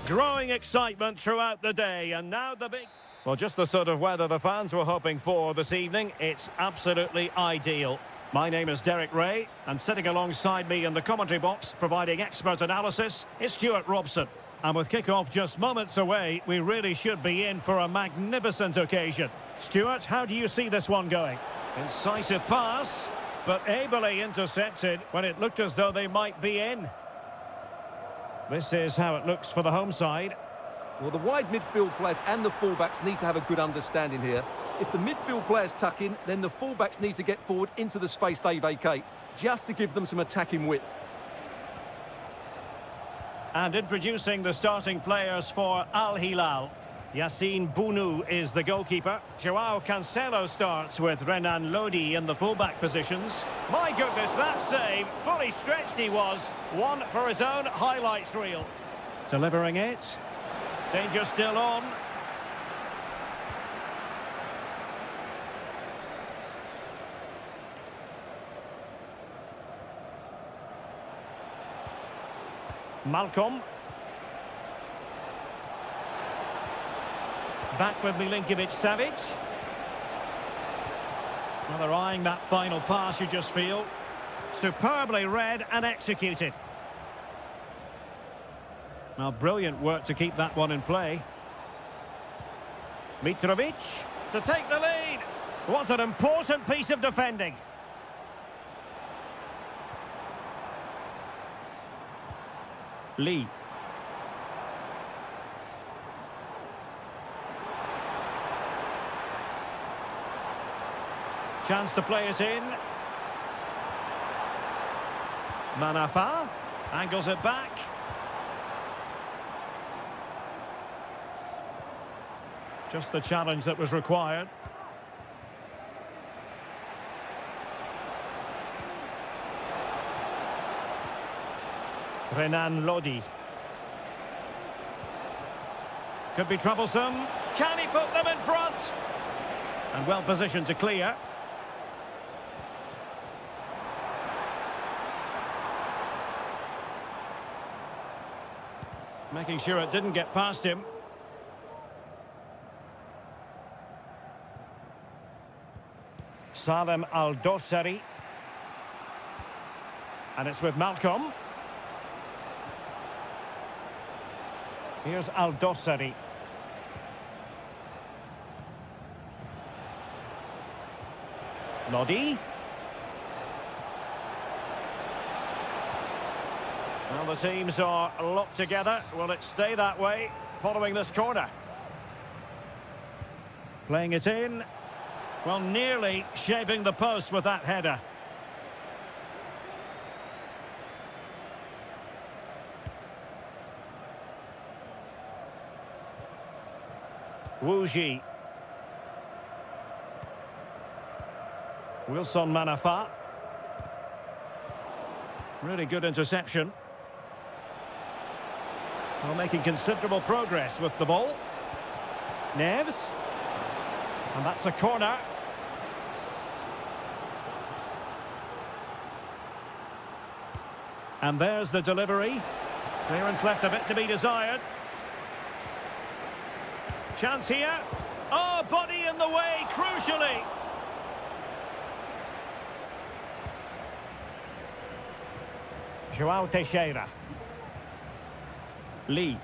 Growing excitement throughout the day, and now the big... Well, just the sort of weather the fans were hoping for this evening. It's absolutely ideal. My name is Derek Ray, and sitting alongside me in the commentary box, providing expert analysis, is Stuart Robson. And with kick-off just moments away, we really should be in for a magnificent occasion. Stuart, how do you see this one going? Incisive pass, but ably intercepted when it looked as though they might be in. This is how it looks for the home side. Well, the wide midfield players and the fullbacks need to have a good understanding here. If the midfield players tuck in, then the fullbacks need to get forward into the space they vacate, just to give them some attacking width. And introducing the starting players for Al Hilal. Yassine Bounou is the goalkeeper. Joao Cancelo starts with Renan Lodi in the fullback positions. My goodness, that save! Fully stretched he was. One for his own highlights reel. Delivering it. Danger still on. Malcolm. Back with Milinkovic-Savic. Well, they're eyeing that final pass, you just feel. Superbly read and executed. Well, brilliant work to keep that one in play. Mitrovic to take the lead. What an important piece of defending. Lee. Chance to play it in. Manafa angles it back. Just the challenge that was required. Renan Lodi. Could be troublesome. Can he put them in front? And well positioned to clear. Making sure it didn't get past him. Salem Al-Dossari. And it's with Malcolm. Here's Al-Dossari. Lodi. Well, the teams are locked together. Will it stay that way following this corner? Playing it in. Well, nearly shaping the post with that header. Wuji. Wilson Manafa. Really good interception. Well, making considerable progress with the ball. Neves. And that's a corner. And there's the delivery. Clearance left a bit to be desired. Chance here. Oh, body in the way, crucially. Joao Teixeira. Lee.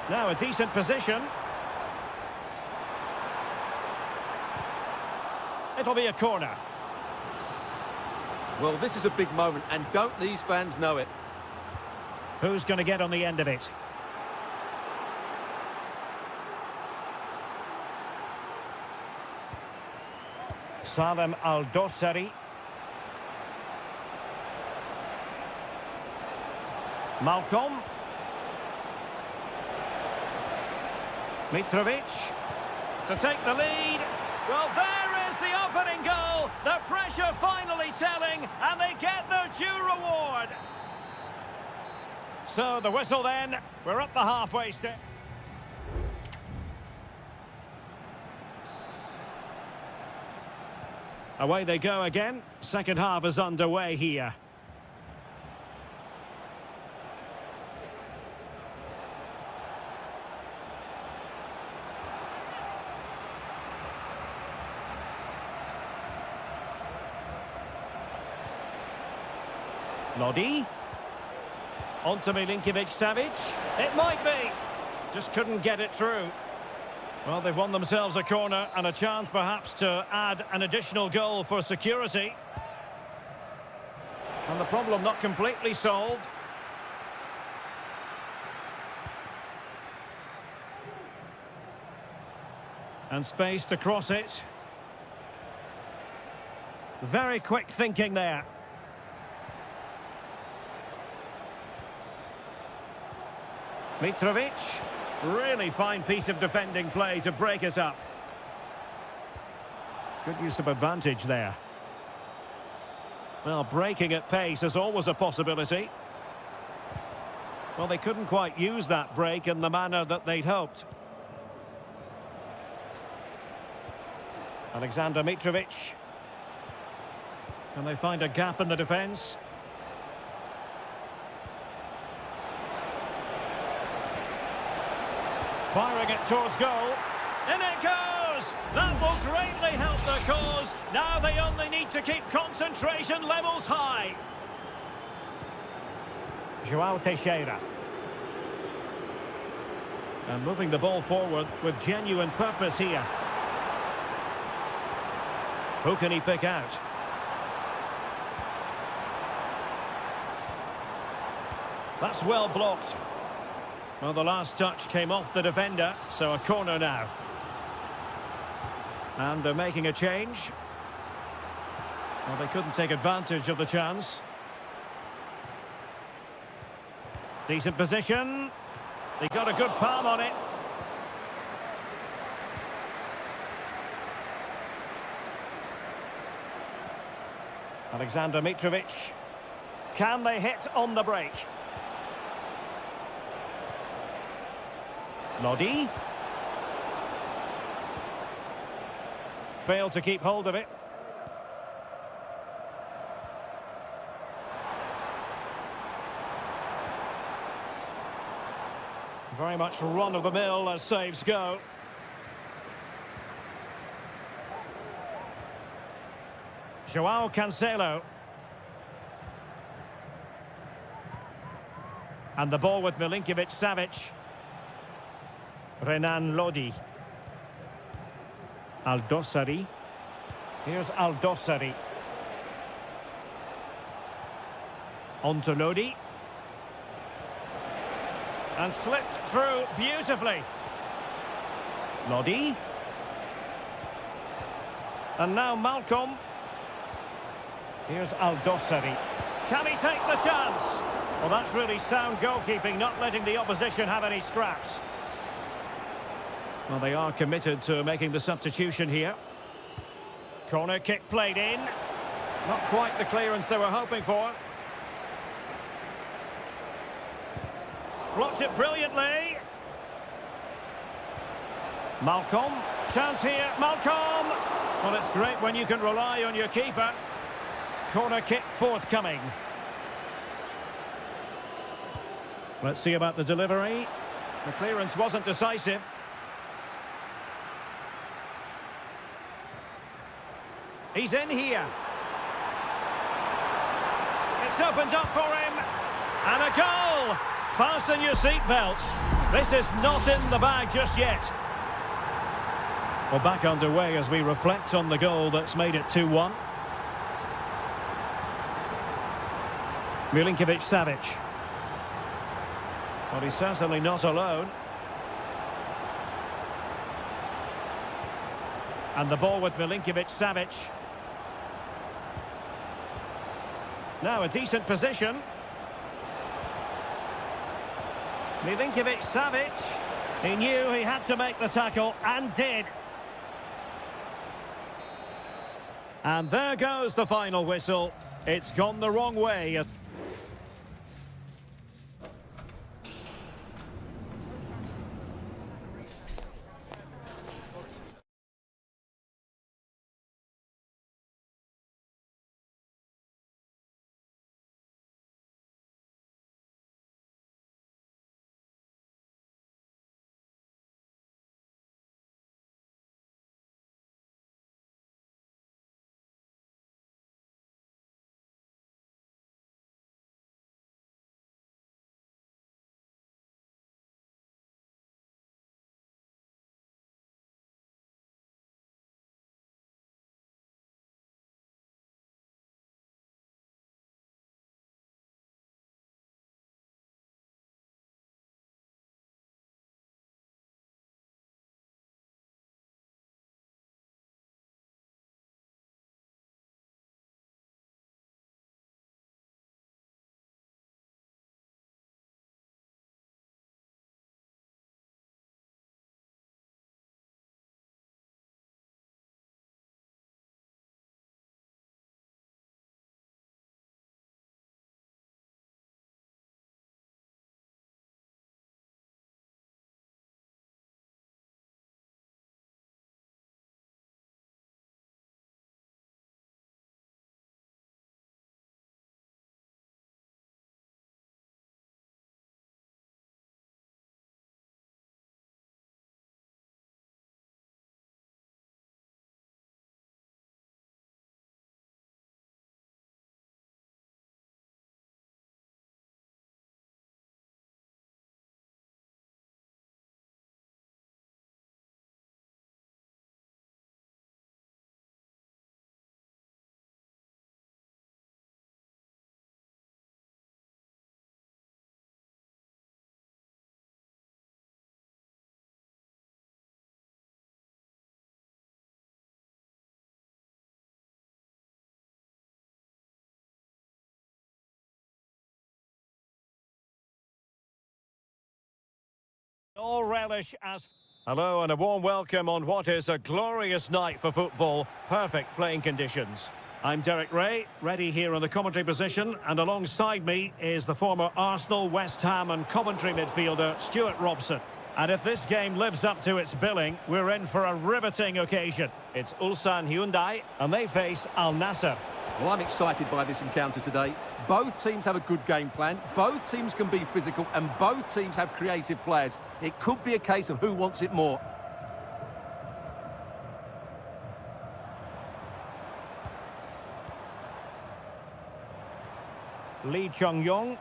Now a decent position. It'll be a corner. Well, this is a big moment, and don't these fans know it? Who's going to get on the end of it? Salem Al-Dossari. Malcolm. Mitrovic to take the lead. Well, there is the opening goal. The pressure finally telling, and they get their due reward. So the whistle then. We're up the halfway step. Away they go again. Second half is underway here. Lodi. On to Milinkovic-Savic. It might be. Just couldn't get it through. Well, they've won themselves a corner and a chance perhaps to add an additional goal for security. And the problem not completely solved. And space to cross it. Very quick thinking there. Mitrovic. Really fine piece of defending play to break us up. Good use of advantage there. Well, breaking at pace is always a possibility. Well, they couldn't quite use that break in the manner that they'd hoped. Alexander Mitrovic. Can they find a gap in the defence? Firing it towards goal. In it goes! That will greatly help the cause. Now they only need to keep concentration levels high. João Teixeira. And moving the ball forward with genuine purpose here. Who can he pick out? That's well blocked. Well, the last touch came off the defender, so a corner now. And they're making a change. Well, they couldn't take advantage of the chance. Decent position. They got a good palm on it. Alexander Mitrovic. Can they hit on the break? Lodi. Failed to keep hold of it. Very much run-of-the-mill as saves go. João Cancelo. And the ball with Milinkovic-Savic. Renan Lodi. Aldosari. Here's Aldosari. On to Lodi. And slipped through beautifully. Lodi. And now Malcolm. Here's Aldosari. Can he take the chance? Well, that's really sound goalkeeping, not letting the opposition have any scraps. Well, they are committed to making the substitution here. Corner kick played in. Not quite the clearance they were hoping for. Blocked it brilliantly. Malcolm. Chance here. Malcolm. Well, it's great when you can rely on your keeper. Corner kick forthcoming. Let's see about the delivery. The clearance wasn't decisive. He's in here. It's opened up for him. And a goal! Fasten your seatbelts. This is not in the bag just yet. We're back underway as we reflect on the goal that's made it 2-1. Milinkovic-Savic. Well, he's certainly not alone. And the ball with Milinkovic-Savic. Now a decent position. Milinkovic-Savic. He knew he had to make the tackle and did. And there goes the final whistle. It's gone the wrong way. All relish as... Hello and a warm welcome on what is a glorious night for football. Perfect playing conditions. I'm Derek Ray, ready here in the commentary position, and alongside me is the former Arsenal, West Ham and Coventry midfielder Stuart Robson. And if this game lives up to its billing, we're in for a riveting occasion. It's Ulsan Hyundai, and they face Al Nassr. Well, I'm excited by this encounter today. Both teams have a good game plan, both teams can be physical, and both teams have creative players. It could be a case of who wants it more. Lee Chung-yong.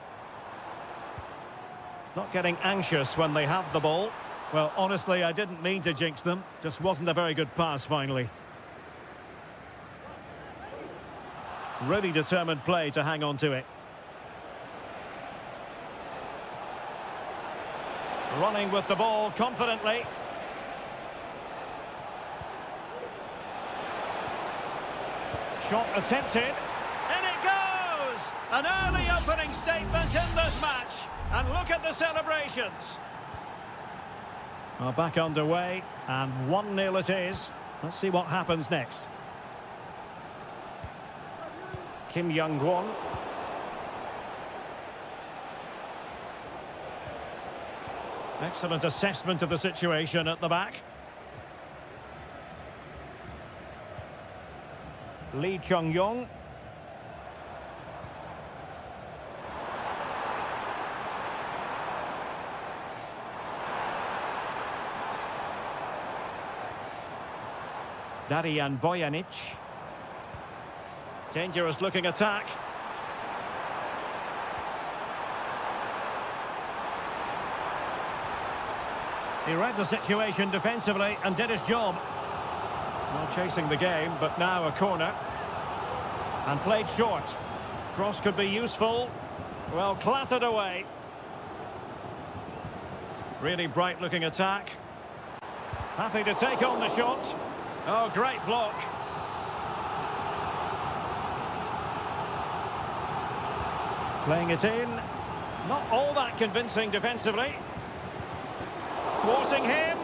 Not getting anxious when they have the ball. Well, honestly, I didn't mean to jinx them. Just wasn't a very good pass, finally. Really determined play to hang on to it. Running with the ball confidently. Shot attempted. And it goes! An early opening statement in this match. And look at the celebrations. Well, back underway, and 1-0 it is. Let's see what happens next. Kim Young-won. Excellent assessment of the situation at the back. Lee Chung-yong. Darijan Bojanic. Dangerous looking attack. He read the situation defensively and did his job. Well, chasing the game, but now a corner. And played short. Cross could be useful. Well, clattered away. Really bright looking attack. Happy to take on the shot. Oh, great block. Playing it in. Not all that convincing defensively. Thwarting him.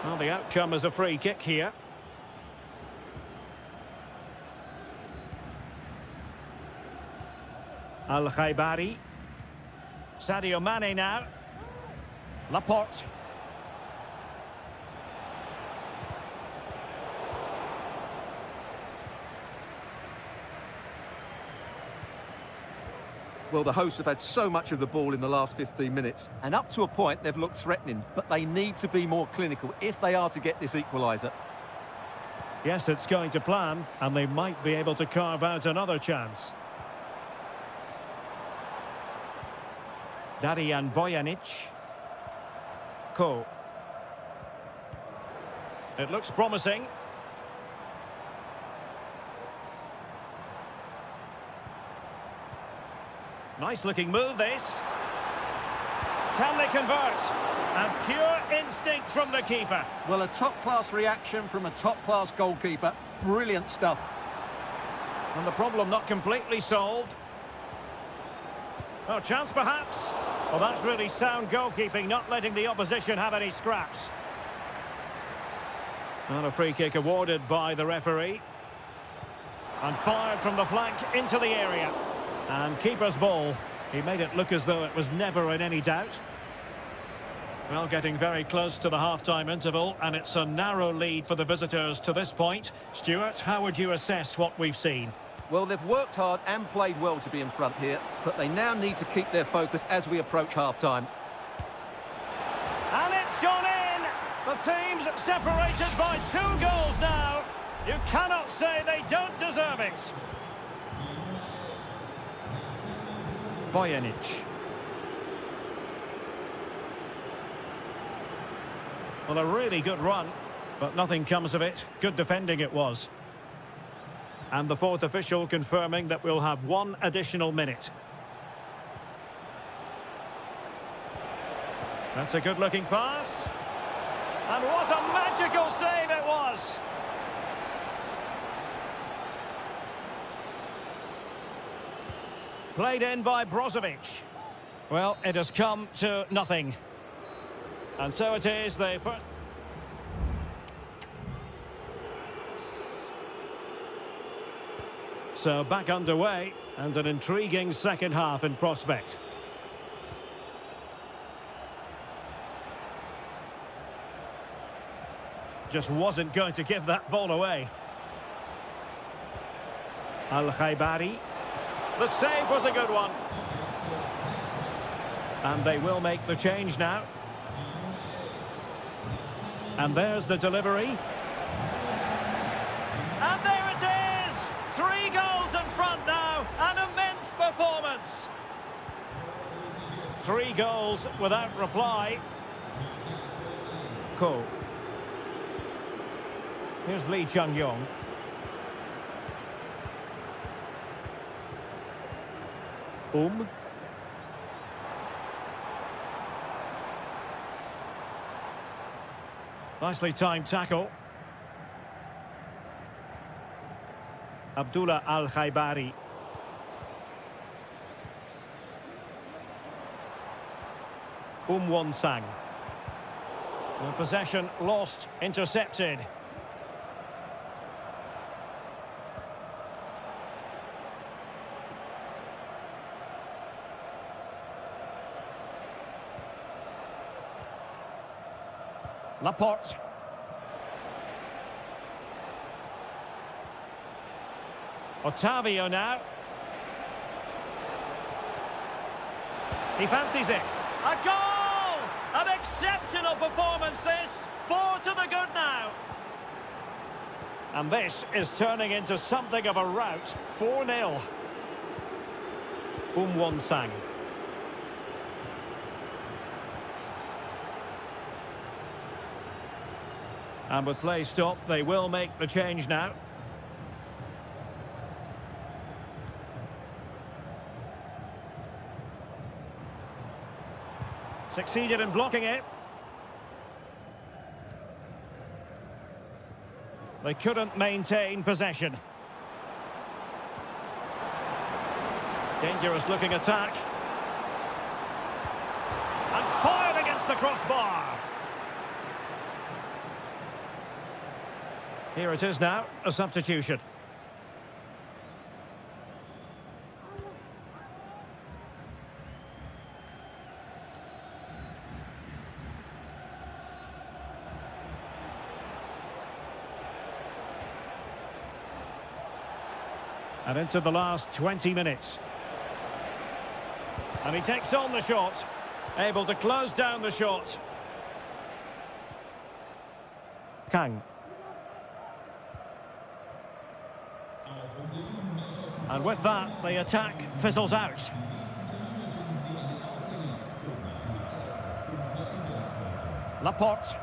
Well, the outcome is a free kick here. Al-Khaibari. Sadio Mane now. Laporte. Well, the hosts have had so much of the ball in the last 15 minutes, and up to a point they've looked threatening, but they need to be more clinical if they are to get this equaliser. Yes, it's going to plan, and they might be able to carve out another chance. Darijan Bojanic. Ko. It looks promising. Nice looking move, this. Can they convert? And pure instinct from the keeper. Well, a top-class reaction from a top-class goalkeeper. Brilliant stuff. And the problem not completely solved. Oh, chance perhaps. Well, that's really sound goalkeeping, not letting the opposition have any scraps. And a free kick awarded by the referee. And fired from the flank into the area. And keeper's ball. He made it look as though it was never in any doubt. Well, getting very close to the half-time interval, and it's a narrow lead for the visitors to this point. Stuart, how would you assess what we've seen? Well, they've worked hard and played well to be in front here, but they now need to keep their focus as we approach half-time. And it's gone in! The team's separated by 2 goals now. You cannot say they don't deserve it. Bojanic. Well, a really good run, but nothing comes of it. Good defending it was. And the fourth official confirming that we'll have 1 additional minute. That's a good-looking pass. And what a magical save it was! Played in by Brozovic. Well, it has come to nothing. And so it is, the first... So back underway, and an intriguing second half in prospect. Just wasn't going to give that ball away. Al-Khaibari. The save was a good one. And they will make the change now. And there's the delivery. And there it is! 3 goals in front now. An immense performance. 3 goals without reply. Cool. Here's Lee Chung-yong. Nicely timed tackle. Abdullah Al-Khaibari. Won-sang. Possession lost, intercepted. Laporte. Otavio now. He fancies it. A goal! An exceptional performance this. 4 to the good now. And this is turning into something of a rout. 4-0. Won-sang. And with play stopped, they will make the change now. Succeeded in blocking it. They couldn't maintain possession. Dangerous looking attack. And fired against the crossbar. Here it is now, a substitution. And into the last 20 minutes. And he takes on the shot. Able to close down the shot. Kang. And with that, the attack fizzles out. Laporte.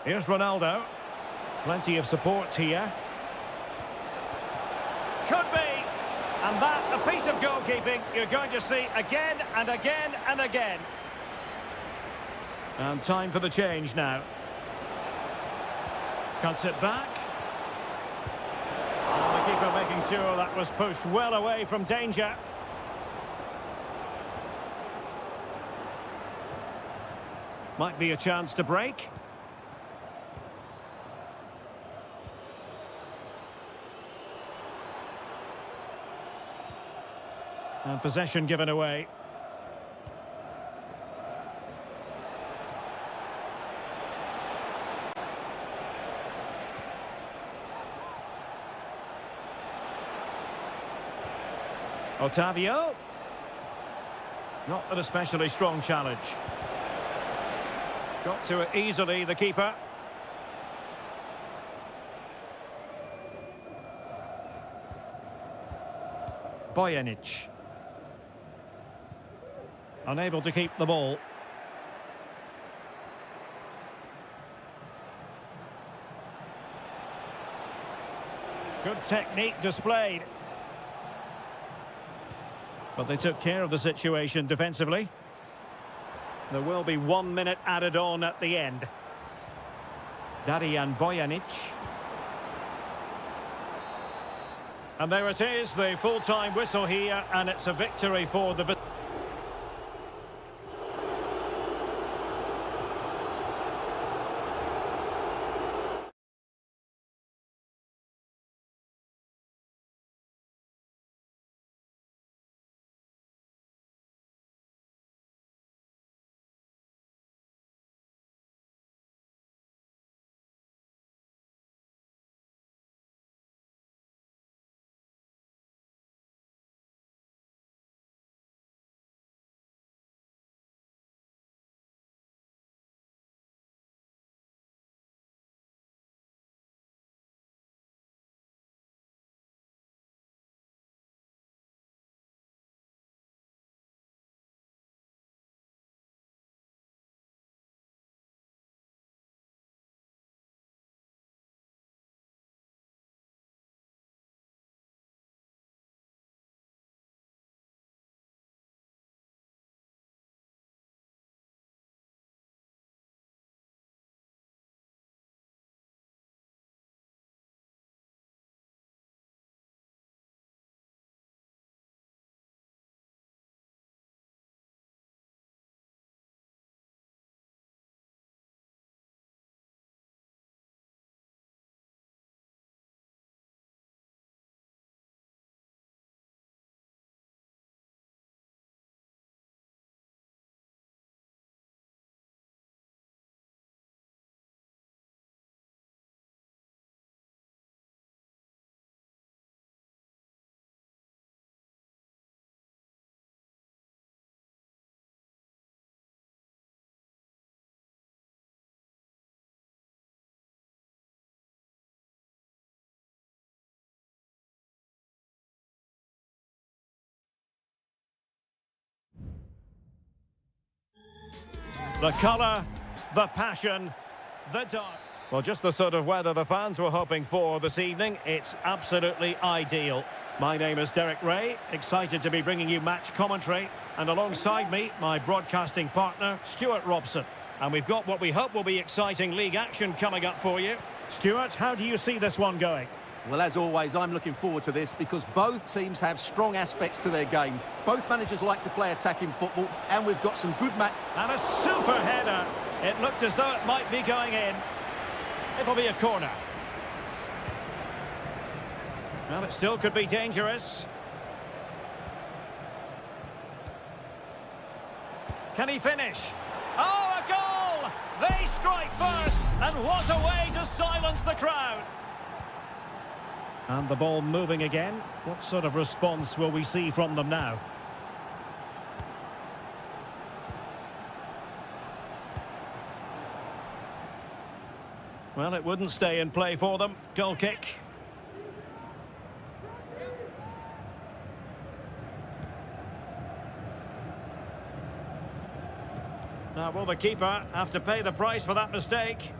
Here's Ronaldo. Plenty of support here. Could be. And that, a piece of goalkeeping you're going to see again and again and again. And time for the change now. Cuts it back. And the keeper making sure that was pushed well away from danger. Might be a chance to break. And possession given away. Otavio. Not an especially strong challenge. Got to it easily, the keeper. Bojanic. Unable to keep the ball. Good technique displayed. But they took care of the situation defensively. There will be 1 minute added on at the end. Darijan Bojanic. And there it is, the full-time whistle here, and it's a victory for the... The colour, the passion, the dark. Well, just the sort of weather the fans were hoping for this evening. It's absolutely ideal. My name is Derek Ray, excited to be bringing you match commentary. And alongside me, my broadcasting partner, Stuart Robson. And we've got what we hope will be exciting league action coming up for you. Stuart, how do you see this one going? Well, as always, I'm looking forward to this because both teams have strong aspects to their game. Both managers like to play attacking football, and we've got some good match. And a super header. It looked as though it might be going in. It'll be a corner. Well, it still could be dangerous. Can he finish? Oh, a goal! They strike first, and what a way to silence the crowd. And the ball moving again. What sort of response will we see from them now? Well, it wouldn't stay in play for them. Goal kick. Now, will the keeper have to pay the price for that mistake?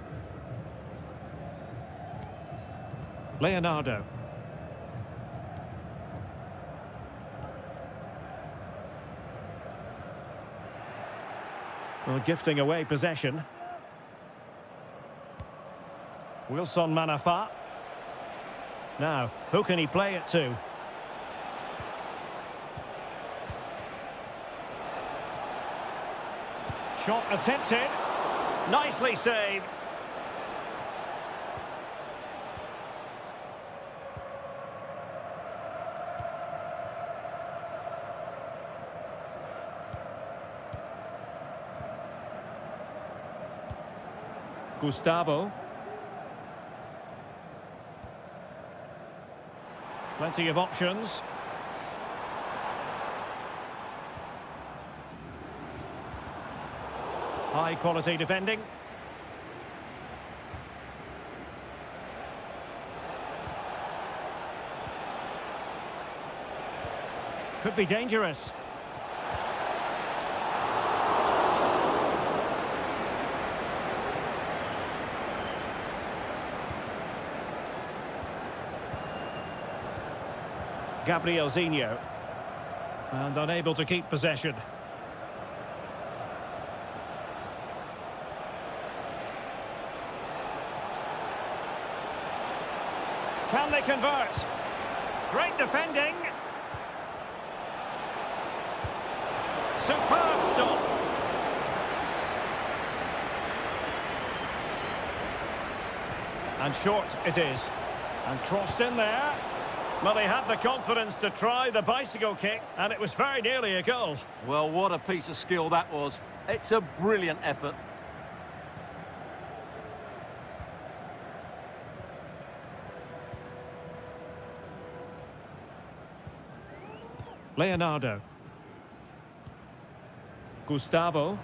Leonardo. Well, gifting away possession. Wilson Manafa. Now, who can he play it to? Shot attempted. Nicely saved. Gustavo. Plenty of options. High quality defending. Could be dangerous. Gabriel Zinho. And unable to keep possession. Can they convert? Great defending. Superb stop. And short it is. And crossed in there. Well, they had the confidence to try the bicycle kick, and it was very nearly a goal. Well, what a piece of skill that was. It's a brilliant effort. Leonardo. Gustavo.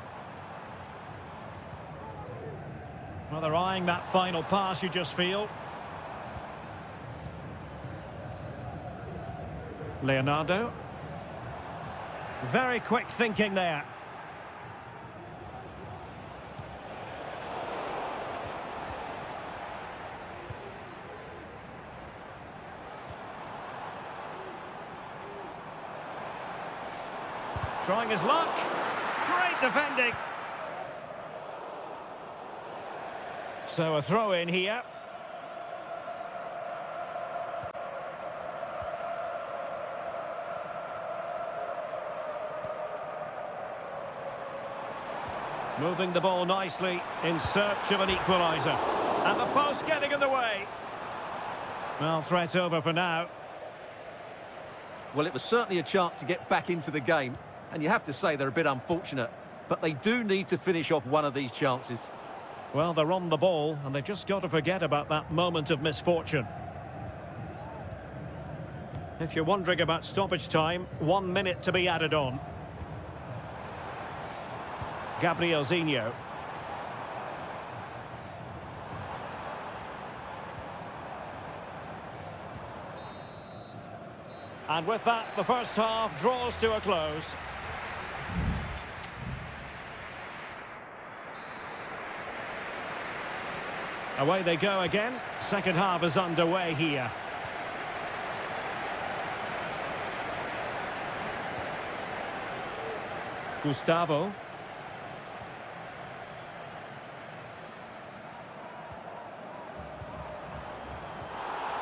Well, they're eyeing that final pass, you just feel. Leonardo. Very quick thinking there. Trying his luck. Great defending. So a throw in here. Moving the ball nicely in search of an equaliser. And the post getting in the way. Well, threat over for now. Well, it was certainly a chance to get back into the game. And you have to say they're a bit unfortunate. But they do need to finish off one of these chances. Well, they're on the ball, and they've just got to forget about that moment of misfortune. If you're wondering about stoppage time, 1 minute to be added on. Gabriel Zinho. And with that, the first half draws to a close. Away they go again. Second half is underway here. Gustavo.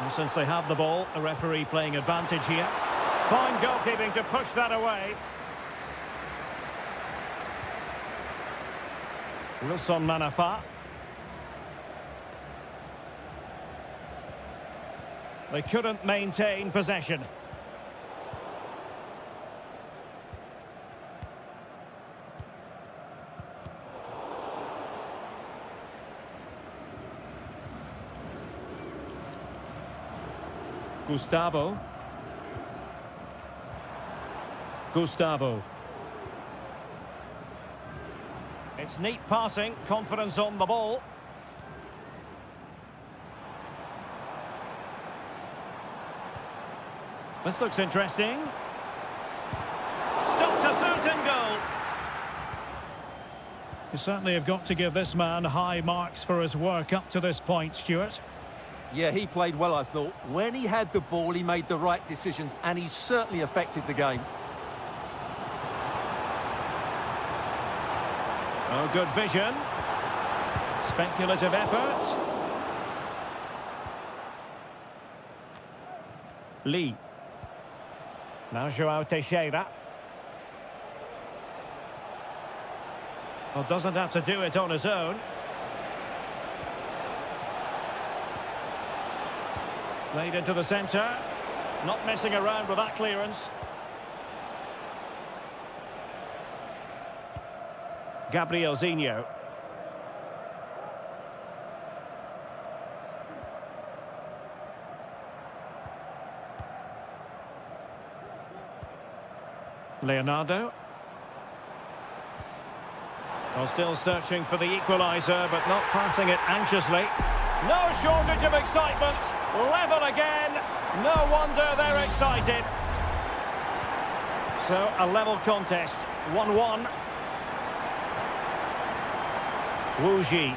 And since they have the ball, the referee playing advantage here. Fine goalkeeping to push that away. Wilson Manafa. They couldn't maintain possession. Gustavo. Gustavo. It's neat passing, confidence on the ball. This looks interesting. Stopped a certain goal. You certainly have got to give this man high marks for his work up to this point, Stuart. Yeah, he played well, I thought. When he had the ball, he made the right decisions, and he certainly affected the game. Oh, good vision. Speculative effort. Lee. Now João Teixeira. Well, doesn't have to do it on his own. Played into the centre. Not messing around with that clearance. Gabrielzinho. Leonardo. Well, still searching for the equaliser, but not passing it anxiously. No shortage of excitement. Level again. No wonder they're excited. So, a level contest. 1-1. Wu Ji.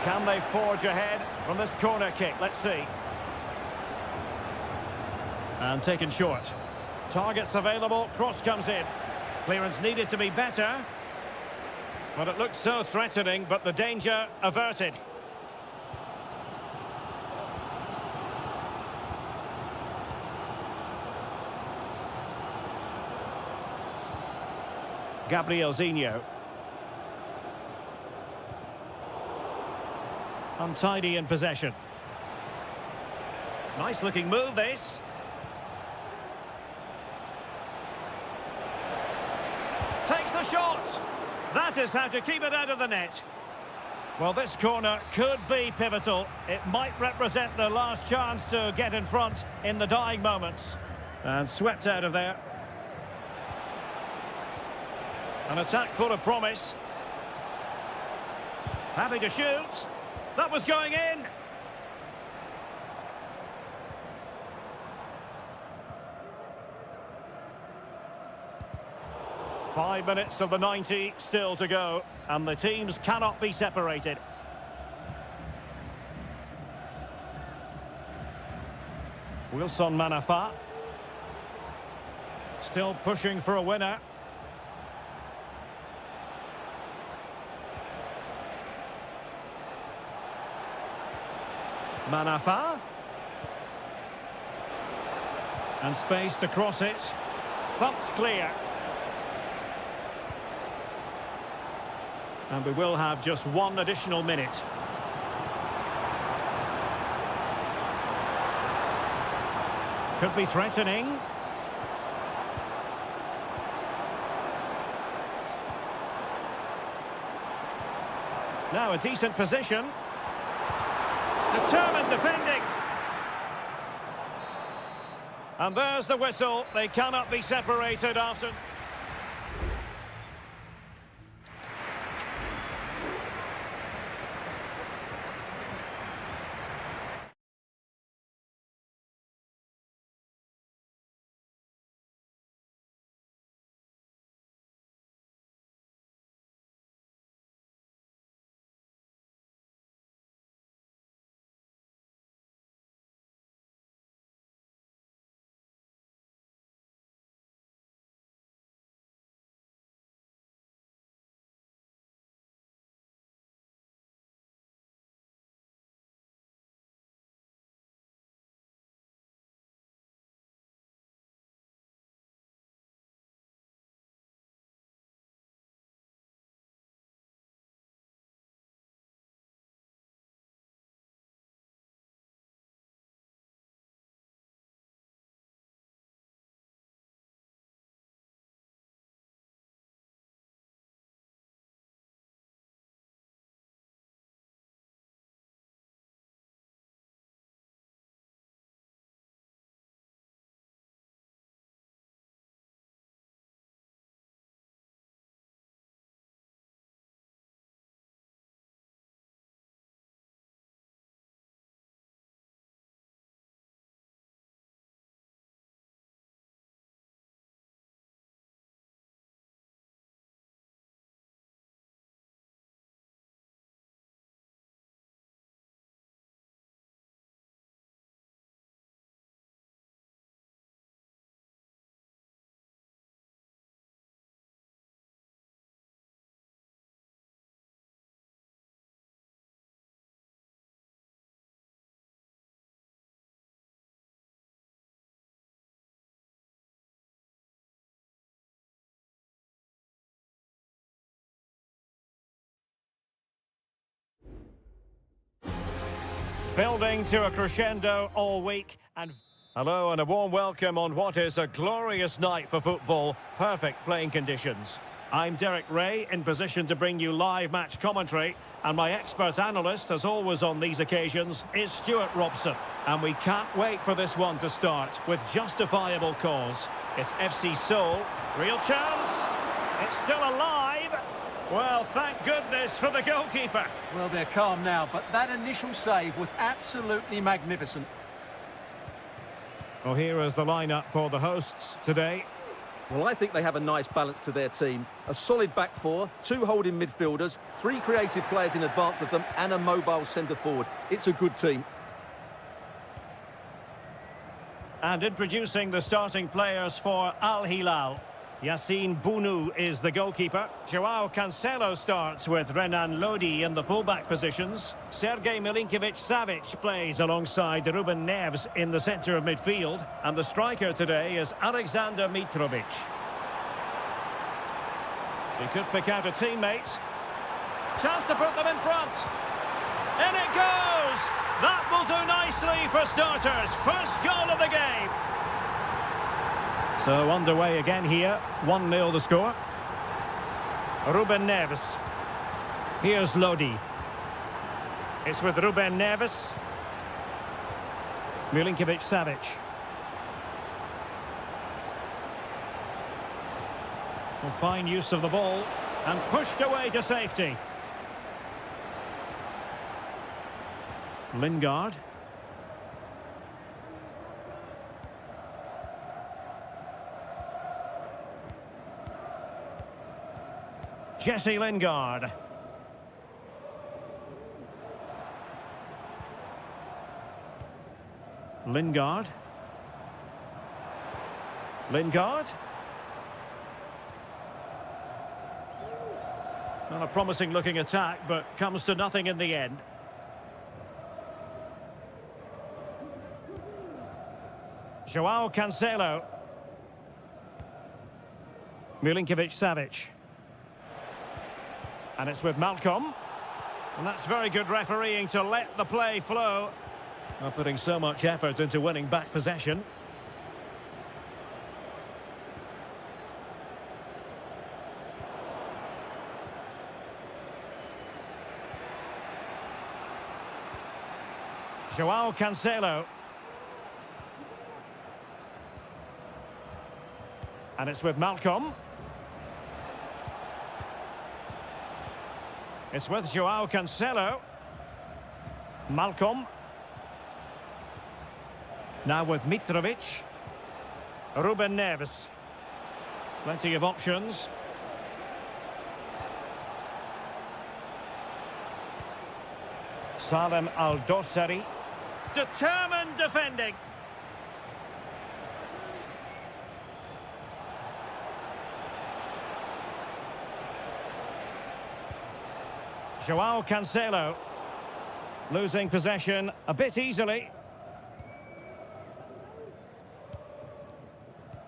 Can they forge ahead from this corner kick? Let's see. And taken short. Targets available, cross comes in. Clearance needed to be better. But it looked so threatening, but the danger averted. Gabrielzinho. Untidy in possession. Nice looking move, this. Takes the shot. That is how to keep it out of the net. Well, this corner could be pivotal. It might represent the last chance to get in front in the dying moments. And swept out of there. An attack full of promise. Happy to shoot. That was going in. Five minutes of the 90 still to go, and the teams cannot be separated. Wilson Manafa. Still pushing for a winner. Manafa. And space to cross it. Thumped clear. And we will have just one additional minute. Could be threatening. Now a decent position. Determined defending. And there's the whistle. They cannot be separated after... Building to a crescendo all week and... Hello and a warm welcome on what is a glorious night for football. Perfect playing conditions. I'm Derek Ray, in position to bring you live match commentary, and my expert analyst, as always on these occasions, is Stuart Robson. And we can't wait for this one to start, with justifiable cause. It's FC Seoul. Real chance. It's still alive. Well, thank goodness for the goalkeeper. Well, they're calm now, but that initial save was absolutely magnificent. Well, here is the lineup for the hosts today. Well, I think they have a nice balance to their team. A solid back four, two holding midfielders, three creative players in advance of them, and a mobile centre-forward. It's a good team. And introducing the starting players for Al Hilal. Yassine Bounou is the goalkeeper. Joao Cancelo starts with Renan Lodi in the fullback positions. Sergej Milinkovic-Savic plays alongside Ruben Neves in the centre of midfield. And the striker today is Alexander Mitrovic. He could pick out a teammate. Chance to put them in front. In it goes! That will do nicely for starters. First goal of the game. So underway again here, 1-0 the score. Ruben Neves. Here's Lodi. It's with Ruben Neves. Milinkovic-Savic. Well, fine use of the ball and pushed away to safety. Lingard. Jesse Lingard. Lingard. Lingard. Well, a promising looking attack, but comes to nothing in the end. Joao Cancelo. Milinkovic-Savic. And it's with Malcolm. And that's very good refereeing to let the play flow. Not putting so much effort into winning back possession. Joao Cancelo. And it's with Malcolm. It's with Joao Cancelo. Malcolm. Now with Mitrovic. Ruben Neves. Plenty of options. Salem Al-Dossari. Determined defending. Joao Cancelo losing possession a bit easily.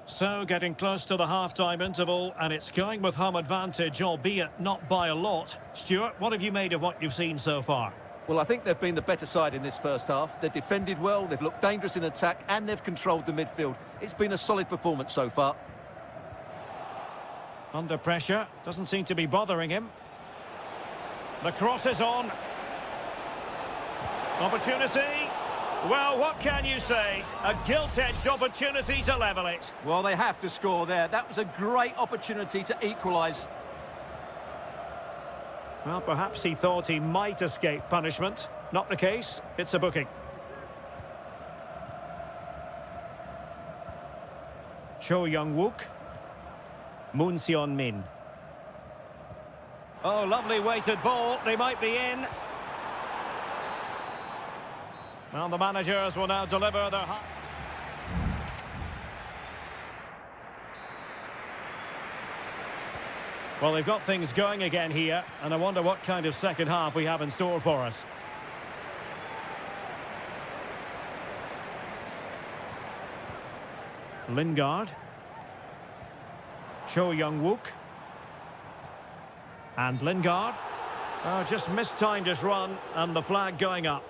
So getting close to the half-time interval, and it's going with home advantage, albeit not by a lot. Stuart, what have you made of what you've seen so far? Well, I think they've been the better side in this first half. They've defended well, they've looked dangerous in attack, and they've controlled the midfield. It's been a solid performance so far. Under pressure, doesn't seem to be bothering him. The cross is on. Opportunity. Well, what can you say? A gilt-edged opportunity to level it. Well, they have to score there. That was a great opportunity to equalise. Well, perhaps he thought he might escape punishment. Not the case. It's a booking. Cho Young-wook. Moon Seon-min. Oh, lovely weighted ball. They might be in. Well, the managers will now deliver their... Well, they've got things going again here, and I wonder what kind of second half we have in store for us. Lingard. Cho Young-wook. And Lingard. Oh, just mistimed his run, and the flag going up.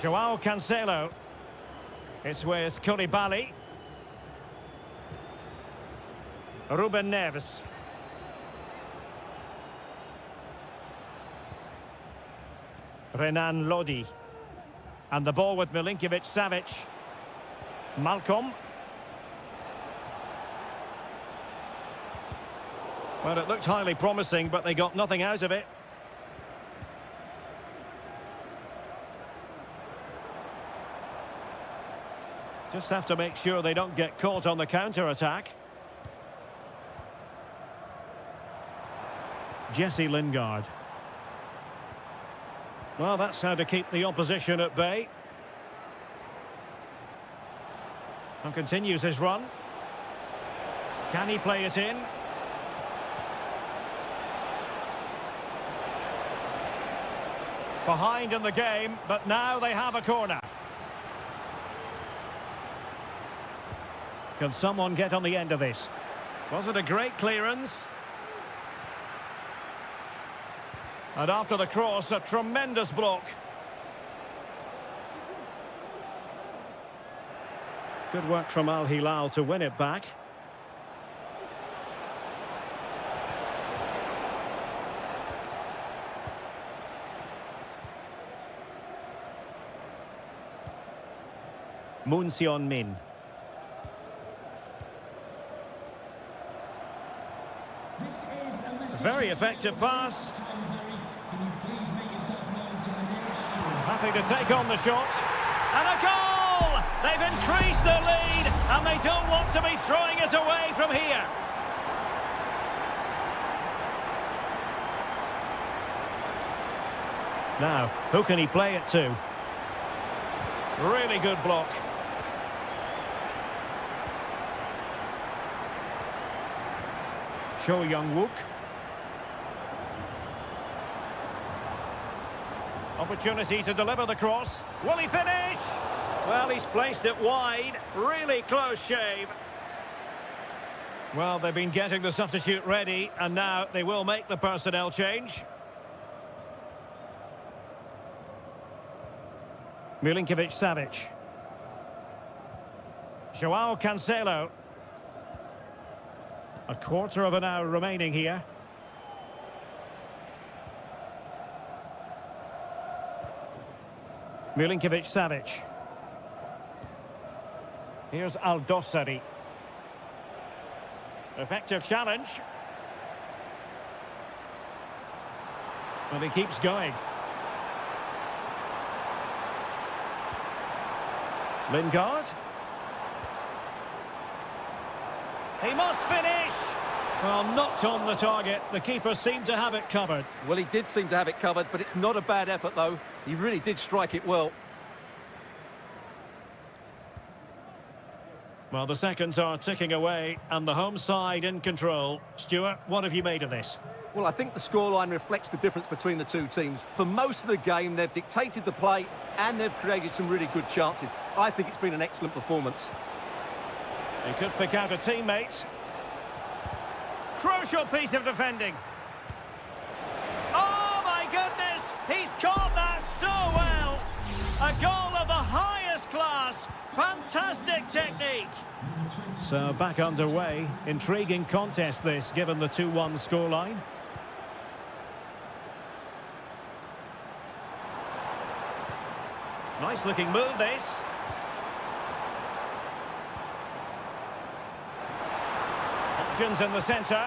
Joao Cancelo. It's with Koulibaly. Ruben Neves. Renan Lodi. And the ball with Milinkovic-Savic. Malcolm. Well, it looked highly promising, but they got nothing out of it. Just have to make sure they don't get caught on the counter-attack. Jesse Lingard. Well, that's how to keep the opposition at bay. And continues his run. Can he play it in? Behind in the game, but now they have a corner. Can someone get on the end of this? Was it a great clearance? And after the cross, a tremendous block. Good work from Al Hilal to win it back. Moon Sion-min. Very effective pass. Happy to take on the shot. And a goal! They've increased their lead, and they don't want to be throwing it away from here. Now, who can he play it to? Really good block. Cho Young-wook. Opportunity to deliver the cross. Will he finish? Well, he's placed it wide. Really close shave. Well, they've been getting the substitute ready, and now they will make the personnel change. Milinkovic-Savic. Joao Cancelo. A quarter of an hour remaining here. Milinkovic-Savic. Here's Al-Dossari. Effective challenge. And he keeps going. Lingard. He must finish! Well, not on the target. The keeper seemed to have it covered. Well, he did seem to have it covered, but it's not a bad effort, though. He really did strike it well. Well, the seconds are ticking away, and the home side in control. Stuart, what have you made of this? Well, I think the scoreline reflects the difference between the two teams. For most of the game, they've dictated the play, and they've created some really good chances. I think it's been an excellent performance. He could pick out a teammate. Crucial piece of defending. Oh, my goodness! He's caught that so well! A goal of the highest class. Fantastic technique. So back underway. Intriguing contest this, given the 2-1 scoreline. Nice looking move, this. Options in the centre.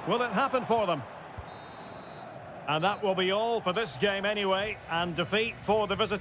Will it happen for them? And that will be all for this game anyway, and defeat for the visit.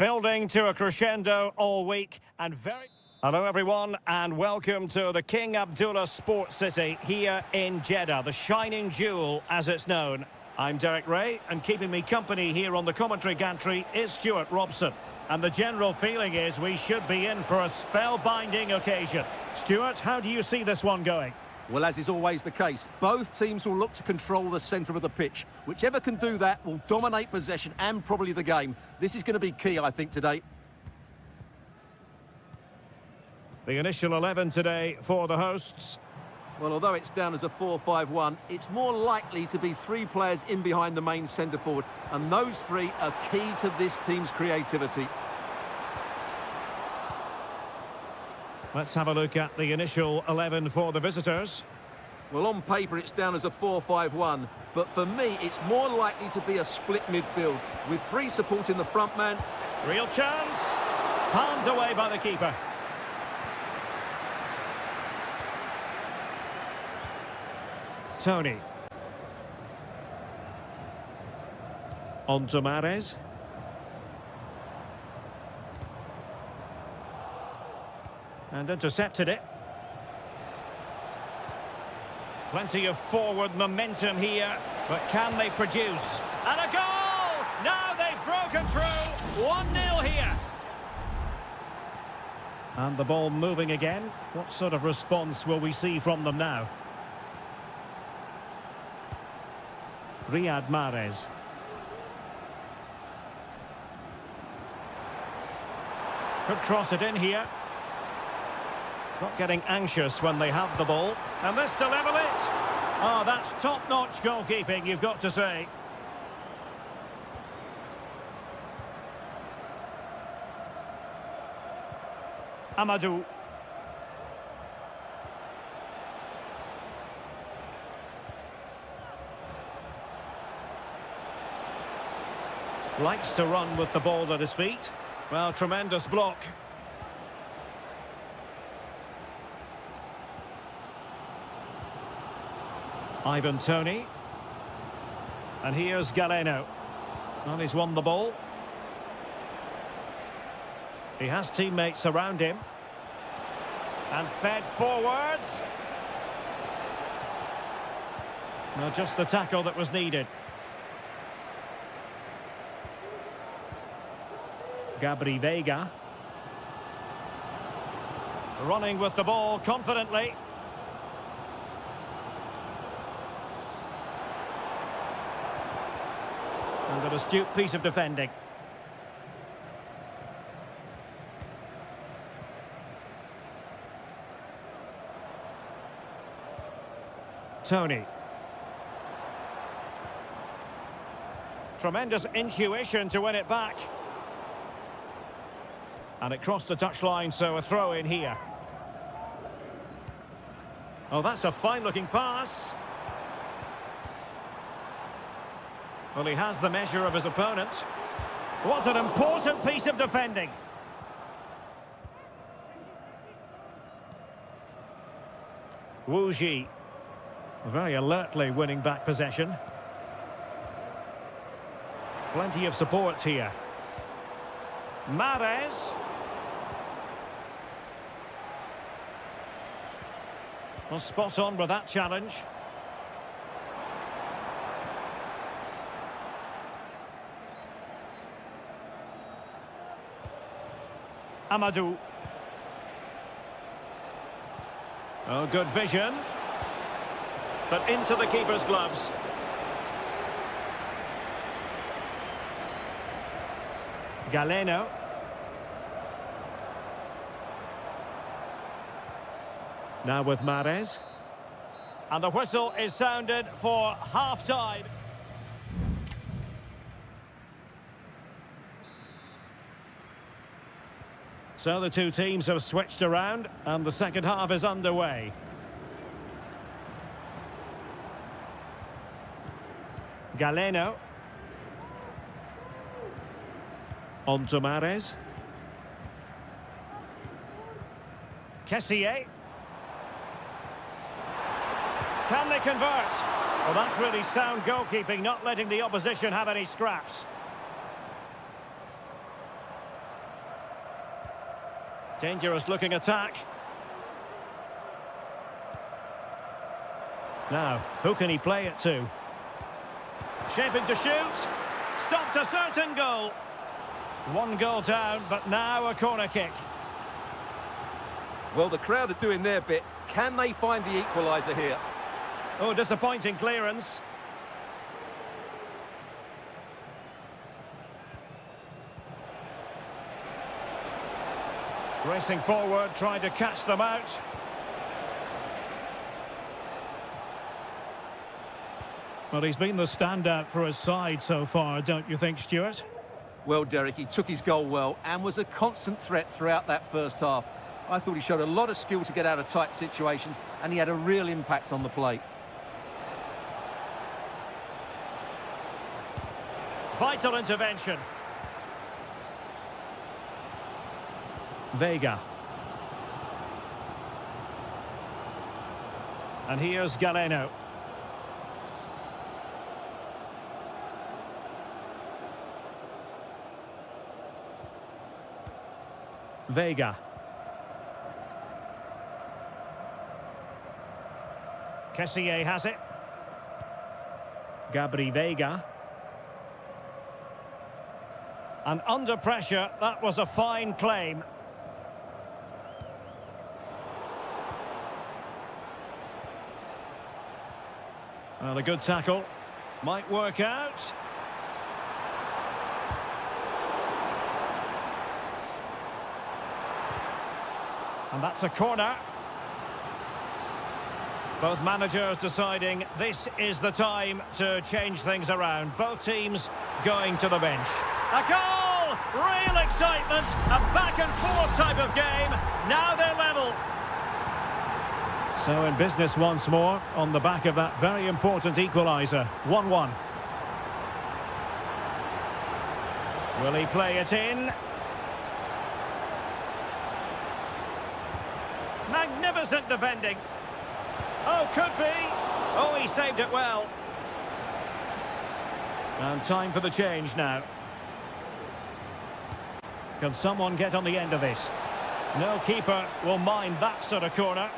Building to a crescendo all week and very... Hello everyone and welcome to the King Abdullah Sports City here in Jeddah, the shining jewel as it's known. I'm Derek Ray and keeping me company here on the commentary gantry is Stuart Robson. And the general feeling is we should be in for a spellbinding occasion. Stuart, how do you see this one going? Well, as is always the case, both teams will look to control the centre of the pitch. Whichever can do that will dominate possession and probably the game. This is going to be key, I think, today. The initial 11 today for the hosts. Well, although it's down as a 4-5-1, it's more likely to be three players in behind the main centre forward, and those three are key to this team's creativity. Let's have a look at the initial 11 for the visitors. Well, on paper, it's down as a 4-5-1, but for me, it's more likely to be a split midfield, with three supporting the front man. Real chance. Palmed away by the keeper. Tony. On to Mahrez. And intercepted it. Plenty of forward momentum here, but can they produce? And a goal! Now they've broken through. 1-0 here. And the ball moving again. What sort of response will we see from them now? Riyad Mahrez. Could cross it in here. Not getting anxious when they have the ball. And this to level it. Oh, that's top-notch goalkeeping, you've got to say. Amadou. Likes to run with the ball at his feet. Well, tremendous block. Ivan Toney. And here's Galeno. Well, he's won the ball. He has teammates around him. And fed forwards. No, just the tackle that was needed. Gabri Veiga. Running with the ball confidently. And an astute piece of defending. Tony. Tremendous intuition to win it back. And it crossed the touchline, so a throw in here. Oh, that's a fine-looking pass. Well, he has the measure of his opponent. Was an important piece of defending. Wu Ji. Very alertly winning back possession. Plenty of support here. Mahrez. Well, spot on with that challenge. Amadou. Oh, good vision. But into the keeper's gloves. Galeno. Now with Mahrez. And the whistle is sounded for half-time. So the two teams have switched around and the second half is underway. Galeno. On to Mahrez. Kessié. Can they convert? Well, that's really sound goalkeeping, not letting the opposition have any scraps. Dangerous looking attack. Now, who can he play it to? Shaping to shoot. Stopped a certain goal. One goal down, but now a corner kick. Well, the crowd are doing their bit. Can they find the equaliser here? Oh, disappointing clearance. Racing forward, trying to catch them out. Well, he's been the standout for his side so far, don't you think, Stuart? Well, Derek, he took his goal well and was a constant threat throughout that first half. I thought he showed a lot of skill to get out of tight situations, and he had a real impact on the plate. Vital intervention. Vega. And here's Galeno. Vega. Kessié has it. Gabri Vega. And under pressure, that was a fine claim. Well, a good tackle. Might work out. And that's a corner. Both managers deciding this is the time to change things around. Both teams going to the bench. A goal! Real excitement. A back-and-forth type of game. Now they're level. So in business once more on the back of that very important equaliser. 1-1. Will he play it in? Magnificent defending. Oh, could be. Oh, he saved it well. And time for the change now. Can someone get on the end of this? No keeper will mind that sort of corner.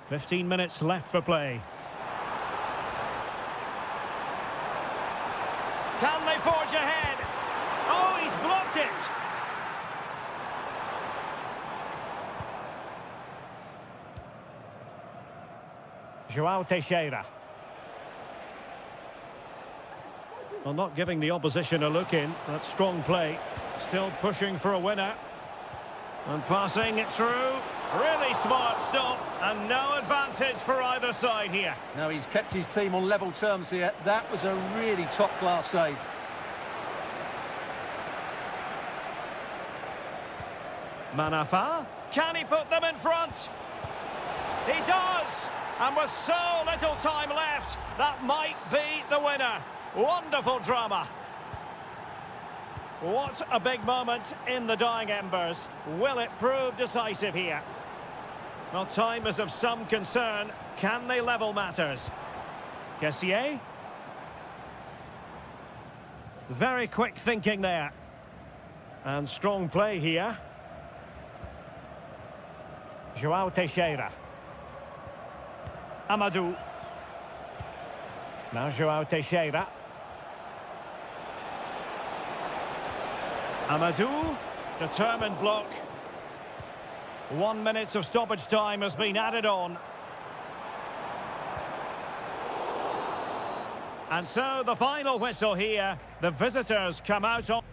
15 minutes left for play. Can they forge ahead? Oh, he's blocked it. João Teixeira. Well, not giving the opposition a look in. That's strong play. Still pushing for a winner. And passing it through. Really smart stop. And no advantage for either side here. Now, he's kept his team on level terms here. That was a really top-class save. Manafa. Can he put them in front? He does! And with so little time left, that might be the winner. Wonderful drama. What a big moment in the dying embers. Will it prove decisive here? Well, time is of some concern. Can they level matters? Kessié? Very quick thinking there. And strong play here. João Teixeira. Amadou. Now João Teixeira. Amadou, determined block. 1 minute of stoppage time has been added on. And so the final whistle here. The visitors come out on...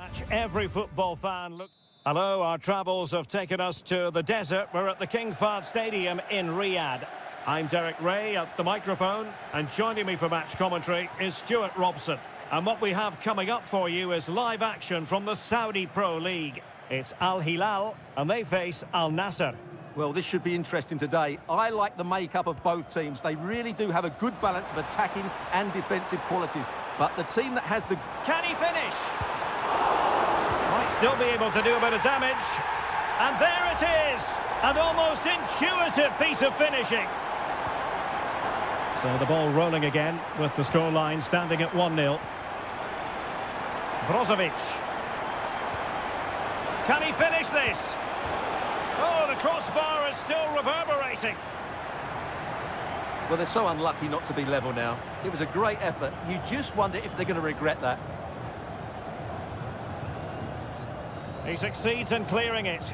match every football fan look. Hello, our travels have taken us to the desert. We're at the King Fahd Stadium in Riyadh. I'm Derek Ray at the microphone, and joining me for match commentary is Stuart Robson. And what we have coming up for you is live action from the Saudi Pro League. It's Al Hilal, and they face Al Nassr. Well, this should be interesting today. I like the makeup of both teams. They really do have a good balance of attacking and defensive qualities. But the team that has the... Can he finish? Might still be able to do a bit of damage. And there it is! An almost intuitive piece of finishing. So the ball rolling again with the scoreline standing at 1-0. Brozovic. Can he finish this? Oh, the crossbar is still reverberating. Well, they're so unlucky not to be level now. It was a great effort. You just wonder if they're going to regret that. He succeeds in clearing it.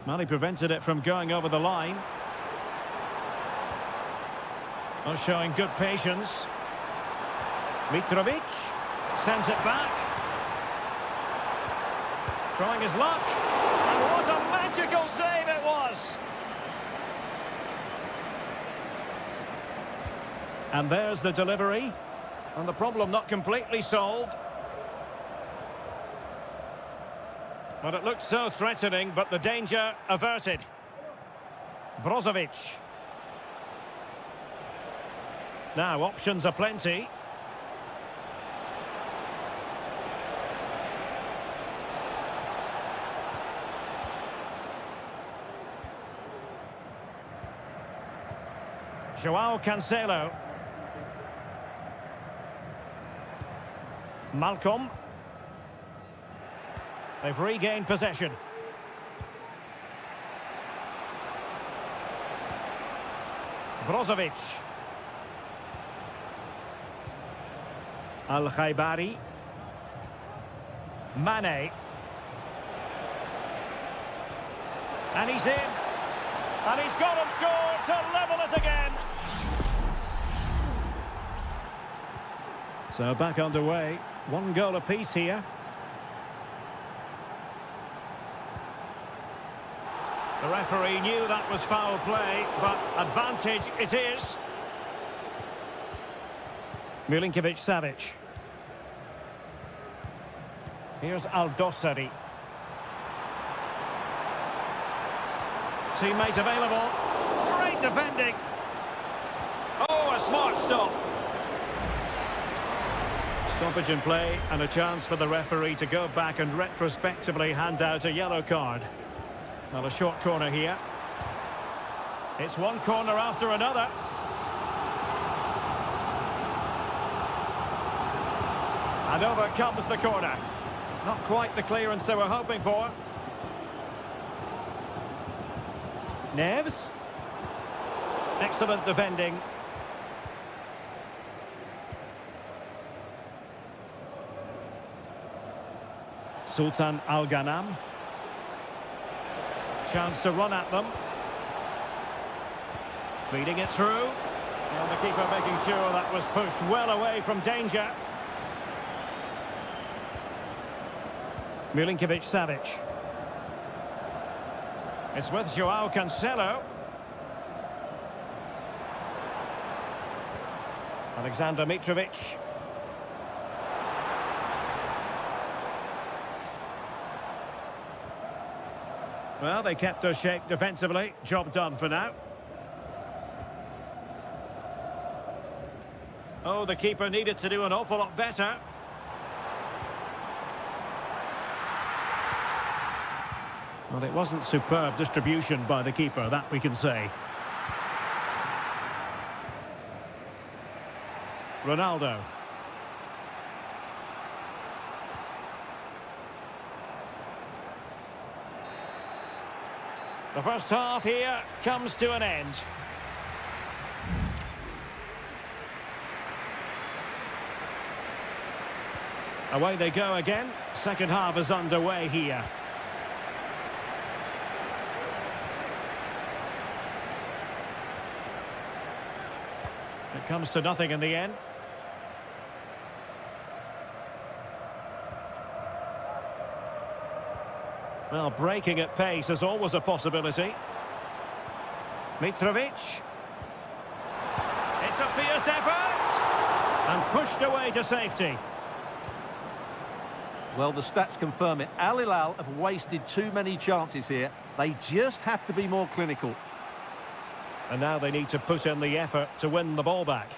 Well, he prevented it from going over the line. Well, showing good patience. Mitrovic sends it back. Trying his luck. And what a magical save it was! And there's the delivery. And the problem not completely solved. But it looked so threatening, but the danger averted. Brozovic. Now, options are plenty. Joao Cancelo. Malcolm. They've regained possession. Brozovic. Al-Khaibari. Mane. And he's in. And he's got him scored to level us again. So back underway. 1 goal apiece here. The referee knew that was foul play, but advantage it is. Milinkovic-Savic. Here's Al-Dossari. Teammate available. Great defending. Oh, a smart stop. Stoppage in play and a chance for the referee to go back and retrospectively hand out a yellow card. Well, a short corner here. It's one corner after another. And over comes the corner. Not quite the clearance they were hoping for. Neves. Excellent defending. Sultan Al-Ghanam. Chance to run at them. Feeding it through. And the keeper making sure that was pushed well away from danger. Milinkovic-Savic. It's with Joao Cancelo. Alexander Mitrovic. Well, they kept their shape defensively. Job done for now. Oh, the keeper needed to do an awful lot better. Well, it wasn't superb distribution by the keeper, that we can say. Ronaldo. The first half here comes to an end. Away they go again. Second half is underway here. It comes to nothing in the end. Well, breaking at pace is always a possibility. Mitrovic. It's a fierce effort! And pushed away to safety. Well, the stats confirm it. Al Hilal have wasted too many chances here. They just have to be more clinical. And now they need to put in the effort to win the ball back.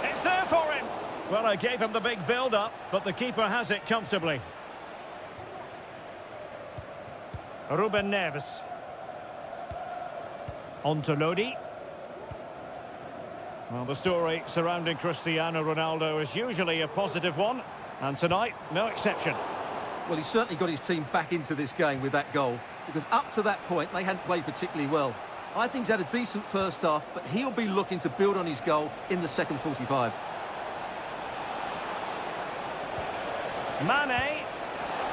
It's there for him! Well, I gave him the big build-up, but the keeper has it comfortably. Ruben Neves. On to Lodi. Well, the story surrounding Cristiano Ronaldo is usually a positive one, and tonight, no exception. Well, he's certainly got his team back into this game with that goal, because up to that point, they hadn't played particularly well. I think he's had a decent first half, but he'll be looking to build on his goal in the second 45. Mane,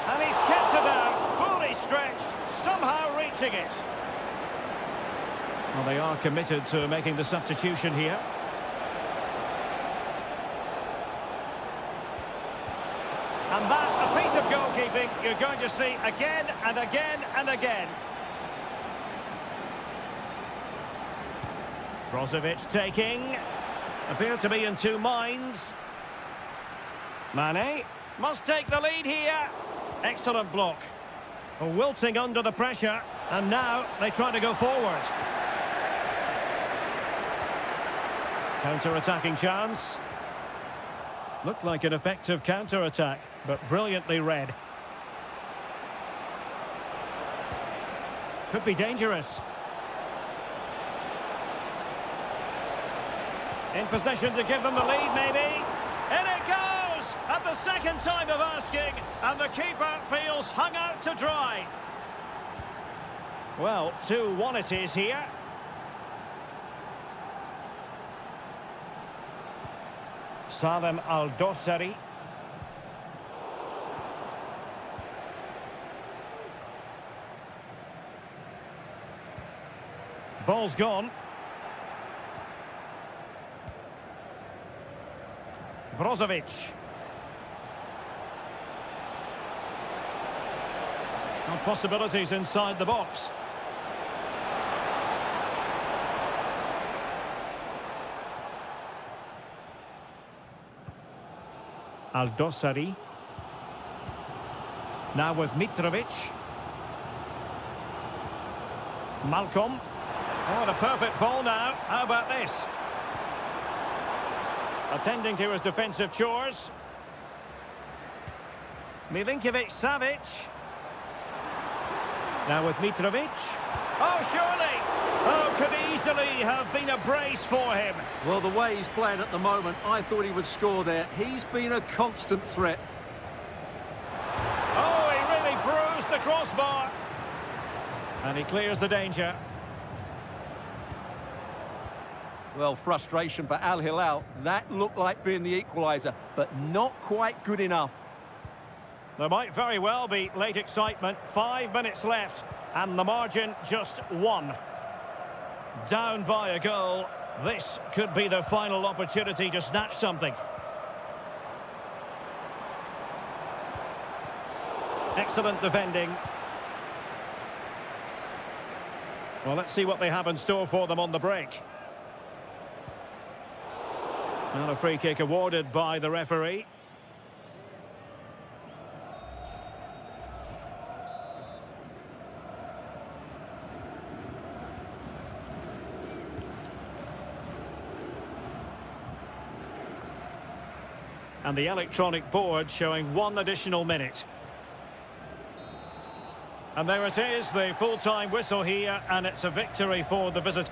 and he's kept it out, fully stretched, somehow reaching it. Well, they are committed to making the substitution here. And that, a piece of goalkeeping you're going to see again and again and again. Brozovic taking. Appear to be in two minds. Mane must take the lead here. Excellent block. Wilting under the pressure. And now they try to go forward. Counter-attacking chance. Looked like an effective counter-attack, but brilliantly read. Could be dangerous. In possession to give them the lead, maybe. In it goes! At the second time of asking, and the keeper feels hung out to dry. Well, 2-1 it is here. Salem Al-Dossari. Ball's gone. Brozovic. No possibilities inside the box. Al-Dossari. Now with Mitrovic. Malcolm. Oh, and a perfect ball now. How about this? Attending to his defensive chores. Milinkovic-Savic. Now with Mitrovic. Oh, surely! Oh, could easily have been a brace for him. Well, the way he's playing at the moment, I thought he would score there. He's been a constant threat. Oh, he really bruised the crossbar. And he clears the danger. Well, frustration for Al Hilal. That looked like being the equaliser, but not quite good enough. There might very well be late excitement. 5 minutes left, and the margin just 1. Down by a goal. This could be the final opportunity to snatch something. Excellent defending. Well, let's see what they have in store for them on the break. And a free kick awarded by the referee. And the electronic board showing 1 additional minute. And there it is, the full-time whistle here, and it's a victory for the visitors.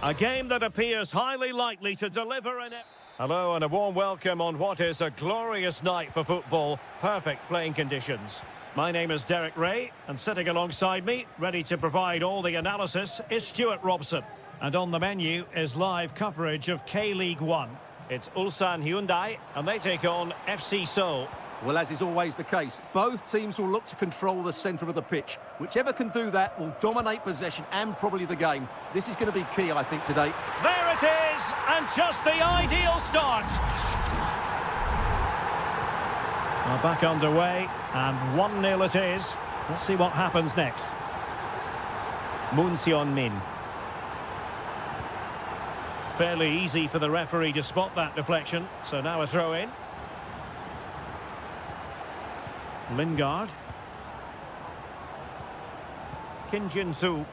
A game that appears highly likely to deliver an... Hello and a warm welcome on what is a glorious night for football. Perfect playing conditions. My name is Derek Ray, and sitting alongside me, ready to provide all the analysis, is Stuart Robson. And on the menu is live coverage of K-League 1. It's Ulsan Hyundai, and they take on FC Seoul. Well, as is always the case, both teams will look to control the centre of the pitch. Whichever can do that will dominate possession and probably the game. This is going to be key, I think, today. There it is, and just the ideal start. Well, back underway, and 1-0 it is. Let's see what happens next. Moon Seon-min. Fairly easy for the referee to spot that deflection, so now a throw-in. Lingard. Kim Jin-soo.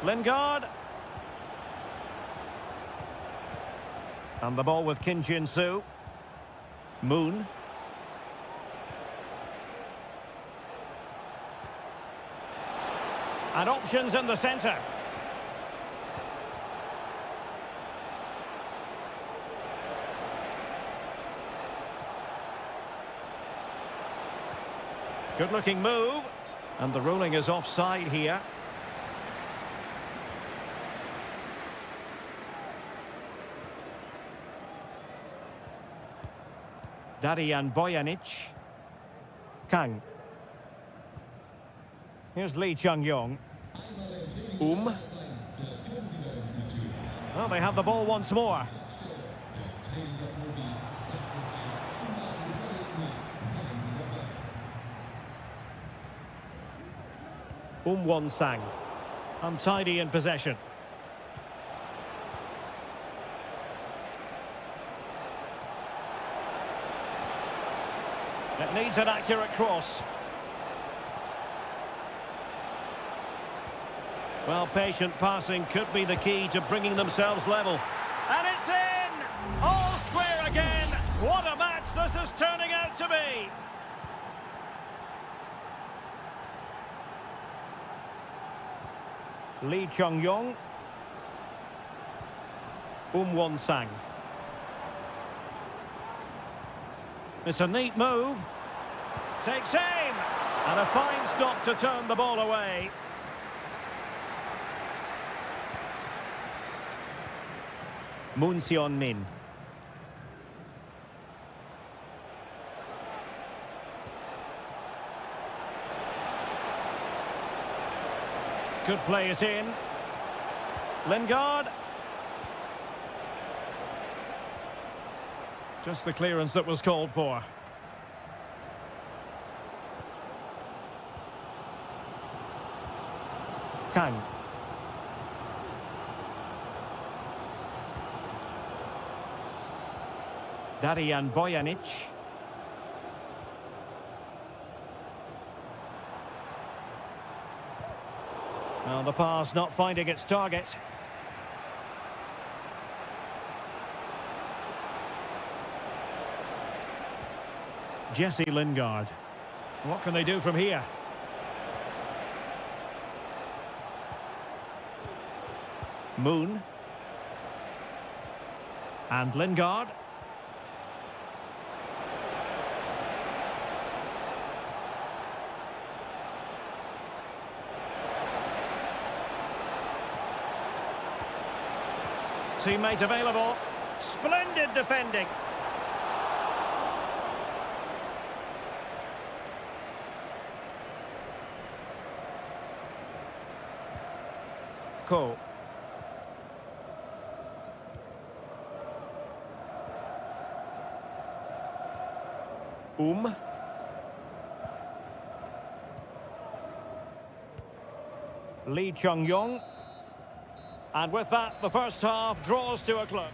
Lingard. And the ball with Kim Jin-soo. Moon. And options in the centre. Good-looking move. And the ruling is offside here. Darian Bojanic. Kang. Here's Lee Chung-yong. Well, they have the ball once more. Won-sang. Untidy in possession. It needs an accurate cross. Well, patient passing could be the key to bringing themselves level. And it's in! All square again! What a match this is turning out to be! Lee Chung-yong. Won-sang. It's a neat move. Takes aim. And a fine stop to turn the ball away. Moon Seon-min. Could play it in. Lingard. Just the clearance that was called for. Kang. Darian Bojanic. Well, the pass not finding its target. Jesse Lingard. What can they do from here? Moon. And Lingard. Teammate available. Splendid defending. Ko. Lee Chung-yong. And with that, the first half draws to a close.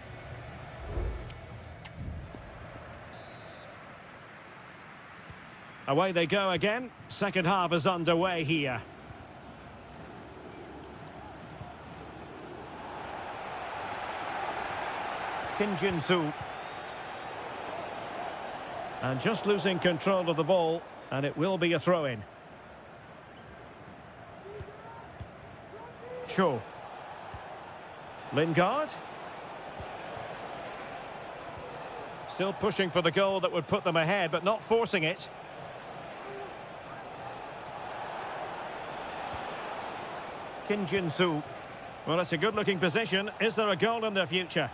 Away they go again. Second half is underway here. Kim Jin-soo. And just losing control of the ball, and it will be a throw-in. Cho. Lingard. Still pushing for the goal that would put them ahead, but not forcing it. Kim Jin-soo. Well, it's a good-looking position. Is there a goal in the future?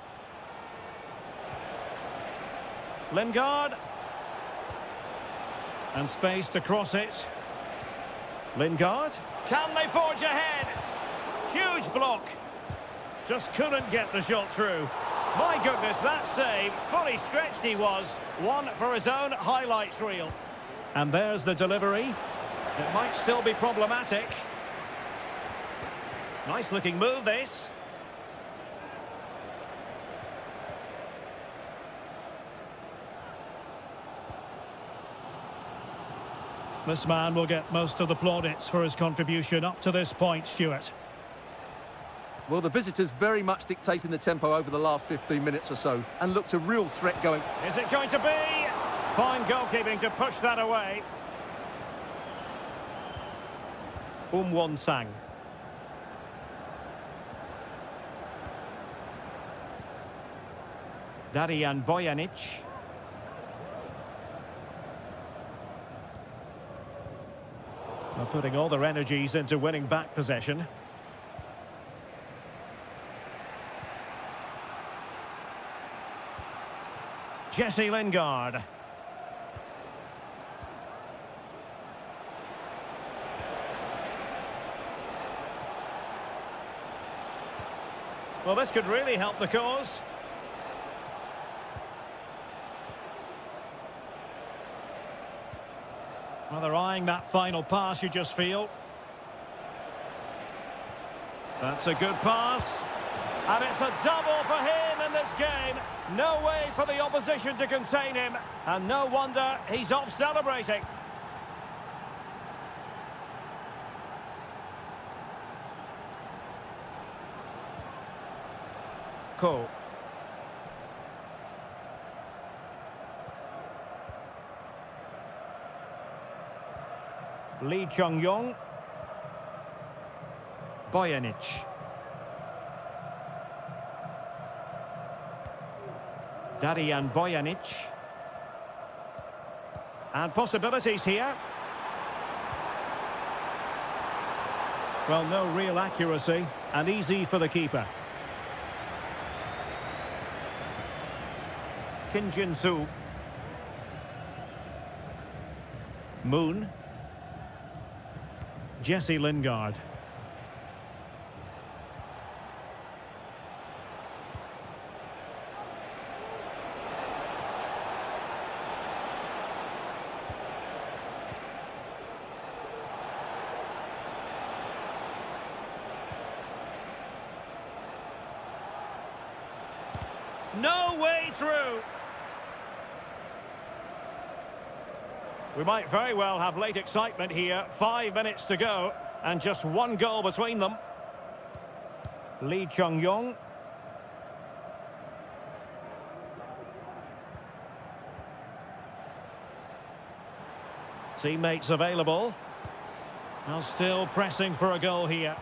Lingard. And space to cross it. Lingard. Can they forge ahead? Huge block. Just couldn't get the shot through. My goodness, that save. Fully stretched he was. One for his own highlights reel. And there's the delivery. It might still be problematic. Nice looking move, this. This man will get most of the plaudits for his contribution up to this point, Stuart. Well, the visitors very much dictating the tempo over the last 15 minutes or so and looked a real threat going. Is it going to be? Fine goalkeeping to push that away. Won-sang. Darian Bojanic. They're putting all their energies into winning back possession. Jesse Lingard. Well, this could really help the cause. Well, they're eyeing that final pass, you just feel. That's a good pass. And it's a double for him in this game. No way for the opposition to contain him. And no wonder he's off celebrating. Cool. Lee Chung-yong. Bojanic. Darian Bojanic. And possibilities here. Well, no real accuracy, and easy for the keeper. Kim Jin-soo. Moon. Jesse Lingard. No way through. We might very well have late excitement here. 5 minutes to go and just one goal between them. Lee Chung-yong. Teammates available. Now still pressing for a goal here.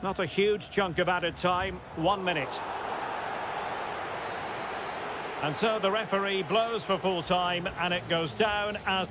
Not a huge chunk of added time, 1 minute. And so the referee blows for full time and it goes down as...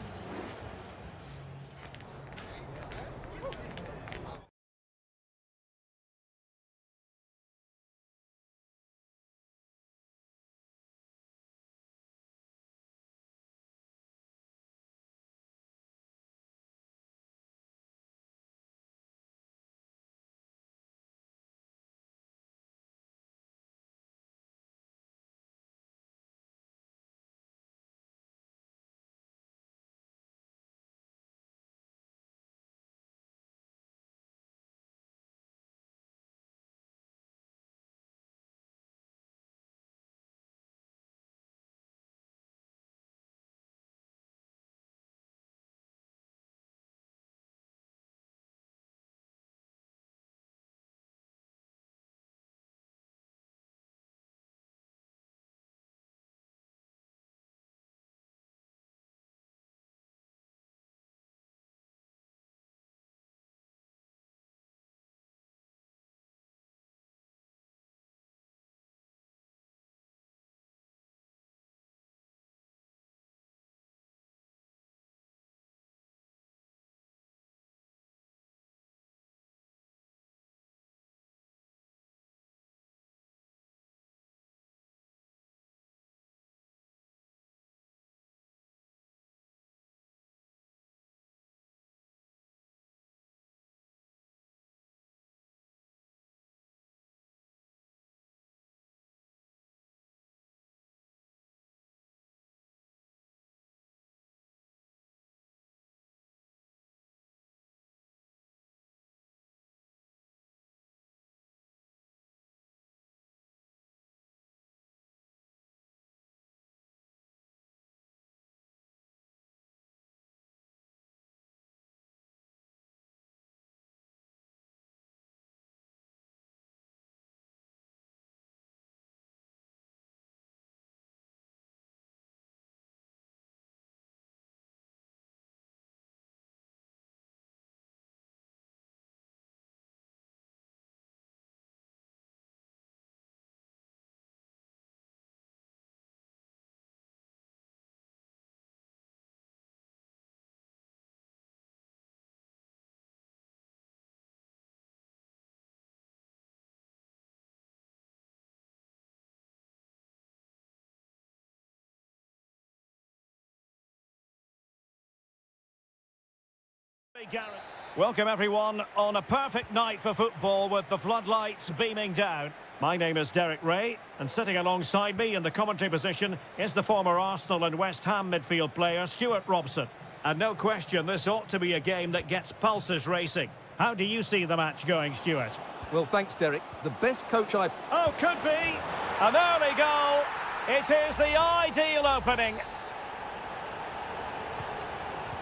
Welcome everyone on a perfect night for football with the floodlights beaming down. My name is Derek Ray, and sitting alongside me in the commentary position is the former Arsenal and West Ham midfield player Stuart Robson. And no question, this ought to be a game that gets pulses racing. How do you see the match going, Stuart? Well, thanks, Derek. The best coach I... Oh, could be! An early goal! It is the ideal opening.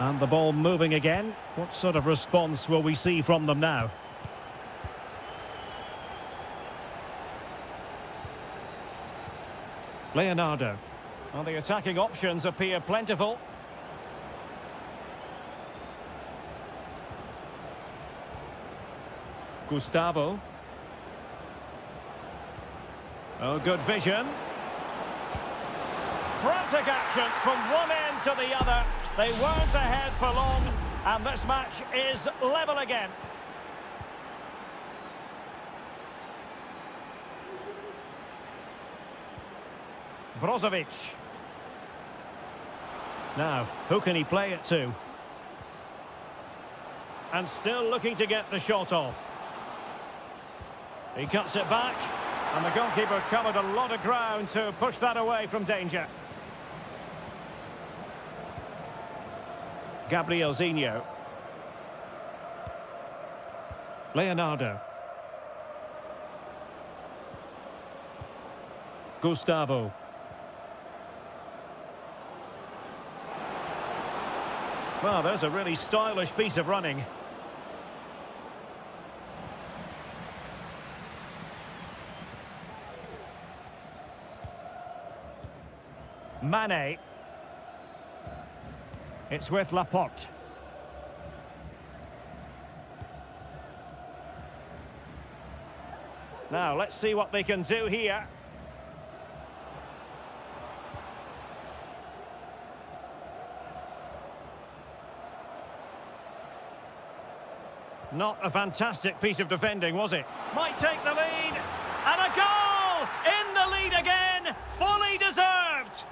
And the ball moving again. What sort of response will we see from them now? Leonardo. Well, the attacking options appear plentiful. Gustavo. Oh, good vision. Frantic action from one end to the other. They weren't ahead for long, and this match is level again. Brozovic. Now, who can he play it to? And still looking to get the shot off. He cuts it back, and the goalkeeper covered a lot of ground to push that away from danger. Gabriel Zinho. Leonardo. Gustavo. Well, there's a really stylish piece of running. Mane. It's with Laporte. Now, let's see what they can do here. Not a fantastic piece of defending, was it? Might take the lead. And a goal! In the lead again! Fully deserved!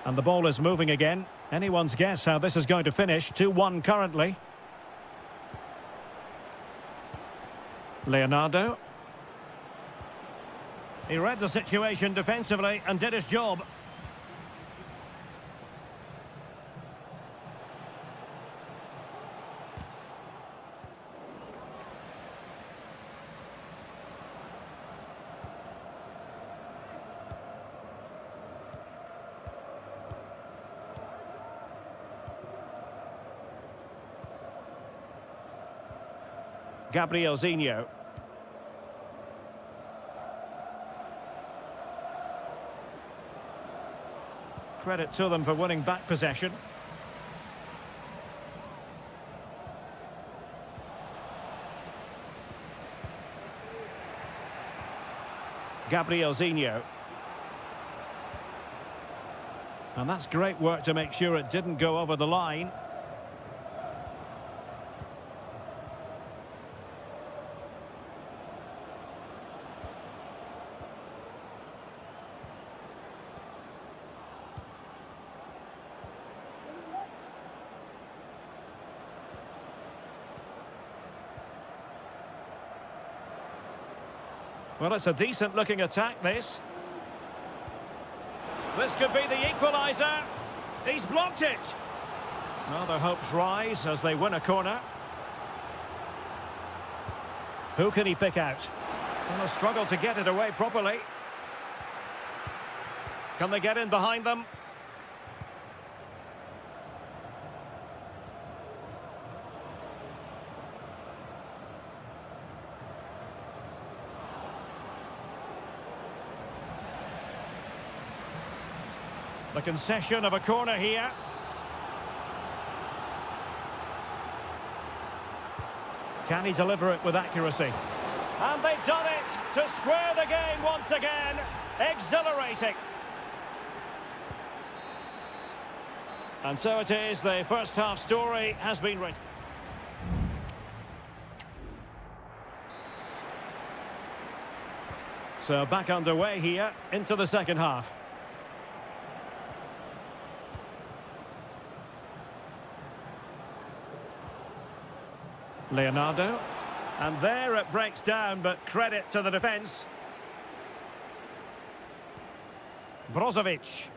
And the ball is moving again. Anyone's guess how this is going to finish. 2-1 currently. Leonardo. He read the situation defensively and did his job. Gabriel Zinho. Credit to them for winning back possession. Gabriel Zinho. And that's great work to make sure it didn't go over the line. Well, it's a decent-looking attack, this. This could be the equaliser. He's blocked it. Well, their hopes rise as they win a corner. Who can he pick out? Well, a struggle to get it away properly. Can they get in behind them? The concession of a corner here. Can he deliver it with accuracy? And they've done it to square the game once again. Exhilarating. And so it is, the first half story has been written. So back underway here into the second half. Leonardo. And there it breaks down, but credit to the defence. Brozovic.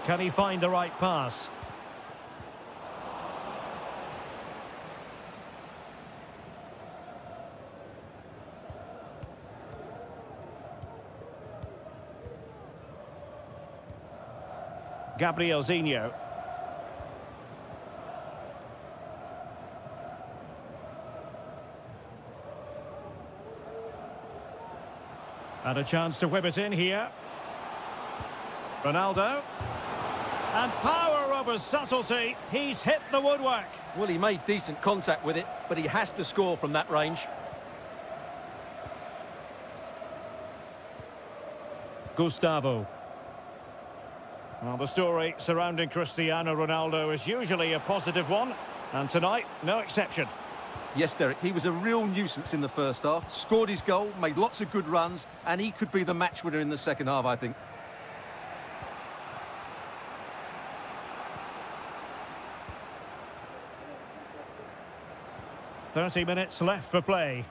Can he find the right pass? Gabrielzinho. And a chance to whip it in here. Ronaldo. And power over subtlety. He's hit the woodwork. Well, he made decent contact with it, but he has to score from that range. Gustavo. Well, the story surrounding Cristiano Ronaldo is usually a positive one, and tonight, no exception. Yes, Derek, he was a real nuisance in the first half. Scored his goal, made lots of good runs, and he could be the match winner in the second half, I think. "30 minutes left for play.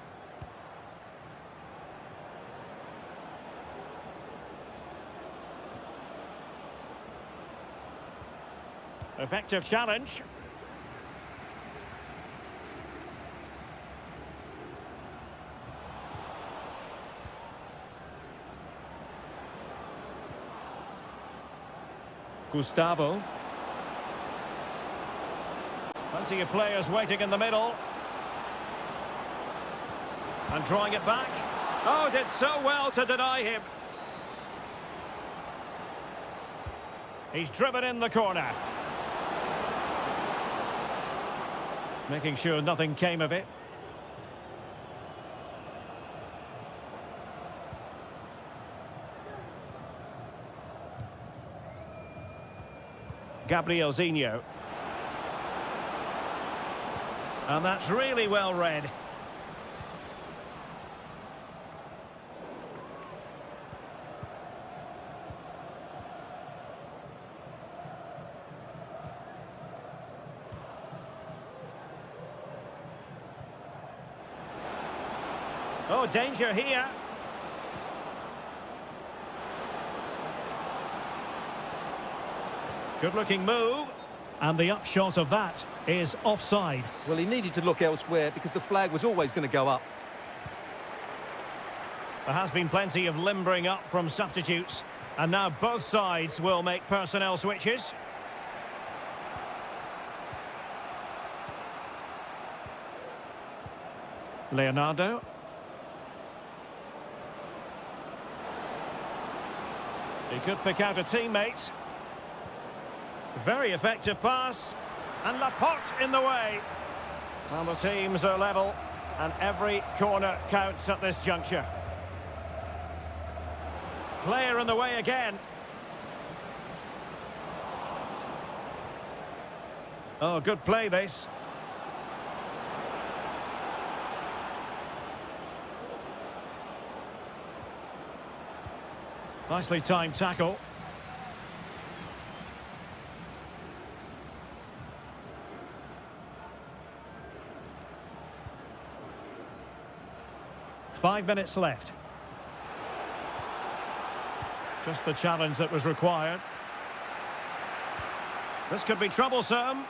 Effective challenge. Gustavo. Plenty of players waiting in the middle. And drawing it back. Oh, did so well to deny him. He's driven in the corner. Making sure nothing came of it. Gabrielzinho. And that's really well read. Oh, danger here. Good-looking move. And the upshot of that is offside. Well, he needed to look elsewhere because the flag was always going to go up. There has been plenty of limbering up from substitutes. And now both sides will make personnel switches. Leonardo. He could pick out a teammate. Very effective pass. And Laporte in the way. Well, the teams are level. And every corner counts at this juncture. Player in the way again. Oh, good play this. Nicely timed tackle. Five minutes left. Just the challenge that was required. This could be troublesome.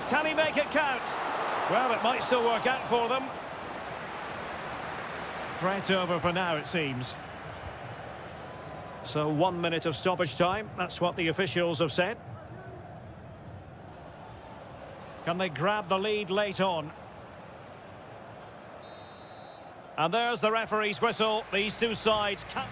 Can he make it count? Well, it might still work out for them. Threat over for now, it seems. So 1 minute of stoppage time. That's what the officials have said. Can they grab the lead late on? And there's the referee's whistle. These two sides can't...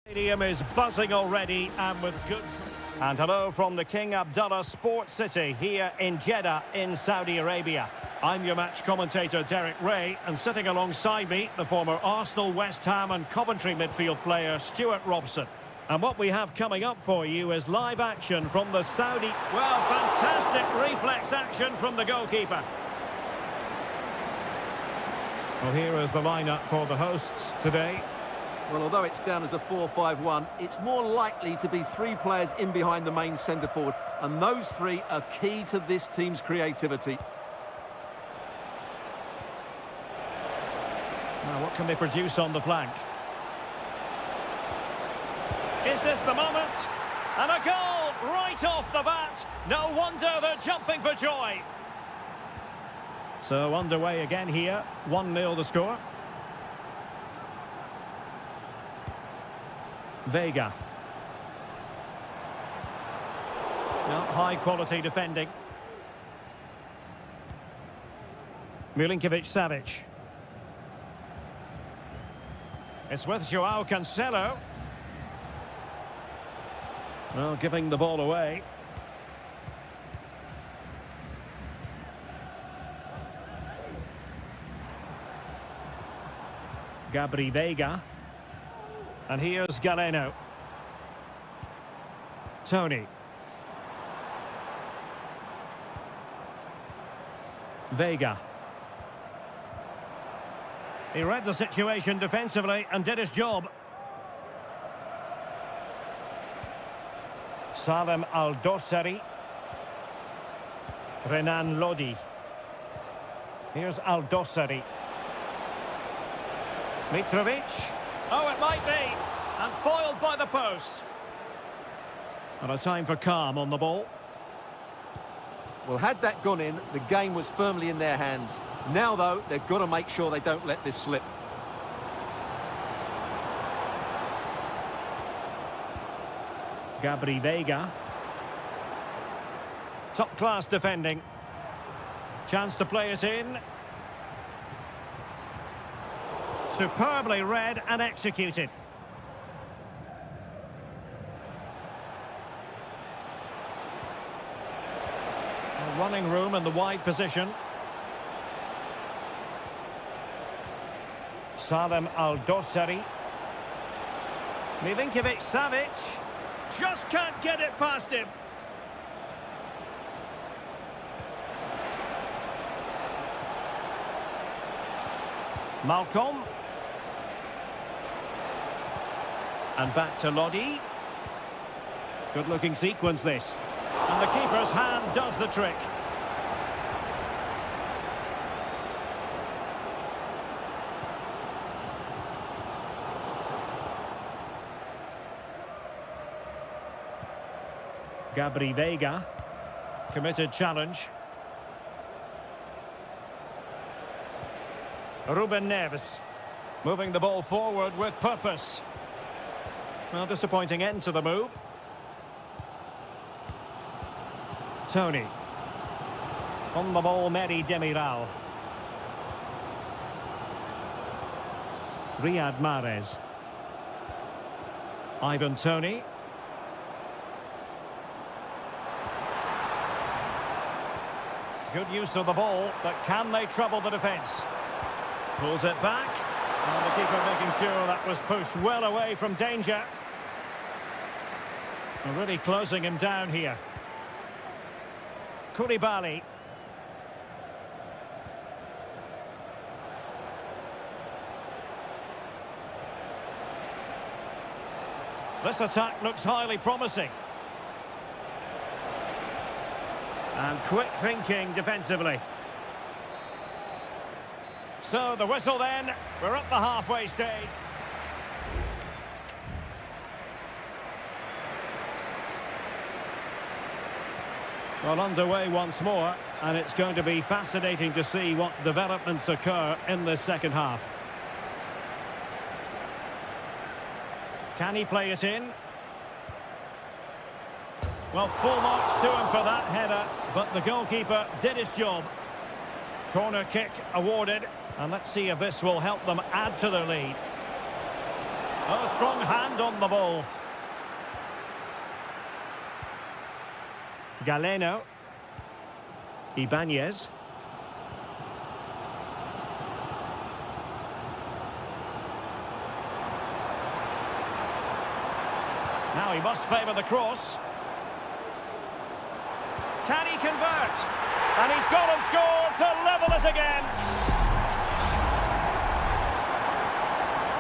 Stadium is buzzing already and with good... And hello from the King Abdullah Sports City here in Jeddah in Saudi Arabia. I'm your match commentator Derek Ray, and sitting alongside me, the former Arsenal, West Ham and Coventry midfield player Stuart Robson. And what we have coming up for you is live action from the Saudi... Well, fantastic reflex action from the goalkeeper. Well, here is the lineup for the hosts today. Well, although it's down as a 4-5-1, it's more likely to be three players in behind the main centre-forward, and those three are key to this team's creativity. Now, what can they produce on the flank? Is this the moment? And a goal right off the bat. No wonder they're jumping for joy. So underway again here. 1-0 the score. Vega. No, high quality defending. Milinkovic-Savic. It's with Joao Cancelo. Well, giving the ball away. Gabri Vega. And here's Galeno. Tony. Vega. He read the situation defensively and did his job. Salem Al-Dossari. Renan Lodi. Here's Al-Dossari. Mitrovic. Oh, it might be. And foiled by the post. And a time for calm on the ball. Well, had that gone in, the game was firmly in their hands. Now, though, they've got to make sure they don't let this slip. Gabri Vega. Top-class defending. Chance to play it in. Superbly read and executed. Running room in the wide position. Salem Al-Dossari. Milinkovic-Savic. Just can't get it past him. Malcolm. And back to Lodi. Good-looking sequence, this. And the keeper's hand does the trick. Gabri Vega. Committed challenge. Ruben Neves. Moving the ball forward with purpose. Well, disappointing end to the move. Tony. On the ball, Mehdi Demiral. Riyad Mahrez. Ivan Toney. Good use of the ball, but can they trouble the defence? Pulls it back. And the keeper making sure that was pushed well away from danger. And really closing him down here. Koulibaly. This attack looks highly promising. And quick thinking defensively. So the whistle then, we're up the halfway stage. Well, underway once more, and it's going to be fascinating to see what developments occur in this second half. Can he play it in? Well, full marks to him for that header, but the goalkeeper did his job. Corner kick awarded, and let's see if this will help them add to their lead. Oh, strong hand on the ball. Galeno. Ibanez. Now he must favour the cross. Can he convert? And he's gone and scored to level it again.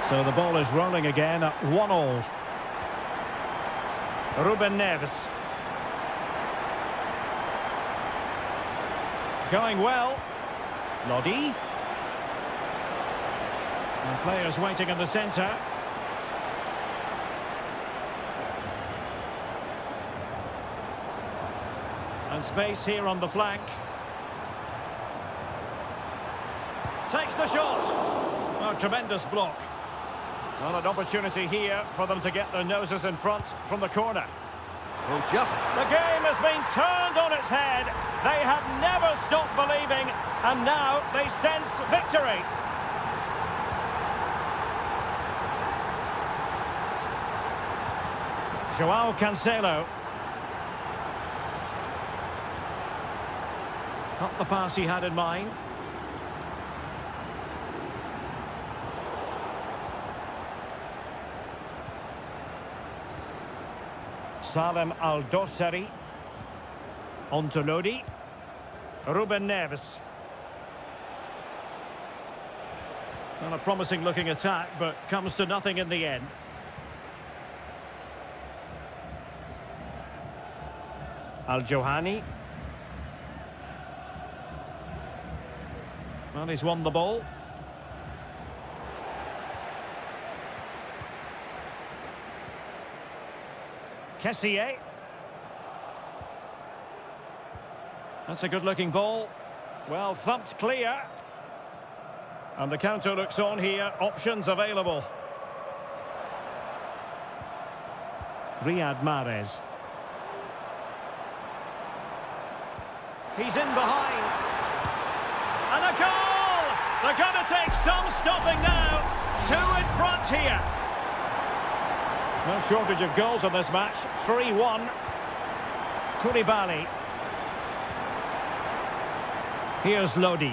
So the ball is rolling again at 1-1. Ruben Neves. Going well. Lodi. And players waiting in the centre. And space here on the flank. Takes the shot. Oh, tremendous block. Well, an opportunity here for them to get their noses in front from the corner. Well, just... The game has been turned on its head. They have never stopped believing, and now they sense victory. Joao Cancelo. Not the pass he had in mind. Salem Al-Dossari. On to Lodi. Ruben Neves. Well, a promising looking attack, but comes to nothing in the end. Al-Johani. Well, he's won the ball. Kessié. That's a good-looking ball. Well, thumped clear. And the counter looks on here. Options available. Riyad Mahrez. He's in behind. And a goal! They're going to take some stopping now. 2 in front here. No shortage of goals in this match. 3-1. Koulibaly. Here's Lodi.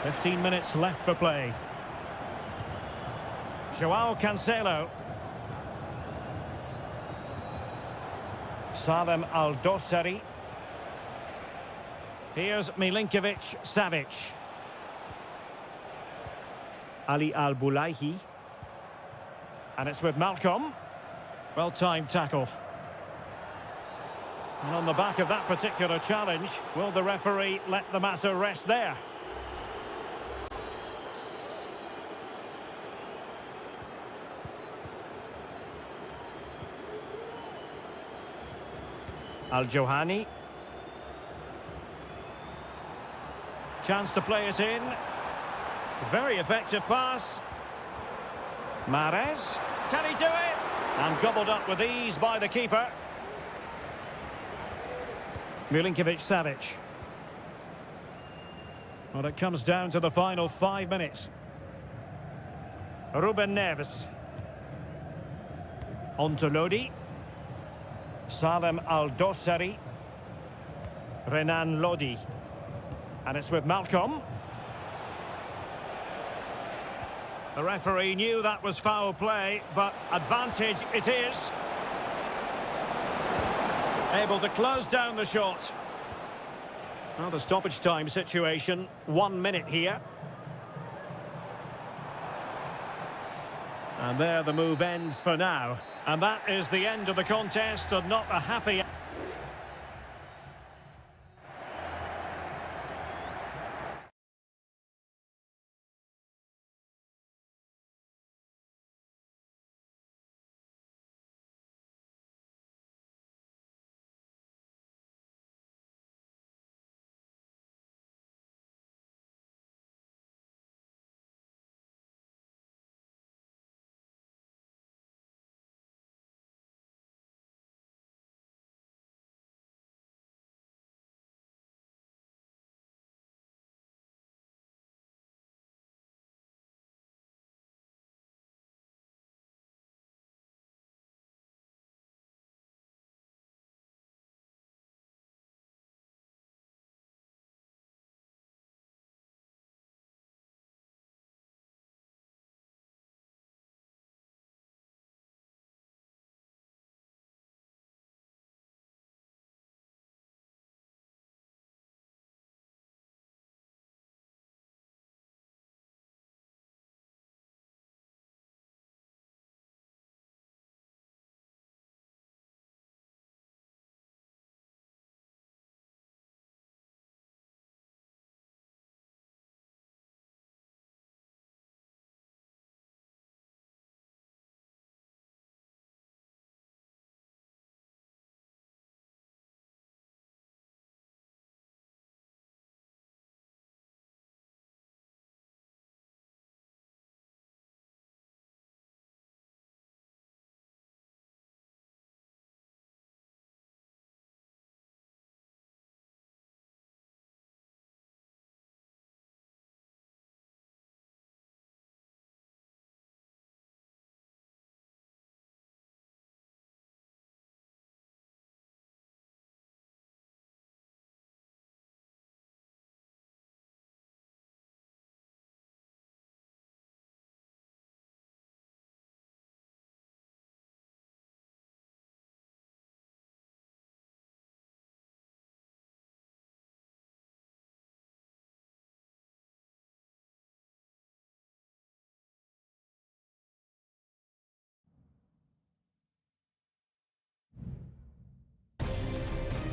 "15 minutes left for play. Joao Cancelo. Salem Al-Dossari. Here's Milinkovic-Savic. Ali Al-Boulahi. And it's with Malcolm. Well-timed tackle. And on the back of that particular challenge, will the referee let the matter rest there? Al-Johani. Chance to play it in. Very effective pass. Mahrez. Can he do it? And gobbled up with ease by the keeper. Milinkovic-Savic. Well, it comes down to the final 5 minutes. Ruben Neves. On to Lodi. Salem Al-Dossari. Renan Lodi. And it's with Malcolm. The referee knew that was foul play, but advantage it is. Able to close down the shot. Well, the stoppage time situation, 1 minute here. And there the move ends for now. And that is the end of the contest, and not a happy...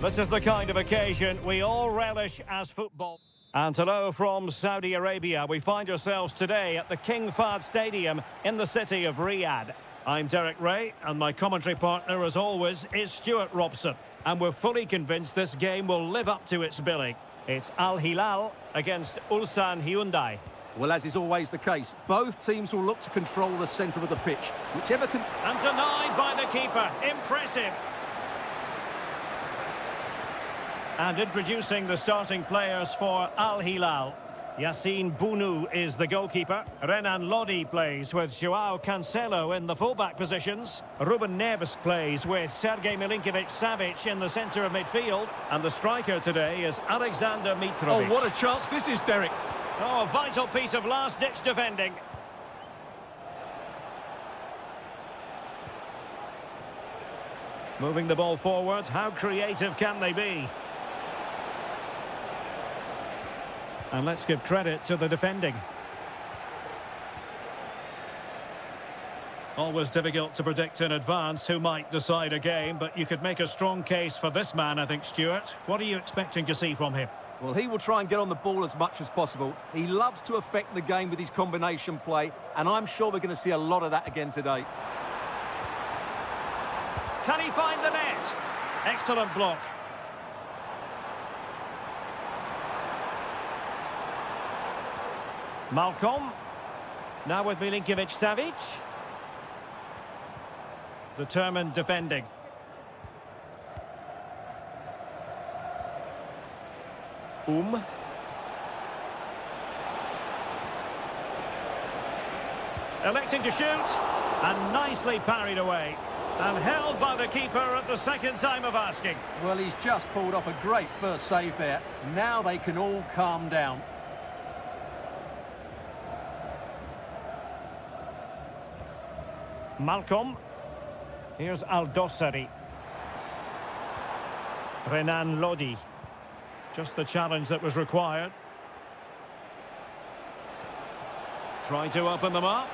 This is the kind of occasion we all relish as football. And hello from Saudi Arabia. We find ourselves today at the King Fahd Stadium in the city of Riyadh. I'm Derek Ray, and my commentary partner, as always, is Stuart Robson. And we're fully convinced this game will live up to its billing. It's Al Hilal against Ulsan Hyundai. Well, as is always the case, both teams will look to control the centre of the pitch. Whichever can... And denied by the keeper. Impressive. And introducing the starting players for Al Hilal. Yassine Bounou is the goalkeeper. Renan Lodi plays with Joao Cancelo in the fullback positions. Ruben Neves plays with Sergej Milinkovic-Savic in the centre of midfield. And the striker today is Alexander Mitrovic. Oh, what a chance this is, Derek. Oh, a vital piece of last-ditch defending. Moving the ball forward, how creative can they be? And let's give credit to the defending. Always difficult to predict in advance who might decide a game, but you could make a strong case for this man, I think, Stuart. What are you expecting to see from him? Well, he will try and get on the ball as much as possible. He loves to affect the game with his combination play, and I'm sure we're going to see a lot of that again today. Can he find the net? Excellent block. Malcolm. Now with Milinkovic-Savic. Determined defending. Electing to shoot, and nicely parried away. And held by the keeper at the second time of asking. Well, he's just pulled off a great first save there. Now they can all calm down. Malcolm. Here's Al-Dossari. Renan Lodi. Just the challenge that was required. Try to open them up.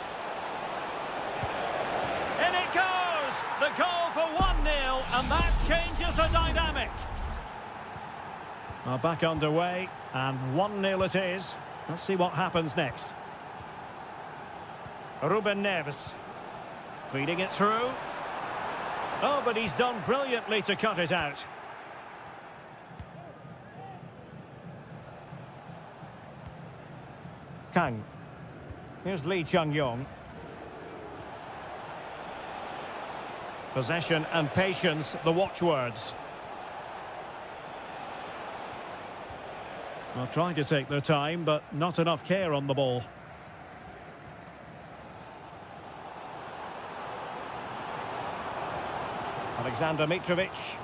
In it goes! The goal for 1-0, and that changes the dynamic. Well, back underway, and 1-0 it is. Let's see what happens next. Ruben Neves. Feeding it through. Oh, but he's done brilliantly to cut it out. Kang. Here's Lee Chung-yong. Possession and patience, the watchwords. Well, trying to take their time, but not enough care on the ball. Alexander Mitrovic.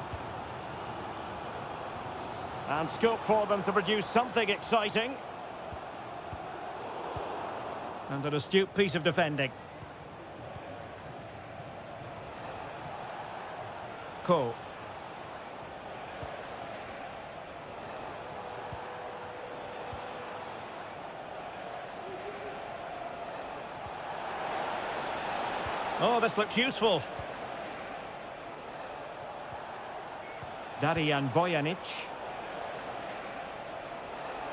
And scope for them to produce something exciting. And an astute piece of defending. Ko. Oh, this looks useful. Darijan Bojanic.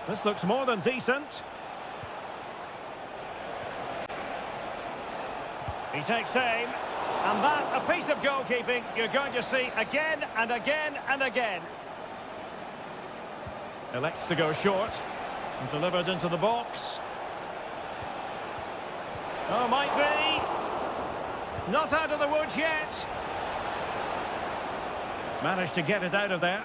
This looks more than decent. He takes aim, and that, a piece of goalkeeping you're going to see again and again and again. Elects to go short, and delivered into the box. Oh, might be. Not out of the woods yet. Managed to get it out of there.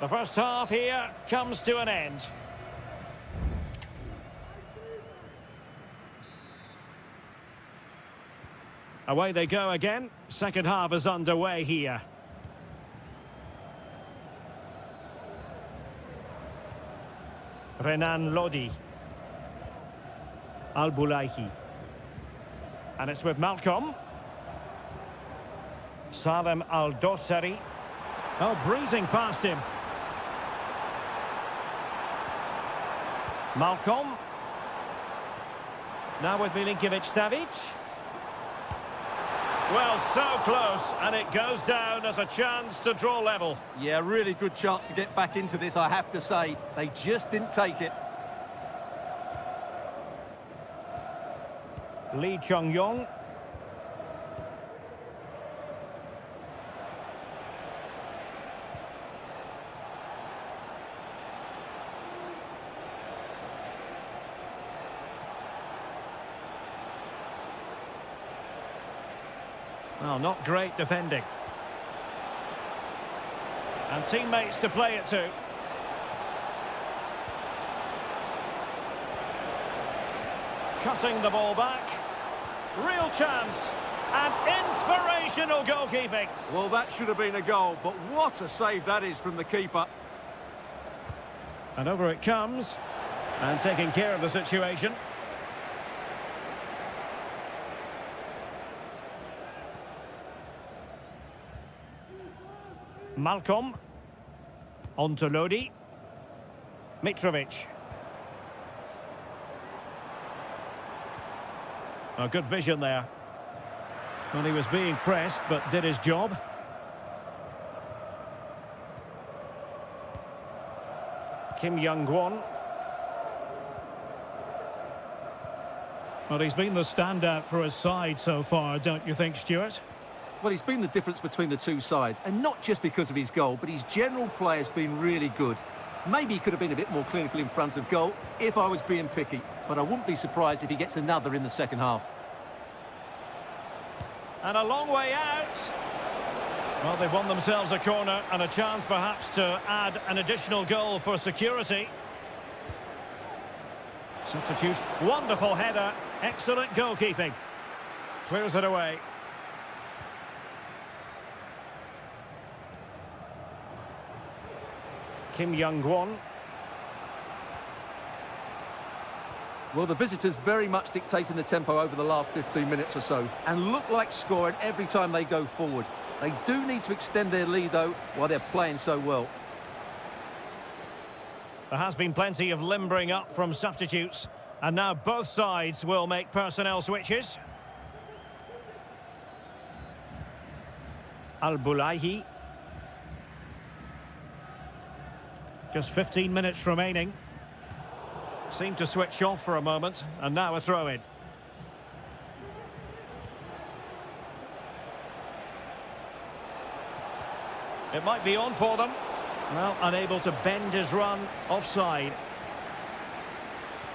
The first half here comes to an end. Away they go again. Second half is underway here. Renan Lodi. Al-Bulaihi. And it's with Malcolm. Salem Al-Dossari. Oh, breezing past him. Malcolm. Now with Milinkovic-Savic. Well, so close, and it goes down as a chance to draw level. Yeah, really good chance to get back into this, I have to say. They just didn't take it. Lee Chung-yong. Well, not great defending. And teammates to play it to. Cutting the ball back. Real chance. And inspirational goalkeeping. Well, that should have been a goal, but what a save that is from the keeper. And over it comes. And taking care of the situation. Malcolm. On to Lodi. Mitrovic. A good vision there. Well, he was being pressed, but did his job. Kim Young-won. Well, he's been the standout for his side so far, don't you think, Stuart? Well, he's been the difference between the two sides, and not just because of his goal, but his general play has been really good. Maybe he could have been a bit more clinical in front of goal if I was being picky, but I wouldn't be surprised if he gets another in the second half. And a long way out. Well, they've won themselves a corner and a chance perhaps to add an additional goal for security. Substitute. Wonderful header. Excellent goalkeeping. Clears it away. Kim Young-won. Well, the visitors very much dictating the tempo over the last 15 minutes or so and look like scoring every time they go forward. They do need to extend their lead, though, while they're playing so well. There has been plenty of limbering up from substitutes, and now both sides will make personnel switches. Al-Bulaihi. Just 15 minutes remaining. Seemed to switch off for a moment, and now a throw-in. It might be on for them. Well, unable to bend his run, offside.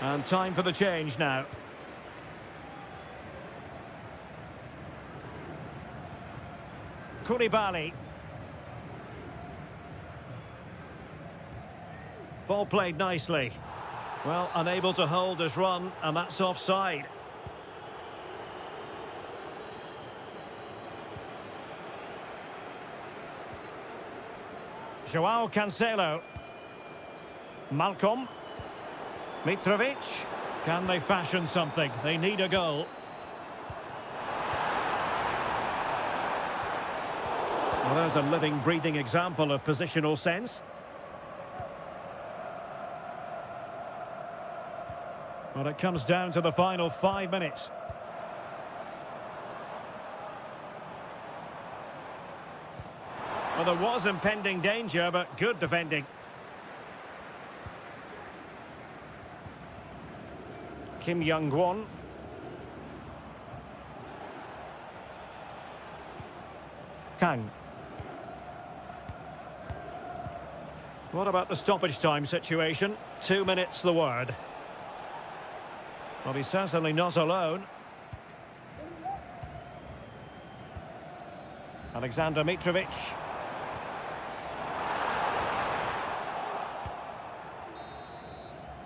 And time for the change now. Koulibaly. Ball played nicely. Well, unable to hold his run, and that's offside. Joao Cancelo. Malcolm. Mitrovic. Can they fashion something? They need a goal. Well, there's a living, breathing example of positional sense. Well, it comes down to the final 5 minutes. Well, there was impending danger, but good defending. Kim Young-won. Kang. What about the stoppage time situation? 2 minutes the word. Well, he's certainly not alone. Alexander Mitrovic.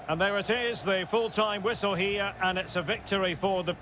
And there it is, the full-time whistle here, and it's a victory for the...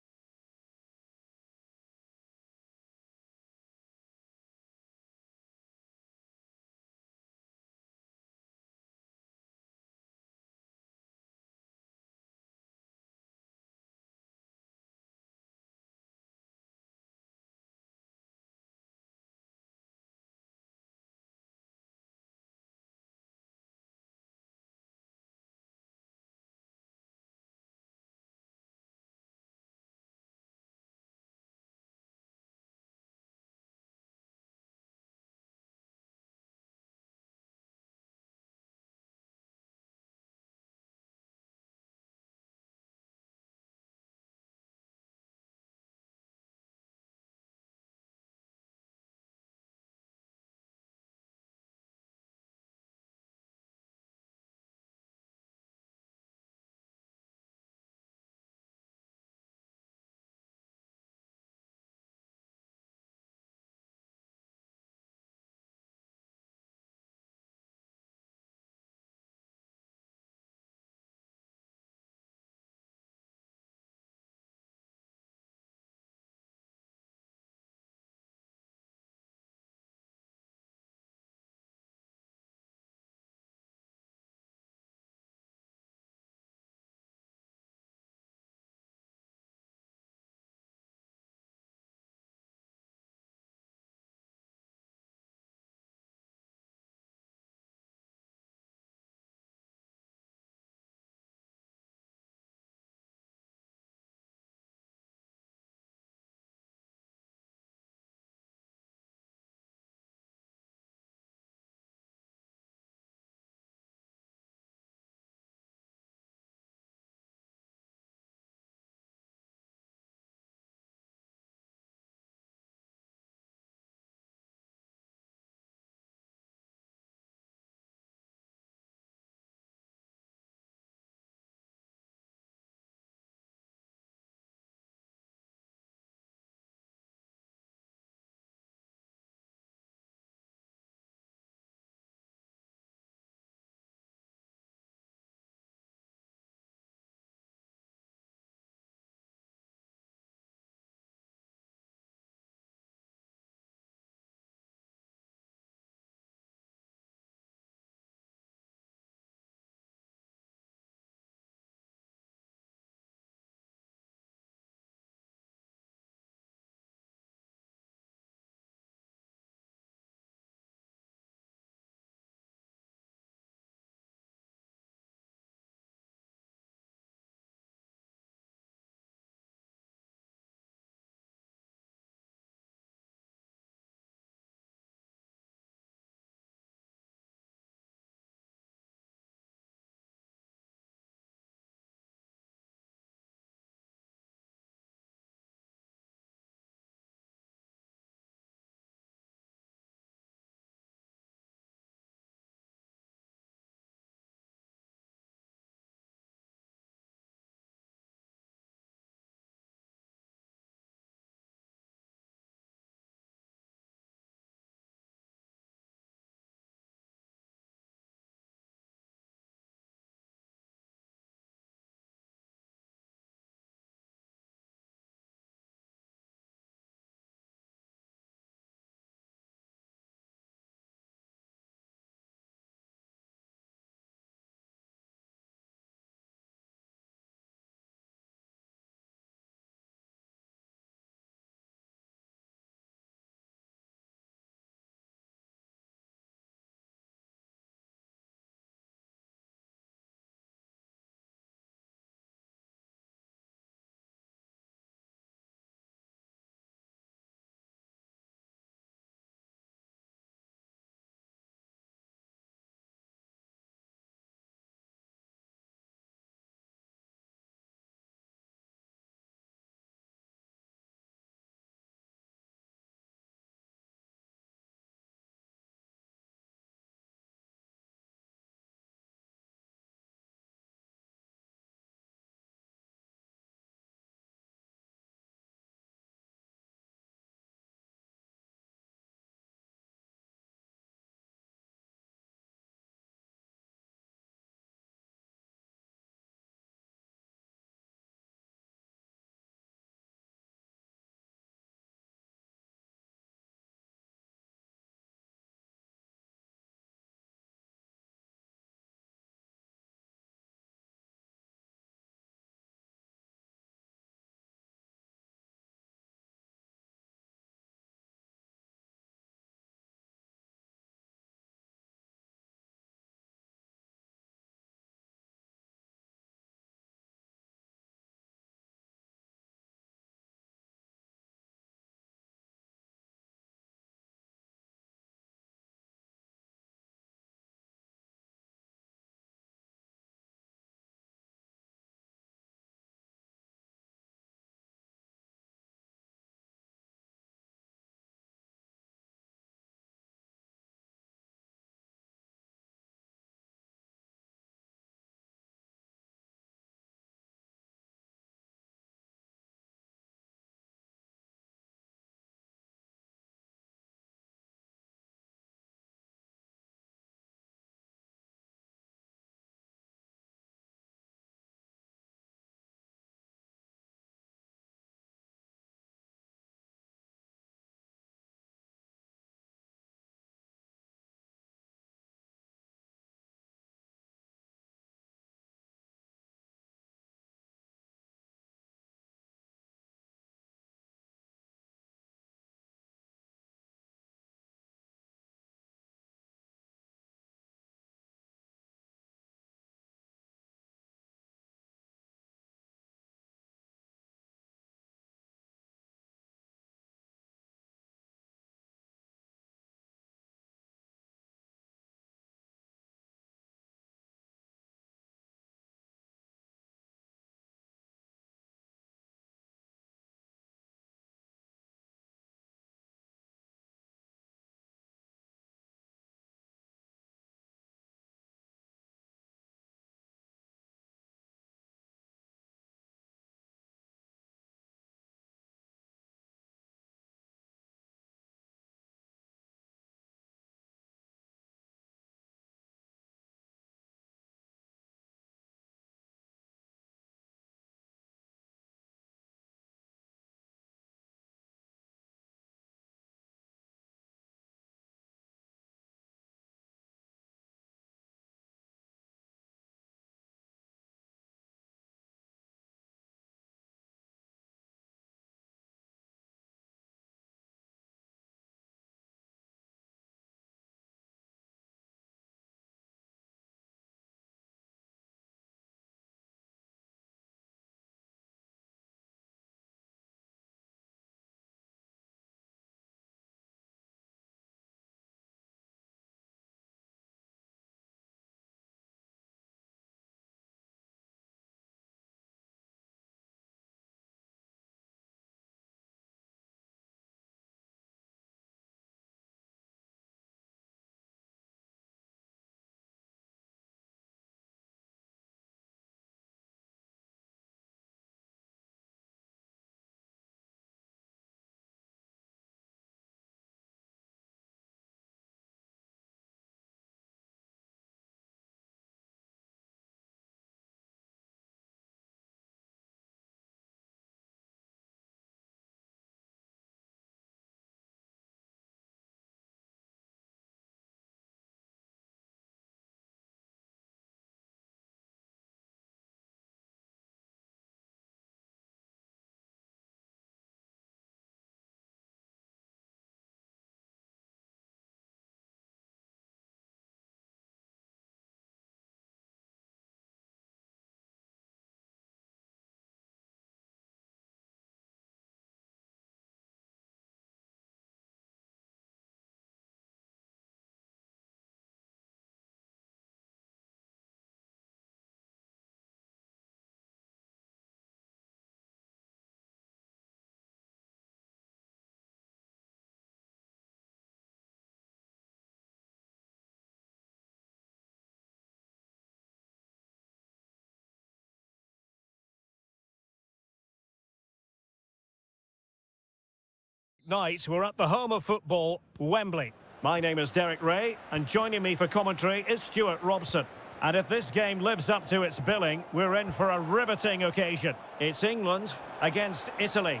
night. We're at the home of football, Wembley. My name is Derek Ray, and joining me for commentary is Stuart Robson. And if this game lives up to its billing, we're in for a riveting occasion. It's England against Italy.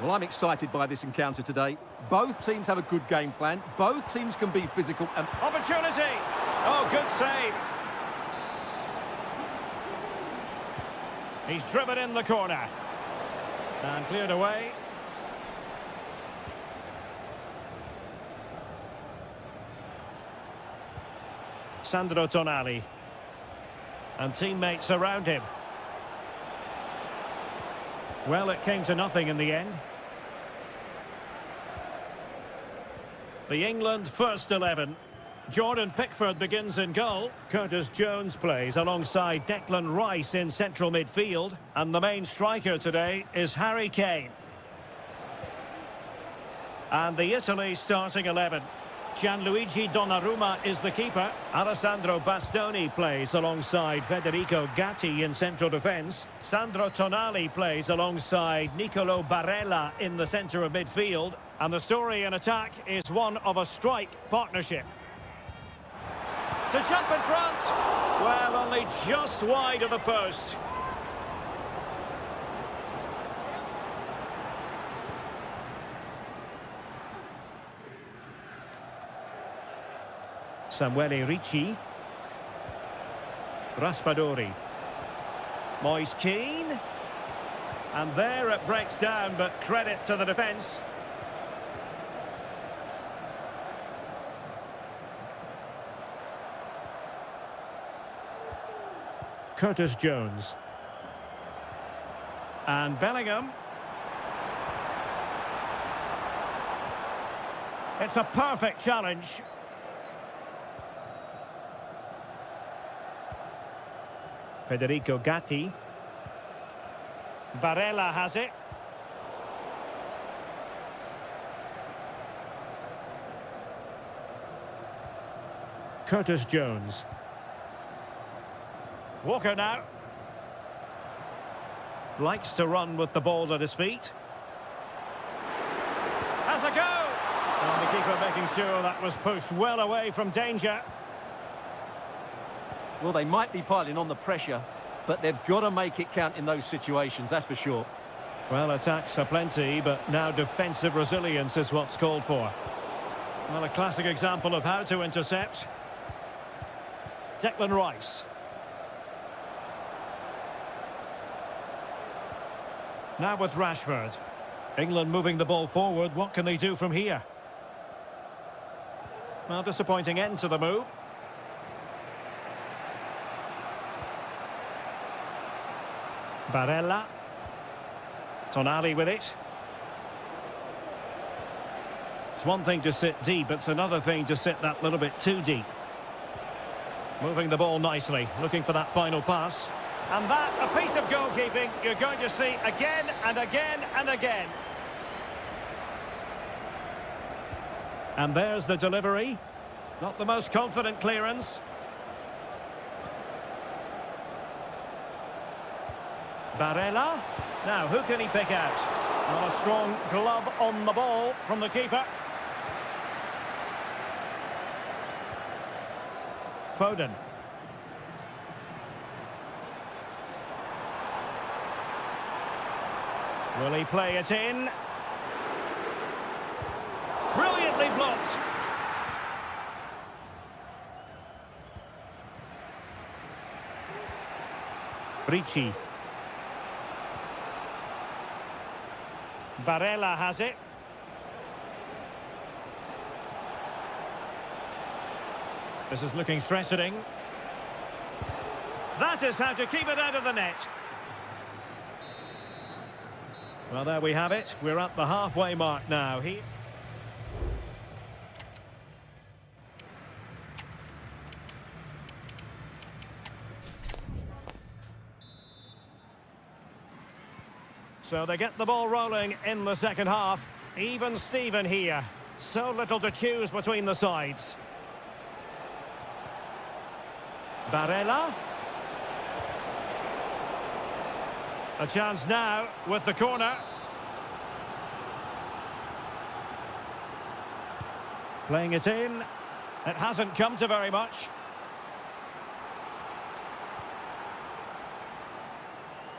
Well, I'm excited by this encounter today. Both teams have a good game plan. Both teams can be physical and... Opportunity! Oh, good save. He's driven in the corner. And cleared away. Sandro Tonali. And teammates around him. Well, it came to nothing in the end. The England first 11. Jordan Pickford begins in goal. Curtis Jones plays alongside Declan Rice in central midfield. And the main striker today is Harry Kane. And the Italy starting 11. Gianluigi Donnarumma is the keeper. Alessandro Bastoni plays alongside Federico Gatti in central defence. Sandro Tonali plays alongside Nicolo Barella in the centre of midfield. And the story in attack is one of a strike partnership. To jump in front. Well, only just wide of the post. Samuele Ricci. Raspadori. Moise Keane. And there it breaks down, but credit to the defence. Curtis Jones. And Bellingham. It's a perfect challenge. Federico Gatti. Barella has it. Curtis Jones. Walker now. Likes to run with the ball at his feet. Has a go! And the keeper making sure that was pushed well away from danger. Well, they might be piling on the pressure, but they've got to make it count in those situations, that's for sure. Well, attacks are plenty, but now defensive resilience is what's called for. Well, a classic example of how to intercept. Declan Rice. Now with Rashford. England moving the ball forward. What can they do from here? Well, disappointing end to the move. Barella. Tonali with it. It's one thing to sit deep, it's another thing to sit that little bit too deep. Moving the ball nicely, looking for that final pass. And that, a piece of goalkeeping you're going to see again and again and again. And there's the delivery. Not the most confident clearance. Barella. Now, who can he pick out? Well, a strong glove on the ball from the keeper. Foden. Will he play it in? Brilliantly blocked. Ricci. Barella has it. This is looking threatening. That is how to keep it out of the net. Well, there we have it. We're at the halfway mark now. So they get the ball rolling in the second half. Even Steven here. So little to choose between the sides. Barella. A chance now with the corner. Playing it in. It hasn't come to very much.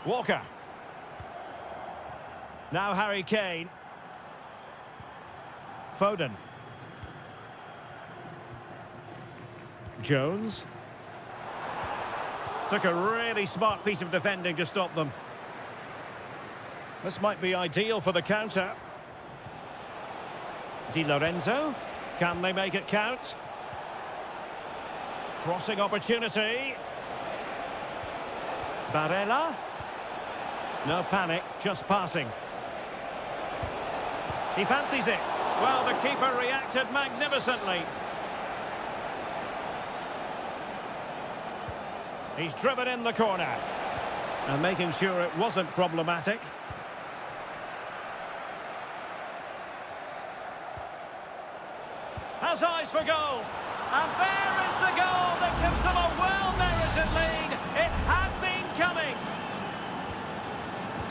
Walker. Now Harry Kane. Foden. Jones. Took a really smart piece of defending to stop them. This might be ideal for the counter. Di Lorenzo. Can they make it count? Crossing opportunity. Barella. No panic, just passing. He fancies it. Well, the keeper reacted magnificently. He's driven in the corner. And making sure it wasn't problematic. Has eyes for goal. And there is the goal that gives them a well-merited lead. It had been coming.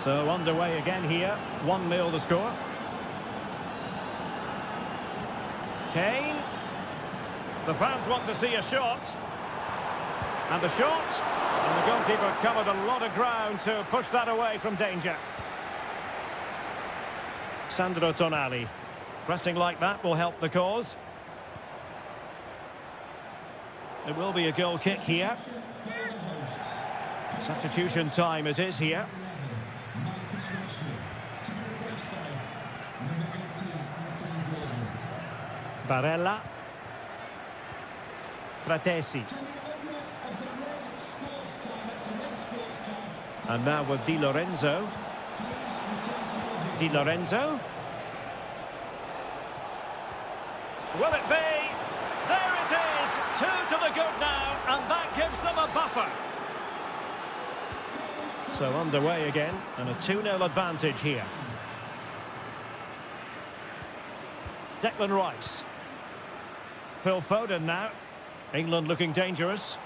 So underway again here. 1-0 the score. Kane. The fans want to see a shot. And the shot. And the goalkeeper covered a lot of ground to push that away from danger. Sandro Tonali. Pressing like that will help the cause. It will be a goal kick here. Substitution time it is here. Barella. Fratesi. And now with Di Lorenzo. Di Lorenzo. Will it be? There it is! 2 to the good now, and that gives them a buffer. So underway again, and a 2-0 advantage here. Declan Rice. Phil Foden now. England looking dangerous.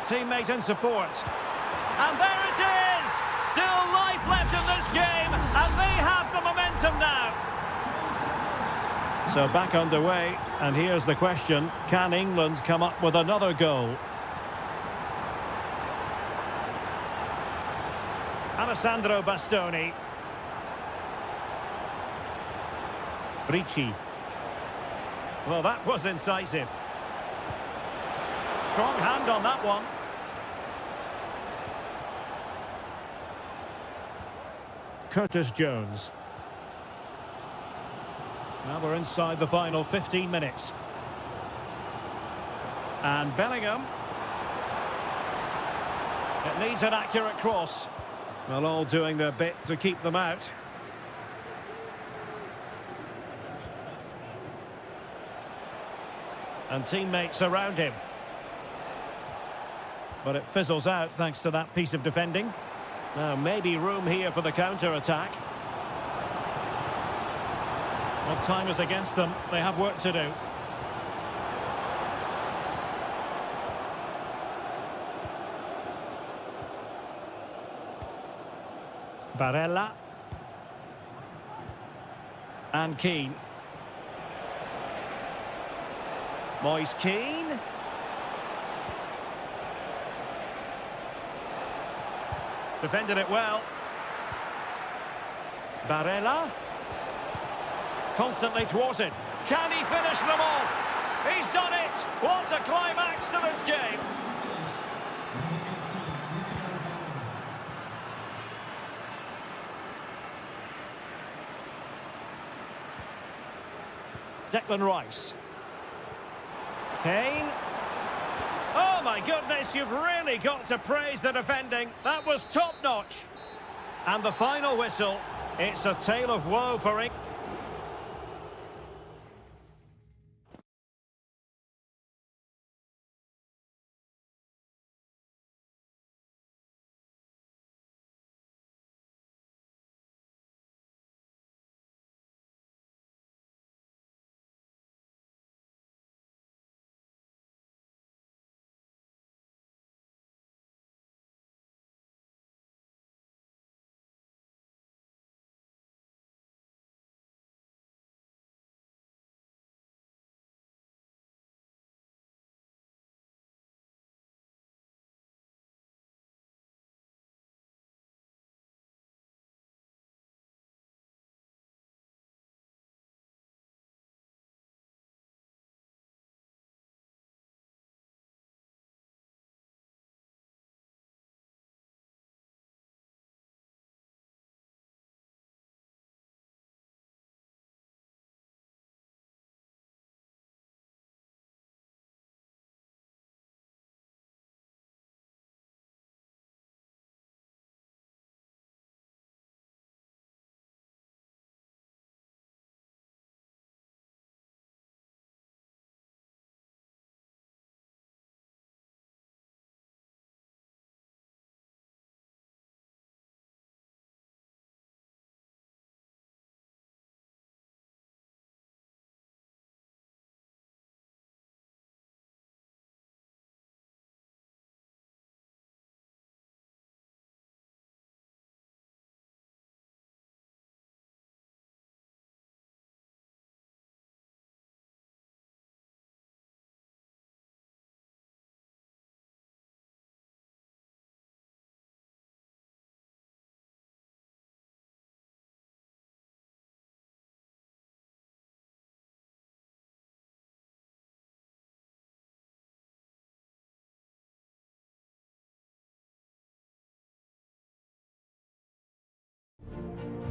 Teammate in support. And there it is! Still life left in this game, and they have the momentum now. So back underway, and here's the question. Can England come up with another goal? Alessandro Bastoni. Ricci. Well, that was incisive. Strong hand on that one. Curtis Jones. Now we're inside the final 15 minutes. And Bellingham. It needs an accurate cross. Well, all doing their bit to keep them out. And teammates around him. But it fizzles out thanks to that piece of defending. Now maybe room here for the counter-attack. Well, time is against them. They have work to do. Barella. And Keane. Moise Keane. Defended it well. Barella. Constantly thwarted. Can he finish them off? He's done it! What a climax to this game! Declan Rice. Kane. Oh my goodness, you've really got to praise the defending. That was top-notch. And the final whistle. It's a tale of woe for England.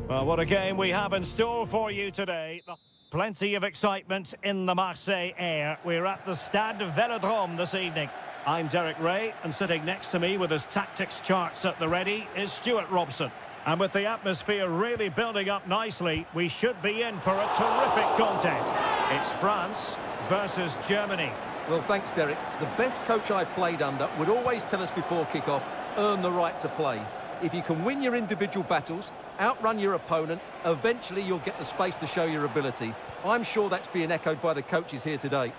Well, what a game we have in store for you today. Plenty of excitement in the Marseille air. We're at the Stade Velodrome this evening. I'm Derek Ray, and sitting next to me with his tactics charts at the ready is Stuart Robson. And with the atmosphere really building up nicely, we should be in for a terrific contest. It's France versus Germany. Well, thanks, Derek. The best coach I played under would always tell us before kick-off, earn the right to play. If you can win your individual battles, outrun your opponent, eventually you'll get the space to show your ability. I'm sure that's being echoed by the coaches here today.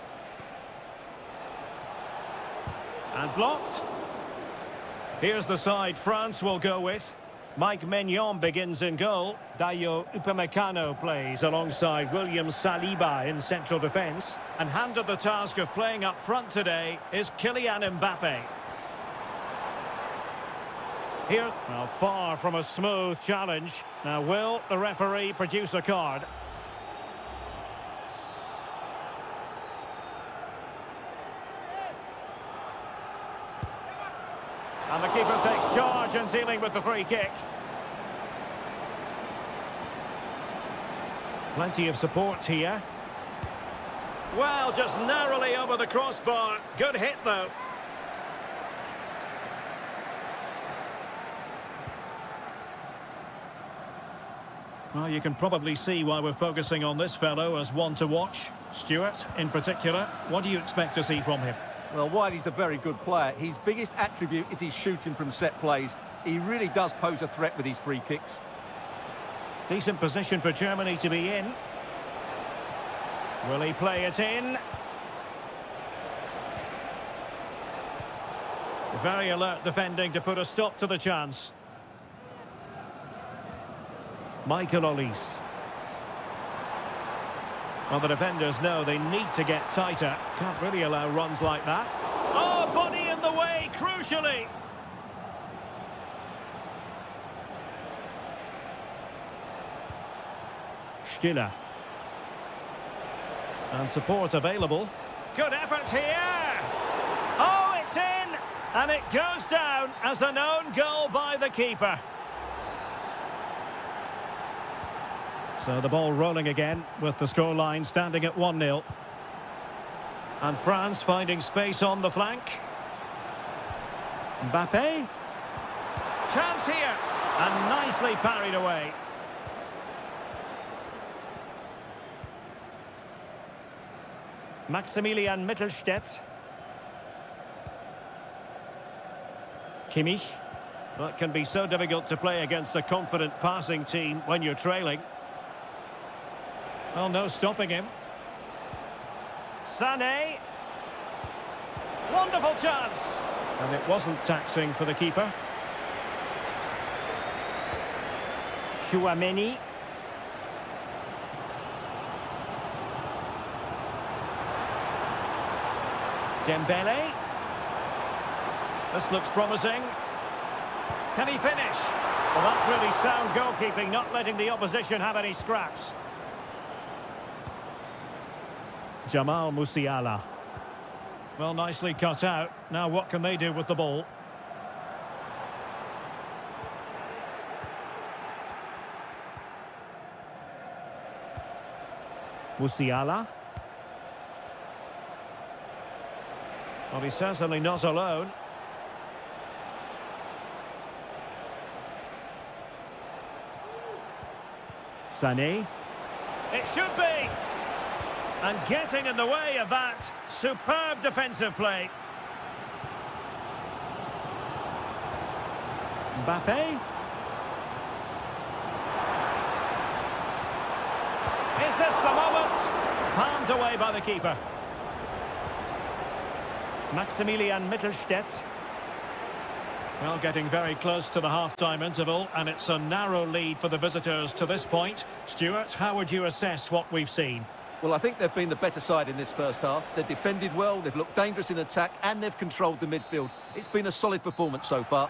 And blocked. Here's the side France will go with. Mike Maignan begins in goal. Dayo Upamecano plays alongside William Saliba in central defence. And handed the task of playing up front today is Kylian Mbappe. Here, well, far from a smooth challenge. Now, will the referee produce a card? And the keeper takes charge in dealing with the free kick. Plenty of support here. Well, just narrowly over the crossbar. Good hit, though. Well, you can probably see why we're focusing on this fellow as one to watch. Stuart, in particular, what do you expect to see from him? Well, while he's a very good player, his biggest attribute is his shooting from set plays. He really does pose a threat with his free kicks. Decent position for Germany to be in. Will he play it in? Very alert defending to put a stop to the chance. Michael Olise. Well, the defenders know they need to get tighter. Can't really allow runs like that. Oh, body in the way, crucially. Stiller. And support available. Good effort here. Oh, it's in. And it goes down as an own goal by the keeper. So the ball rolling again with the scoreline standing at 1-0. And France finding space on the flank. Mbappe. Chance here. And nicely parried away. Maximilian Mittelstädt. Kimmich. Well, it can be so difficult to play against a confident passing team when you're trailing. Well, no stopping him. Sané. Wonderful chance. And it wasn't taxing for the keeper. Chouameni. Dembele. This looks promising. Can he finish? Well, that's really sound goalkeeping, not letting the opposition have any scraps. Jamal Musiala. Well, nicely cut out. Now what can they do with the ball? Musiala. Well, he's certainly not alone. Sané. It should be! And getting in the way of that, superb defensive play. Mbappe. Is this the moment? Palmed away by the keeper. Maximilian Mittelstädt. Well, getting very close to the half-time interval, and it's a narrow lead for the visitors to this point. Stuart, how would you assess what we've seen? Well, I think they've been the better side in this first half. They've defended well, they've looked dangerous in attack, and they've controlled the midfield. It's been a solid performance so far.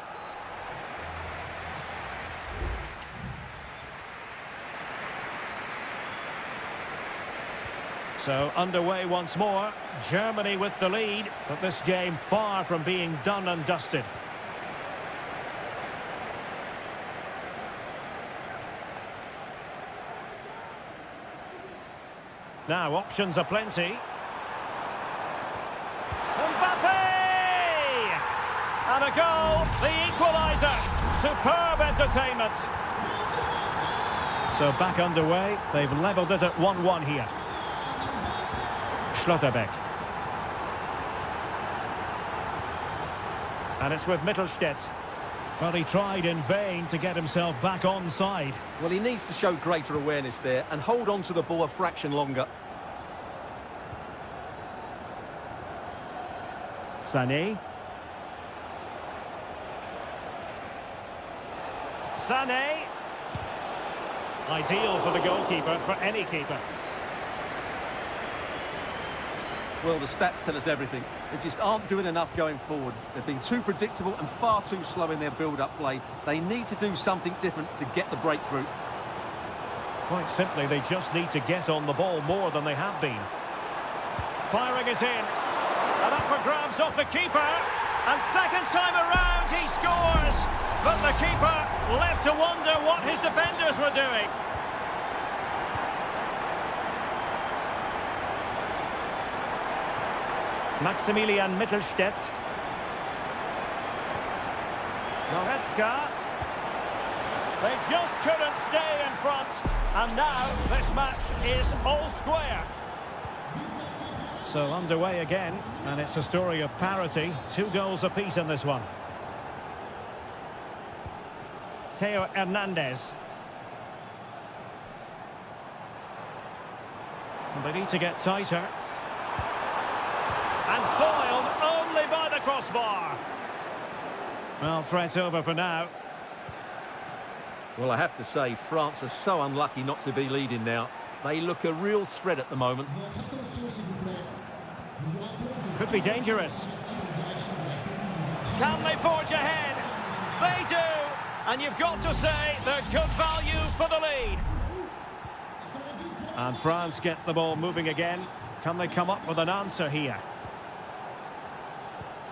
So, underway once more. Germany with the lead, but this game far from being done and dusted. Now, options are plenty. Mbappe! And a goal, the equaliser. Superb entertainment. So back underway. They've levelled it at 1-1 here. Schlotterbeck. And it's with Mittelstädt. Well, he tried in vain to get himself back on side. Well, he needs to show greater awareness there and hold on to the ball a fraction longer. Sané. Sané. Ideal for the goalkeeper, for any keeper. Well, the stats tell us everything. They just aren't doing enough going forward. They've been too predictable and far too slow in their build-up play. They need to do something different to get the breakthrough. Quite simply, they just need to get on the ball more than they have been. Firing it in. And up for grabs off the keeper. And second time around, he scores. But the keeper left to wonder what his defenders were doing. Maximilian Mittelstädt. Goretzka. They just couldn't stay in front. And now this match is all square. So underway again. And it's a story of parity. 2 goals apiece in this one. Theo Hernandez. And they need to get tighter. And foiled only by the crossbar. Well, threat over for now. Well, I have to say, France are so unlucky not to be leading now. They look a real threat at the moment. Could be dangerous. Can they forge ahead? They do! And you've got to say they're good value for the lead. And France get the ball moving again. Can they come up with an answer here?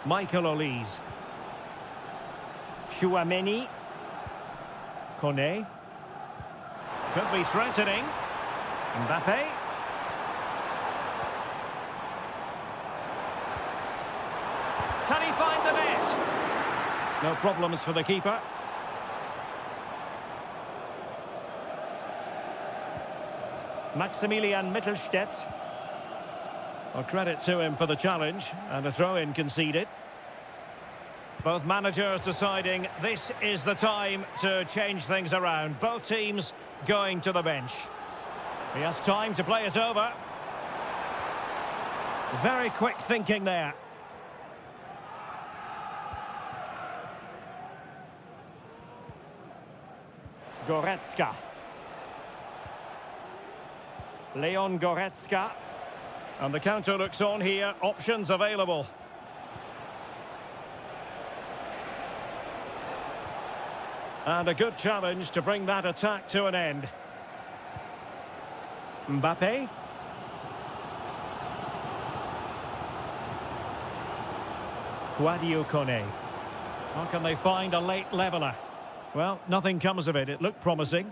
Michael Olise. Chouameni. Kone. Could be threatening. Mbappe. Can he find the net? No problems for the keeper. Maximilian Mittelstädt. Well, credit to him for the challenge, and a throw-in conceded. Both managers deciding this is the time to change things around. Both teams going to the bench. He has time to play it over. Very quick thinking there. Goretzka. Leon Goretzka. And the counter looks on here. Options available. And a good challenge to bring that attack to an end. Mbappe. Guadio Kone. How can they find a late leveller? Well, nothing comes of it. It looked promising.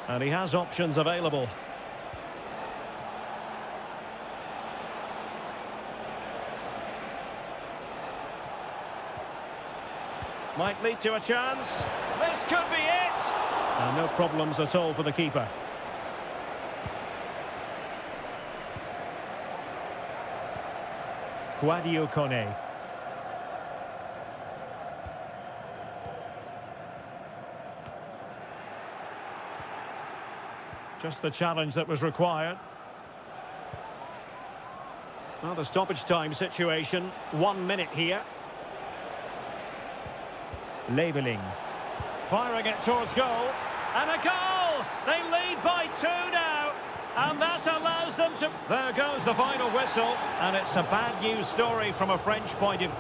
And he has options available. Might lead to a chance. This could be it. And no problems at all for the keeper. Guadio Kone. Just the challenge that was required. Well, the stoppage time situation. 1 minute here. Leveling. Firing it towards goal. And a goal! They lead by 2 now. And that allows them to... There goes the final whistle. And it's a bad news story from a French point of view.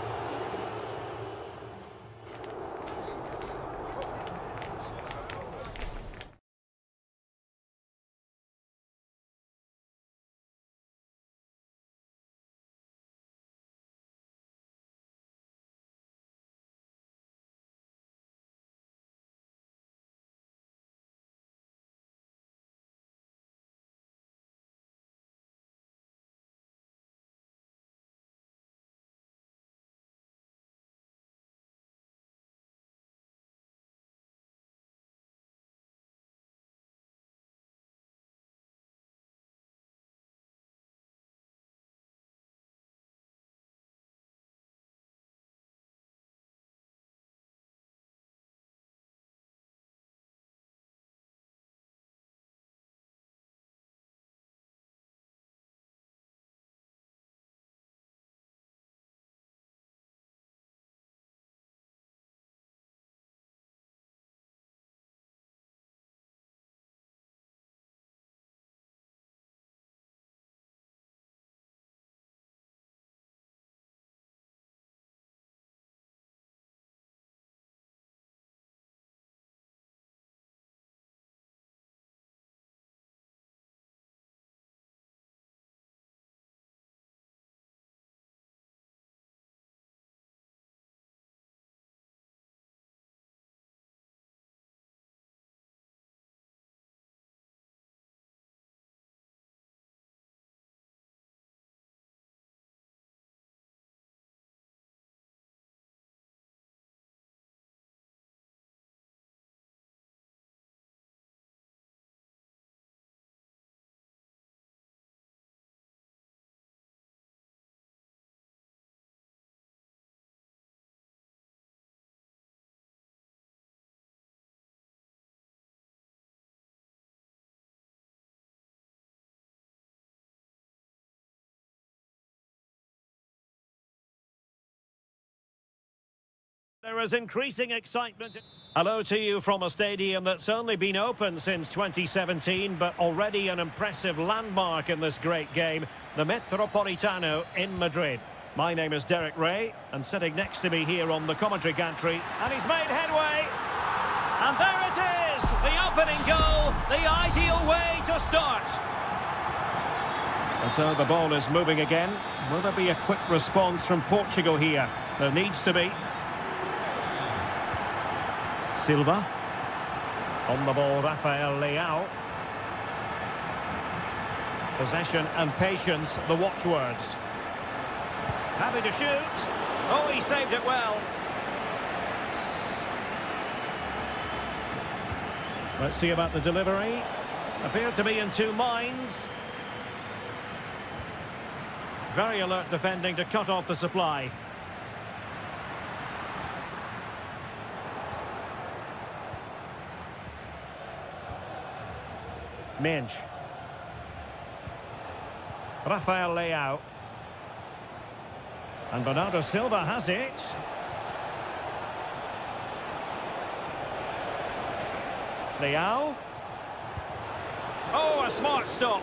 There is increasing excitement. Hello to you from a stadium that's only been open since 2017, but already an impressive landmark in this great game, the Metropolitano in Madrid. My name is Derek Ray, and sitting next to me here on the commentary gantry, and he's made headway. And there it is, the opening goal, the ideal way to start. And so the ball is moving again. Will there be a quick response from Portugal here? There needs to be. Silva. On the ball, Rafael Leao. Possession and patience, the watchwords. Happy to shoot. Oh, he saved it well. Let's see about the delivery. Appeared to be in two minds. Very alert defending to cut off the supply. Minge. Rafael Leao. And Bernardo Silva has it. Leao. Oh, a smart stop.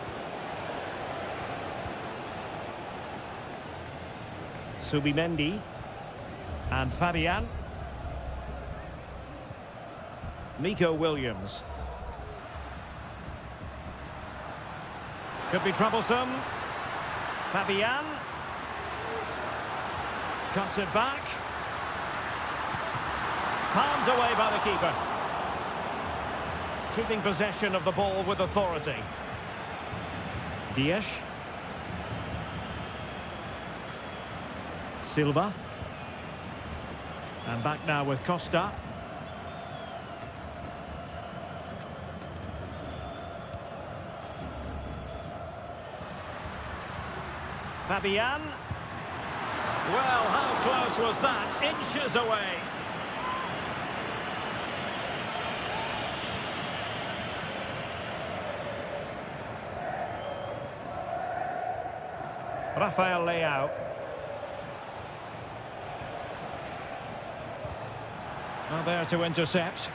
Subimendi. And Fabian. Nico Williams. Could be troublesome. Fabian. Cuts it back. Palmed away by the keeper. Keeping possession of the ball with authority. Dias. Silva. And back now with Costa. Fabian. Well, how close was that? Inches away. Rafael Leao. Well, there to intercept.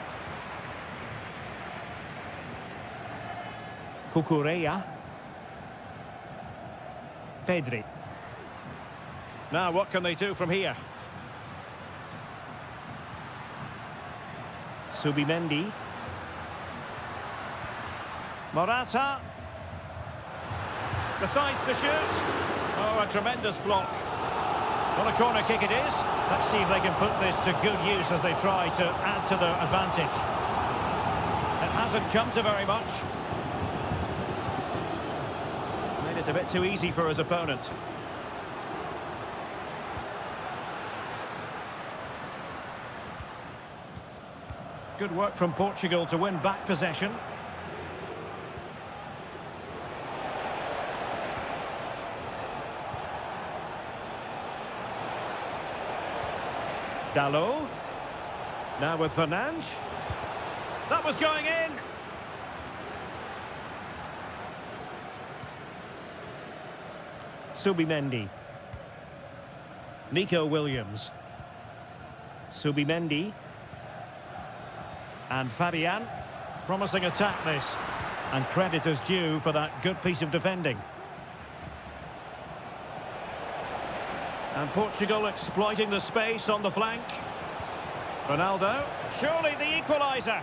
Cucurella. Pedri. Now, what can they do from here? Subimendi. Morata. Decides to shoot. Oh, a tremendous block. What a corner kick it is. Let's see if they can put this to good use as they try to add to their advantage. It hasn't come to very much. Made it a bit too easy for his opponent. Good work from Portugal to win back possession. Dalot. Now with Fernandes. That was going in. Subimendi. Nico Williams. Subimendi. And Fabian. Promising attack this. And credit is due for that good piece of defending. And Portugal exploiting the space on the flank. Ronaldo. Surely the equaliser.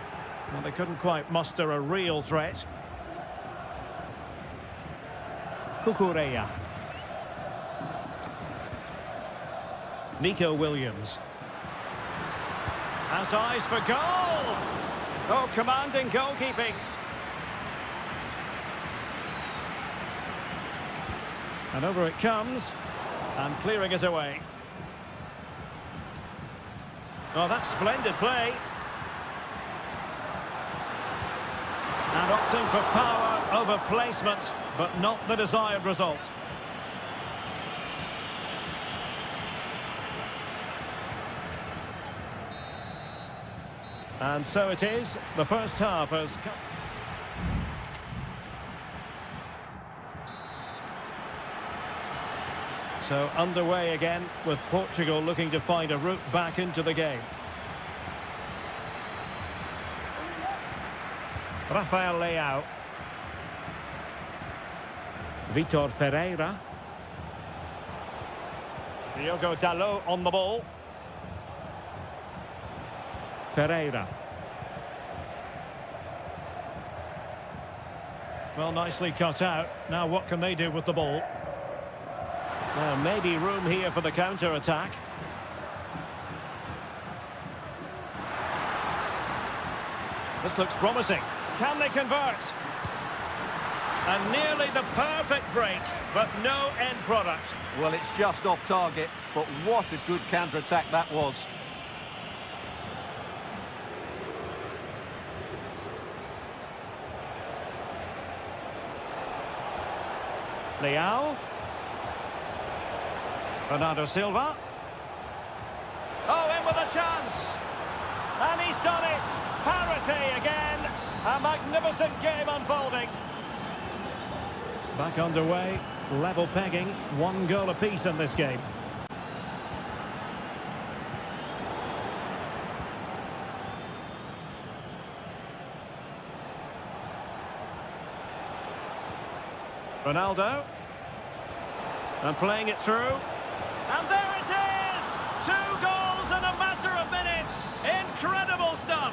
Well, they couldn't quite muster a real threat. Cucurella. Nico Williams. Has eyes for goal. Oh, commanding goalkeeping. And over it comes. And clearing it away. Oh, that's splendid play. And opting for power over placement, but not the desired result. And so it is. The first half has come. So underway again with Portugal looking to find a route back into the game. Rafael Leao. Vitor Ferreira. Diogo Dalot on the ball. Ferreira. Well, nicely cut out. Now what can they do with the ball? Maybe room here for the counter-attack. This looks promising. Can they convert? And nearly the perfect break, but no end product. Well, it's just off target, but what a good counter-attack that was. Leao. Bernardo Silva. Oh, in with a chance. And he's done it. Parity again. A magnificent game unfolding. Back underway. Level pegging. 1 goal apiece in this game. Ronaldo. And playing it through. And there it is! 2 goals in a matter of minutes. Incredible stuff.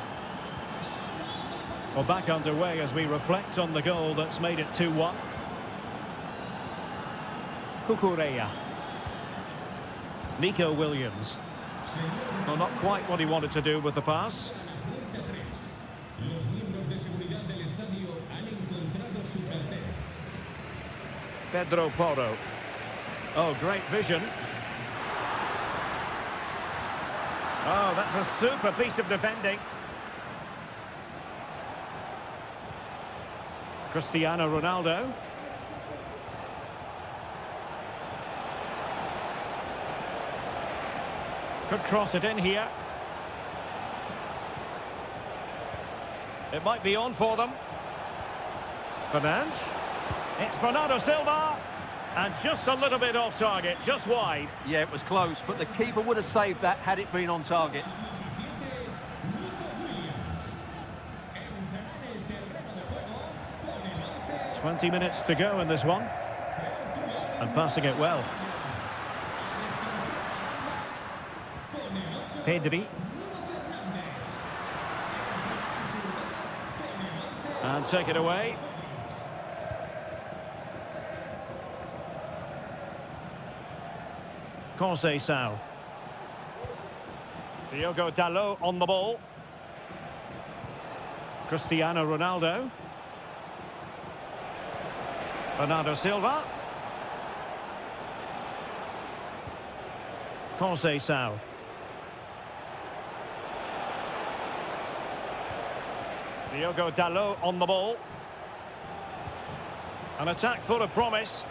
Well, back underway as we reflect on the goal that's made it 2-1. Cucurella. Nico Williams. Well, not quite what he wanted to do with the pass. Pedro Porro. Oh, great vision. Oh, that's a super piece of defending. Cristiano Ronaldo. Could cross it in here. It might be on for them. Fernandes. It's Bernardo Silva. And just a little bit off target, just wide. Yeah, it was close, but the keeper would have saved that had it been on target. "20 minutes to go in this one. And passing it well. Pedri. And take it away. Conceição. Diogo Dalot on the ball. Cristiano Ronaldo. Bernardo Silva. Conceição. Diogo Dalot on the ball. An attack full of promise.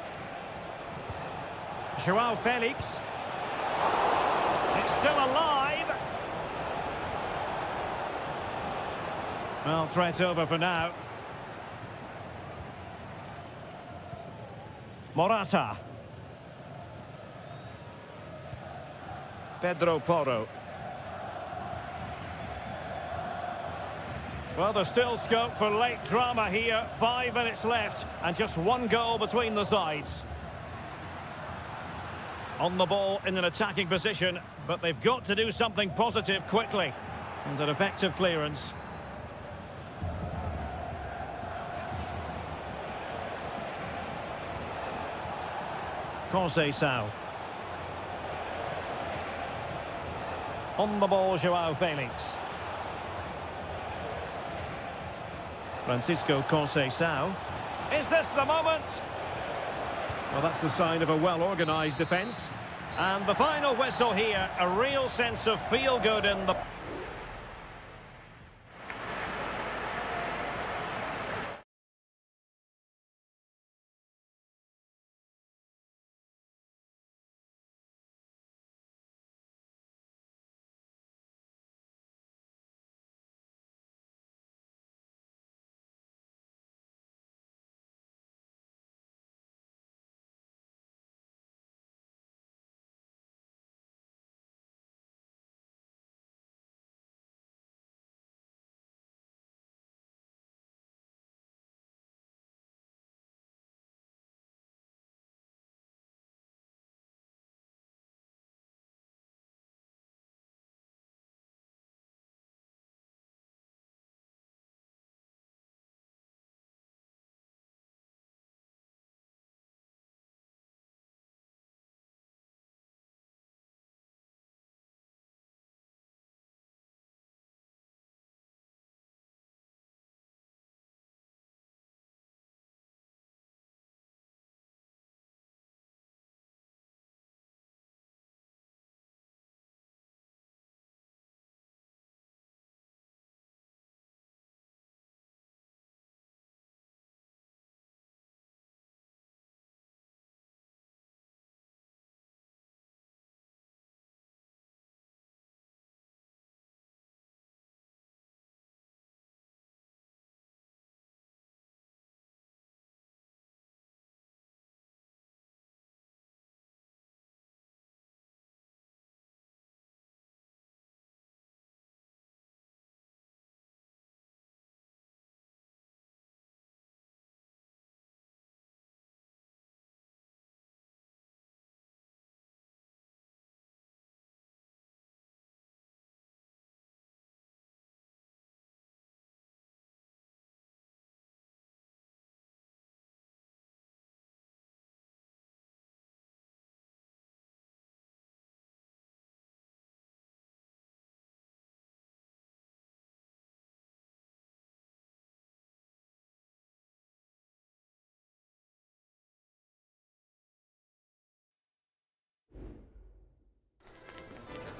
João Felix. It's still alive. Well, threat over for now. Morata. Pedro Porro. Well, there's still scope for late drama here. 5 minutes left and just 1 goal between the sides. On the ball in an attacking position, but they've got to do something positive quickly. And an effective clearance. Conceição. On the ball, João Felix. Francisco Conceição. Is this the moment? Well, that's the sign of a well-organised defence. And the final whistle here, a real sense of feel-good in the...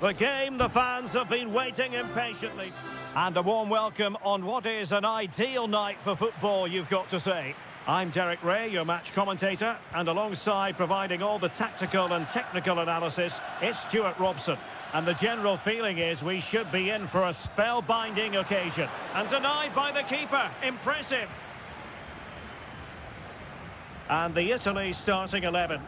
The game the fans have been waiting impatiently. And a warm welcome on what is an ideal night for football, you've got to say. I'm Derek Ray, your match commentator, and alongside providing all the tactical and technical analysis, it's Stuart Robson. And the general feeling is we should be in for a spellbinding occasion. And denied by the keeper. Impressive. And the Italy starting 11.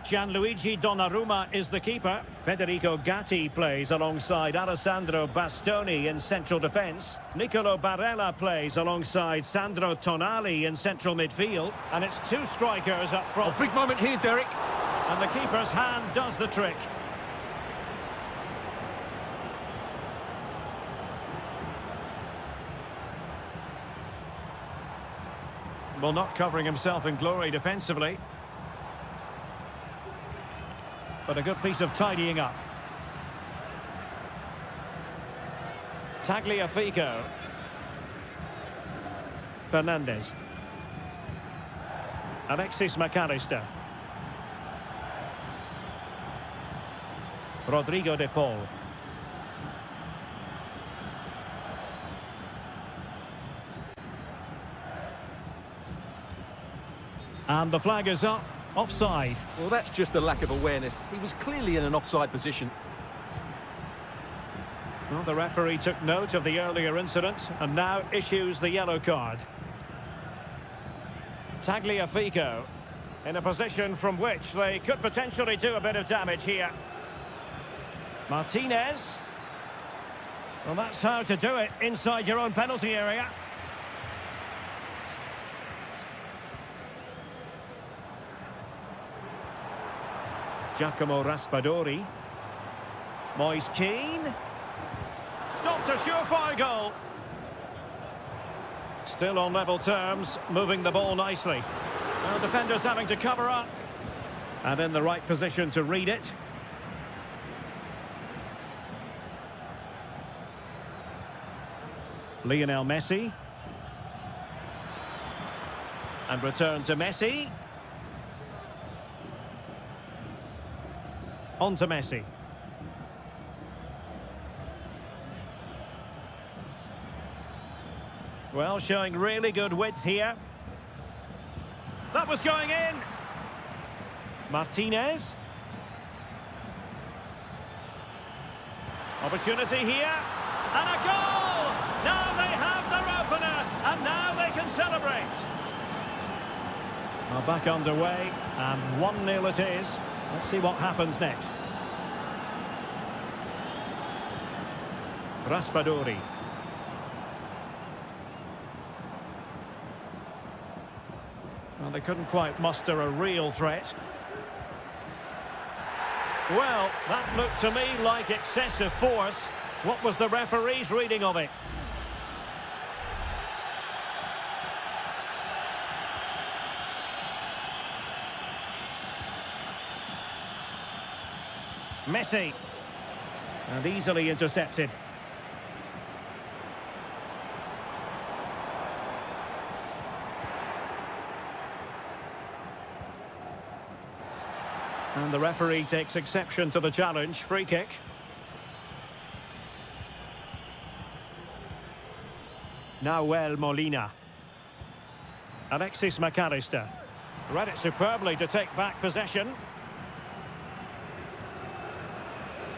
Gianluigi Donnarumma is the keeper. Federico Gatti plays alongside Alessandro Bastoni in central defence. Nicolo Barella plays alongside Sandro Tonali in central midfield. And it's two strikers up front. A big moment here, Derek. And the keeper's hand does the trick. Well, not covering himself in glory defensively. But a good piece of tidying up. Tagliafico. Fernandez. Alexis McAllister. Rodrigo de Paul. And the flag is up. Offside. Well, that's just a lack of awareness. He was clearly in an offside position. Well, the referee took note of the earlier incident and now issues the yellow card. Tagliafico in a position from which they could potentially do a bit of damage here. Martinez. Well, that's how to do it inside your own penalty area. Giacomo Raspadori. Moise Keane. Stopped a surefire goal. Still on level terms, moving the ball nicely. Now defenders having to cover up. And in the right position to read it. Lionel Messi. And return to Messi. On to Messi. Well, showing really good width here. That was going in. Martinez. Opportunity here. And a goal! Now they have their opener. And now they can celebrate. Well, back underway. And 1-0 it is. Let's see what happens next. Raspadori. Well, they couldn't quite muster a real threat. Well, that looked to me like excessive force. What was the referee's reading of it? Messi. And easily intercepted. And the referee takes exception to the challenge. Free kick. Nahuel Molina. Alexis McAllister. Read it superbly to take back possession.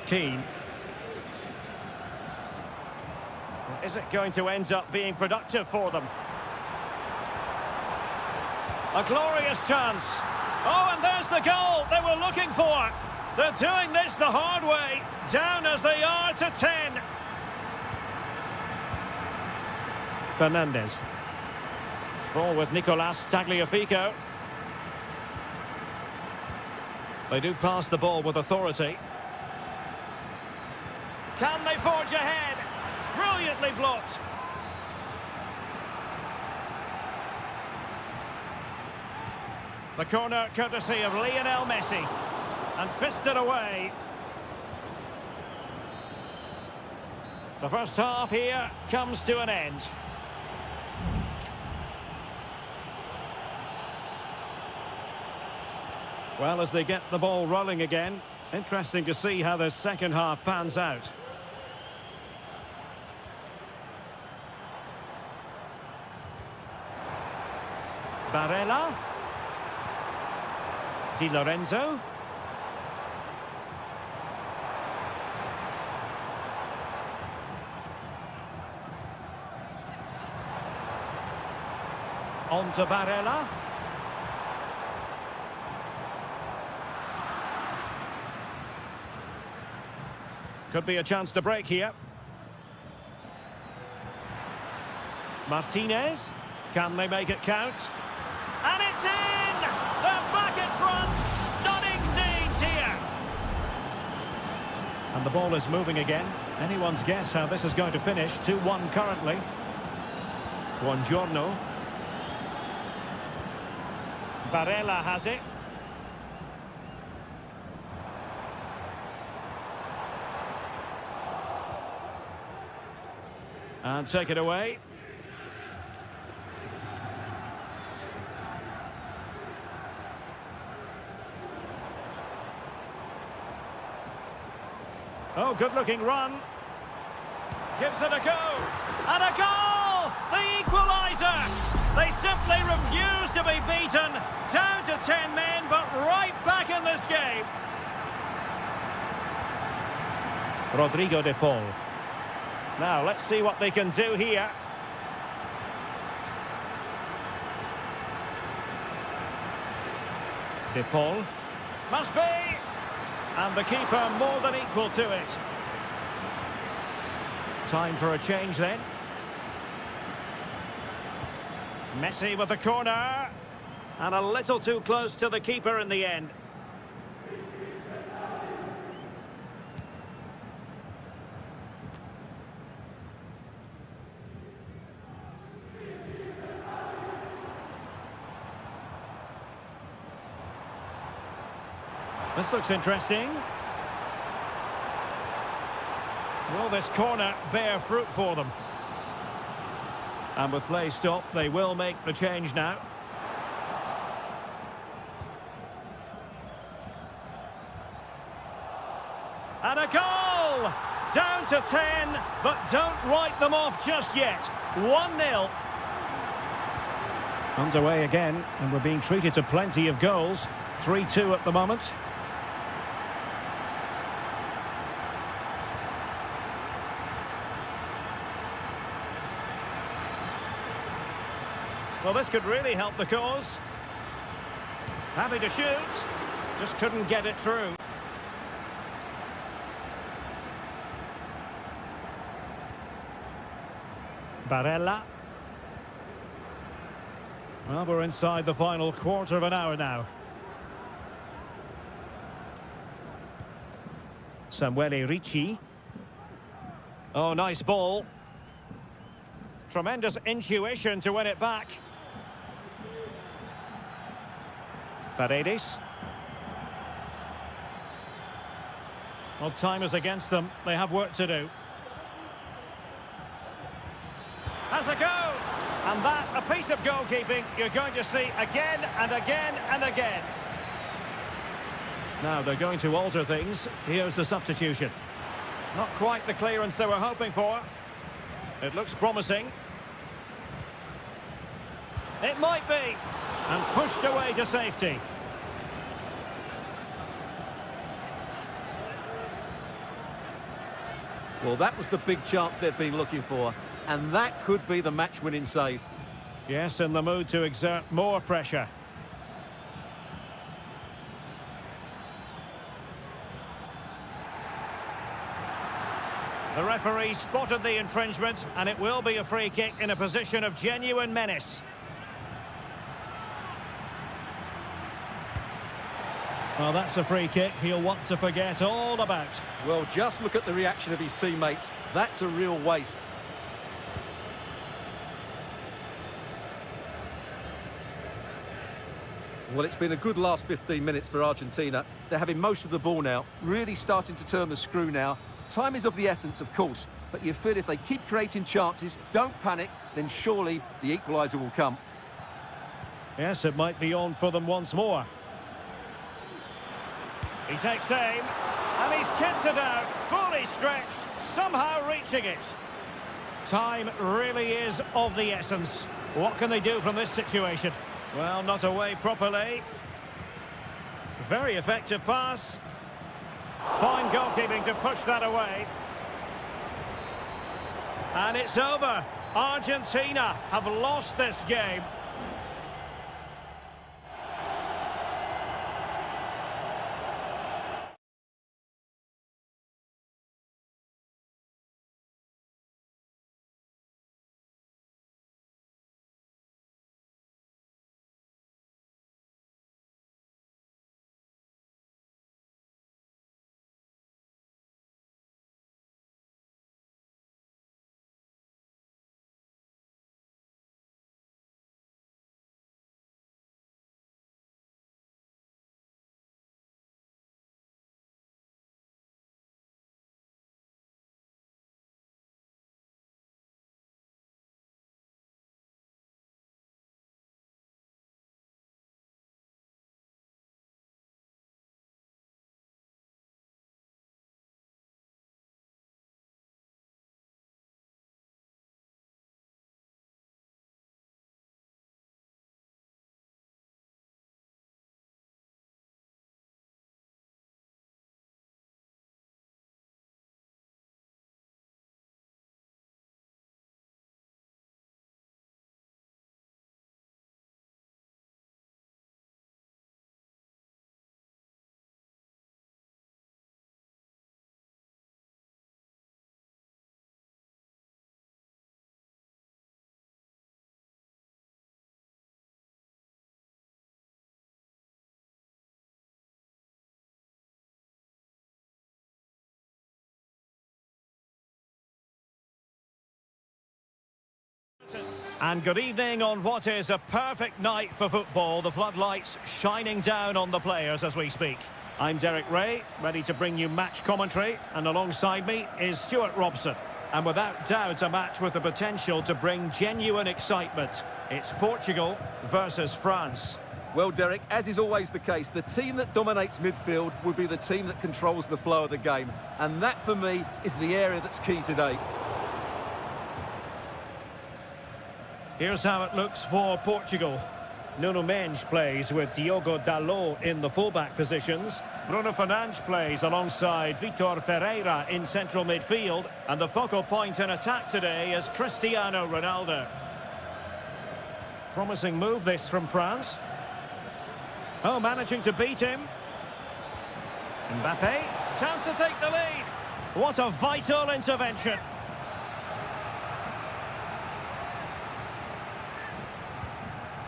Keane. Is it going to end up being productive for them? A glorious chance. Oh, and there's the goal they were looking for. They're doing this the hard way. Down as they are to 10. Fernandez. Ball with Nicolas Tagliafico. They do pass the ball with authority. Can they forge ahead? Brilliantly blocked. The corner courtesy of Lionel Messi. And fisted away. The first half here comes to an end. Well, as they get the ball rolling again, Interesting to see how this second half pans out. Barella. Di Lorenzo. On to Barella. Could be a chance to break here. Martinez. Can they make it count? And it's in! They're back in front! Stunning scenes here! And the ball is moving again. Anyone's guess how this is going to finish. 2-1 currently. Buongiorno. Barella has it. And take it away. Oh, good-looking run. Gives it a go. And a goal! The equaliser! They simply refuse to be beaten. Down to 10 men, but right back in this game. Rodrigo de Paul. Now, let's see what they can do here. De Paul. Must be! And the keeper more than equal to it. Time for a change then. Messi with the corner. And a little too close to the keeper in the end. This looks interesting. Will this corner bear fruit for them? And with play stopped, they will make the change now. And a goal! Down to 10, but don't write them off just yet. 1-0. Underway again, and we're being treated to plenty of goals. 3-2 at the moment. Well, this could really help the cause. Happy to shoot. Just couldn't get it through. Barella. Well, we're inside the final quarter of an hour now. Samuele Ricci. Oh, nice ball. Tremendous intuition to win it back. Paredes. Well, time is against them. They have work to do. Has a go! And that, a piece of goalkeeping you're going to see again and again and again. Now they're going to alter things. Here's the substitution. Not quite the clearance they were hoping for. It looks promising. It might be. And pushed away to safety. Well, that was the big chance they've been looking for. And that could be the match-winning save. Yes, in the mood to exert more pressure. The referee spotted the infringement, and it will be a free kick in a position of genuine menace. Well, that's a free kick he'll want to forget all about. Well, just look at the reaction of his teammates. That's a real waste. Well, it's been a good last 15 minutes for Argentina. They're having most of the ball now, really starting to turn the screw now. Time is of the essence, of course, but you feel if they keep creating chances, don't panic, then surely the equaliser will come. Yes, it might be on for them once more. He takes aim, and he's kicked it out, fully stretched, somehow reaching it. Time really is of the essence. What can they do from this situation? Well, not away properly. Very effective pass. Fine goalkeeping to push that away. And it's over. Argentina have lost this game. And good evening on what is a perfect night for football. The floodlights shining down on the players as we speak. I'm Derek Ray, ready to bring you match commentary, and alongside me is Stuart Robson. And without doubt, a match with the potential to bring genuine excitement. It's Portugal versus France. Well, Derek, as is always the case, the team that dominates midfield will be the team that controls the flow of the game. And that, for me, is the area that's key today. Here's how it looks for Portugal. Nuno Mendes plays with Diogo Dalot in the fullback positions. Bruno Fernandes plays alongside Vitor Ferreira in central midfield. And the focal point in attack today is Cristiano Ronaldo. Promising move this from France. Oh, managing to beat him. Mbappe, chance to take the lead. What a vital intervention.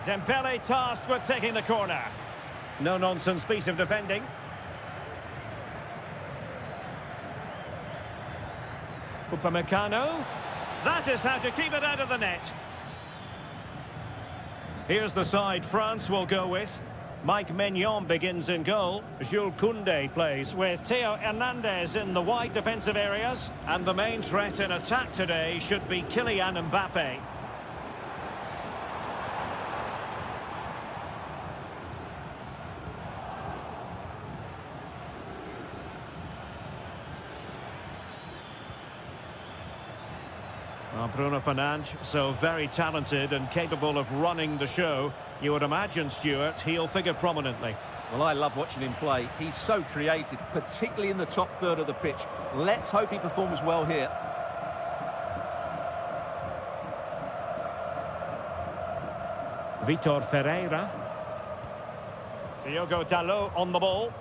Dembele tasked with taking the corner. No-nonsense piece of defending. Upamecano. That is how to keep it out of the net. Here's the side France will go with. Mike Maignan begins in goal. Jules Koundé plays with Theo Hernandez in the wide defensive areas. And the main threat in attack today should be Kylian Mbappe. Well, Bruno Fernandes, so very talented and capable of running the show. You would imagine, Stuart, he'll figure prominently. Well, I love watching him play. He's so creative, particularly in the top third of the pitch. Let's hope he performs well here. Vitor Ferreira. Diogo Dalot on the ball.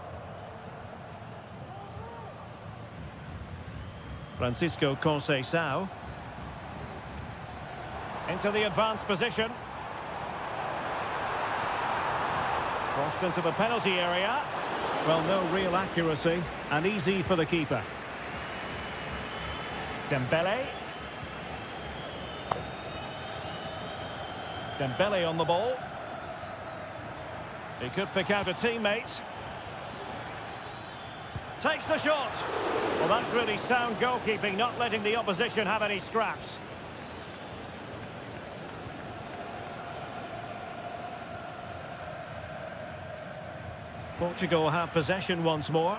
Francisco Conceição. Into the advanced position. Crossed into the penalty area. Well, no real accuracy, and easy for the keeper. Dembele. Dembele on the ball. He could pick out a teammate. Takes the shot. Well, that's really sound goalkeeping, not letting the opposition have any scraps. Portugal have possession once more.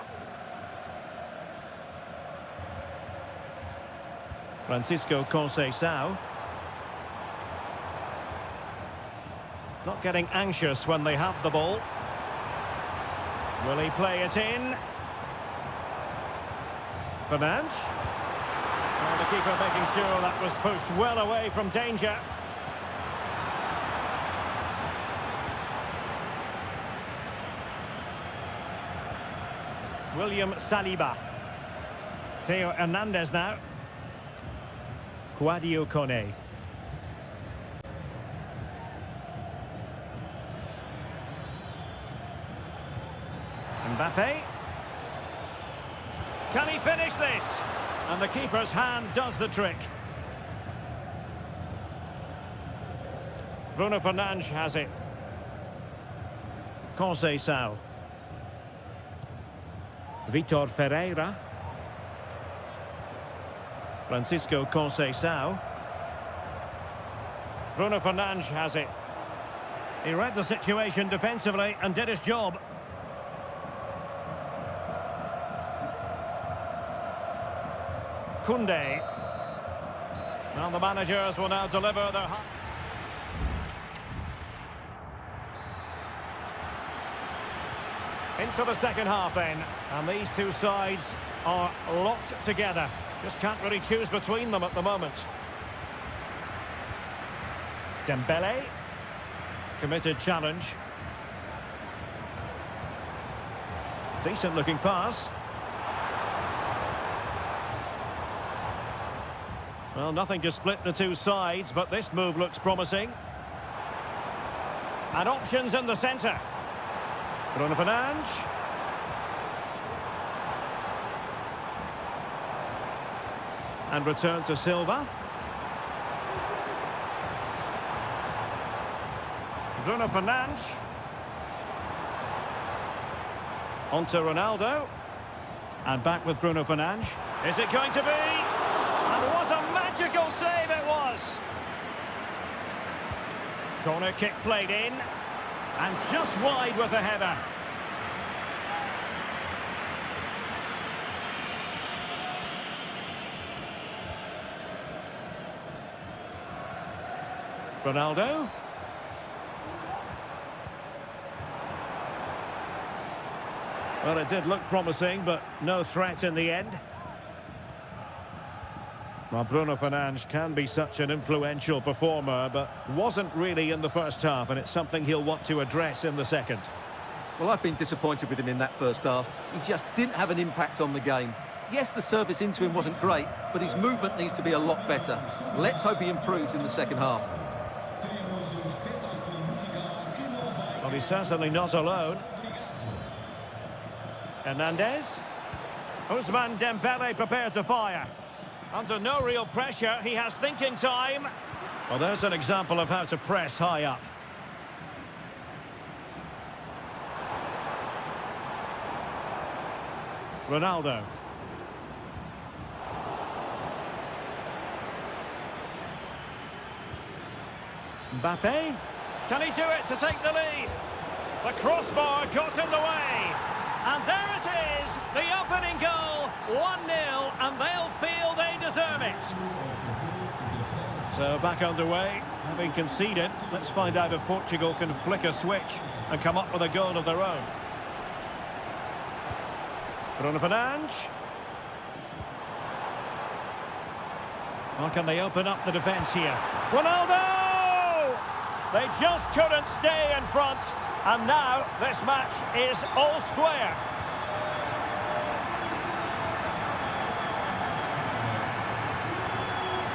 Francisco Conceição. Not getting anxious when they have the ball. Will he play it in? Fernandes. And the keeper making sure that was pushed well away from danger. William Saliba. Theo Hernandez now. Quadio Kone. Mbappe. Can he finish this? And the keeper's hand does the trick. Bruno Fernandes has it. Conceição. Vitor Ferreira. Francisco Conceição. Bruno Fernandes has it. He read the situation defensively and did his job. Koundé. Well, the managers will now deliver their... Into the second half then, and these two sides are locked together. Just can't really choose between them at the moment. Dembele. Committed challenge. Decent looking pass. Well, nothing to split the two sides, but this move looks promising. And options in the centre. Bruno Fernandes. And return to Silva. Bruno Fernandes. On to Ronaldo. And back with Bruno Fernandes. Is it going to be? And what a magical save it was! Corner kick played in. And just wide with the header. Ronaldo. Well, it did look promising, but no threat in the end. Well, Bruno Fernandes can be such an influential performer, but wasn't really in the first half, and it's something he'll want to address in the second. Well, I've been disappointed with him in that first half. He just didn't have an impact on the game. Yes, the service into him wasn't great, but his movement needs to be a lot better. Let's hope he improves in the second half. Well, he's certainly not alone. Hernandez. Ousmane Dembele prepared to fire. Under no real pressure, he has thinking time. Well, there's an example of how to press high up. Ronaldo. Mbappe. Can he do it to take the lead? The crossbar got in the way. And there it is, the opening goal, 1-0, and they'll feel they deserve it. So back underway, having conceded, let's find out if Portugal can flick a switch and come up with a goal of their own. Bruno Fernandes. How can they open up the defence here? Ronaldo! They just couldn't stay in front. And now, this match is all square.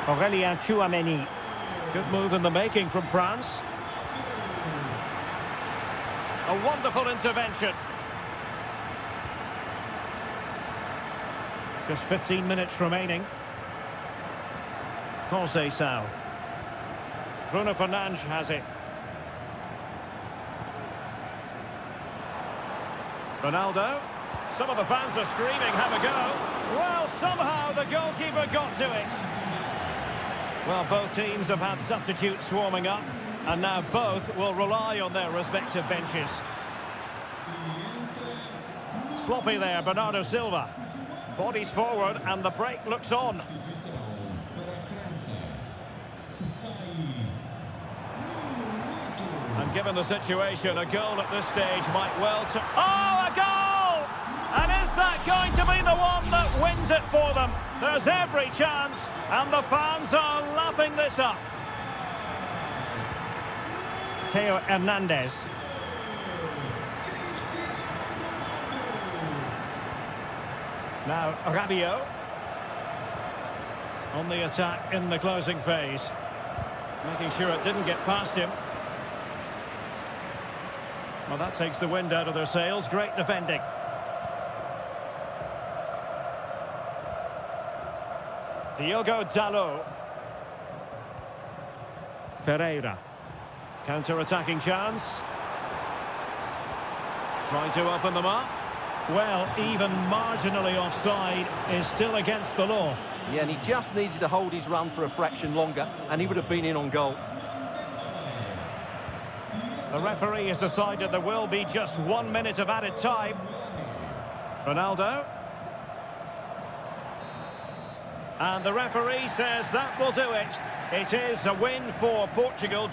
Aurélien Tchouameni. Good move in the making from France. A wonderful intervention. Just 15 minutes remaining. Conceição. Bruno Fernandes has it. Ronaldo. Some of the fans are screaming, have a go. Well, somehow the goalkeeper got to it. Well, both teams have had substitutes warming up, and now both will rely on their respective benches. Sloppy there, Bernardo Silva. Bodies forward and the break looks on. And given the situation, a goal at this stage might well... Oh, a goal! And is that going to be the one that wins it for them? There's every chance, and the fans are lapping this up. Theo Hernandez. Now, Rabiot. On the attack in the closing phase. Making sure it didn't get past him. Well, that takes the wind out of their sails. Great defending. Diogo Dalot. Ferreira. Counter-attacking chance. Trying to open them up. Well, even marginally offside is still against the law. Yeah, and he just needed to hold his run for a fraction longer, and he would have been in on goal. The referee has decided there will be just 1 minute of added time. Ronaldo. And the referee says that will do it. It is a win for Portugal.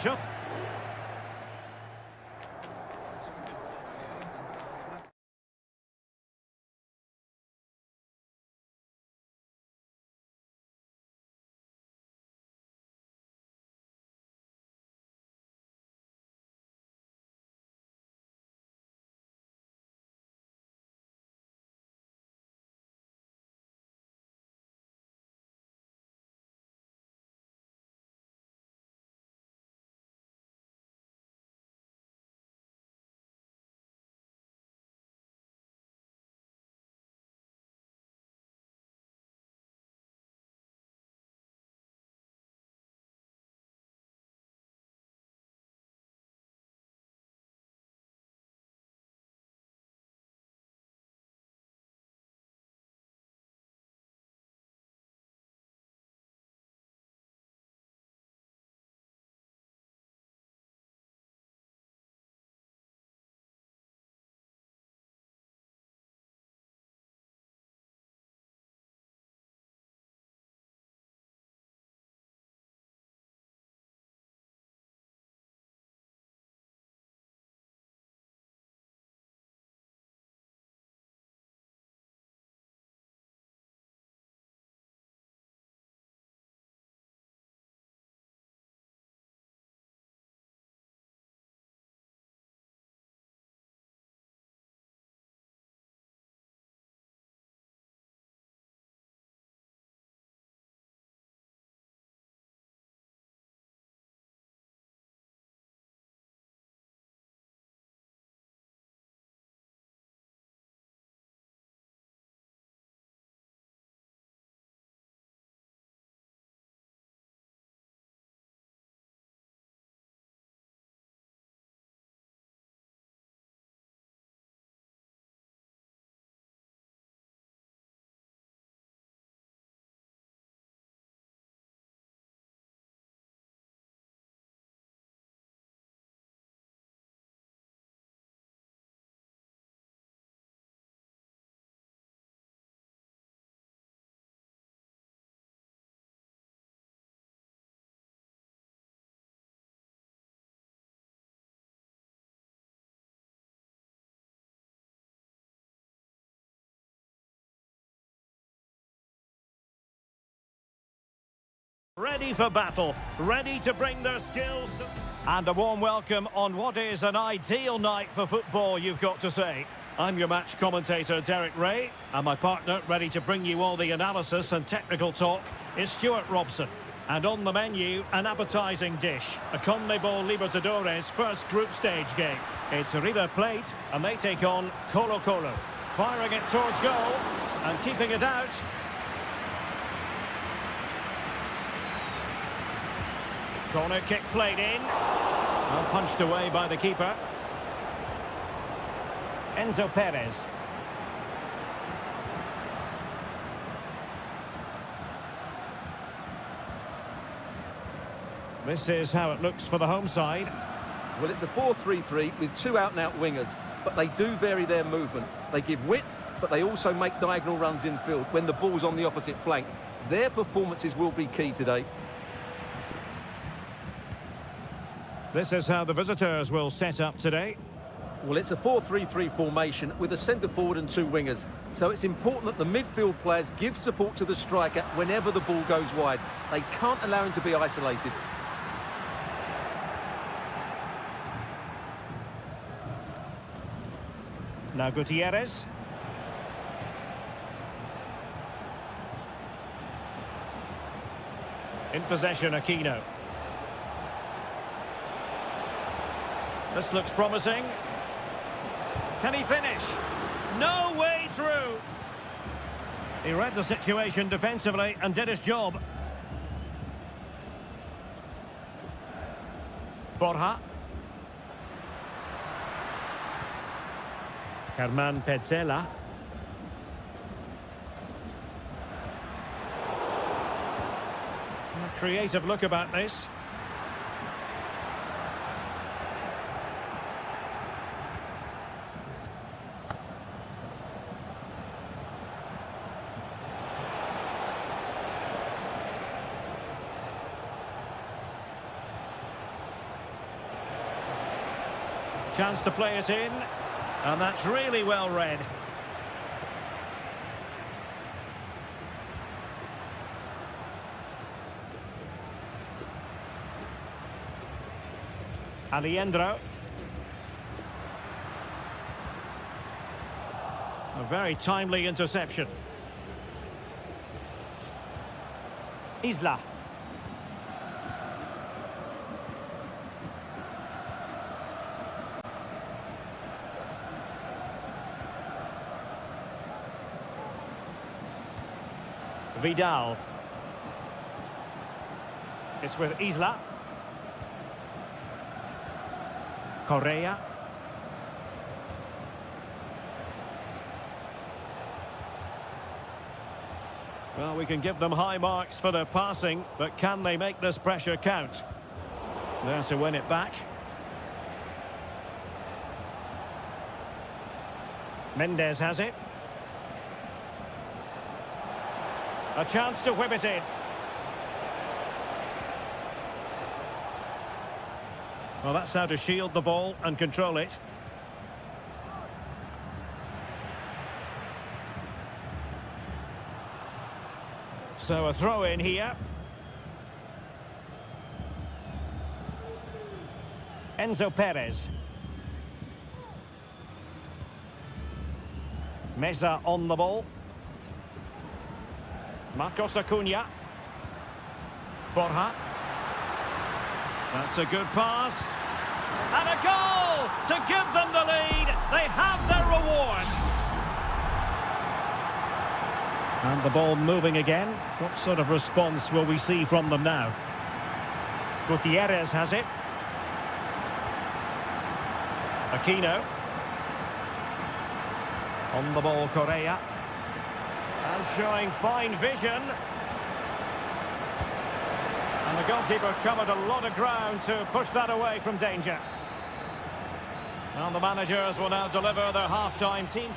Ready for battle, ready to bring their skills to... And a warm welcome on what is an ideal night for football, you've got to say. I'm your match commentator, Derek Ray, and my partner, ready to bring you all the analysis and technical talk, is Stuart Robson. And on the menu, an appetising dish, a CONMEBOL Libertadores first group stage game. It's River Plate, and they take on Colo-Colo. Firing it towards goal, and keeping it out. Corner kick played in. And punched away by the keeper. Enzo Perez. This is how it looks for the home side. Well, it's a 4-3-3 with two out-and-out wingers, but they do vary their movement. They give width but they also make diagonal runs infield when the ball's on the opposite flank. Their performances will be key today. This is how the visitors will set up today. Well, it's a 4-3-3 formation with a centre forward and two wingers. So it's important that the midfield players give support to the striker whenever the ball goes wide. They can't allow him to be isolated. Now Gutierrez. In possession, Aquino. This looks promising. Can he finish? No way through. He read the situation defensively and did his job. Borja. Herman Petzela. A creative look about this. Chance to play it in, and that's really well read. Alejandro. A very timely interception. Isla. Vidal. It's with Isla. Correa. Well, we can give them high marks for their passing, but can they make this pressure count? There to win it back. Mendes has it. A chance to whip it in. Well, that's how to shield the ball and control it. So a throw in here. Enzo Perez. Meza on the ball. Marcos Acuna. Borja. That's a good pass. And a goal to give them the lead. They have their reward. And the ball moving again. What sort of response will we see from them now? Gutierrez has it. Aquino. On the ball, Correa. And showing fine vision. And the goalkeeper covered a lot of ground to push that away from danger. And the managers will now deliver their half-time team.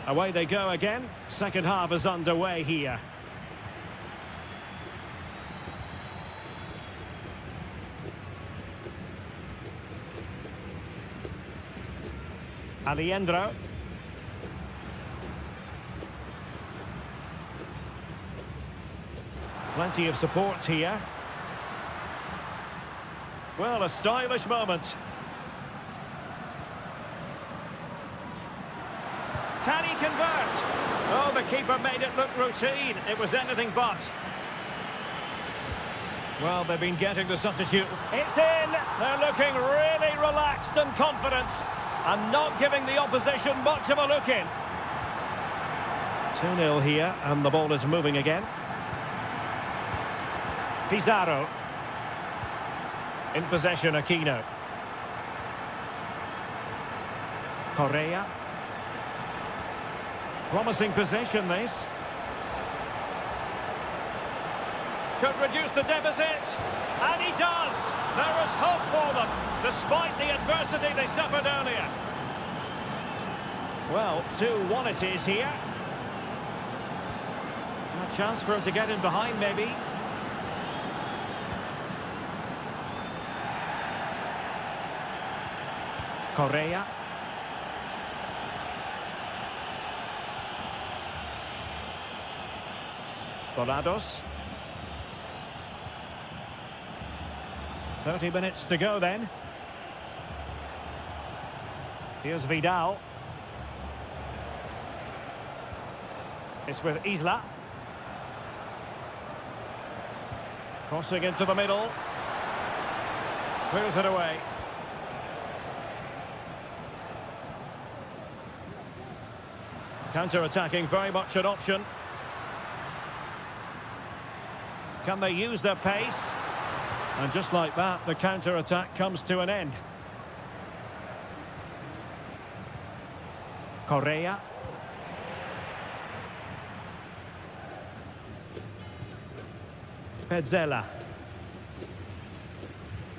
Away they go again. Second half is underway here. Alejandro. Plenty of support here. Well, a stylish moment. Can he convert? Oh, the keeper made it look routine. It was anything but. Well, they've been getting the substitute. It's in. They're looking really relaxed and confident and not giving the opposition much of a look in. 2-0 here, and the ball is moving again. Pizarro. In possession, Aquino. Correa. Promising possession, this. Could reduce the deficit. And he does. There is hope for them, despite the adversity they suffered earlier. Well, 2-1 it is here. A chance for him to get in behind, maybe. Correa. Volados. 30 minutes to go then. Here's Vidal. It's with Isla. Crossing into the middle. Clears it away. Counter-attacking, very much an option. Can they use their pace? And just like that, the counter-attack comes to an end. Correa. Pezzella.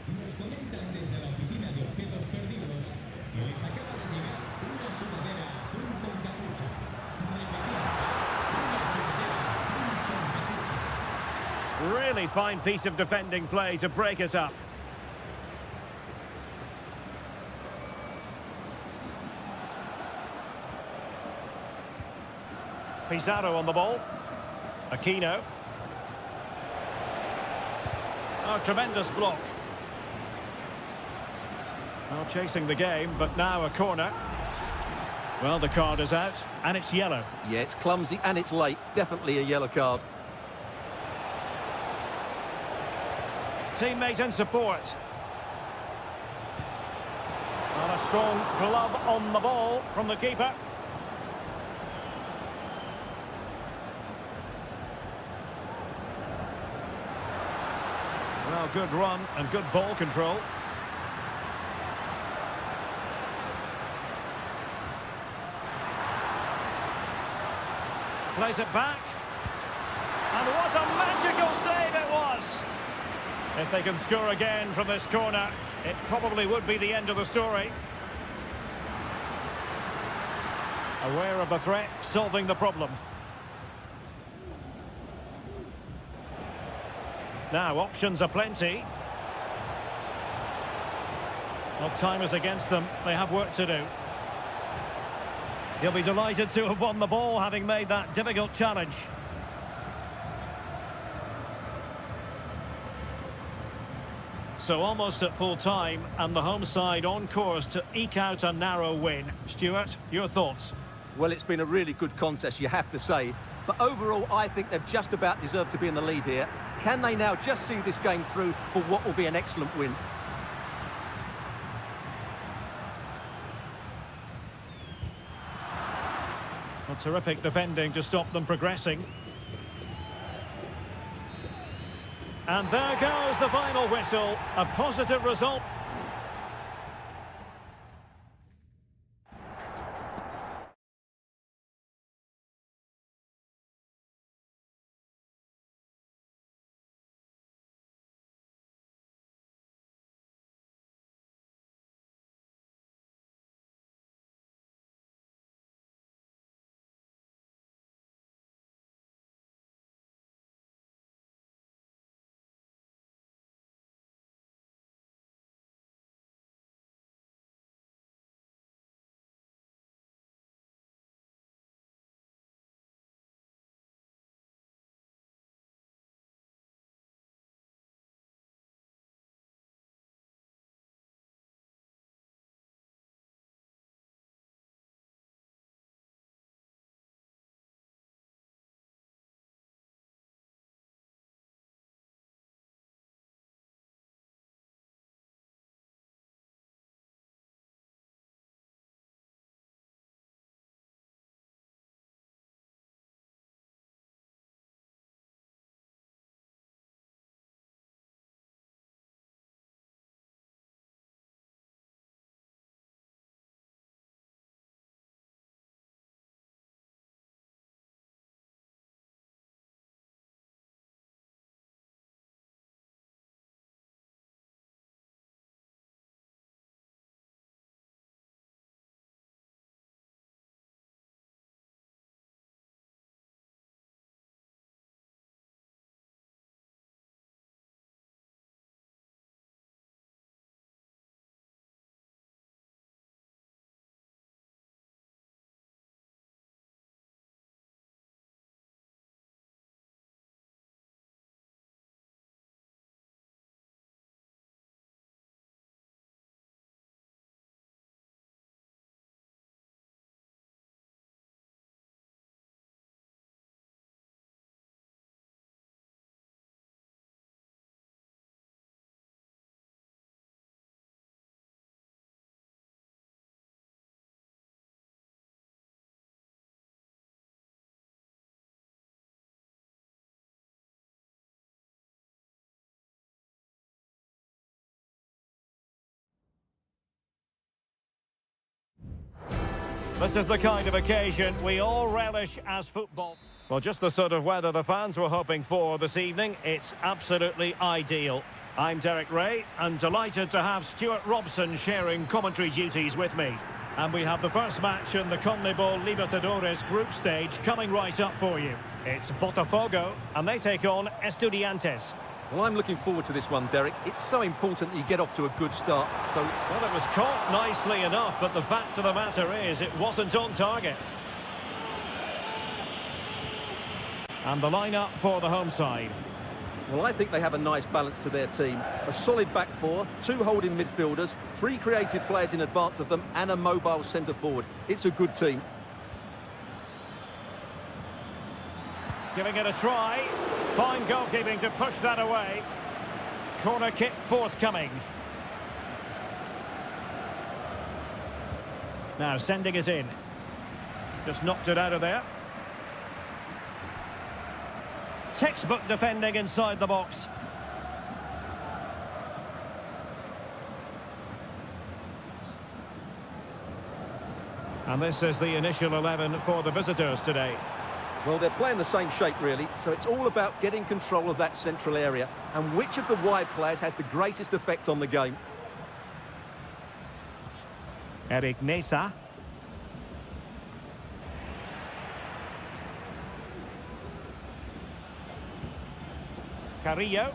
Nos comentan desde la oficina de objetos perdidos que les acaba de llegar una sudadera azul con capucha. Repetimos, una sudadera azul con capucha. Really fine piece of defending play to break us up. Pizarro on the ball. Aquino. Oh, tremendous block. Well, chasing the game, but now a corner. Well, the card is out, and it's yellow. Yeah, it's clumsy and it's late. Definitely a yellow card. Teammate in support. And a strong glove on the ball from the keeper. Well, good run and good ball control. Plays it back. And what a magical save it was! If they can score again from this corner, it probably would be the end of the story. Aware of the threat, solving the problem. Now, options are plenty. Well, time is against them. They have work to do. He'll be delighted to have won the ball, having made that difficult challenge. So almost at full time, and the home side on course to eke out a narrow win. Stuart, your thoughts? Well, it's been a really good contest, you have to say. But overall, I think they've just about deserved to be in the lead here. Can they now just see this game through for what will be an excellent win? Well, terrific defending to stop them progressing. And there goes the final whistle. A positive result. This is the kind of occasion we all relish as football. Well, just the sort of weather the fans were hoping for this evening. It's absolutely ideal. I'm Derek Ray, and delighted to have Stuart Robson sharing commentary duties with me. And we have the first match in the CONMEBOL Libertadores group stage coming right up for you. It's Botafogo, and they take on Estudiantes. Well, I'm looking forward to this one, Derek. It's so important that you get off to a good start. So, well, it was caught nicely enough, but the fact of the matter is it wasn't on target. And the lineup for the home side. well, I think they have a nice balance to their team. A solid back four, two holding midfielders, three creative players in advance of them, and a mobile centre-forward. It's a good team. Giving it a try. Fine goalkeeping to push that away. Corner kick forthcoming. Now sending it in. Just knocked it out of there. Textbook defending inside the box. And this is the initial 11 for the visitors today. Well, they're playing the same shape, really, so it's all about getting control of that central area and which of the wide players has the greatest effect on the game. Eric Mesa. Carrillo.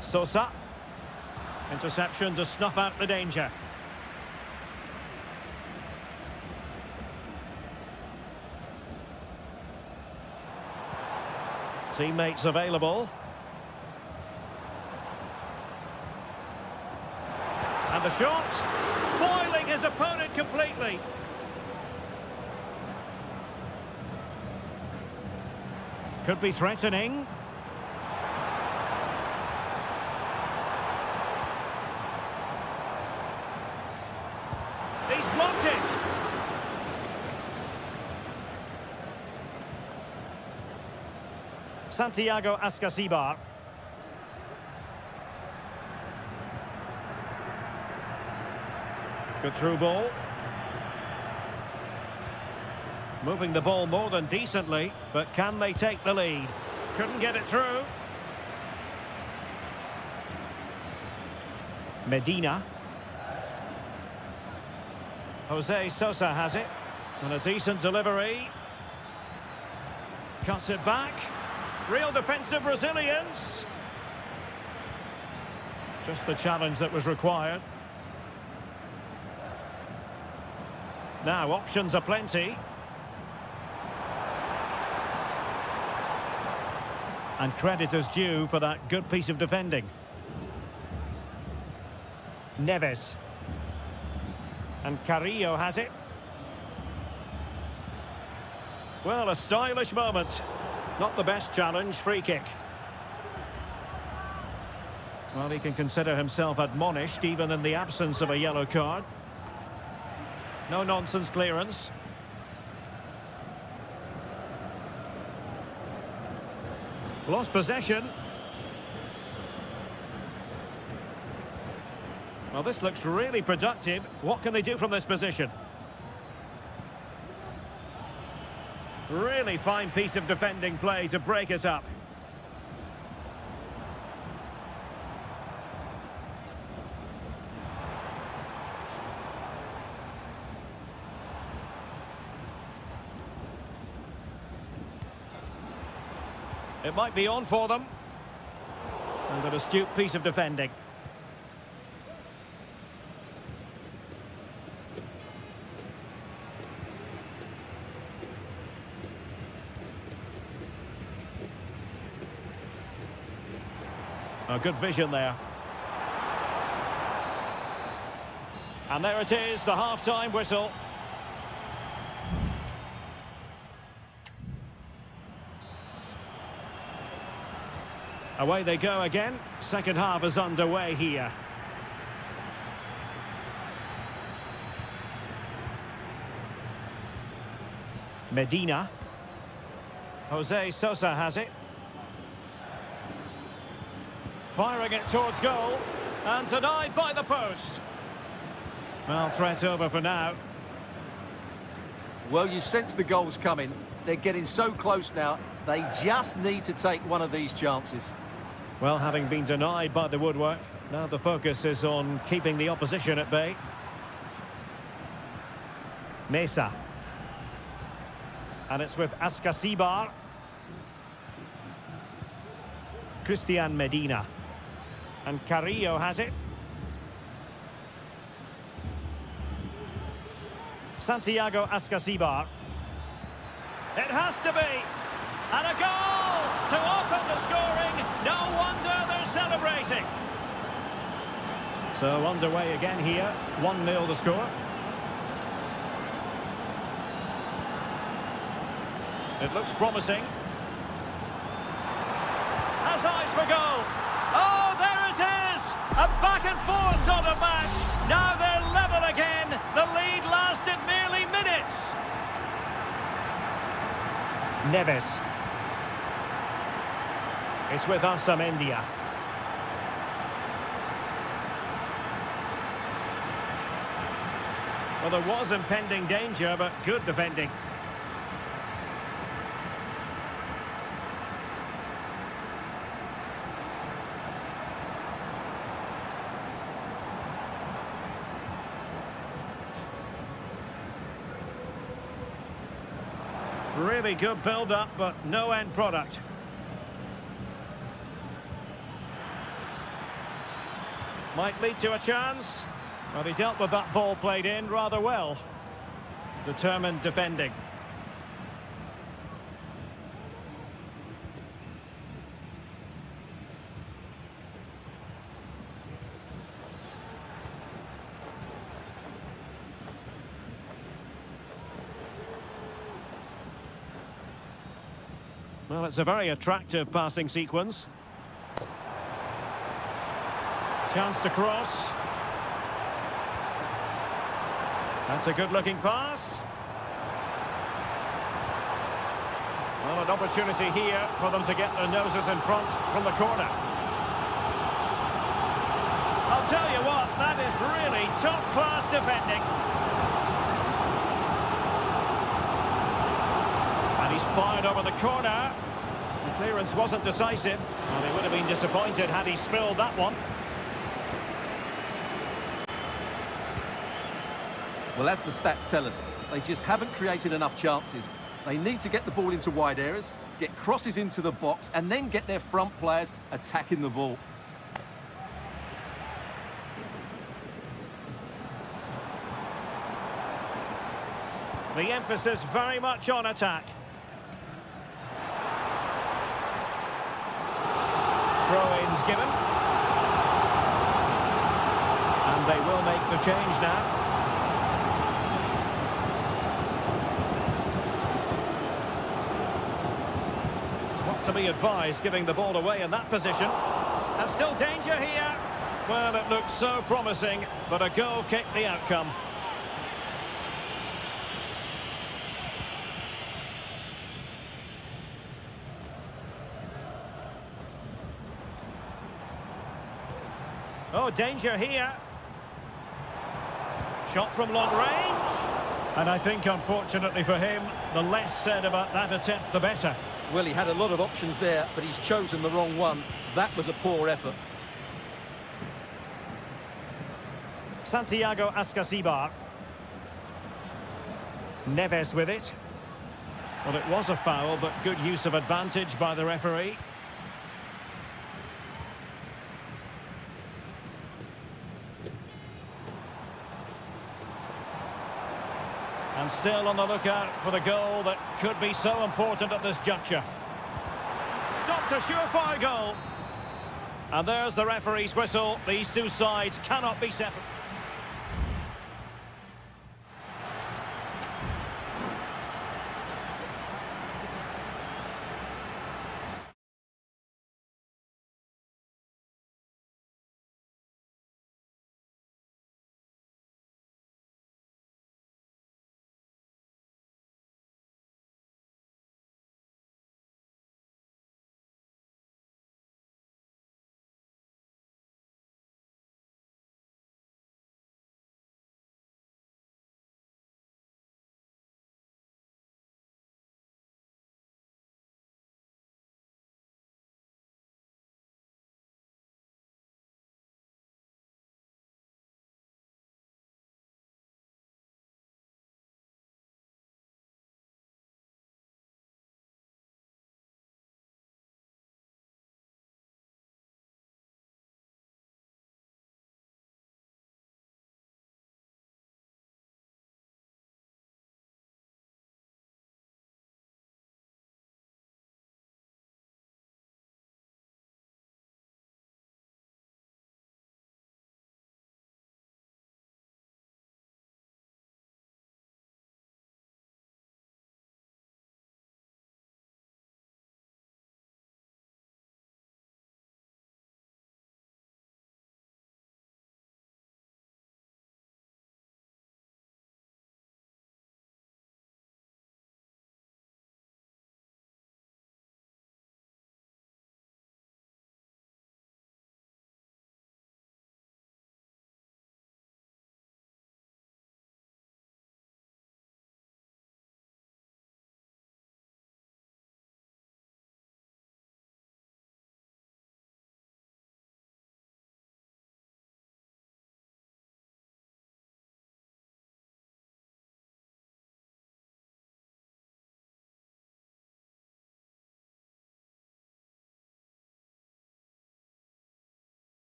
Sosa. Interception to snuff out the danger. Teammates available. And the shot, foiling his opponent completely. Could be threatening. He's blocked it. Santiago Ascasibar. Good through ball. Moving the ball more than decently, but can they take the lead? Couldn't get it through. Medina. Jose Sosa has it. And a decent delivery. Cuts it back. Real defensive resilience. Just the challenge that was required. Now, options are plenty. And credit is due for that good piece of defending. Neves. And Carrillo has it. Well, a stylish moment. Not the best challenge, free kick. Well, he can consider himself admonished even in the absence of a yellow card. No nonsense clearance. Lost possession. Well, this looks really productive. What can they do from this position? Really fine piece of defending play to break it up. It might be on for them. And an astute piece of defending. A good vision there. And there it is, the half-time whistle. Away they go again. Second half is underway here. Medina. Jose Sosa has it. Firing it towards goal. And denied by the post. Well, threat over for now. Well, you sense the goals coming. They're getting so close now. They just need to take one of these chances. Well, having been denied by the woodwork, now the focus is on keeping the opposition at bay. Mesa. And it's with Ascasibar. Christian Medina. And Carrillo has it. Santiago Ascasibar. It has to be. And a goal to open the scoring. No wonder they're celebrating. So underway again here. 1-0 the score. It looks promising. Has eyes for goal. Oh, there it is! A back and forth sort of match. Now they're level again. The lead lasted merely minutes. Neves. It's with Asamendia. Well, there was impending danger, but good defending. Really good build-up, but no end product. Might lead to a chance. Well, he dealt with that ball played in rather well. Determined defending. Well, it's a very attractive passing sequence. Chance to cross. That's a good-looking pass. Well, an opportunity here for them to get their noses in front from the corner. I'll tell you what, that is really top-class defending. And he's fired over the corner. The clearance wasn't decisive. Well, he would have been disappointed had he spilled that one. Well, as the stats tell us, they just haven't created enough chances. They need to get the ball into wide areas, get crosses into the box, and then get their front players attacking the ball. The emphasis very much on attack. Throw-ins given. And they will make the change now. Not to be advised giving the ball away in that position. And still danger here. Well, it looks so promising, but a goal kicked the outcome. Oh, danger here. Shot from long range. And I think, unfortunately for him, the less said about that attempt, the better. Well, he had a lot of options there, but he's chosen the wrong one. That was a poor effort. Santiago Ascasibar. Neves with it. Well, it was a foul, but good use of advantage by the referee. And still on the lookout for the goal that could be so important at this juncture. Stopped a surefire goal. And there's the referee's whistle. These two sides cannot be separate.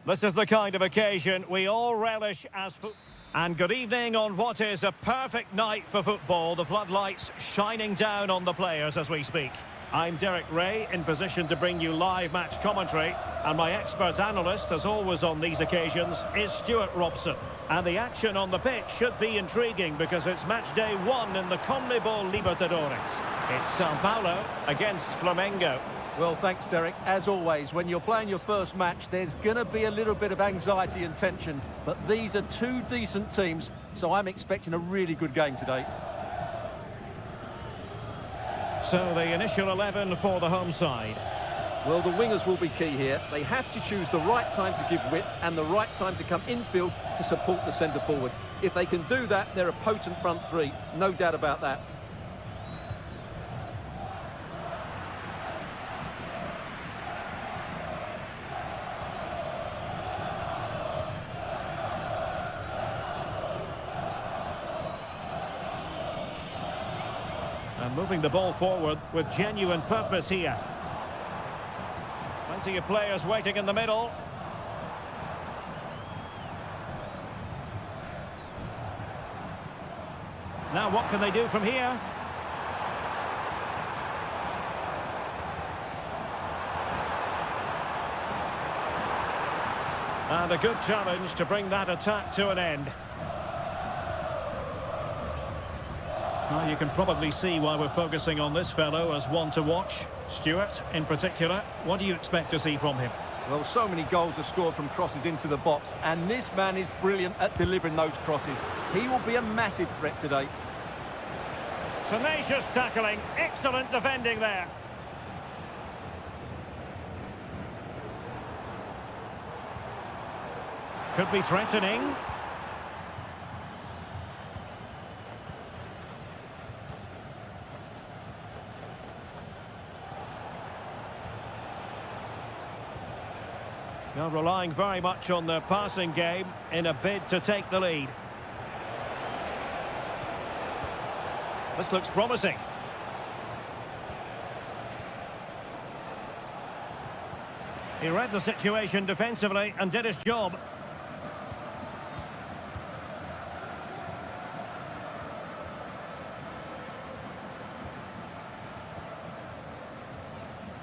This is the kind of occasion we all relish as And good evening on what is a perfect night for football. The floodlights shining down on the players as we speak. I'm Derek Ray, in position to bring you live match commentary. And my expert analyst, as always on these occasions, is Stuart Robson. And the action on the pitch should be intriguing because it's match day 1 in the CONMEBOL Libertadores. It's Sao Paulo against Flamengo. Well, thanks, Derek. As always, when you're playing your first match, there's going to be a little bit of anxiety and tension. But these are two decent teams, so I'm expecting a really good game today. So the initial 11 for the home side. Well, the wingers will be key here. They have to choose the right time to give width and the right time to come infield to support the centre forward. If they can do that, they're a potent front three. No doubt about that. And moving the ball forward with genuine purpose here. Plenty of players waiting in the middle. Now what can they do from here? And a good challenge to bring that attack to an end. Well, you can probably see why we're focusing on this fellow as one to watch. Stuart, in particular, what do you expect to see from him? Well, so many goals are scored from crosses into the box, and this man is brilliant at delivering those crosses. He will be a massive threat today. Tenacious tackling, excellent defending there. Could be threatening. Now relying very much on their passing game in a bid to take the lead. This looks promising. He read the situation defensively and did his job.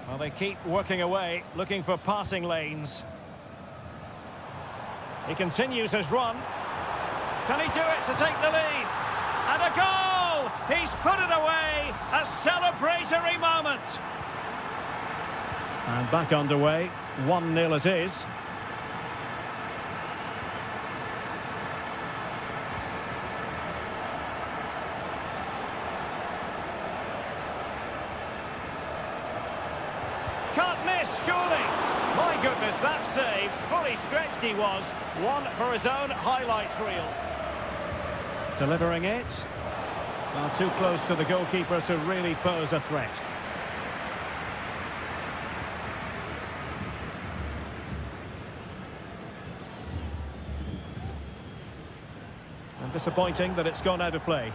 Well, they keep working away, looking for passing lanes. He continues his run. Can he do it to take the lead? And a goal! He's put it away! A celebratory moment! And back underway. 1-0 it is. Can't miss, surely! My goodness, that save, fully stretched he was. One for his own highlights reel. Delivering it. Well, too close to the goalkeeper to really pose a threat. And disappointing that it's gone out of play.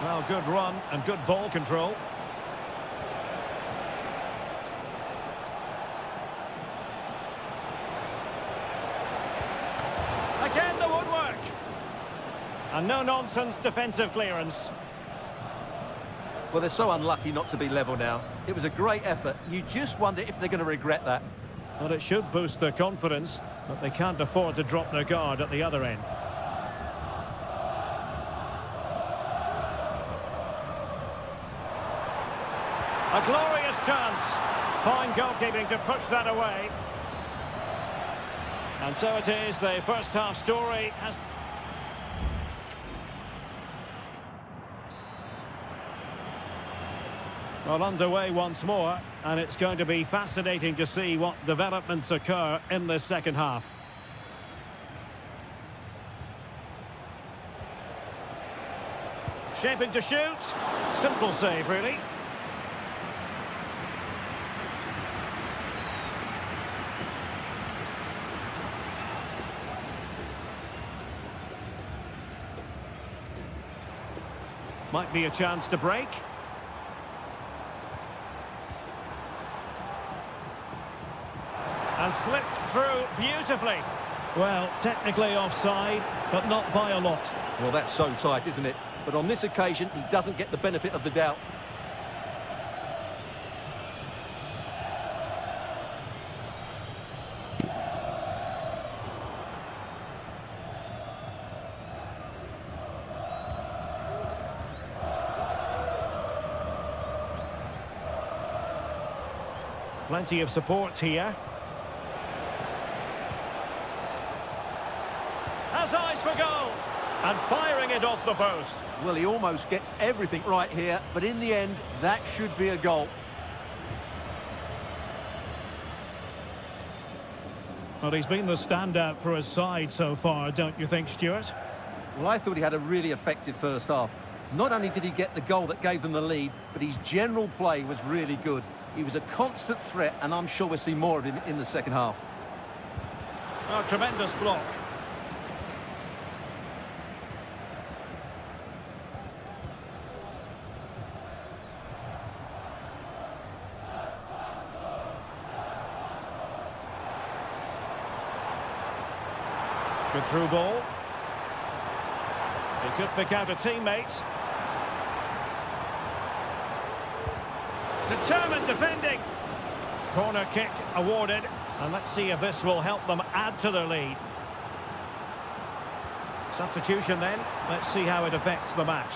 Well, good run and good ball control. Again, the woodwork. And no-nonsense defensive clearance. Well, they're so unlucky not to be level now. It was a great effort. You just wonder if they're going to regret that. Well, it should boost their confidence, but they can't afford to drop their guard at the other end. A glorious chance. Fine goalkeeping to push that away. And so it is, the first half story has... Well, underway once more, and it's going to be fascinating to see what developments occur in this second half. Shaping to shoot. Simple save, really. Might be a chance to break. And slipped through beautifully. Well, technically offside, but not by a lot. Well, that's so tight, isn't it? But on this occasion, he doesn't get the benefit of the doubt. Plenty of support here. Has eyes for goal. And firing it off the post. Well, he almost gets everything right here, but in the end, that should be a goal. Well, he's been the standout for his side so far, don't you think, Stuart? Well, I thought he had a really effective first half. Not only did he get the goal that gave them the lead, but his general play was really good. He was a constant threat, and I'm sure we'll see more of him in the second half. Oh, tremendous block. Good through ball. He could pick out a teammate. Determined defending. Corner kick awarded. And let's see if this will help them add to their lead. Substitution then. Let's see how it affects the match.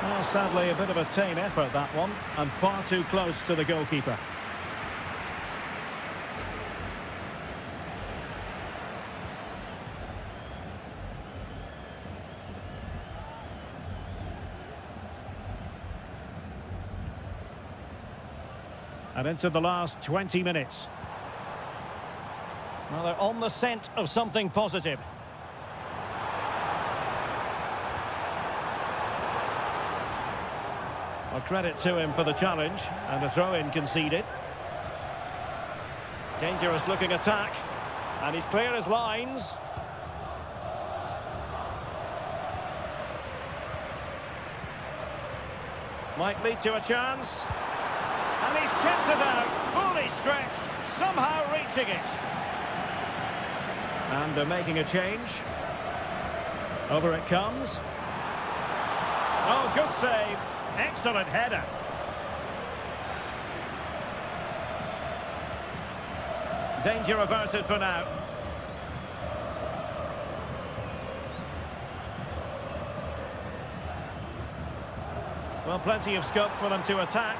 Well, sadly, a bit of a tame effort, that one. And far too close to the goalkeeper. And into the last 20 minutes. Well, they're on the scent of something positive. Well, credit to him for the challenge, and a throw-in conceded. Dangerous looking attack, and he's clear as lines. Might lead to a chance. And he's kept it out, fully stretched, somehow reaching it. And they're making a change. Over it comes. Oh, good save. Excellent header. Danger averted for now. Well, plenty of scope for them to attack.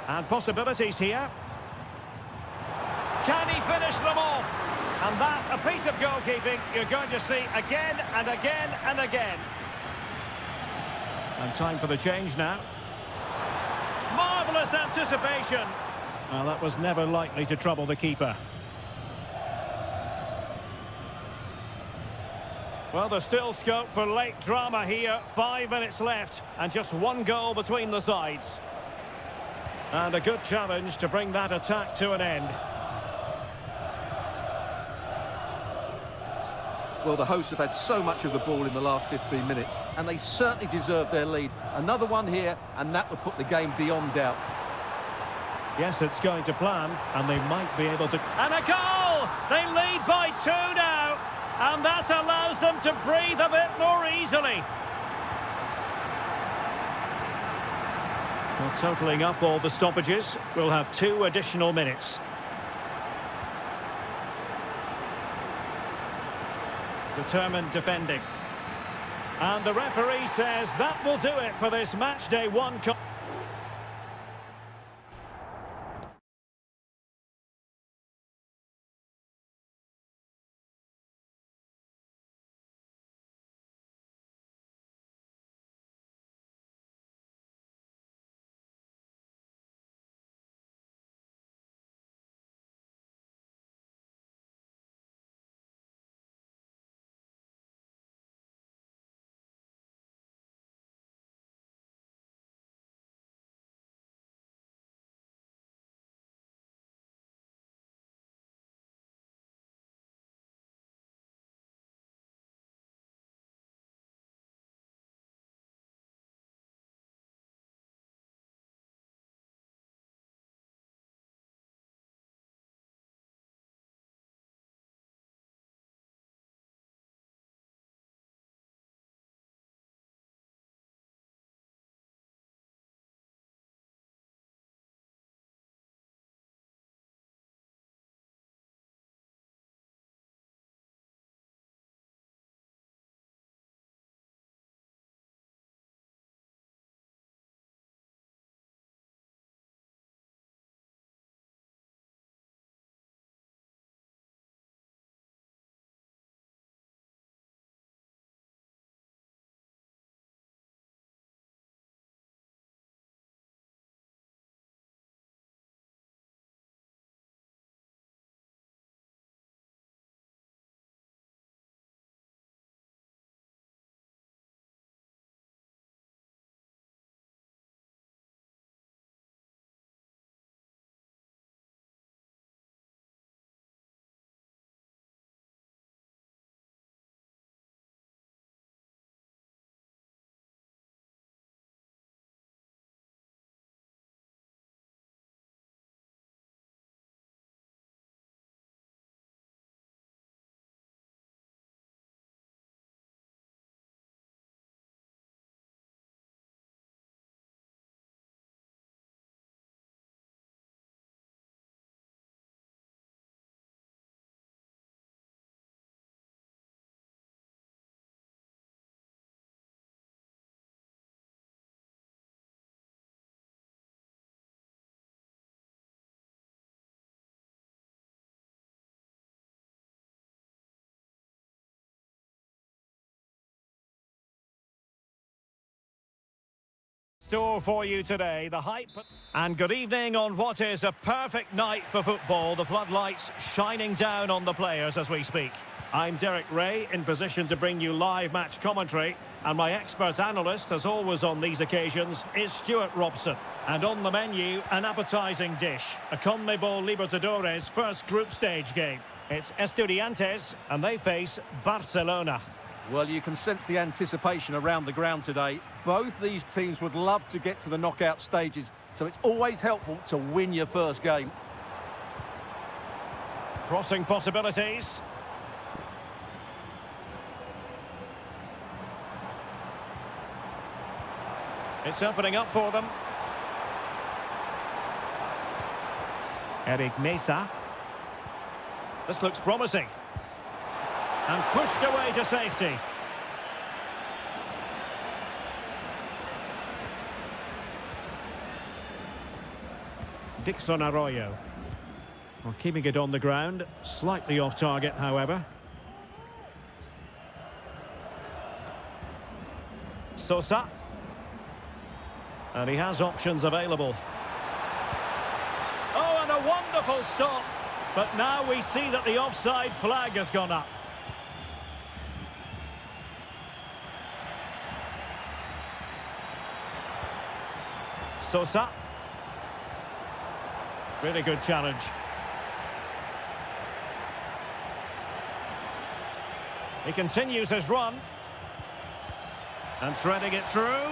And possibilities here. Can he finish them off? And that, a piece of goalkeeping you're going to see again and again and again. And time for the change now. Marvellous anticipation. Well, that was never likely to trouble the keeper. Well, there's still scope for late drama here. 5 minutes left and just one goal between the sides. And a good challenge to bring that attack to an end. Well, the hosts have had so much of the ball in the last 15 minutes, and they certainly deserve their lead. Another one here, and that would put the game beyond doubt. Yes, it's going to plan, and they might be able to... And a goal! They lead by 2 now, and that allows them to breathe a bit more easily. Well, totalling up all the stoppages, we'll have 2 additional minutes. Determined defending. And the referee says that will do it for this match day 1. store for you today. The hype. And good evening on what is a perfect night for football. The floodlights shining down on the players as we speak. I'm Derek Ray, in position to bring you live match commentary. And my expert analyst, as always on these occasions, is Stuart Robson. And on the menu, an appetising dish. A CONMEBOL Libertadores first group stage game. It's Estudiantes, and they face Barcelona. Well, you can sense the anticipation around the ground today. Both these teams would love to get to the knockout stages, so it's always helpful to win your first game. Crossing possibilities. It's opening up for them. Eric Mesa. This looks promising. And pushed away to safety. Dixon Arroyo. Well, keeping it on the ground. Slightly off target, however. Sosa. And he has options available. Oh, and a wonderful stop. But now we see that the offside flag has gone up. Sosa. Really good challenge. He continues his run. And threading it through.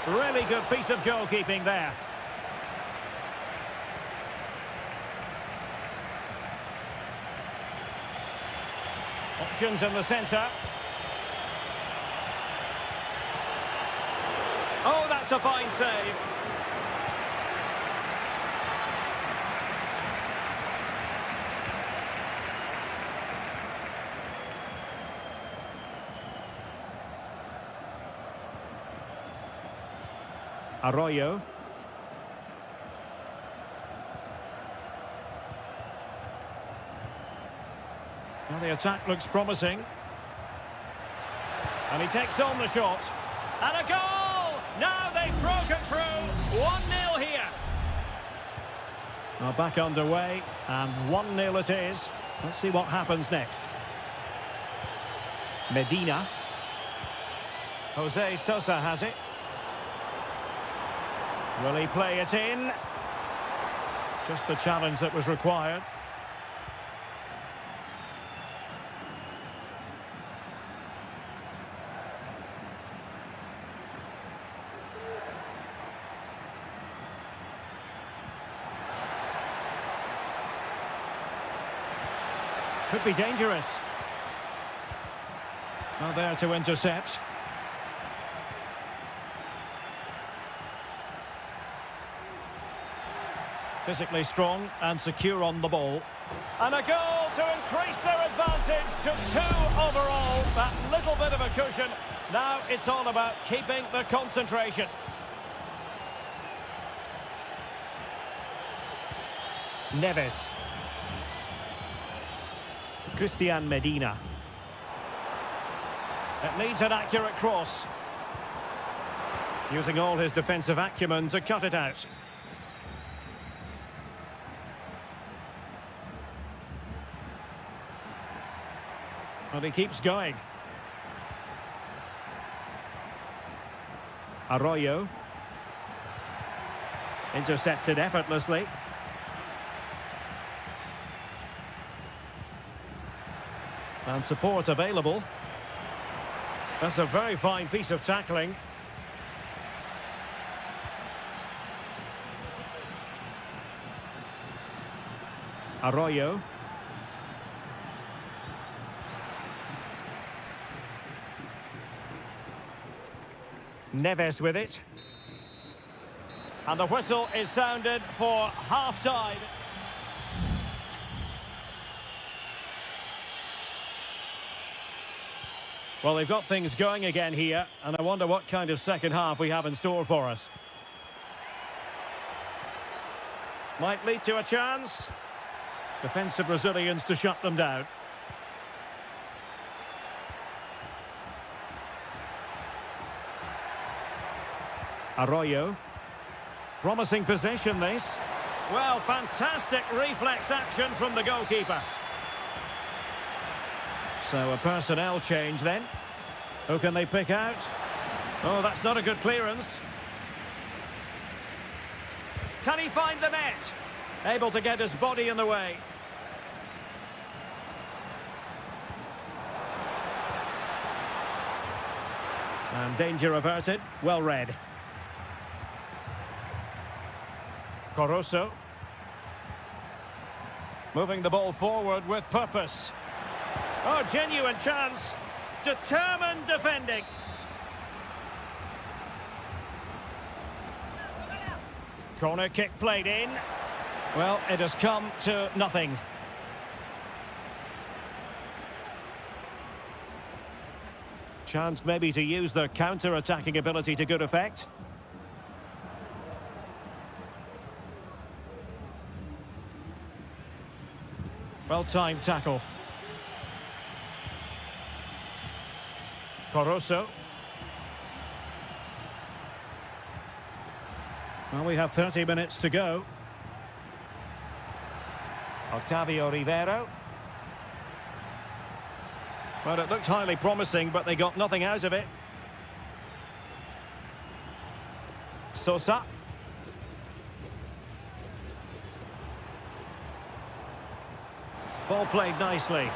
Really good piece of goalkeeping there. Options in the centre. Oh, that's a fine save. Arroyo. Well, the attack looks promising. And he takes on the shot. And a goal! Now they've broken through. 1-0 here. Now back underway. And 1-0 it is. Let's see what happens next. Medina. Jose Sosa has it. Will he play it in? Just the challenge that was required. Could be dangerous. Not there to intercept. Physically strong and secure on the ball. And a goal to increase their advantage to 2 overall. That little bit of a cushion. Now it's all about keeping the concentration. Neves. Christian Medina. It needs an accurate cross. Using all his defensive acumen to cut it out. And he keeps going. Arroyo. Intercepted effortlessly. And support available. That's a very fine piece of tackling. Arroyo. Neves with it. And the whistle is sounded for half-time. Well, they've got things going again here, and I wonder what kind of second half we have in store for us. Might lead to a chance. Defensive Brazilians to shut them down. Arroyo. Promising possession, this. Well, fantastic reflex action from the goalkeeper. So a personnel change then. Who can they pick out? Oh, that's not a good clearance. Can he find the net? Able to get his body in the way. And danger averted. Well read. Corosso. Moving the ball forward with purpose. Oh, genuine chance. Determined defending. Corner kick played in. Well, it has come to nothing. Chance maybe to use their counter-attacking ability to good effect. Well-timed tackle. Corosso. Well, we have 30 minutes to go. Octavio Rivero. Well, it looked highly promising, but they got nothing out of it. Sosa. Ball played nicely.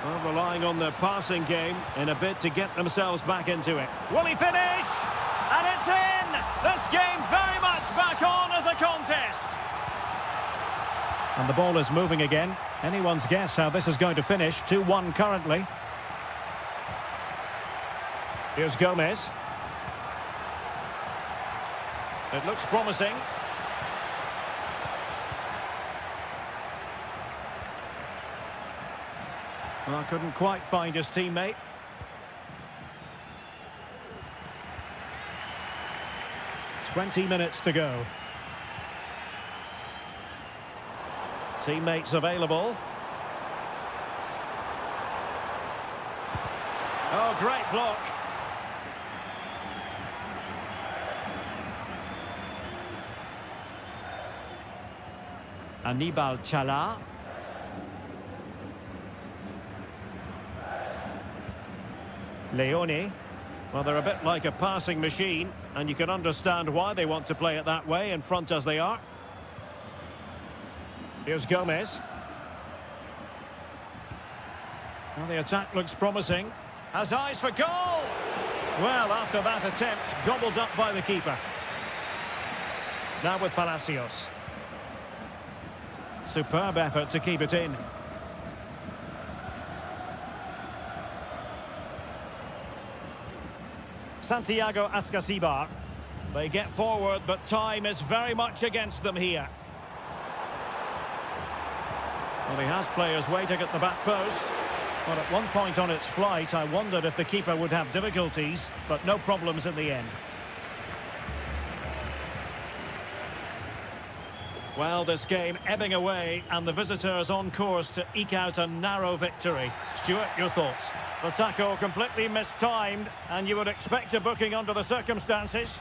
Well, relying on their passing game in a bid to get themselves back into it. Will he finish? And it's in! This game very much back on as a contest. And the ball is moving again. Anyone's guess how this is going to finish. 2-1 currently. Here's Gomez. It looks promising. Well, couldn't quite find his teammate. "20 minutes to go. Teammates available. Oh, great block. Anibal Chala. Leone. Well, they're a bit like a passing machine, and you can understand why they want to play it that way, in front as they are. Here's Gomez. Well, the attack looks promising. Has eyes for goal! Well, after that attempt, gobbled up by the keeper. Now with Palacios. Superb effort to keep it in. Santiago Ascasibar. They get forward, but time is very much against them here. Well, he has players waiting at the back post. But at one point on its flight, I wondered if the keeper would have difficulties, but no problems in the end. Well, this game ebbing away, and the visitors on course to eke out a narrow victory. Stuart, your thoughts? The tackle completely mistimed, and you would expect a booking under the circumstances.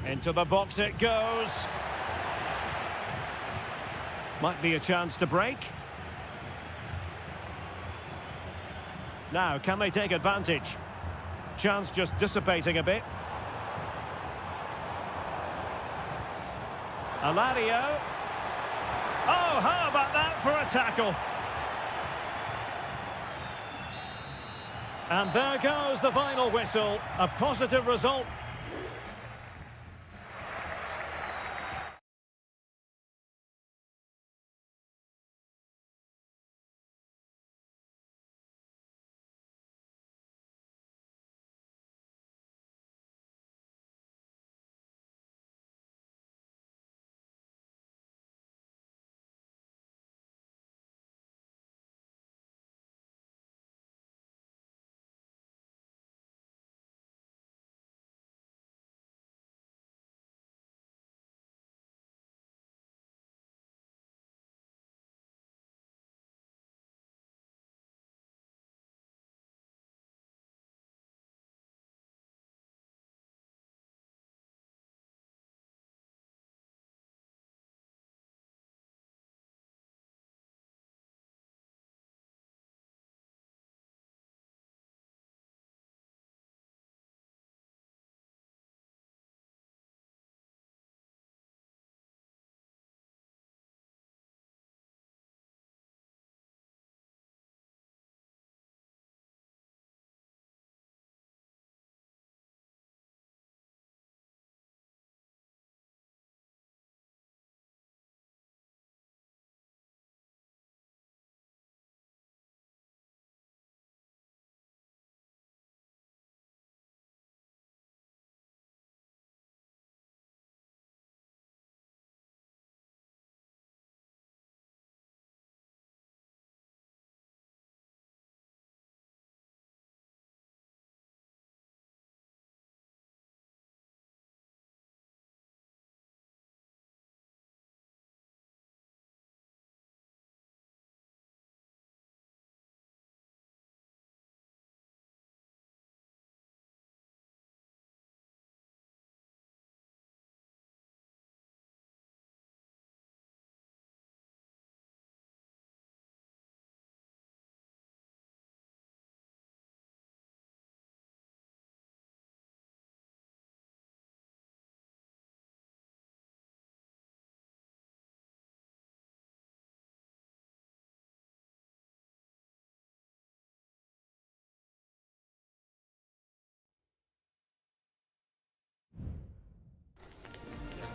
Into the box it goes. Might be a chance to break. Now, can they take advantage? Chance just dissipating a bit. Alario. Oh, how about that for a tackle? And there goes the final whistle. A positive result.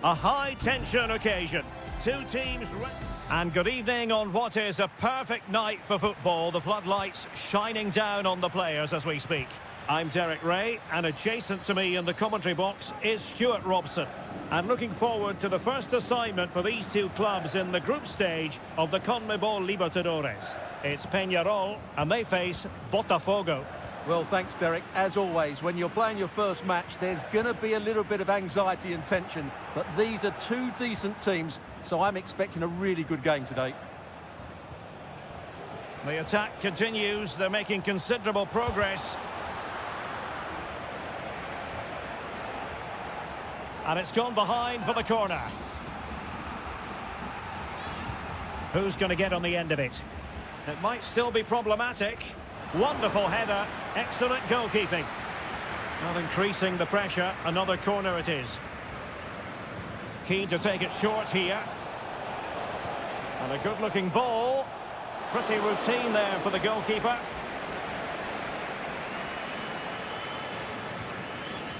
A high-tension occasion. Two teams... And good evening on what is a perfect night for football. The floodlights shining down on the players as we speak. I'm Derek Ray, and adjacent to me in the commentary box is Stuart Robson. And looking forward to the first assignment for these two clubs in the group stage of the CONMEBOL Libertadores. It's Peñarol, and they face Botafogo. Well, thanks, Derek. As always, when you're playing your first match, there's going to be a little bit of anxiety and tension. But these are two decent teams, so I'm expecting a really good game today. The attack continues. They're making considerable progress. And it's gone behind for the corner. Who's going to get on the end of it? It might still be problematic. Wonderful header, excellent goalkeeping. Not increasing the pressure, another corner it is. Keen to take it short here. And a good-looking ball. Pretty routine there for the goalkeeper.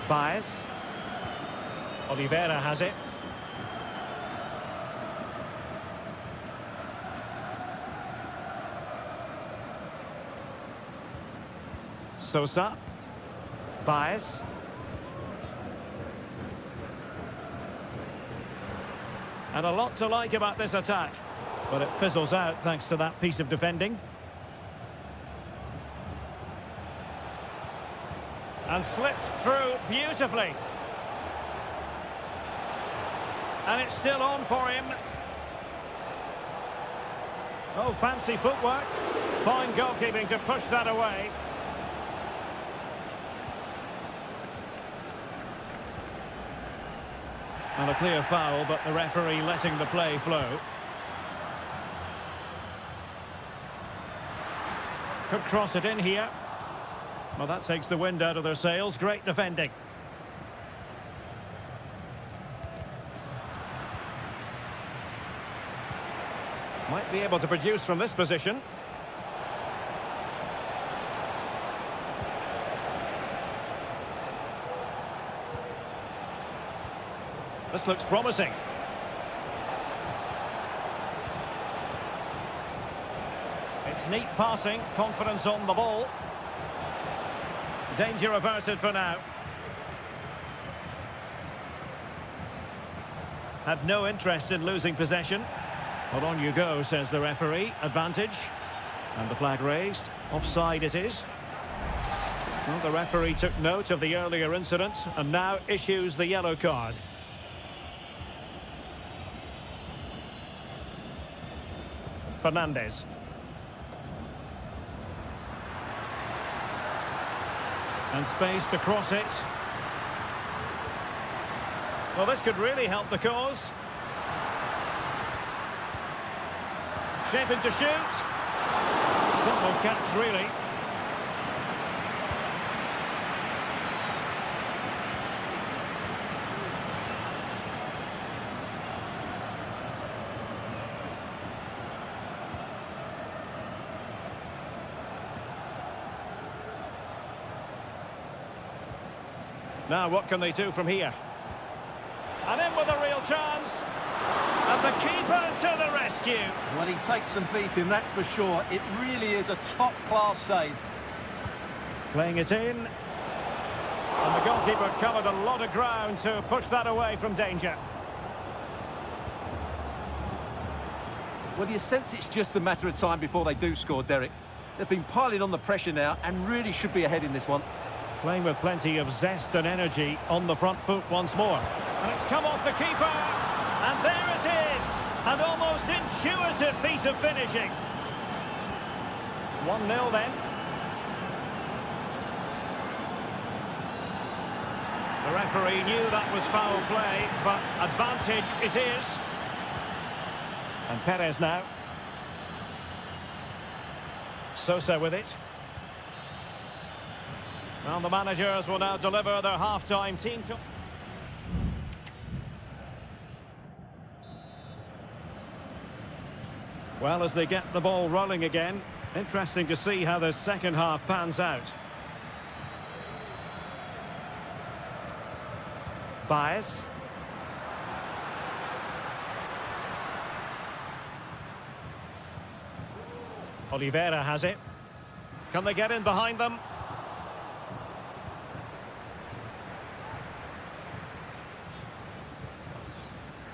Baez. Oliveira has it. Sosa. Baez. And a lot to like about this attack. But it fizzles out thanks to that piece of defending. And slipped through beautifully. And it's still on for him. Oh, fancy footwork. Fine goalkeeping to push that away. And a clear foul, but the referee letting the play flow. Could cross it in here. Well, that takes the wind out of their sails. Great defending. Might be able to produce from this position. This looks promising. It's neat passing, confidence on the ball. Danger averted for now. Had no interest in losing possession. Well, on you go, says the referee. Advantage. And the flag raised. Offside it is. Well, the referee took note of the earlier incident and now issues the yellow card. Fernandez. And space to cross it. Well, this could really help the cause. Shaping to shoot. Simple catch, really. Now, what can they do from here? And in with a real chance. And the keeper to the rescue. Well, he takes some beating, that's for sure. It really is a top-class save. Playing it in. And the goalkeeper covered a lot of ground to push that away from danger. Well, you sense it's just a matter of time before they do score, Derek. They've been piling on the pressure now and really should be ahead in this one. Playing with plenty of zest and energy on the front foot once more. And it's come off the keeper. And there it is. An almost intuitive piece of finishing. 1-0 then. The referee knew that was foul play, but advantage it is. And Perez now. Sosa with it. Well, the managers will now deliver their half-time team to... Well, as they get the ball rolling again, interesting to see how the second half pans out. Baez. Oliveira has it. Can they get in behind them?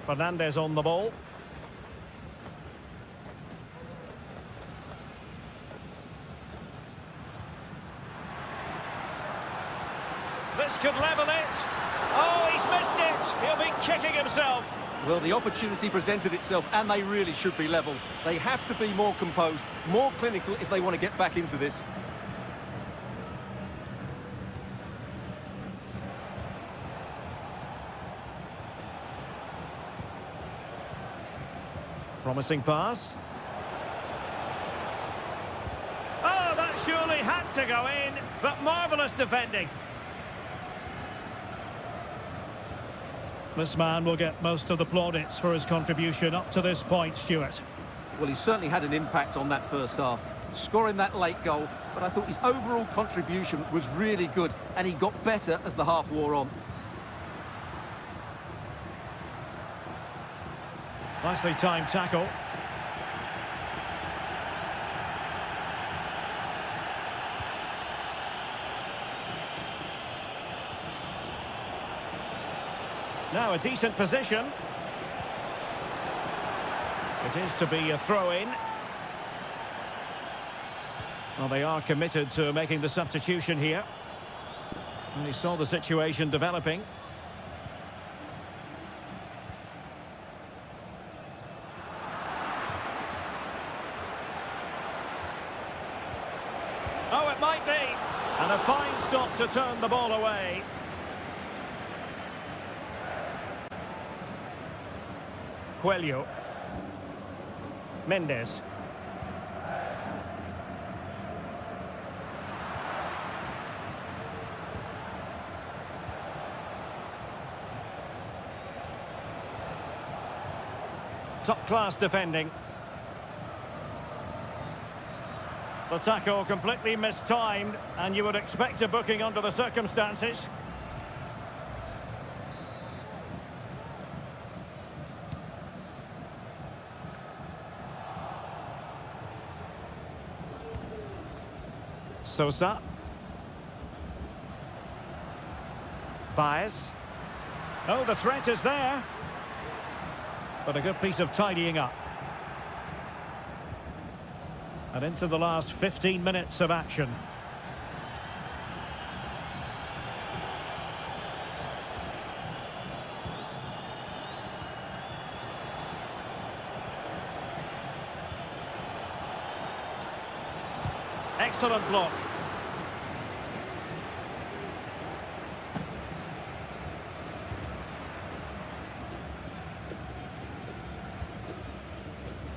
Fernandez on the ball. This could level it. Oh, he's missed it. He'll be kicking himself. Well, the opportunity presented itself, and they really should be level. They have to be more composed, more clinical if they want to get back into this. Promising pass. Oh, that surely had to go in, but marvellous defending. This man will get most of the plaudits for his contribution up to this point, Stuart. Well, he certainly had an impact on that first half, scoring that late goal, but I thought his overall contribution was really good, and he got better as the half wore on. Nicely timed tackle. Now a decent position. It is to be a throw-in. Well, they are committed to making the substitution here. And he saw the situation developing. Oh, it might be. And a fine stop to turn the ball away. Coelho. Mendes. Top-class defending. The tackle completely mistimed, and you would expect a booking under the circumstances. Sosa. Baez. Oh, the threat is there. But a good piece of tidying up. And into the last 15 minutes of action. Excellent block.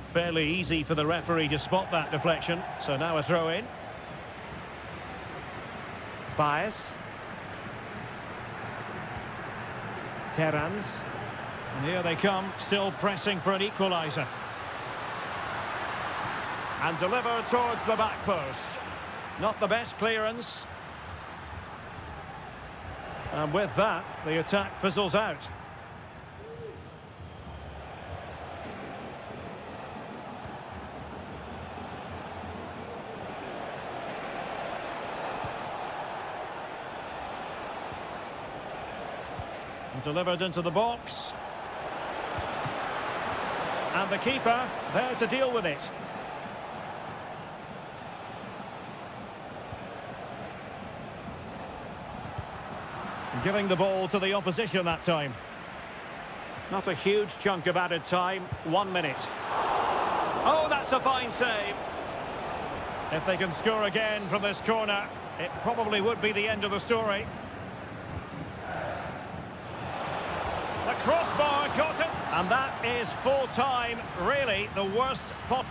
Fairly easy for the referee to spot that deflection. So now a throw in. Baez. Terrans. And here they come, still pressing for an equaliser. And delivered towards the back post. Not the best clearance. And with that, the attack fizzles out. And delivered into the box. And the keeper there to deal with it. Giving the ball to the opposition that time. Not a huge chunk of added time. 1 minute. Oh, that's a fine save. If they can score again from this corner, it probably would be the end of the story. The crossbar got it. And that is full time. Really the worst pot.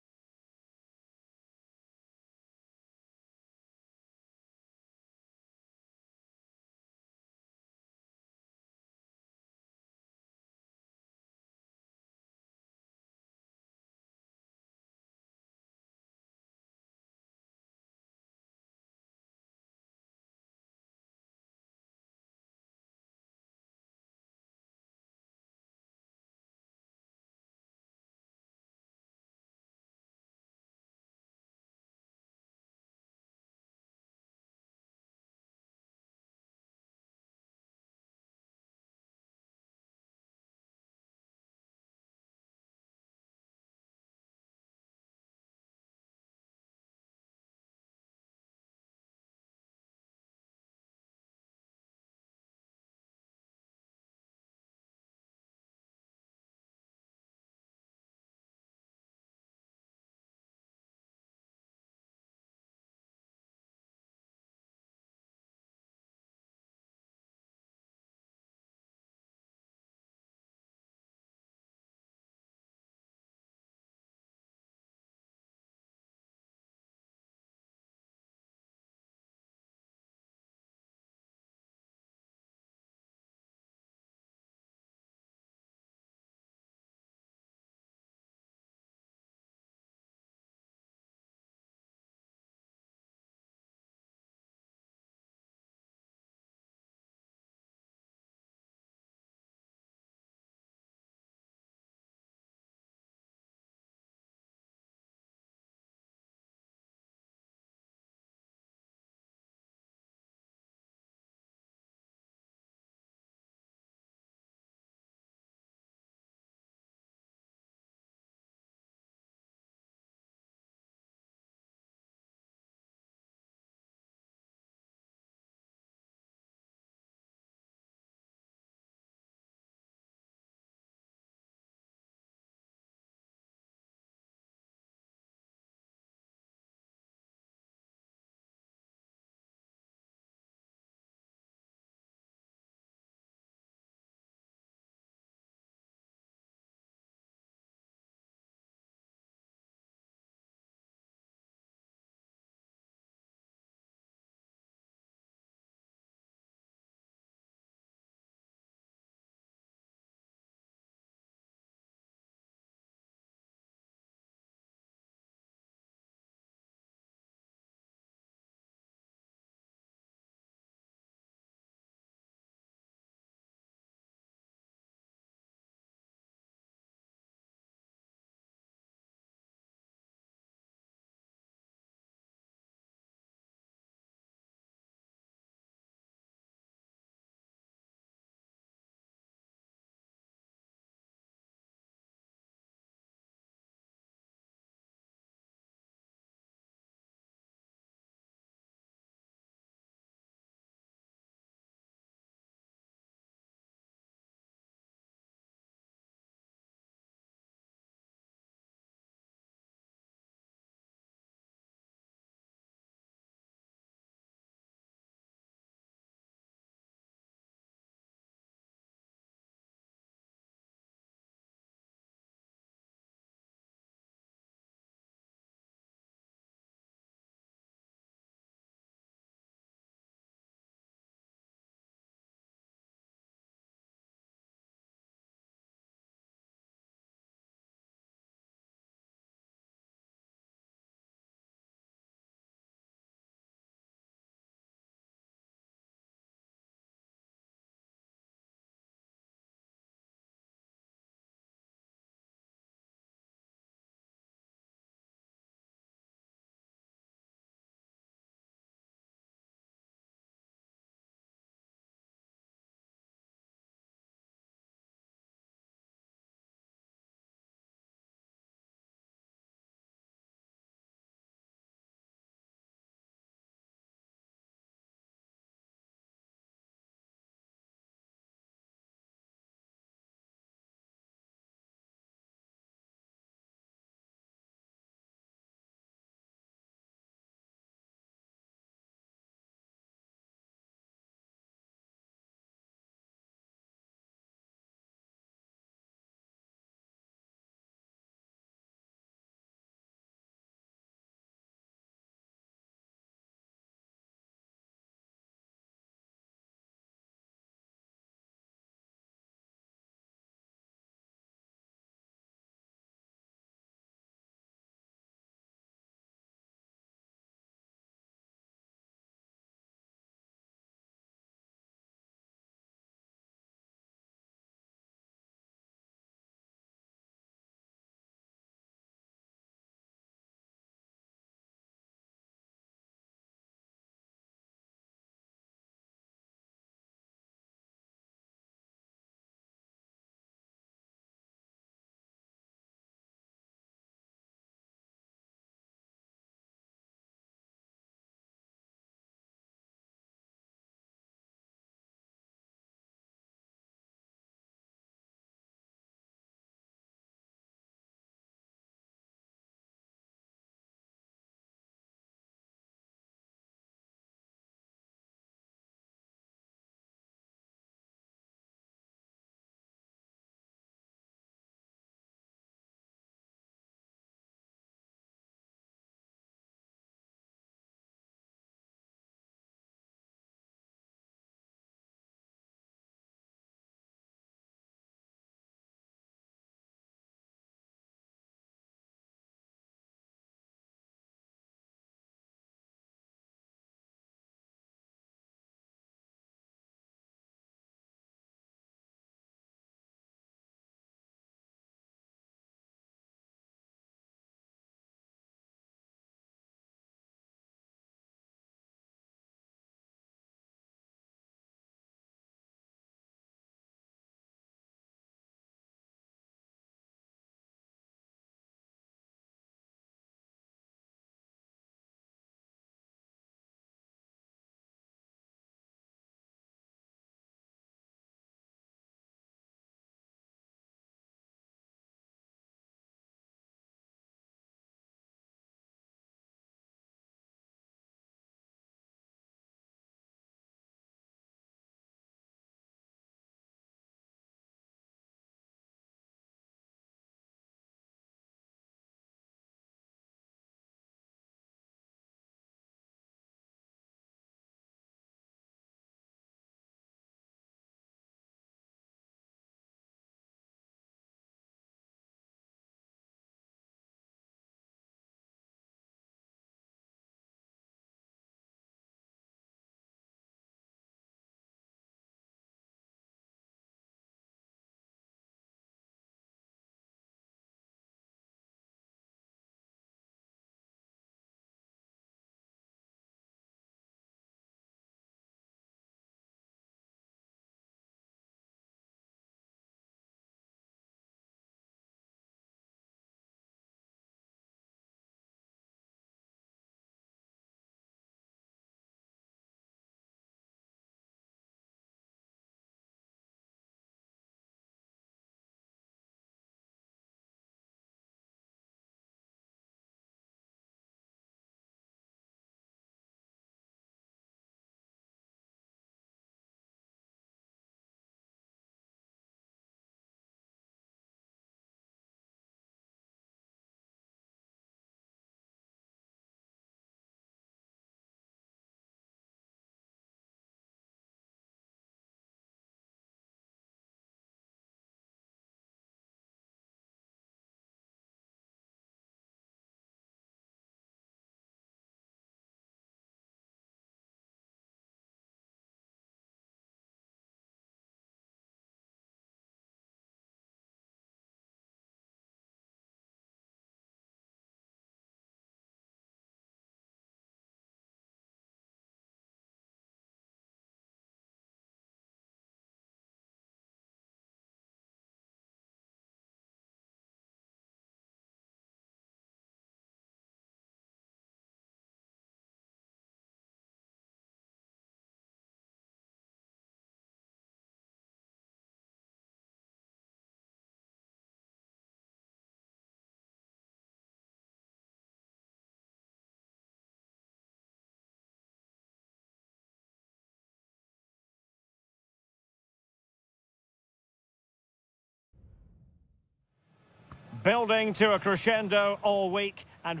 Building to a crescendo all week and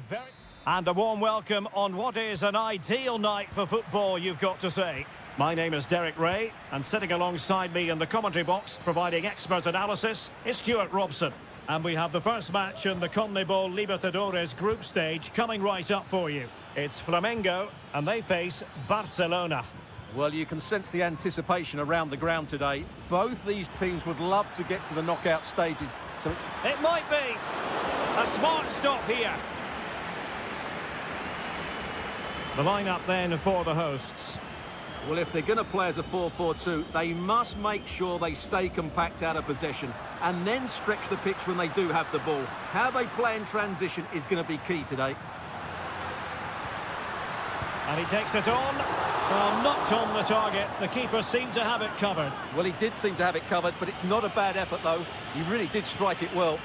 a warm welcome on what is an ideal night for football, you've got to say. My name is Derek Ray, and sitting alongside me in the commentary box, providing expert analysis, is Stuart Robson. And we have the first match in the CONMEBOL Libertadores group stage coming right up for you. It's Flamengo, and they face Barcelona. Well, you can sense the anticipation around the ground today. Both these teams would love to get to the knockout stages. So it might be a smart stop here. The lineup then for the hosts. Well, if they're going to play as a 4-4-2, they must make sure they stay compact out of possession and then stretch the pitch when they do have the ball. How they play in transition is going to be key today. And he takes it on. Well, not on the target. The keeper seemed to have it covered. Well, he did seem to have it covered, but it's not a bad effort, though. He really did strike it well.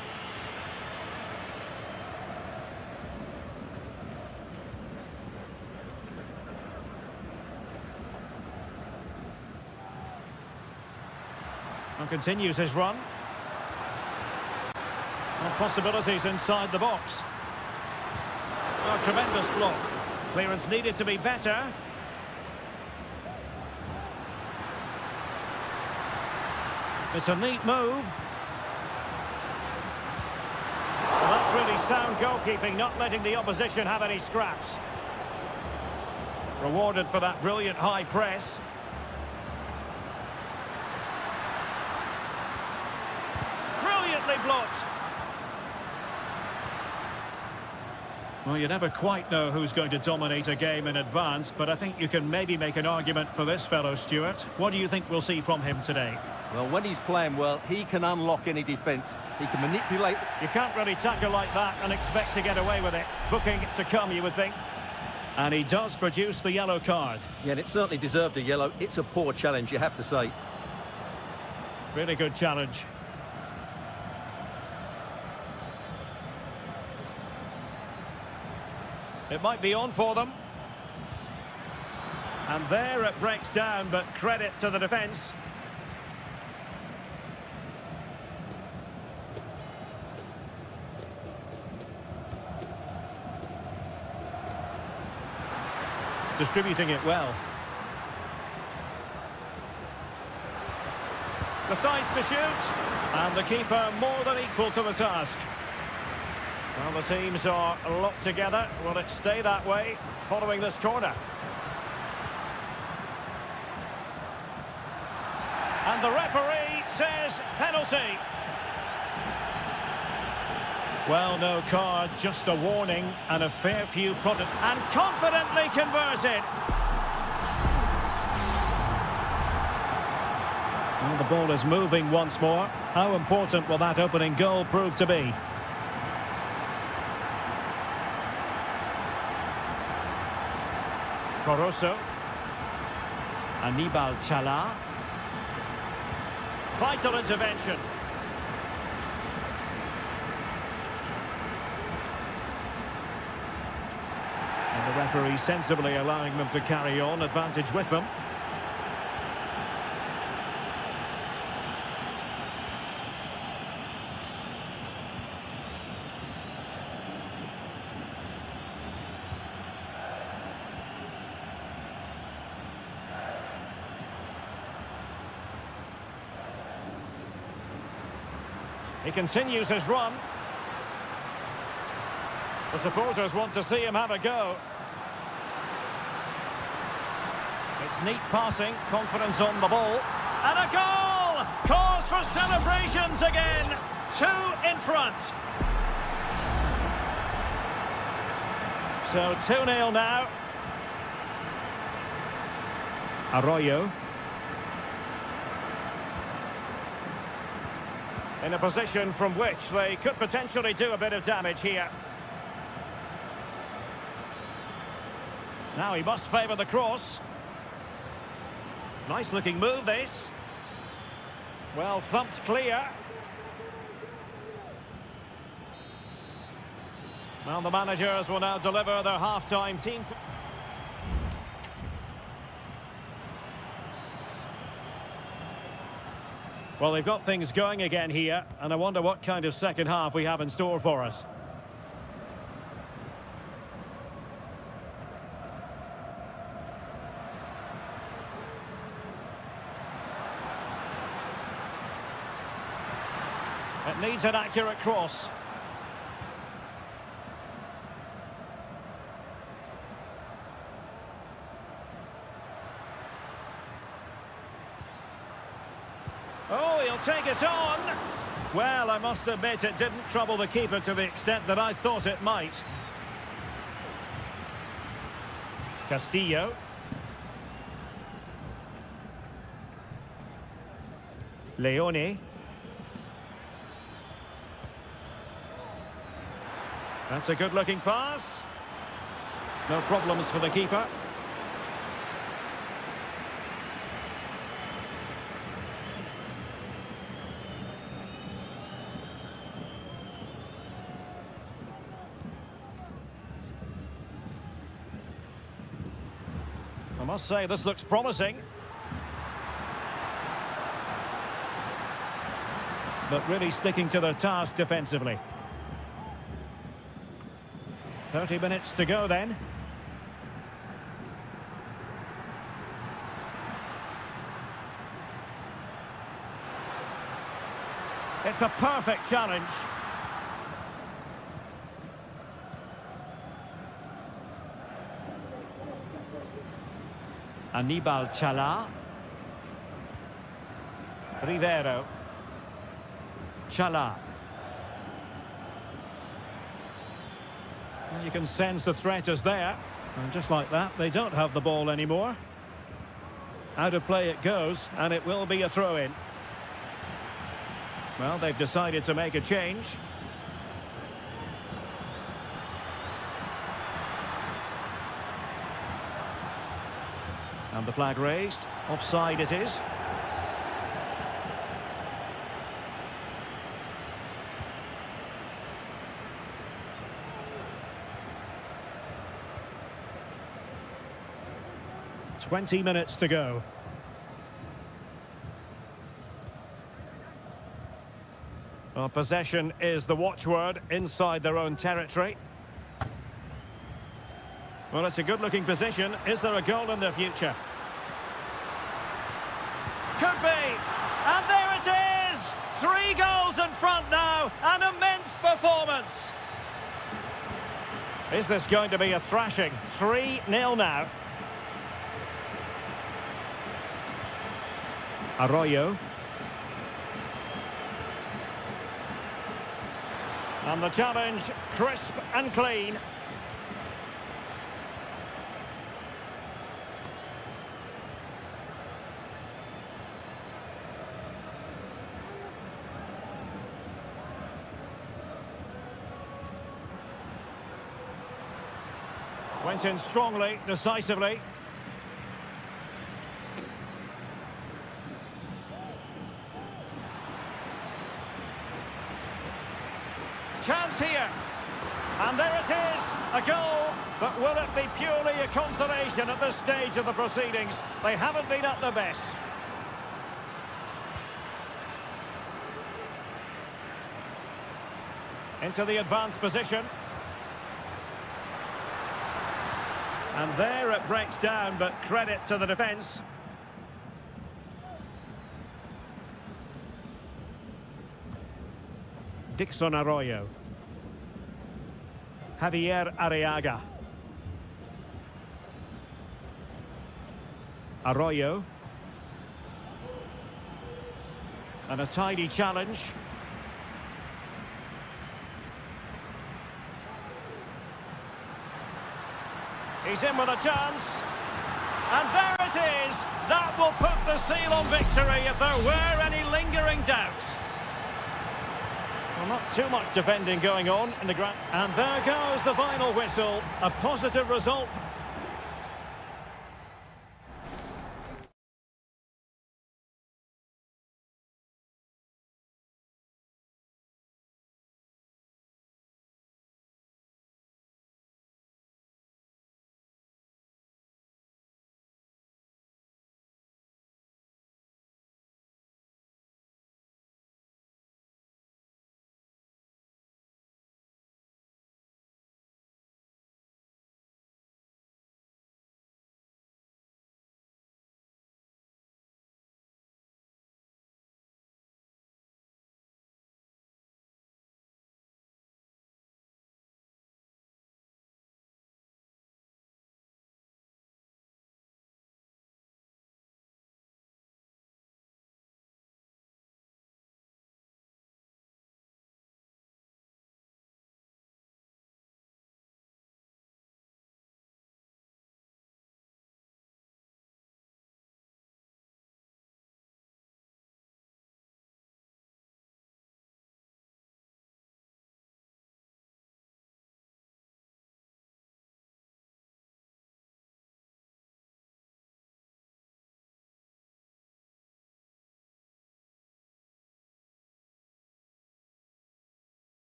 And continues his run. And possibilities inside the box. Oh, tremendous block. Clearance needed to be better. It's a neat move. Well, that's really sound goalkeeping, not letting the opposition have any scraps. Rewarded for that brilliant high press. Brilliantly blocked. Well, you never quite know who's going to dominate a game in advance, but I think you can maybe make an argument for this fellow, Stuart. What do you think we'll see from him today? Well, when he's playing well, he can unlock any defence. He can manipulate. You can't really tackle like that and expect to get away with it. Booking to come, you would think. And he does produce the yellow card. Yeah, and it certainly deserved a yellow. It's a poor challenge, you have to say. Really good challenge. It might be on for them. And there it breaks down, but credit to the defence. Distributing it well. The size to shoot. And the keeper more than equal to the task. Well, the teams are locked together. Will it stay that way following this corner? And the referee says penalty. Well, no card, just a warning and a fair few and confidently converted. Well, the ball is moving once more. How important will that opening goal prove to be? Coroso. Anibal Chala. Vital intervention. And the referee sensibly allowing them to carry on, advantage with them. He continues his run. The supporters want to see him have a go. It's neat passing, confidence on the ball. And a goal! Cause for celebrations again. 2 in front. So 2-0 now. Arroyo. In a position from which they could potentially do a bit of damage here. Now he must favour the cross. Nice looking move this. Well thumped clear. Well, the managers will now deliver their half-time team. Well, they've got things going again here, and I wonder what kind of second half we have in store for us. It needs an accurate cross. Oh, he'll take it on. Well, I must admit it didn't trouble the keeper to the extent that I thought it might. Castillo. Leone. That's a good-looking pass. No problems for the keeper. I must say, this looks promising. But really sticking to their task defensively. 30 minutes to go then. It's a perfect challenge. Anibal Chala. Rivero. Chala. Well, you can sense the threat is there. And just like that, they don't have the ball anymore. Out of play it goes, and it will be a throw-in. Well, they've decided to make a change. And the flag raised. Offside it is. "20 minutes to go." Well, possession is the watchword inside their own territory. Well, it's a good-looking position. Is there a goal in their future? Could be! And there it is! 3 goals in front now. An immense performance. Is this going to be a thrashing? 3-0 now. Arroyo. And the challenge, crisp and clean. Went in strongly, decisively. Chance here. And there it is, a goal. But will it be purely a consolation at this stage of the proceedings? They haven't been at their best. Into the advanced position. And there it breaks down, but credit to the defence. Dixon Arroyo. Javier Arriaga. Arroyo. And a tidy challenge. He's in with a chance. And there it is. That will put the seal on victory if there were any lingering doubts. Well, not too much defending going on in the ground. And there goes the final whistle. A positive result.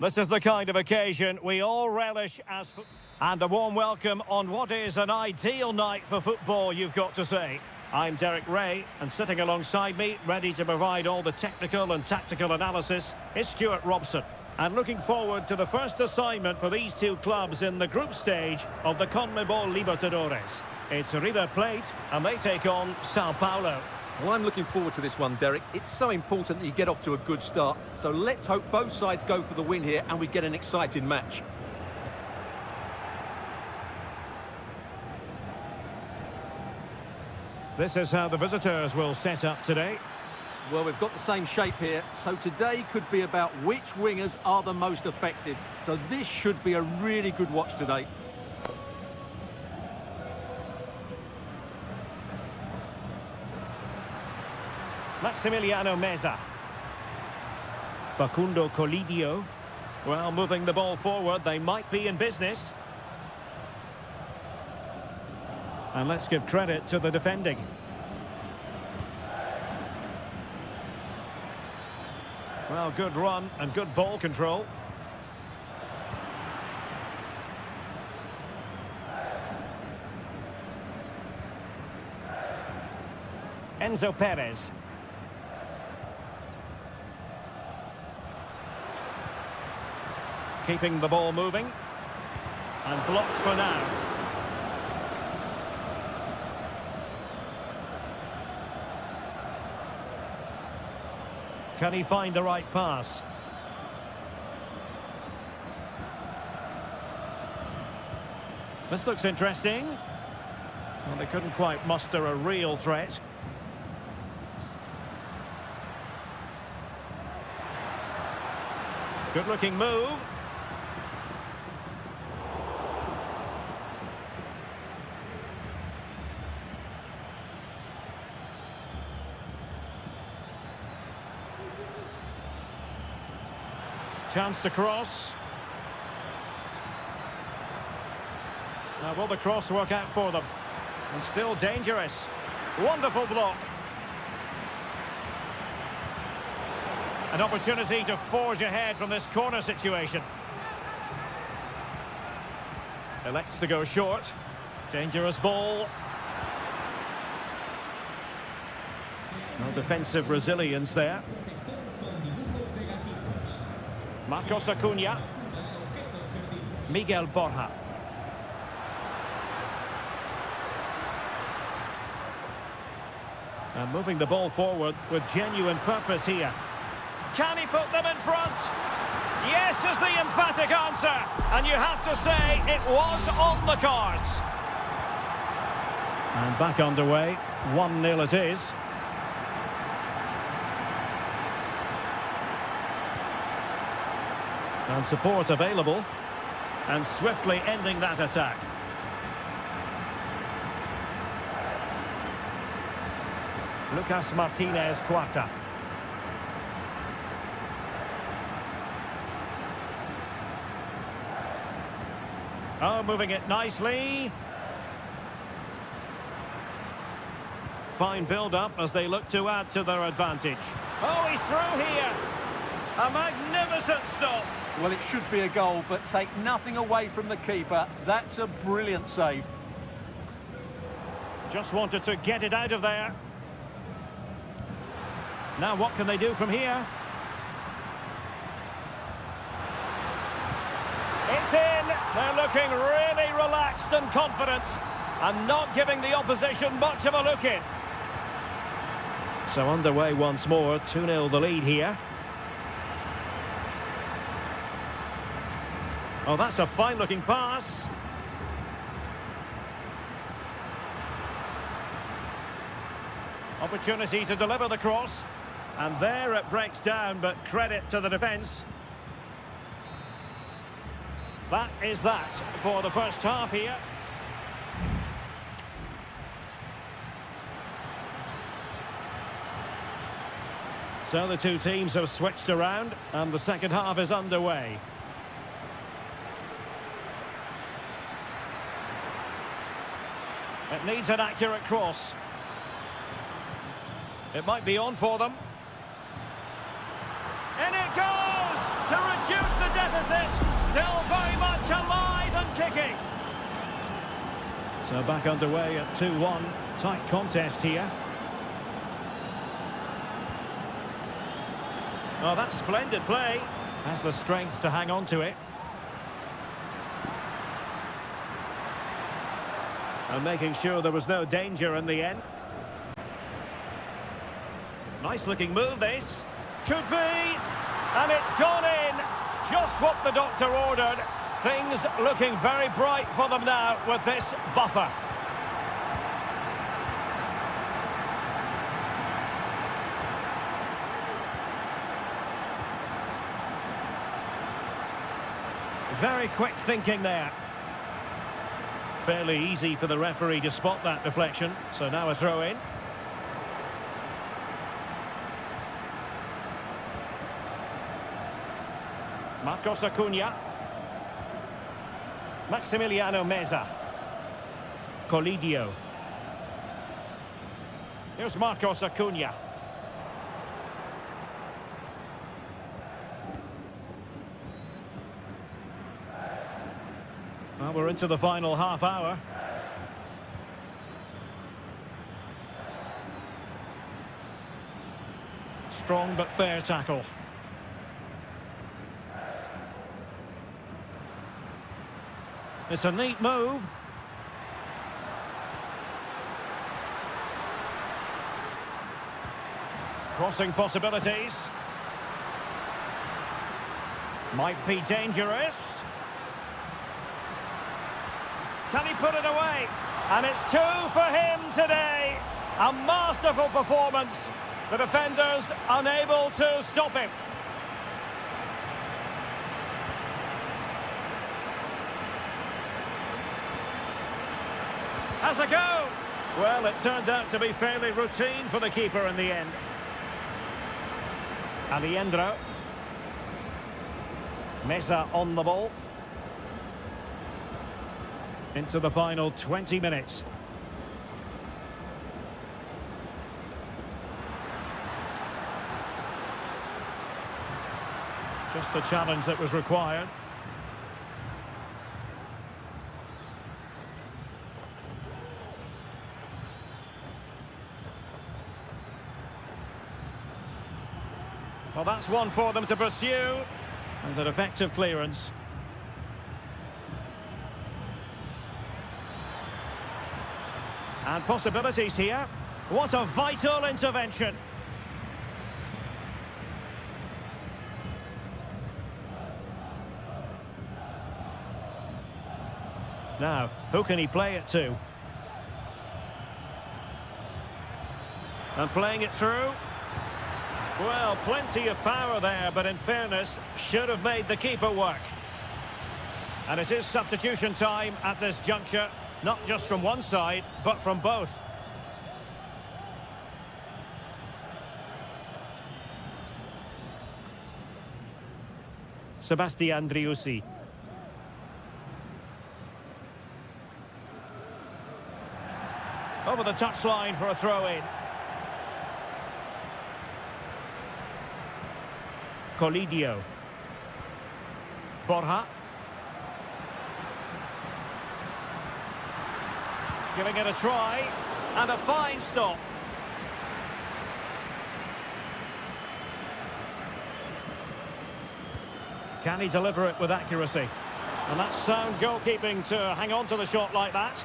This is the kind of occasion we all relish as... And a warm welcome on what is an ideal night for football, you've got to say. I'm Derek Ray, and sitting alongside me, ready to provide all the technical and tactical analysis, is Stuart Robson. And looking forward to the first assignment for these two clubs in the group stage of the CONMEBOL Libertadores. It's River Plate, and they take on Sao Paulo. Well, I'm looking forward to this one, Derek. It's so important that you get off to a good start. So let's hope both sides go for the win here and we get an exciting match. This is how the visitors will set up today. Well, we've got the same shape here, so today could be about which wingers are the most effective. So this should be a really good watch today. Maximiliano Meza. Facundo Colidio. Well, moving the ball forward, they might be in business. And let's give credit to the defending. Well, good run and good ball control. Enzo Perez. Keeping the ball moving. And blocked for now. Can he find the right pass? This looks interesting. Well, they couldn't quite muster a real threat. Good-looking move. Chance to cross. Now will the cross work out for them? And still dangerous. Wonderful block. An opportunity to forge ahead from this corner situation. Elects to go short. Dangerous ball. No defensive resilience there. Marcos Acuna. Miguel Borja. And moving the ball forward with genuine purpose here. Can he put them in front? Yes is the emphatic answer. And you have to say it was on the cards. And back underway. 1-0 it is. And support available. And swiftly ending that attack. Lucas Martinez Cuarta. Oh, moving it nicely. Fine build-up as they look to add to their advantage. Oh, he's through here. A magnificent stop. Well, it should be a goal, but take nothing away from the keeper. That's a brilliant save. Just wanted to get it out of there. Now what can they do from here? It's in. They're looking really relaxed and confident and not giving the opposition much of a look in. So underway once more, 2-0 the lead here. Oh, that's a fine-looking pass. Opportunity to deliver the cross. And there it breaks down, but credit to the defence. That is that for the first half here. So the two teams have switched around, and the second half is underway. It needs an accurate cross. It might be on for them. And it goes! to reduce the deficit. Still very much alive and kicking. So back underway at 2-1. Tight contest here. Oh, that's splendid play. Has the strength to hang on to it. And making sure there was no danger in the end. Nice looking move, this. Could be. And it's gone in. Just what the doctor ordered. Things looking very bright for them now with this buffer. Very quick thinking there. Fairly easy for the referee to spot that deflection. So now a throw in. Marcos Acuna. Maximiliano Meza. Colidio. Here's Marcos Acuna. Well, we're into the final half hour. Strong but fair tackle. It's a neat move. Crossing possibilities. Might be dangerous. Can he put it away? And it's 2 for him today. A masterful performance. The defenders unable to stop him. Has a go. Well, it turned out to be fairly routine for the keeper in the end. Alejandro. Meza on the ball. Into the final 20 minutes. Just the challenge that was required. Well, that's one for them to pursue. And an effective clearance. And possibilities here. What a vital intervention. Now, who can he play it to? And playing it through. Well, plenty of power there, but in fairness, should have made the keeper work. And it is substitution time at this juncture, not just from one side, but from both. Sebastian Driussi. Over the touchline for a throw-in. Colidio. Borja. Giving it a try. And a fine stop. Can he deliver it with accuracy? And that's sound goalkeeping to hang on to the shot like that.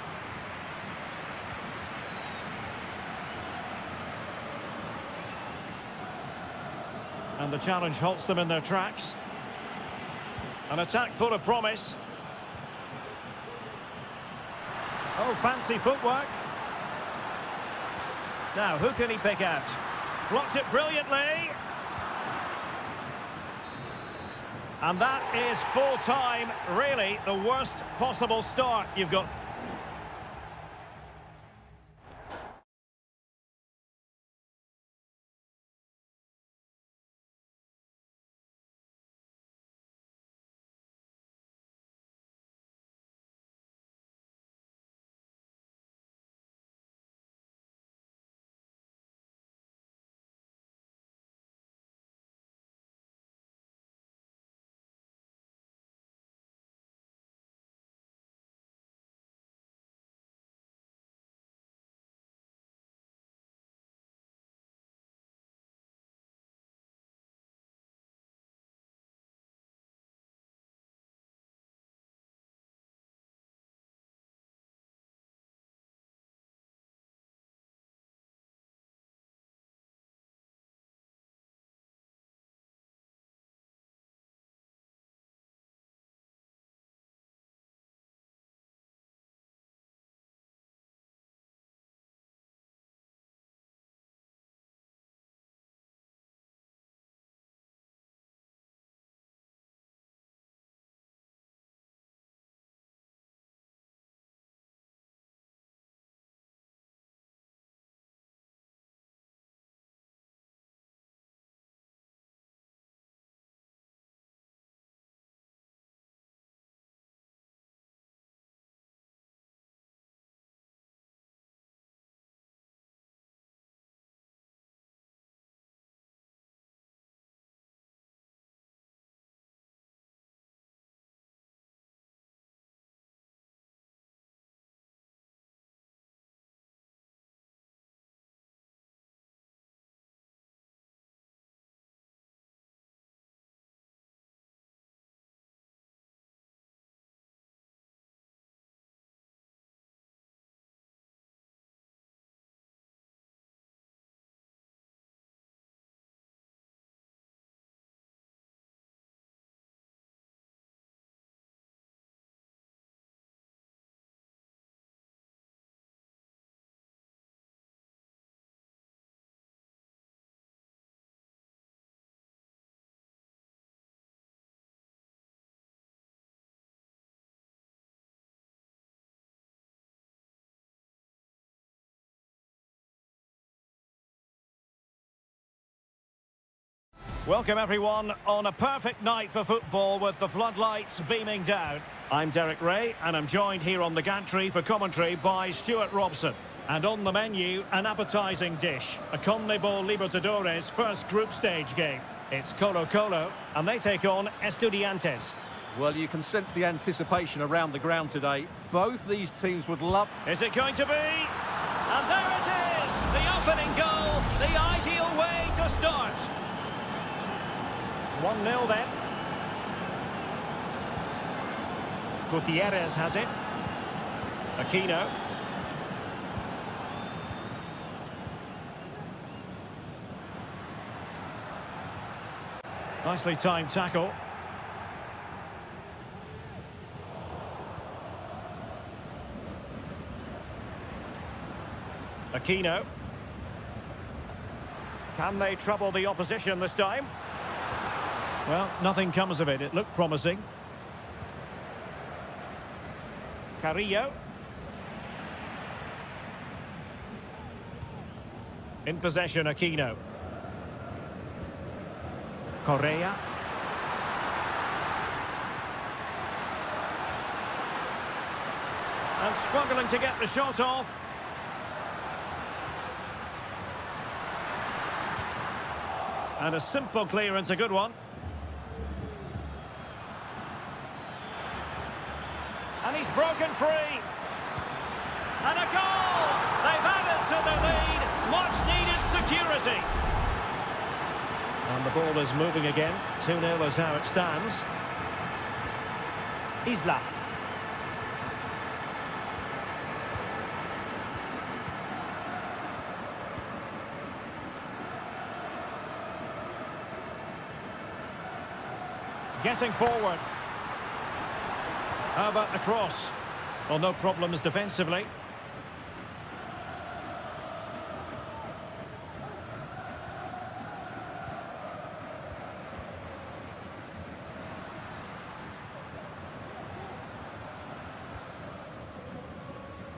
And the challenge halts them in their tracks. An attack full of promise. Oh, fancy footwork. Now, who can he pick out? Blocked it brilliantly. And that is full time. Really, the worst possible start you've got. Welcome everyone on a perfect night for football with the floodlights beaming down. I'm Derek Ray and I'm joined here on the gantry for commentary by Stuart Robson. And on the menu, an appetising dish, a CONMEBOL Libertadores first group stage game. It's Colo-Colo and they take on Estudiantes. Well, you can sense the anticipation around the ground today. Both these teams would love... Is it going to be? And there it is! The opening goal, the ideal way to start. 1-0 then. Gutierrez has it. Aquino. Nicely timed tackle. Aquino. Can they trouble the opposition this time? Well, nothing comes of it. It looked promising. Carrillo. In possession, Aquino. Correa. And struggling to get the shot off. And a simple clearance, a good one. And he's broken free. And a goal! They've added to the lead. Much needed security. And the ball is moving again. 2-0 is how it stands. Isla. Getting forward. How about the cross? Well, no problems defensively.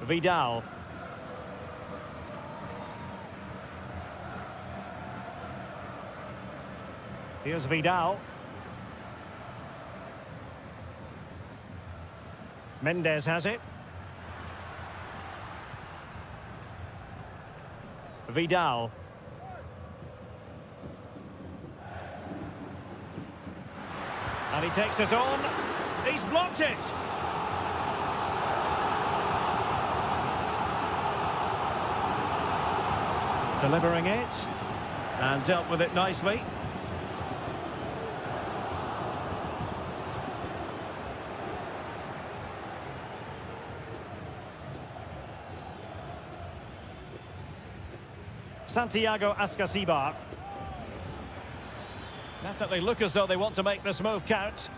Vidal. Here's Vidal. Mendes has it. Vidal. And he takes it on. He's blocked it. Delivering it. And dealt with it nicely. Santiago Ascasibar. Definitely look as though they want to make this move count.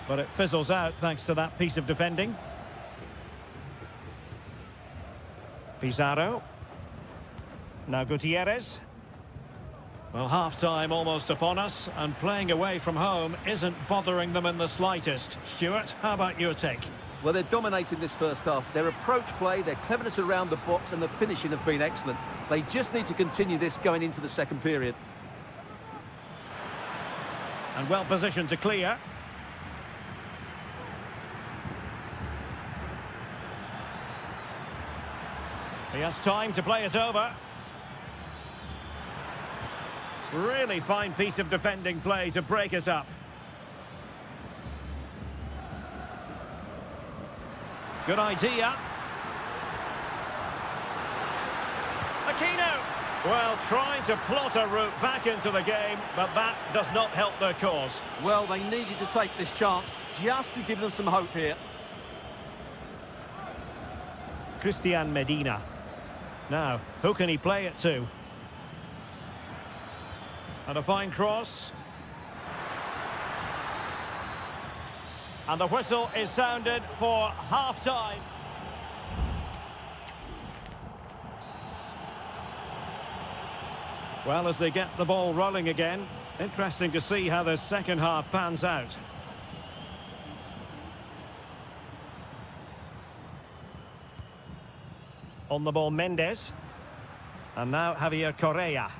But it fizzles out thanks to that piece of defending. Pizarro. Now Gutierrez. Well, half-time almost upon us, and playing away from home isn't bothering them in the slightest. Stuart, how about your take? Well, they're dominating this first half. Their approach play, their cleverness around the box and the finishing have been excellent. They just need to continue this going into the second period. And well positioned to clear. He has time to play it over. Really fine piece of defending play to break it up. Good idea. Aquino. Well, trying to plot a route back into the game, but that does not help their cause. Well, they needed to take this chance just to give them some hope here. Christian Medina. Now, who can he play it to? And a fine cross. And the whistle is sounded for half-time. Well, as they get the ball rolling again, interesting to see how the second half pans out. On the ball, Mendes. And now Javier Correa.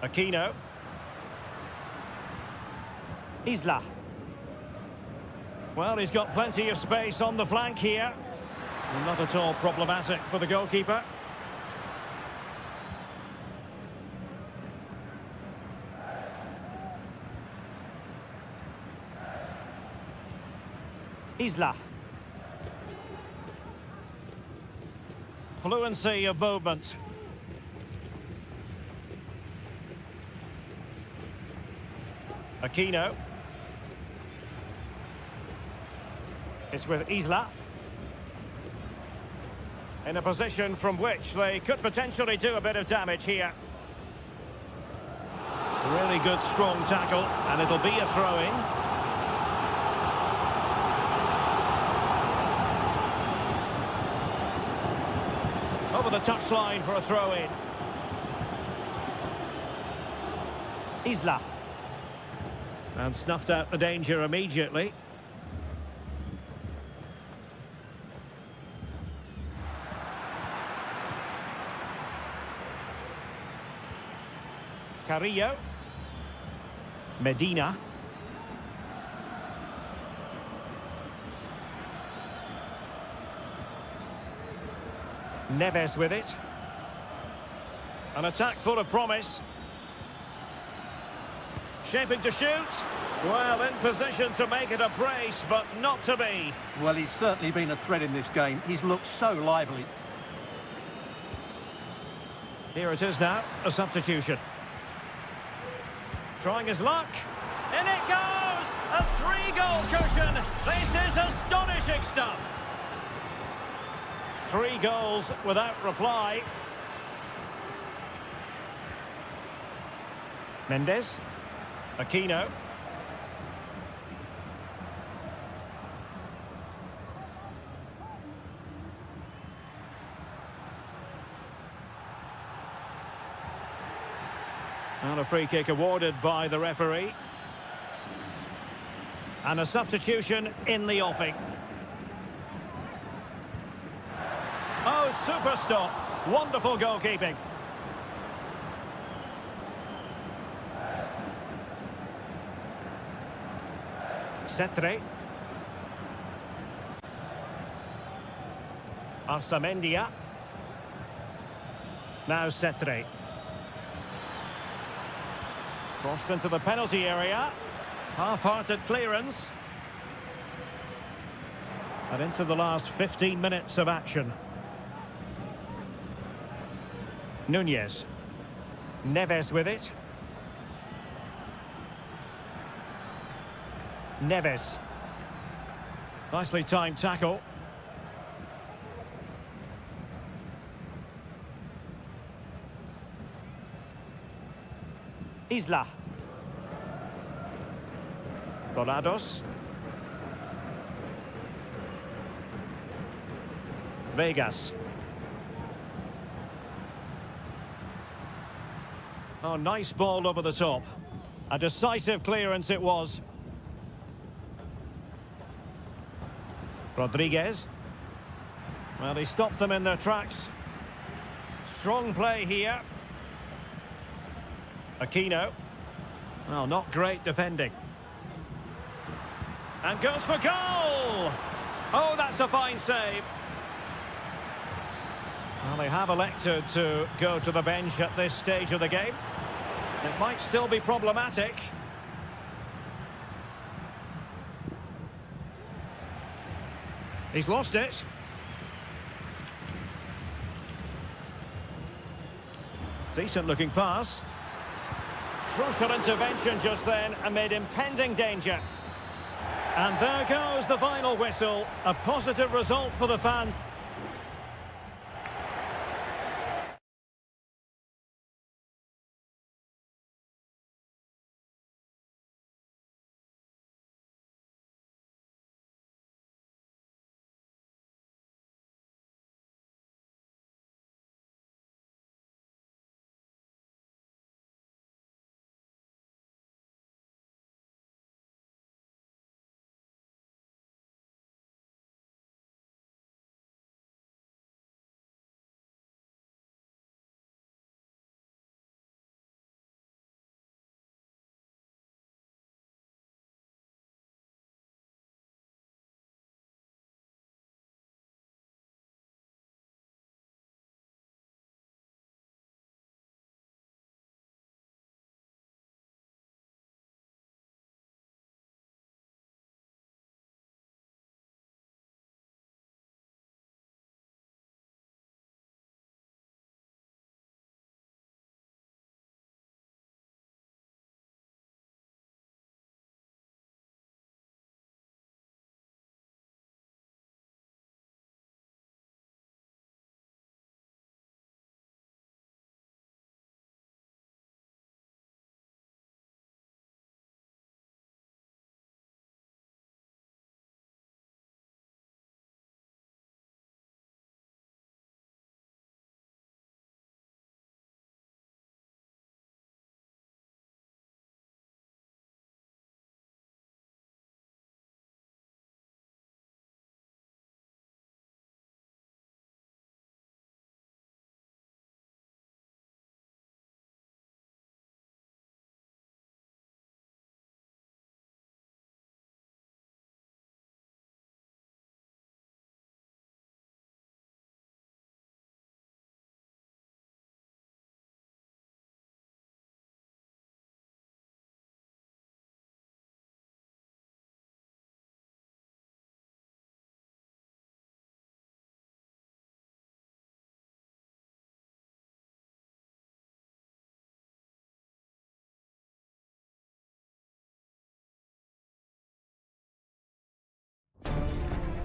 Aquino. Isla. Well, he's got plenty of space on the flank here. Not at all problematic for the goalkeeper. Isla. Fluency of movement. Aquino. It's with Isla. In a position from which they could potentially do a bit of damage here. Really good, strong tackle, and it'll be a throw-in. Over the touchline for a throw-in. Isla. And snuffed out the danger immediately. Carrillo. Medina. Neves with it. An attack full of promise. Shaping to shoot. Well, in position to make it a brace, but not to be. Well, he's certainly been a threat in this game. He's looked so lively. Here it is now, a substitution. Trying his luck. In it goes! A 3-goal cushion. This is astonishing stuff. 3 goals without reply. Mendes. Aquino. And a free kick awarded by the referee. And a substitution in the offing. Oh, super stop. Wonderful goalkeeping. Cetre. Arsamendia. Now Cetre. Crossed into the penalty area. Half-hearted clearance. And into the last 15 minutes of action. Nunez. Neves with it. Neves. Nicely timed tackle. Isla. Volados. Vegas. Oh, nice ball over the top. A decisive clearance it was. Rodriguez. Well, he stopped them in their tracks. Strong play here. Aquino. Well, not great defending. And goes for goal! Oh, that's a fine save. Well, they have elected to go to the bench at this stage of the game. It might still be problematic. He's lost it. Decent looking pass. Crucial intervention just then amid impending danger. And there goes the final whistle. A positive result for the fans.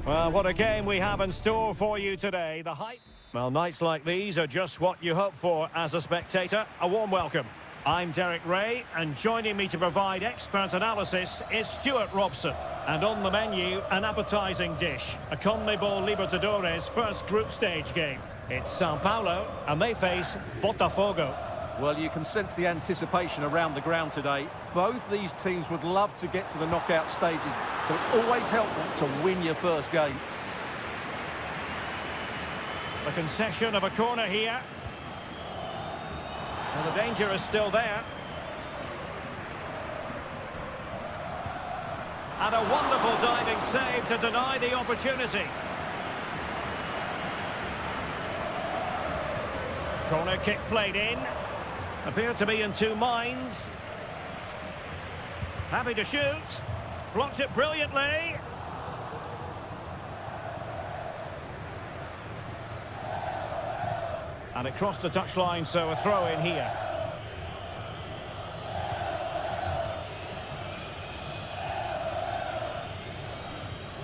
Well, what a game we have in store for you today. The hype. Well, nights like these are just what you hope for as a spectator. A warm welcome. I'm Derek Ray, and joining me to provide expert analysis is Stuart Robson. And on the menu, an appetising dish. A CONMEBOL Libertadores first group stage game. It's Sao Paulo, and they face Botafogo. Well, you can sense the anticipation around the ground today. Both these teams would love to get to the knockout stages, so it's always helpful to win your first game. The concession of a corner here. Well, the danger is still there. And a wonderful diving save to deny the opportunity. Corner kick played in. Appeared to be in two minds. Happy to shoot. Blocked it brilliantly. And it crossed the touchline, so a throw in here.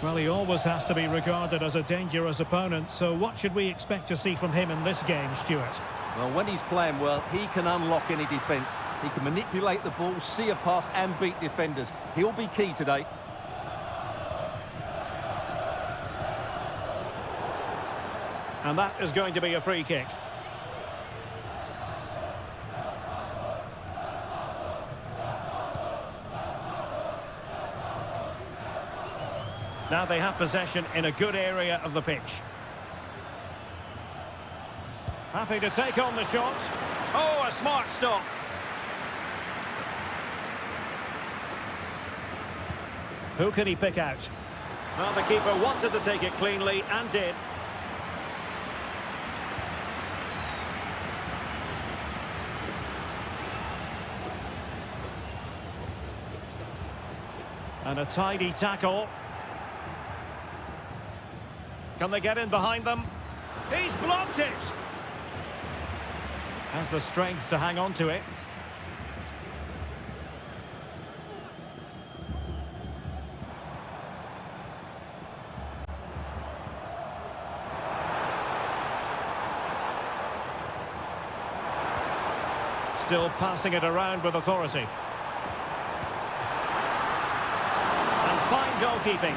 Well, he always has to be regarded as a dangerous opponent, so what should we expect to see from him in this game, Stuart? Well, when he's playing well, he can unlock any defence. He can manipulate the ball, see a pass and beat defenders. He'll be key today. And that is going to be a free kick. Now they have possession in a good area of the pitch. Happy to take on the shot. Oh, a smart stop. Who can he pick out? Well, the keeper wanted to take it cleanly and did. And a tidy tackle. Can they get in behind them? He's blocked it! Has the strength to hang on to it. Still passing it around with authority. And fine goalkeeping.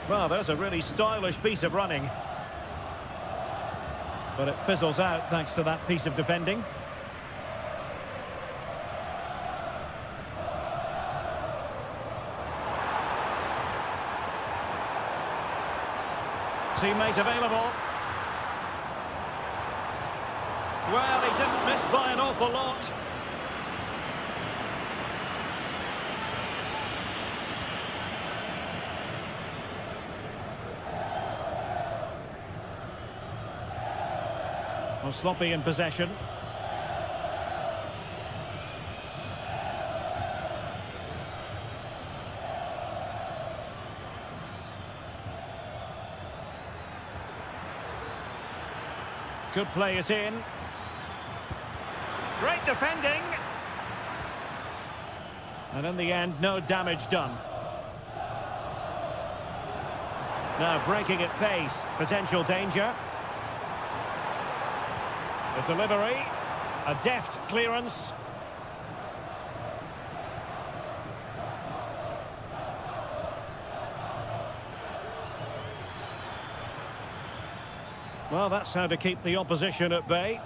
Well, there's a really stylish piece of running. But it fizzles out thanks to that piece of defending. Teammate available. Well, he didn't miss by an awful lot. Well, sloppy in possession. Could play it in. Great defending. And in the end, no damage done. Now breaking at pace. Potential danger. The delivery, a deft clearance. Well, that's how to keep the opposition at bay.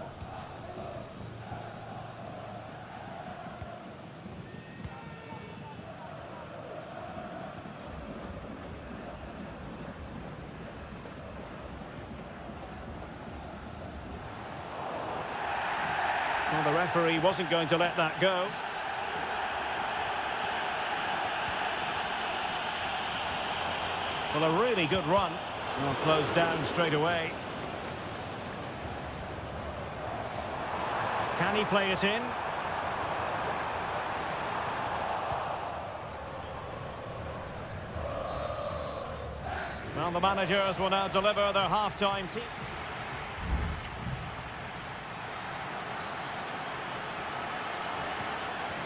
Well, the referee wasn't going to let that go. Well, a really good run. Well, closed down straight away. Can he play it in? Well, the managers will now deliver their half-time team.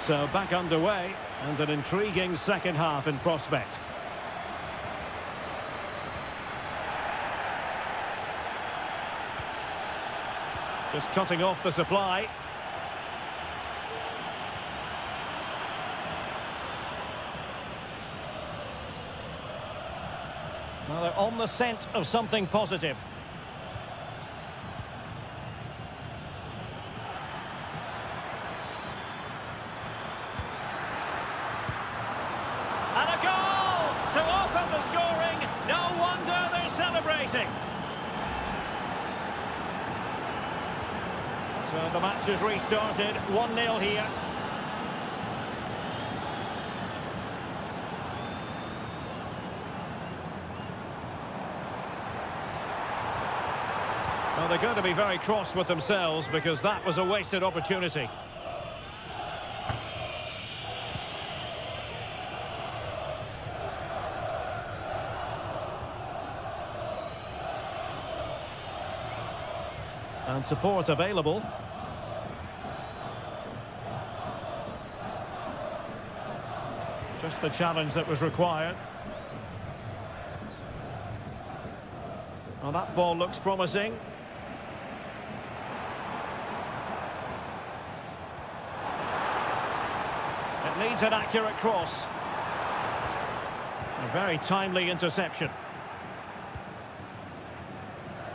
So back underway and an intriguing second half in prospect. Just cutting off the supply. Well, they're on the scent of something positive. And a goal to open the scoring. No wonder they're celebrating. So the match has restarted. 1-0 here. Well, they're going to be very cross with themselves because that was a wasted opportunity. And support available. Just the challenge that was required. Well, that ball looks promising. It needs an accurate cross. A very timely interception.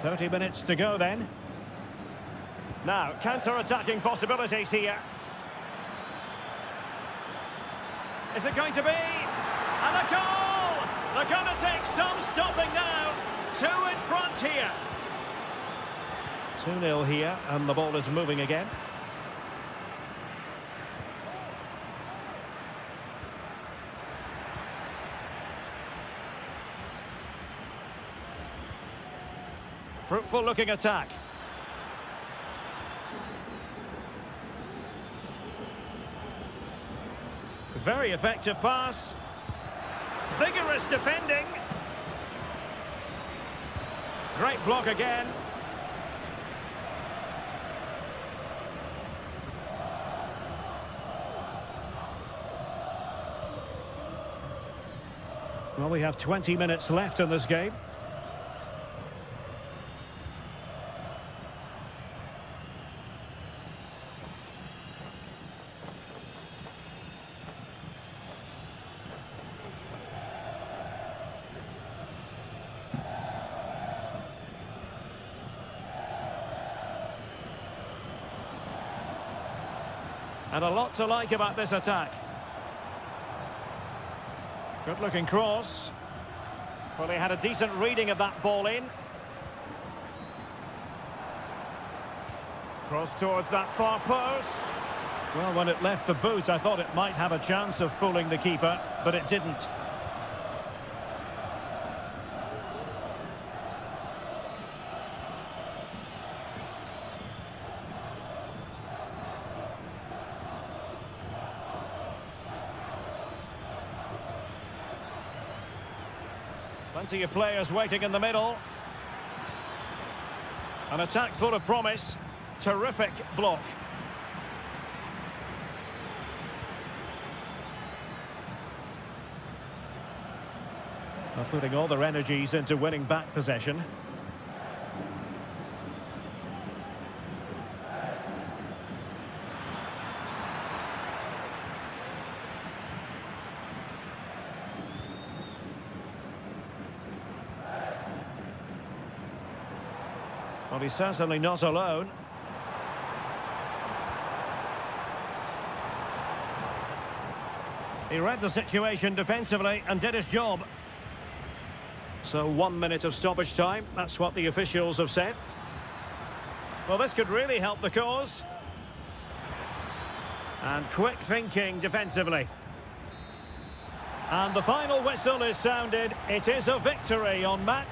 30 minutes to go then. Now, counter-attacking possibilities here. Is it going to be? And a goal! They're going to take some stopping now. 2 in front here. 2-0 here, and the ball is moving again. Fruitful looking attack. Very effective pass. Vigorous defending. Great block again. Well, we have 20 minutes left in this game. And a lot to like about this attack. Good looking cross. Well, he had a decent reading of that ball in. Cross towards that far post. Well, when it left the boot, I thought it might have a chance of fooling the keeper, but it didn't. Plenty of players waiting in the middle. An attack full of promise. Terrific block. They're putting all their energies into winning back possession. Well, he's certainly not alone. He read the situation defensively and did his job. So 1 minute of stoppage time, that's what the officials have said. Well, this could really help the cause. And quick thinking defensively. And the final whistle is sounded. It is a victory on match.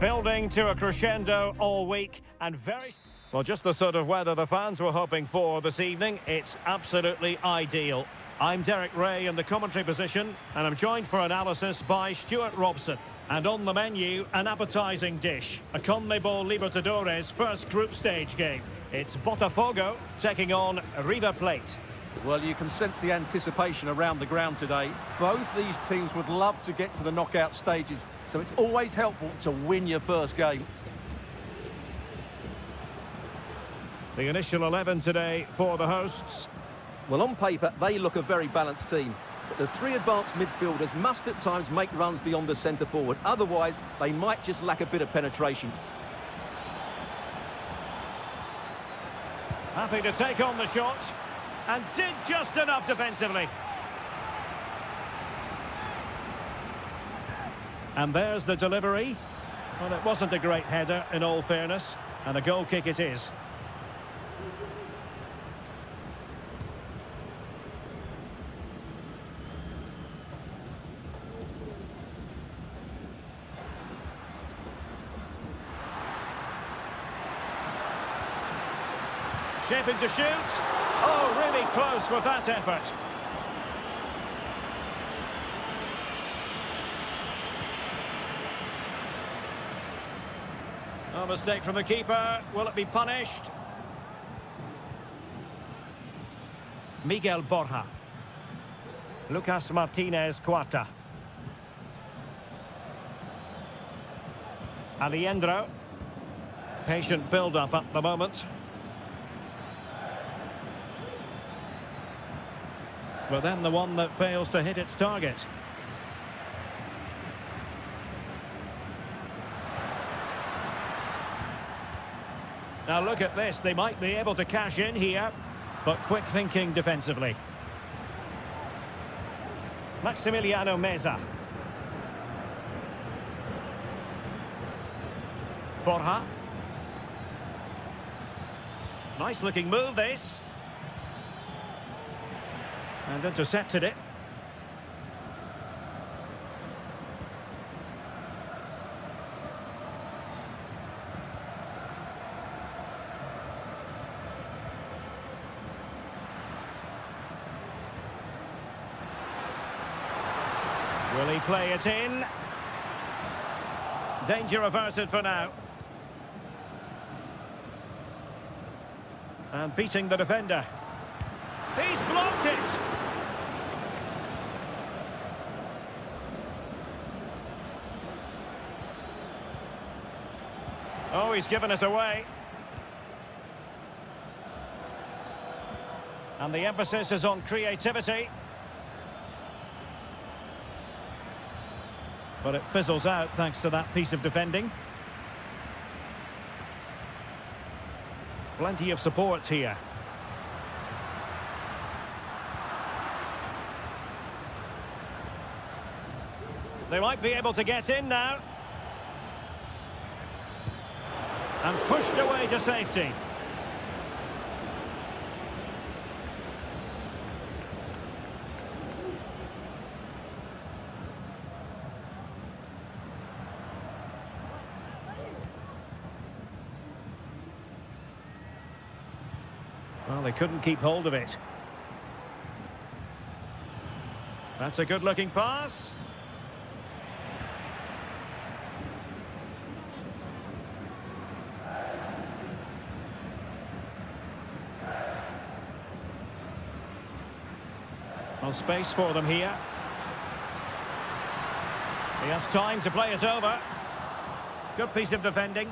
Building to a crescendo all week and very... Well, just the sort of weather the fans were hoping for this evening. It's absolutely ideal. I'm Derek Ray in the commentary position, and I'm joined for analysis by Stuart Robson. And on the menu, an appetising dish. A CONMEBOL Libertadores first group stage game. It's Botafogo taking on River Plate. Well, you can sense the anticipation around the ground today. Both these teams would love to get to the knockout stages, so it's always helpful to win your first game. The initial 11 today for the hosts. Well, on paper, they look a very balanced team. But the three advanced midfielders must at times make runs beyond the centre forward. Otherwise, they might just lack a bit of penetration. Happy to take on the shot. And did just enough defensively. And there's the delivery. Well, it wasn't a great header, in all fairness. And a goal kick it is. Shaping to shoot. Oh, really close with that effort. A mistake from the keeper. Will it be punished? Miguel Borja. Lucas Martinez Cuarta. Alejandro. Patient build-up at the moment. But then the one that fails to hit its target. Now look at this, they might be able to cash in here, but quick thinking defensively. Maximiliano Meza. Borja. Nice looking move this. And intercepted it. Will he play it in? Danger averted for now. And beating the defender. He's blocked it! Oh, he's given us away. And the emphasis is on creativity. But it fizzles out thanks to that piece of defending. Plenty of support here. They might be able to get in now. And pushed away to safety. Well, they couldn't keep hold of it. That's a good-looking pass. Well, space for them here. He has time to play it over. Good piece of defending.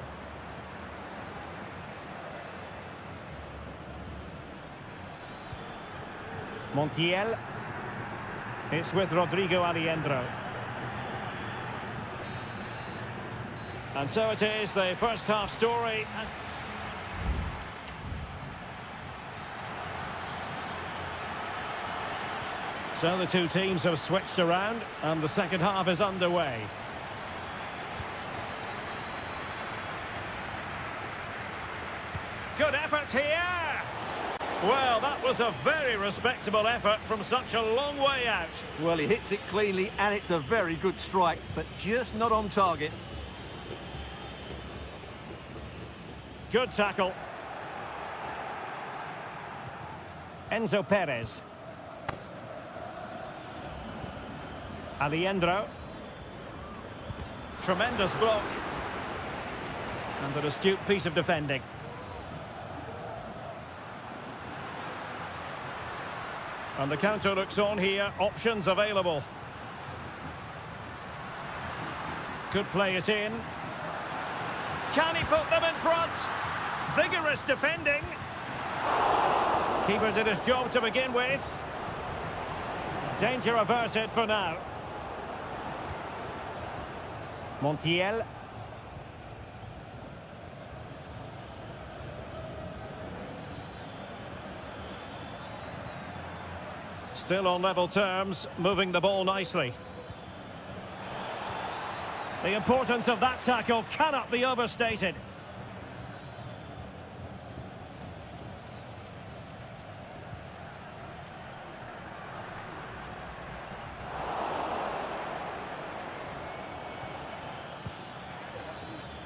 Montiel. It's with Rodrigo Alejandro. And so it is, the first half story. So the two teams have switched around and the second half is underway. Good effort here. Well, that was a very respectable effort from such a long way out. Well, he hits it cleanly and it's a very good strike, but just not on target. Good tackle. Enzo Perez. Alejandro. Tremendous block. And an astute piece of defending. And the counter looks on here. Options available. Could play it in. Can he put them in front? Vigorous defending. Keeper did his job to begin with. Danger averted for now. Montiel. Still on level terms, moving the ball nicely. The importance of that tackle cannot be overstated.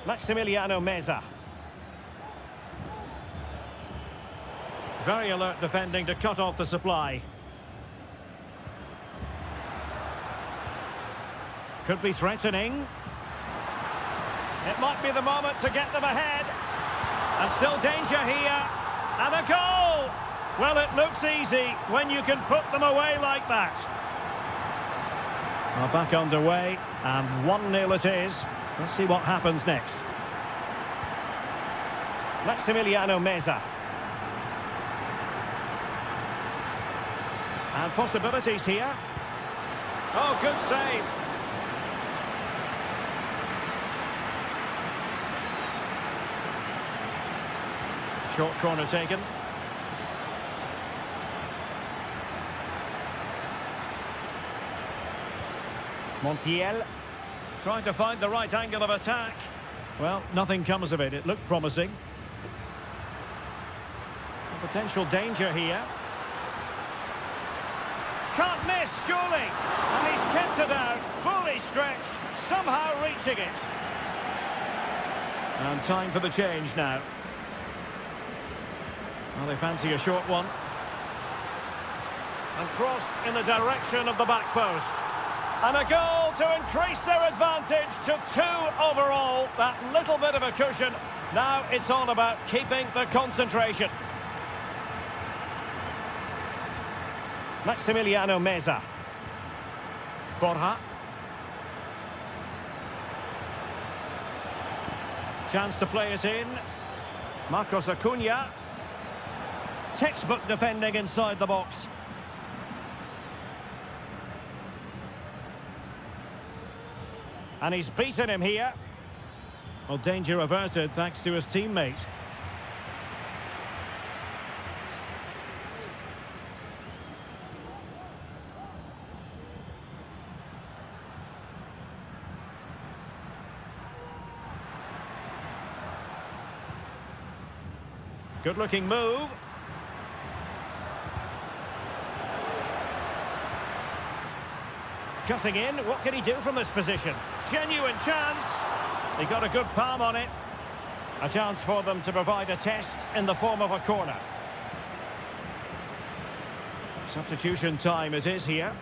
Maximiliano Meza. Very alert defending to cut off the supply. Could be threatening. It might be the moment to get them ahead. And still danger here. And a goal! Well, it looks easy when you can put them away like that. Well, back underway, and 1-0 it is. Let's see what happens next. Maximiliano Meza. And possibilities here. Oh, good save. Short corner taken. Montiel trying to find the right angle of attack. Well, nothing comes of it. It looked promising. A potential danger here. Can't miss, surely. And he's kept it out, fully stretched, somehow reaching it. And time for the change now. Well, they fancy a short one. And crossed in the direction of the back post. And a goal to increase their advantage to 2 overall. That little bit of a cushion. Now it's all about keeping the concentration. Maximiliano Meza. Borja. Chance to play it in. Marcos Acuna. Textbook defending inside the box. And he's beaten him here. Well, danger averted thanks to his teammate. Good-looking move. Cutting in, what can he do from this position? Genuine chance. He got a good palm on it. A chance for them to provide a test in the form of a corner. Substitution time it is here.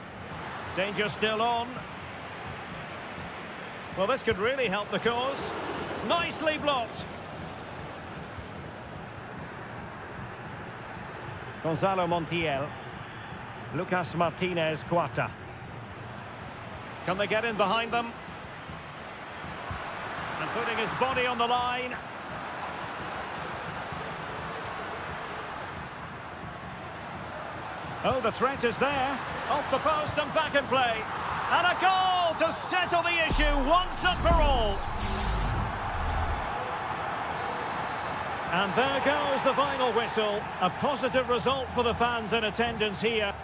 Danger still on. Well, this could really help the cause. Nicely blocked. Gonzalo Montiel. Lucas Martinez Cuarta. Can they get in behind them? And putting his body on the line. Oh, the threat is there. Off the post and back in play. And a goal to settle the issue once and for all. And there goes the final whistle. A positive result for the fans in attendance here.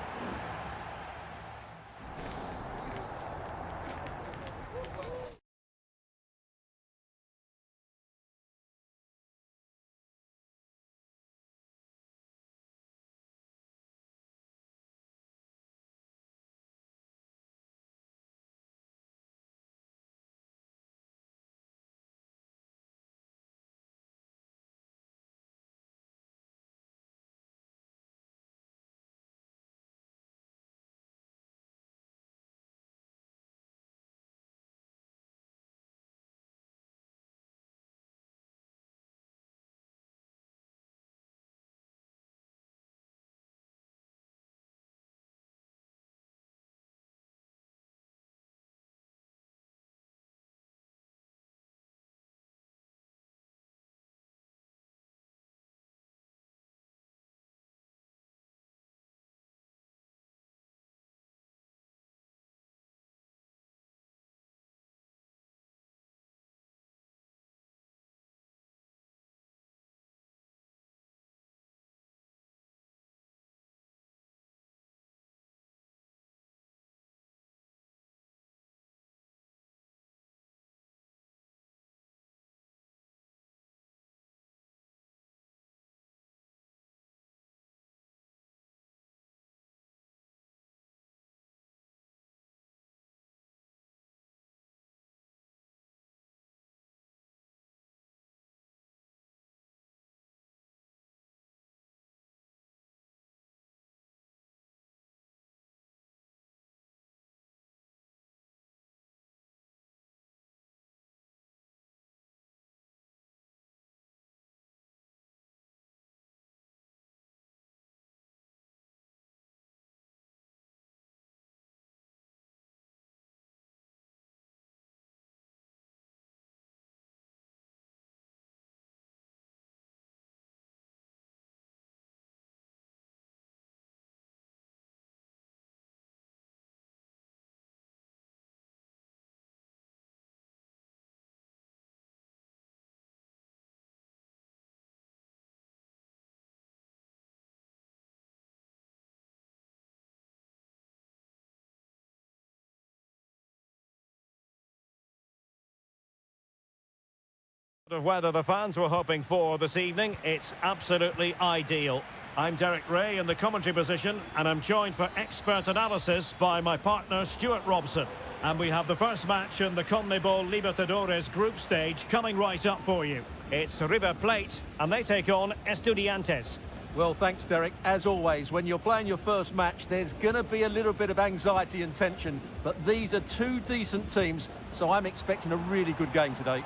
Of weather the fans were hoping for this evening, it's absolutely ideal. I'm Derek Ray in the commentary position, and I'm joined for expert analysis by my partner Stuart Robson. And we have the first match in the CONMEBOL Libertadores group stage coming right up for you. It's River Plate, and they take on Estudiantes. Well, thanks, Derek. As always, when you're playing your first match, there's going to be a little bit of anxiety and tension. But these are two decent teams, so I'm expecting a really good game today.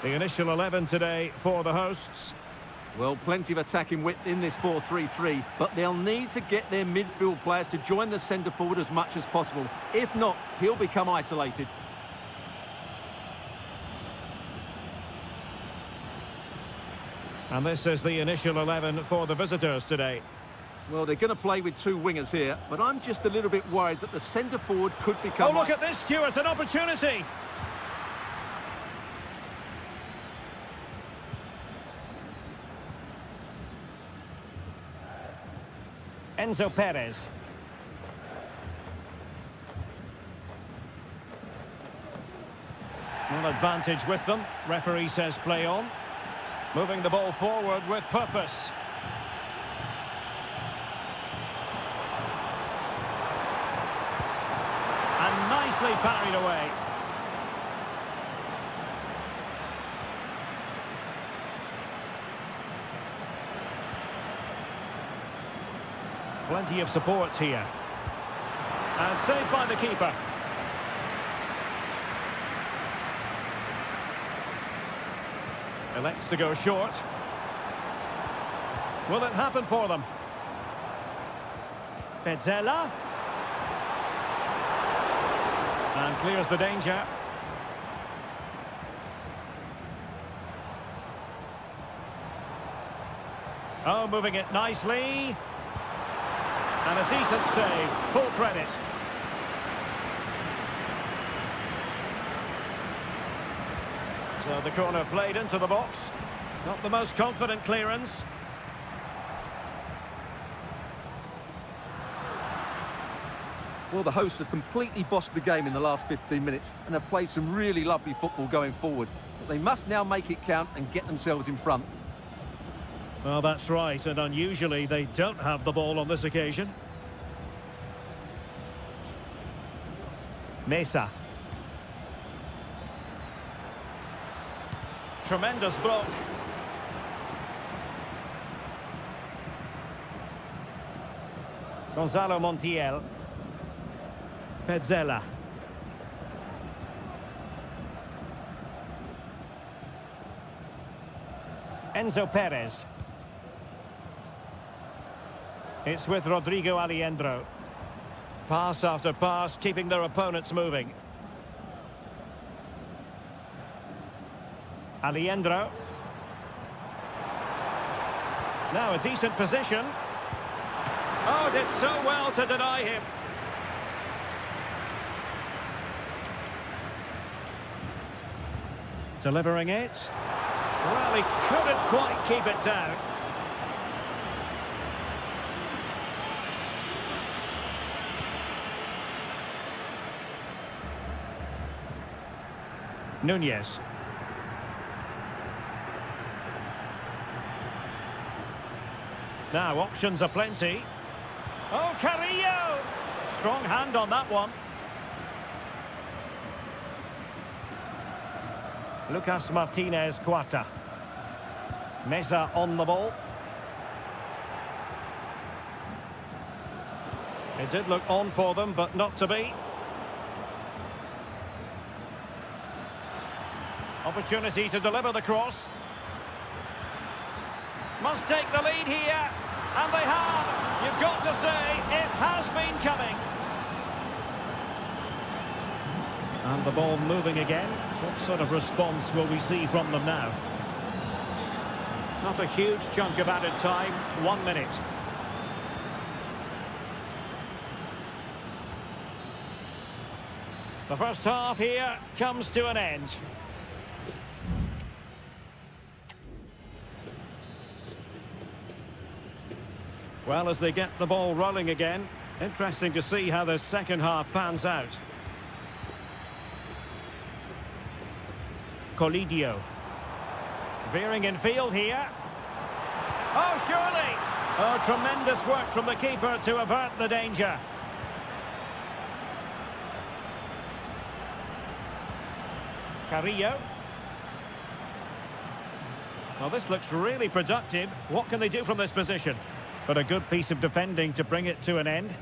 The initial 11 today for the hosts. Well, plenty of attacking width in this 4-3-3, but they'll need to get their midfield players to join the centre forward as much as possible. If not, he'll become isolated. And this is the initial 11 for the visitors today. Well, they're going to play with two wingers here, but I'm just a little bit worried that the centre forward could become... Oh, look at this, Stuart, an opportunity! Enzo Perez. An advantage with them. Referee says play on. Moving the ball forward with purpose. And nicely parried away. Plenty of support here. And saved by the keeper. Elects to go short. Will it happen for them? Pezzella. And clears the danger. Oh, moving it nicely. And a decent save, full credit. So the corner played into the box. Not the most confident clearance. Well, the hosts have completely bossed the game in the last 15 minutes and have played some really lovely football going forward. But they must now make it count and get themselves in front. Well, that's right, and unusually they don't have the ball on this occasion. Mesa. Tremendous block. Gonzalo Montiel. Pezzella. Enzo Perez. It's with Rodrigo Aliendro. Pass after pass, keeping their opponents moving. Aliendro. Now a decent position. Oh, did so well to deny him. Delivering it. Well, he couldn't quite keep it down. Nunez. Now, options are plenty. Oh, Carrillo! Strong hand on that one. Lucas Martinez Cuarta. Mesa on the ball. It did look on for them, but not to be. Opportunity to deliver the cross. Must take the lead here. And they have. You've got to say, it has been coming. And the ball moving again. What sort of response will we see from them now? Not a huge chunk of added time. 1 minute. The first half here comes to an end. Well, as they get the ball rolling again, interesting to see how the second half pans out. Colidio. Veering in field here. Oh, surely! Oh, tremendous work from the keeper to avert the danger. Carrillo. Well, this looks really productive. What can they do from this position? But a good piece of defending to bring it to an end.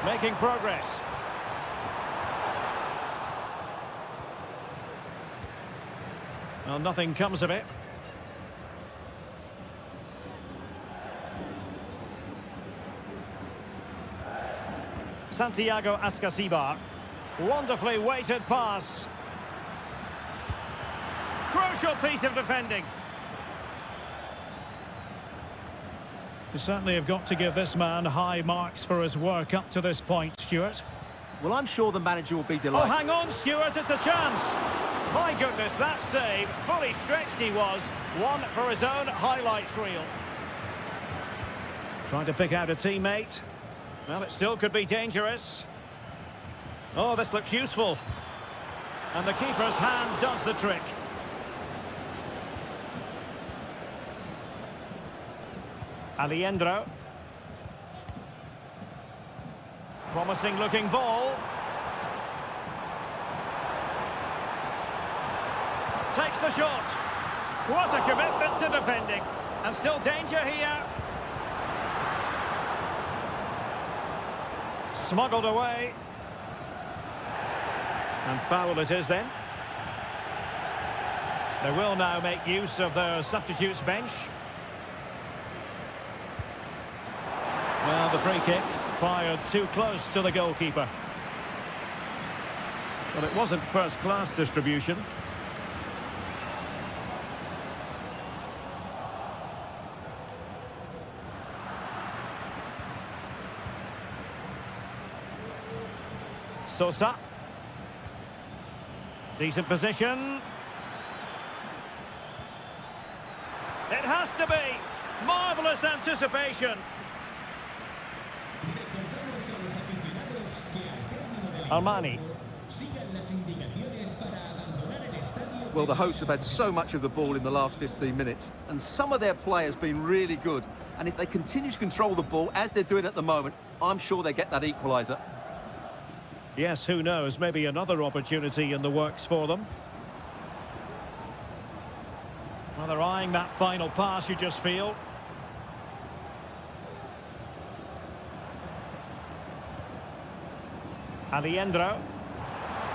Making progress. Well, nothing comes of it. Santiago Ascasibar. Wonderfully weighted pass. Crucial piece of defending. You certainly have got to give this man high marks for his work up to this point, Stuart. Well, I'm sure the manager will be Oh, delighted. hang on, Stuart, it's a chance. My goodness, that save. Fully stretched he was. One for his own highlights reel. Trying to pick out a teammate. Well, it still could be dangerous. Oh, this looks useful. And the keeper's hand does the trick. Aliendro. Promising looking ball. Takes the shot. What a commitment to defending. And still danger here. Smuggled away. And foul it is then. They will now make use of their substitutes bench. Well, the free kick fired too close to the goalkeeper. But it wasn't first-class distribution. Sosa. Decent position. It has to be. Marvellous anticipation. Recordamos a los aficionados que al término del Armani. encuentro sigan las indicaciones para abandonar el estadio. Well, the hosts have had so much of the ball in the last 15 minutes, and some of their players have been really good. And if they continue to control the ball, as they're doing at the moment, I'm sure they get that equaliser. Yes, who knows? Maybe another opportunity in the works for them. Well, they're eyeing that final pass, you just feel. Aliendro.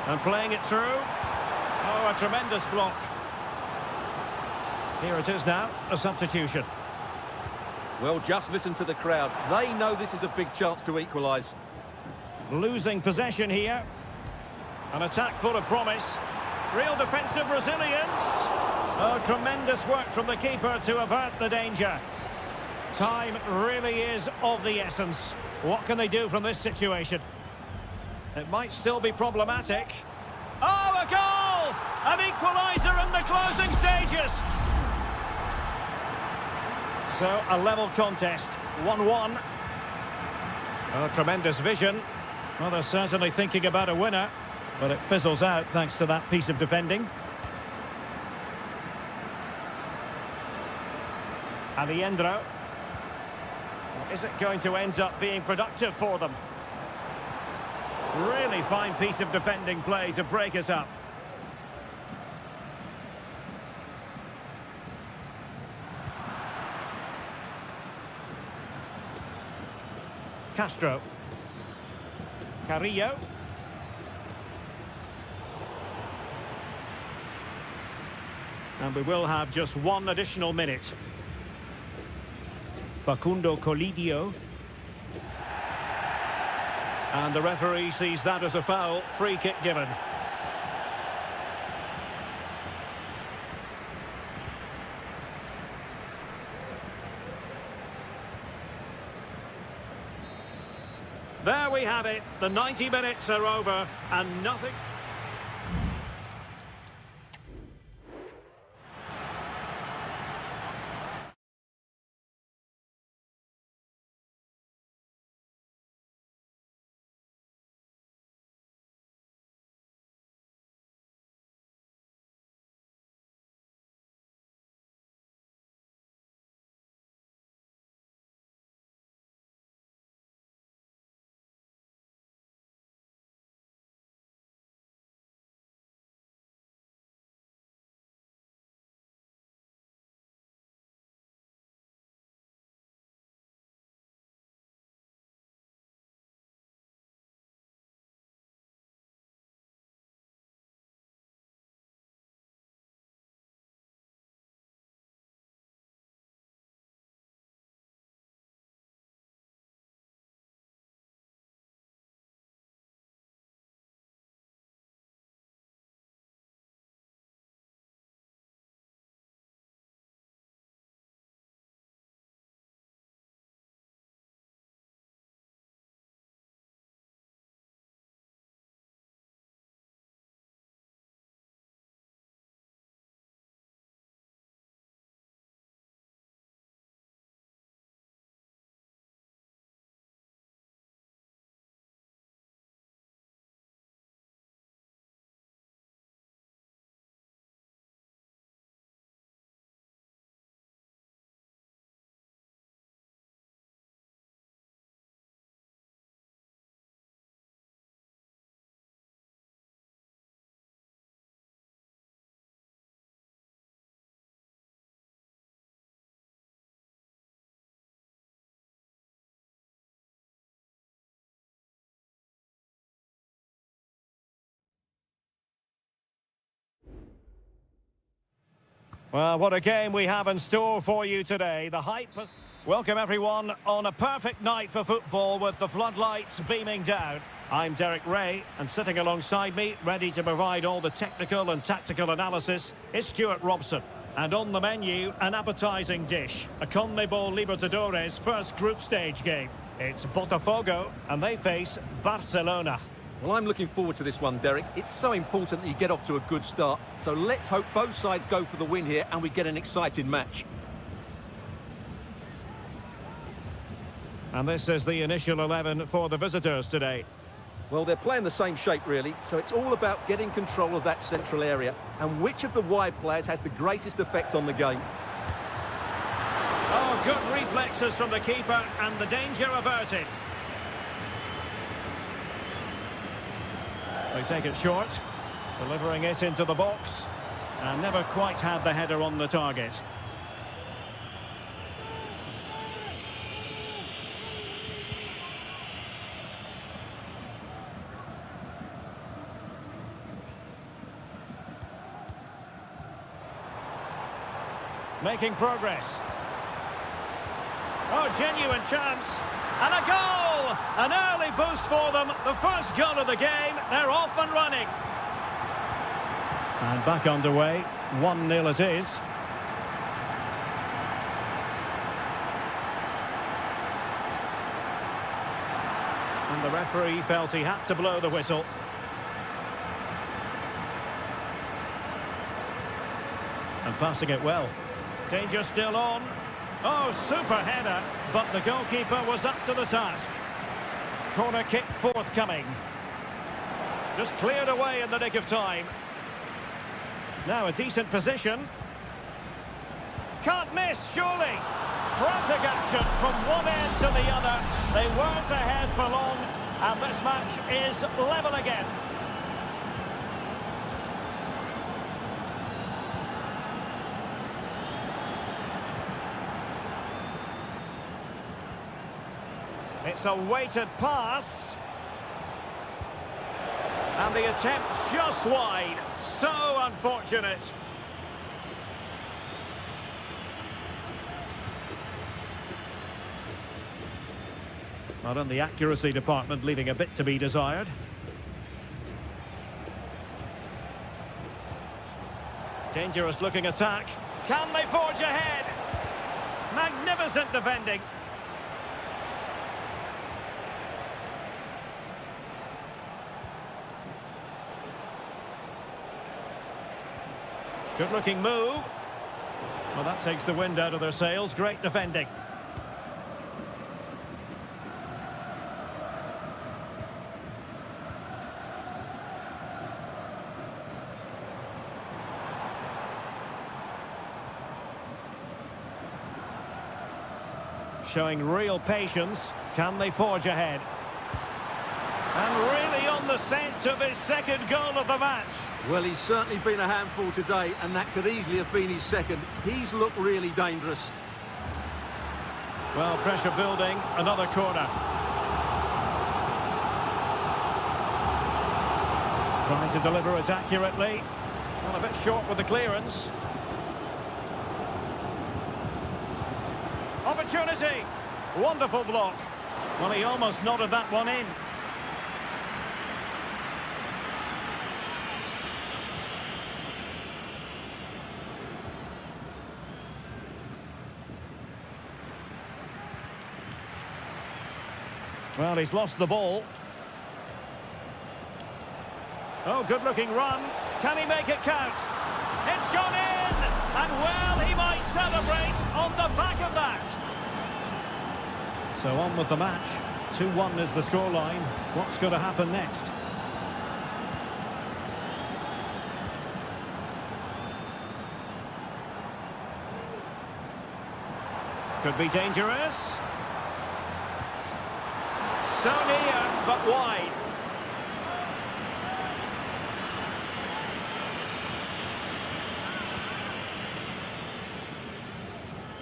And playing it through. Oh, a tremendous block. Here it is now, a substitution. Well, just listen to the crowd. They know this is a big chance to equalise. Losing possession here. An attack full of promise. Real defensive resilience. Oh, tremendous work from the keeper to avert the danger. Time really is of the essence. What can they do from this situation? It might still be problematic. Oh, a goal! An equaliser in the closing stages. So, a level contest. 1-1. Oh, tremendous vision. Well, they're certainly thinking about a winner, but it fizzles out thanks to that piece of defending. Aliendro. Is it going to end up being productive for them? Really fine piece of defending play to break it up. Castro. Carrillo. And we will have just one additional minute. Facundo Colidio. And the referee sees that as a foul. Free kick given. There we have it. The 90 minutes are over and nothing... Well, what a game we have in store for you today. The hype has... Welcome everyone on a perfect night for football with the floodlights beaming down. I'm Derek Ray, and sitting alongside me, ready to provide all the technical and tactical analysis, is Stuart Robson. And on the menu, an appetising dish, a CONMEBOL Libertadores first group stage game. It's Botafogo, and they face Barcelona. Well, I'm looking forward to this one, Derek. It's so important that you get off to a good start. So let's hope both sides go for the win here and we get an exciting match. And this is the initial 11 for the visitors today. Well, they're playing the same shape, really, so it's all about getting control of that central area and which of the wide players has the greatest effect on the game. Oh, good reflexes from the keeper and the danger averted. They take it short, delivering it into the box, and never quite had the header on the target. Making progress. Oh, genuine chance. And a goal! An early boost for them. The first goal of the game. They're off and running. And back underway. 1-0 it is. And the referee felt he had to blow the whistle. And passing it well. Danger still on. Oh, super header, but the goalkeeper was up to the task. Corner kick forthcoming. Just cleared away in the nick of time. Now a decent position. Can't miss, surely. Frantic action from one end to the other. They weren't ahead for long, and this match is level again. It's a weighted pass. And the attempt just wide. So unfortunate. Not in the accuracy department, leaving a bit to be desired. Dangerous looking attack. Can they forge ahead? Magnificent defending. Good-looking move. Well, that takes the wind out of their sails. Great defending. Showing real patience. Can they forge ahead? And really on the scent of his second goal of the match. Well, he's certainly been a handful today, and that could easily have been his second. He's looked really dangerous. Well, pressure building, another corner. Trying to deliver it accurately. Well, a bit short with the clearance. Opportunity. Wonderful block. Well, he almost nodded that one in. Well, he's lost the ball. Oh, good-looking run. Can he make it count? It's gone in! And, well, he might celebrate on the back of that. So on with the match. 2-1 is the scoreline. What's going to happen next? Could be dangerous. So near, but wide.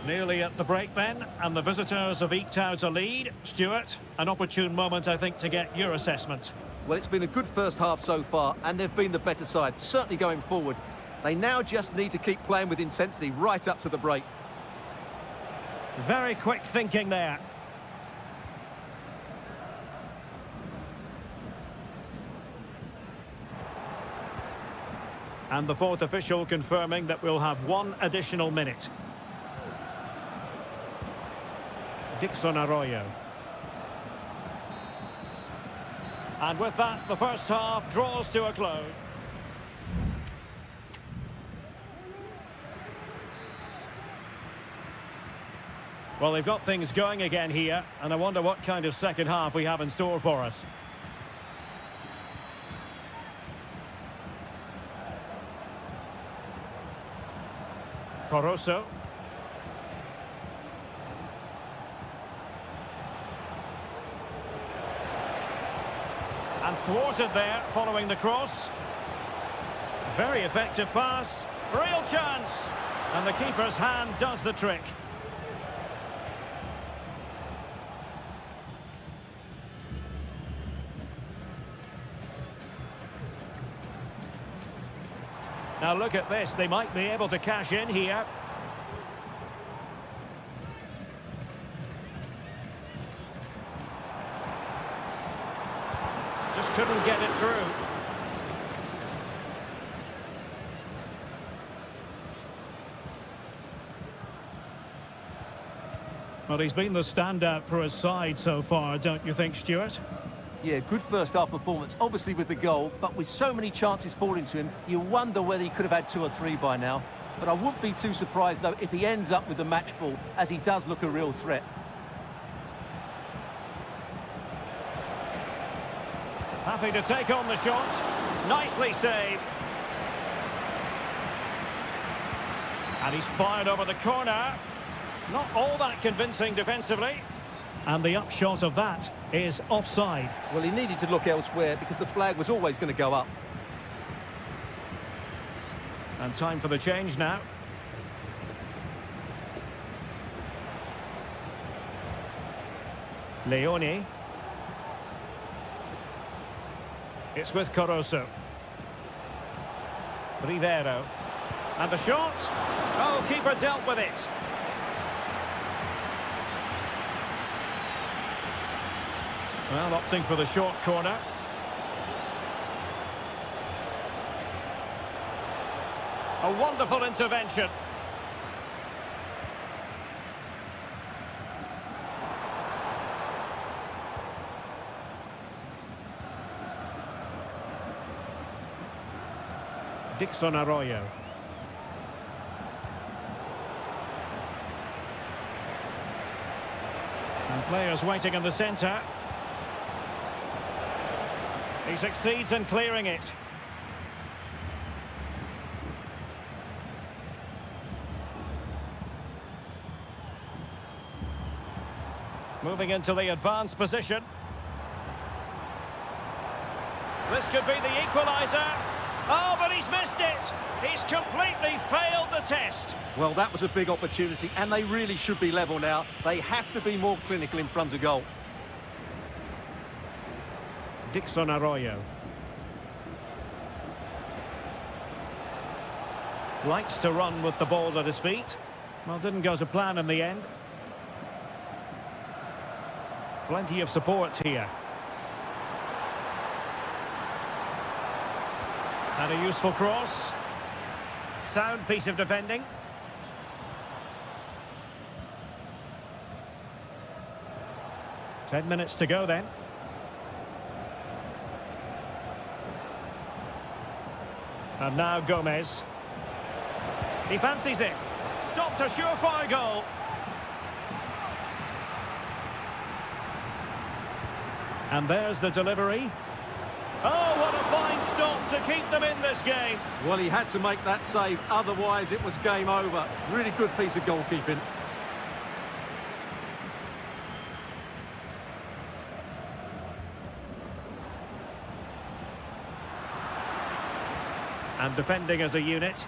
Nearly at the break then, and the visitors have eked out a lead. Stuart, an opportune moment, I think, to get your assessment. Well, it's been a good first half so far, and they've been the better side, certainly going forward. They now just need to keep playing with intensity right up to the break. Very quick thinking there. And the fourth official confirming that we'll have one additional minute. Dixon Arroyo. And with that, the first half draws to a close. Well, they've got things going again here, and I wonder what kind of second half we have in store for us. Coroso. And thwarted there, following the cross. Very effective pass. Real chance. And the keeper's hand does the trick. Now look at this, they might be able to cash in here. Just couldn't get it through. Well, he's been the standout for his side so far, don't you think, Stuart? Yeah, good first half performance, obviously with the goal, but with so many chances falling to him, you wonder whether he could have had 2 or 3 by now. But I wouldn't be too surprised, though, if he ends up with the match ball, as he does look a real threat. Happy to take on the shot. Nicely saved. And he's fired over the corner. Not all that convincing defensively. And the upshot of that is offside. Well, he needed to look elsewhere because the flag was always going to go up. And time for the change now. Leone. It's with Coroso. Rivero. And the shot. Oh, keeper dealt with it. Well, opting for the short corner. A wonderful intervention. Dixon Arroyo. And players waiting in the centre. He succeeds in clearing it. Moving into the advanced position. This could be the equaliser. Oh, but he's missed it. He's completely failed the test. Well, that was a big opportunity, and they really should be level now. They have to be more clinical in front of goal. Dixon Arroyo. Likes to run with the ball at his feet. Well, didn't go to plan in the end. Plenty of support here. And a useful cross. Sound piece of defending. Ten minutes to go then. And now Gomez. He fancies it. Stopped a surefire goal. And there's the delivery. Oh, what a fine stop to keep them in this game. Well, he had to make that save, otherwise it was game over. Really good piece of goalkeeping. And defending as a unit.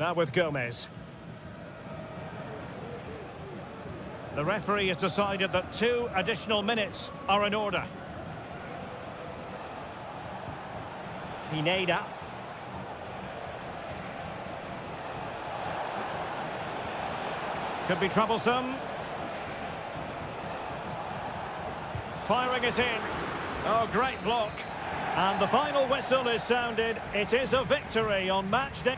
Now with Gomez. The referee has decided that 2 additional minutes are in order. Pineda. Could be troublesome. Firing it in. Oh, great block. And the final whistle is sounded. It is a victory on match day.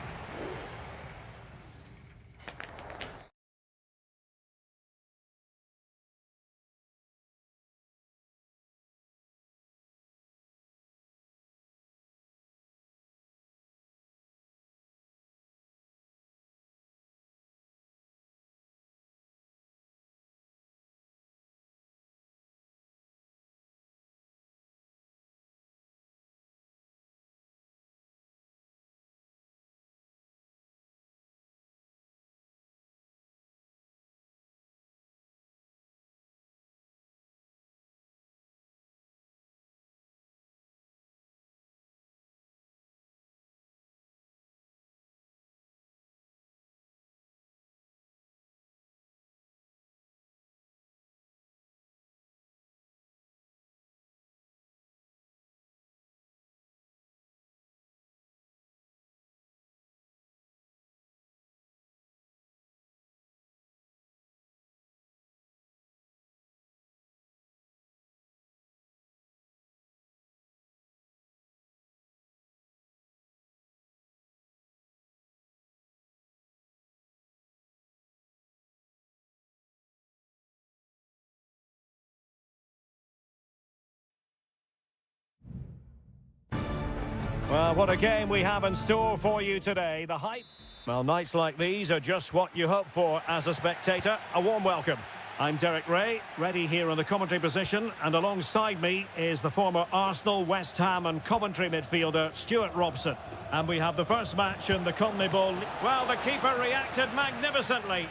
Well, what a game we have in store for you today. The hype. Well, nights like these are just what you hope for as a spectator. A warm welcome. I'm Derek Ray, ready here in the commentary position, and alongside me is the former Arsenal, West Ham and Coventry midfielder, Stuart Robson. And we have the first match in the CONMEBOL. Well, the keeper reacted magnificently.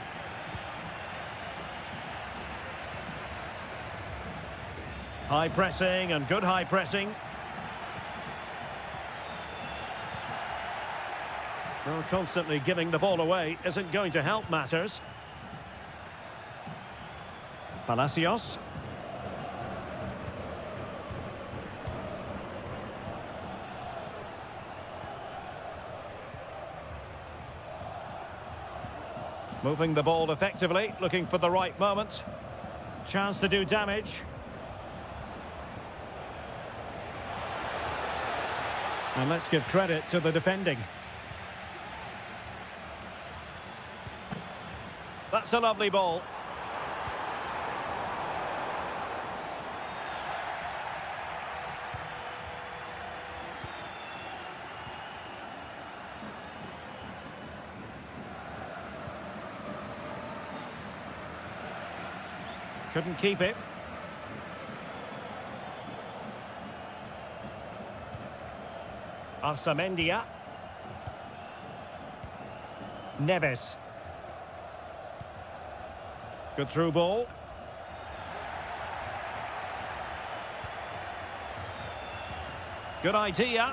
High pressing and good high pressing. Well, constantly giving the ball away isn't going to help matters. Palacios. Moving the ball effectively, looking for the right moment. Chance to do damage. And let's give credit to the defending. That's a lovely ball. Couldn't keep it. Arsamendia. Neves. Good through ball. Good idea.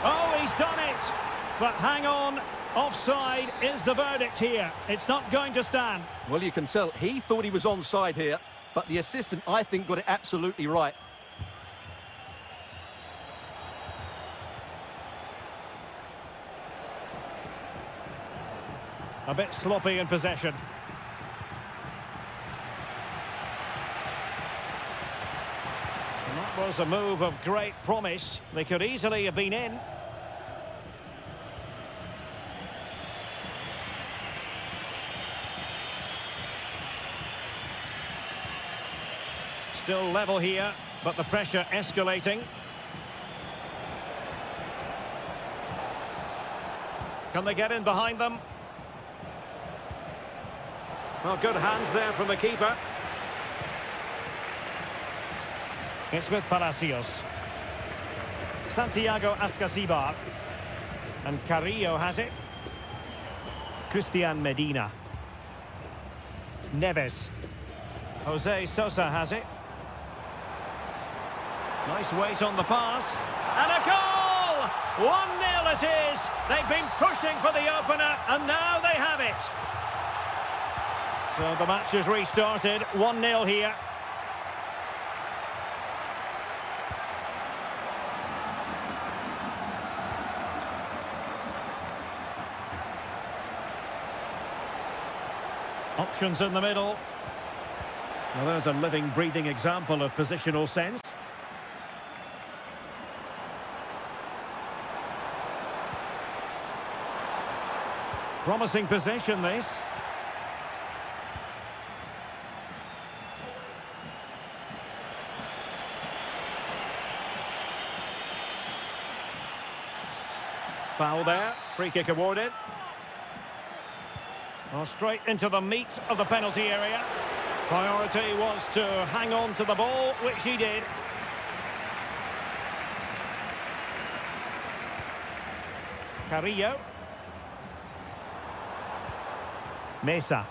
Oh, he's done it! But hang on, offside is the verdict here. It's not going to stand. Well, you can tell he thought he was onside here, but the assistant, I think, got it absolutely right. A bit sloppy in possession. And that was a move of great promise. They could easily have been in. Still level here, but the pressure escalating. Can they get in behind them? Well, good hands there from the keeper. It's with Palacios. Santiago Ascasibar. And Carrillo has it. Christian Medina. Neves. Jose Sosa has it. Nice weight on the pass. And a goal! 1-0 it is. They've been pushing for the opener, and now they have it. So the match has restarted. 1-0 here. Options in the middle. Well, there's a living, breathing example of positional sense. Promising possession, this. Foul there. Free kick awarded. Well, straight into the meat of the penalty area. Priority was to hang on to the ball, which he did. Carrillo. Mesa.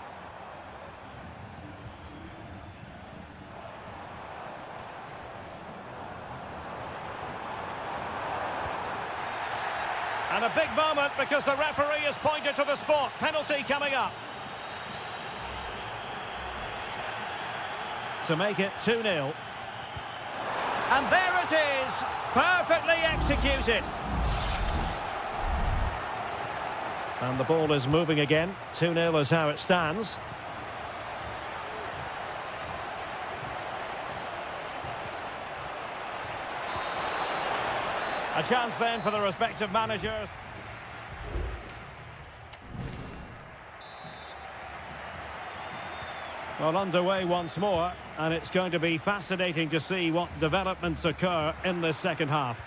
And a big moment because the referee has pointed to the spot. Penalty coming up. To make it 2-0. And there it is. Perfectly executed. And the ball is moving again. 2-0 is how it stands. A chance then for the respective managers. Well, underway once more, and it's going to be fascinating to see what developments occur in this second half.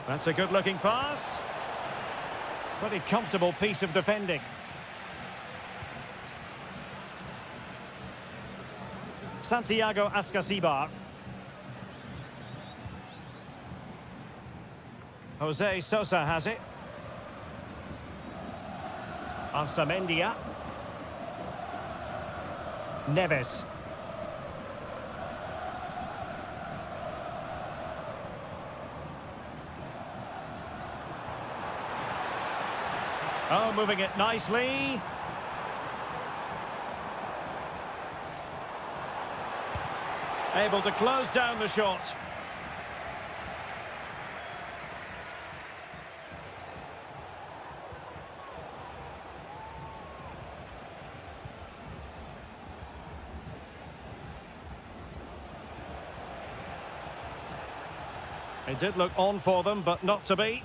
That's a good-looking pass. Pretty comfortable piece of defending. Santiago Ascasibar. Jose Sosa has it. Arsamendia. Neves. Oh, moving it nicely. Able to close down the shot. It did look on for them, but not to be.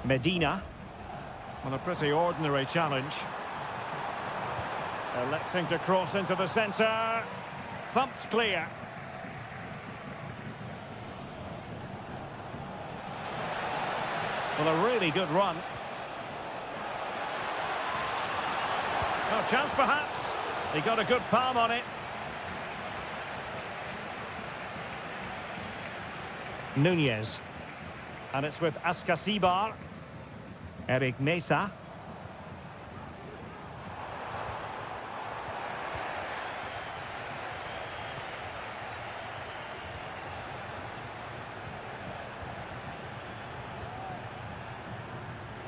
Medina. Well, a pretty ordinary challenge. Electing to cross into the centre. Thumped clear. Well, a really good run. Oh, chance perhaps. He got a good palm on it. Nunez. And it's with Ascasibar. Eric Mesa.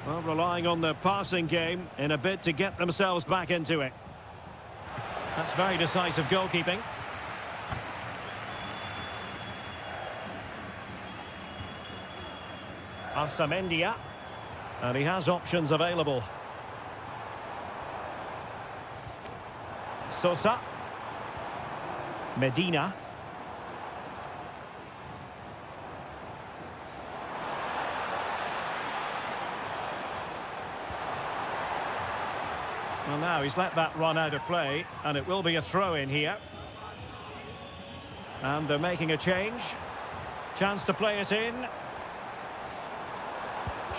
Well, relying on their passing game in a bid to get themselves back into it. That's very decisive goalkeeping. Arsamendia. And he has options available. Sosa. Medina. Well, now he's let that run out of play, and it will be a throw-in here. And they're making a change. Chance to play it in.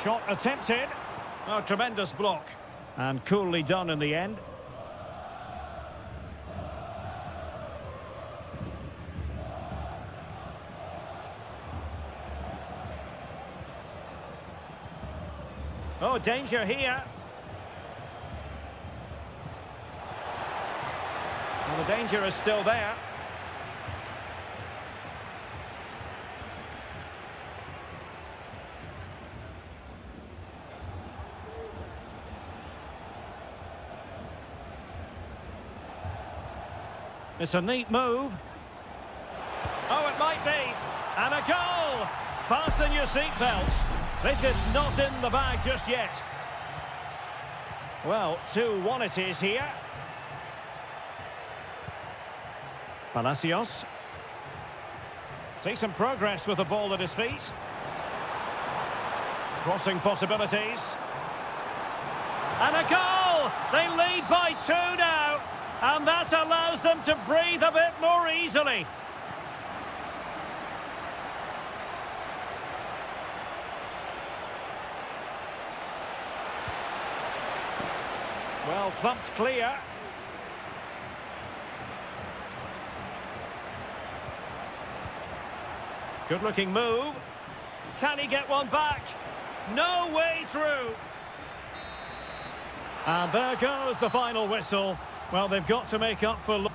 Shot attempted. Oh, tremendous block. And coolly done in the end. Oh, danger here. Well, the danger is still there. It's a neat move. Oh, it might be. And a goal! Fasten your seatbelts. This is not in the bag just yet. Well, 2-1 it is here. Palacios. Decent progress with the ball at his feet. Crossing possibilities. And a goal! They lead by 2 now. And that allows them to breathe a bit more easily. Well, thumped clear. Good-looking move. Can he get one back? No way through. And there goes the final whistle. Well, they've got to make up for...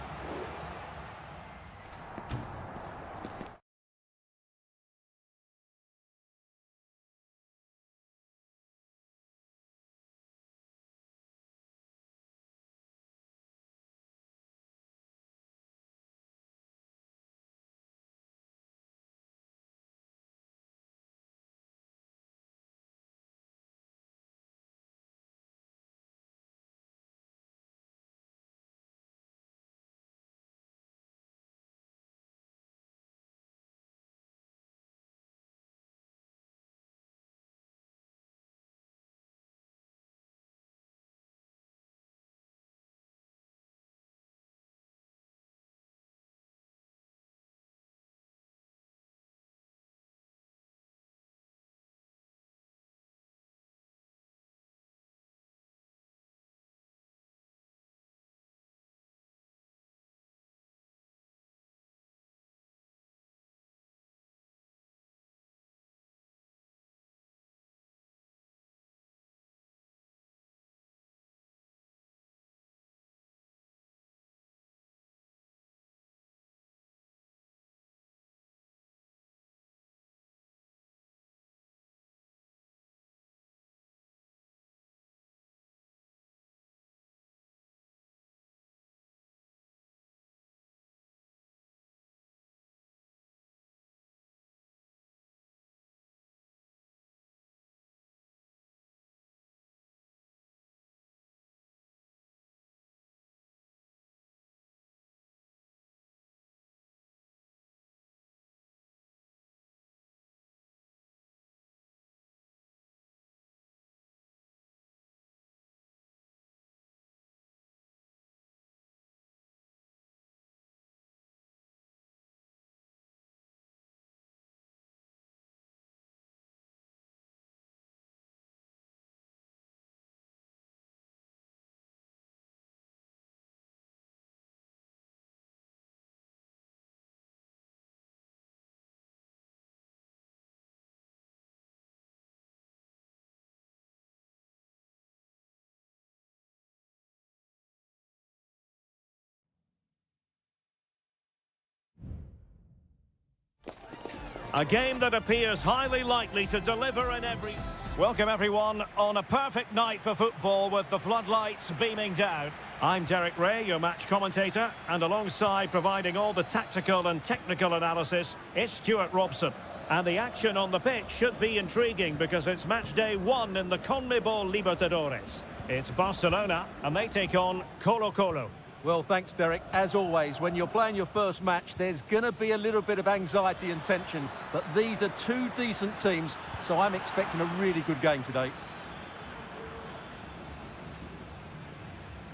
A game that appears highly likely to deliver in every... Welcome everyone on a perfect night for football with the floodlights beaming down. I'm Derek Ray, your match commentator, and alongside providing all the tactical and technical analysis, it's Stuart Robson. And the action on the pitch should be intriguing because it's match day 1 in the CONMEBOL Libertadores. It's Barcelona and they take on Colo-Colo. Well, thanks, Derek. As always, when you're playing your first match, there's going to be a little bit of anxiety and tension. But these are two decent teams, so I'm expecting a really good game today.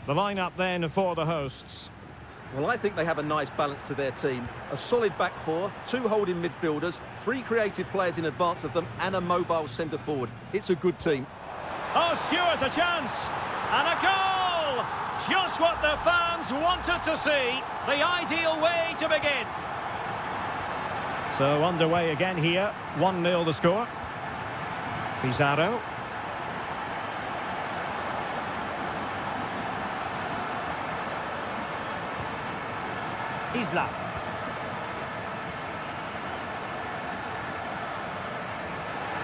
The lineup then for the hosts. Well, I think they have a nice balance to their team. A solid back four, 2 holding midfielders, 3 creative players in advance of them, and a mobile centre-forward. It's a good team. Oh, Stuart's a chance! And a goal! Just what the fans wanted to see. The ideal way to begin. So underway again here. 1-0 the score. Pizarro. Isla.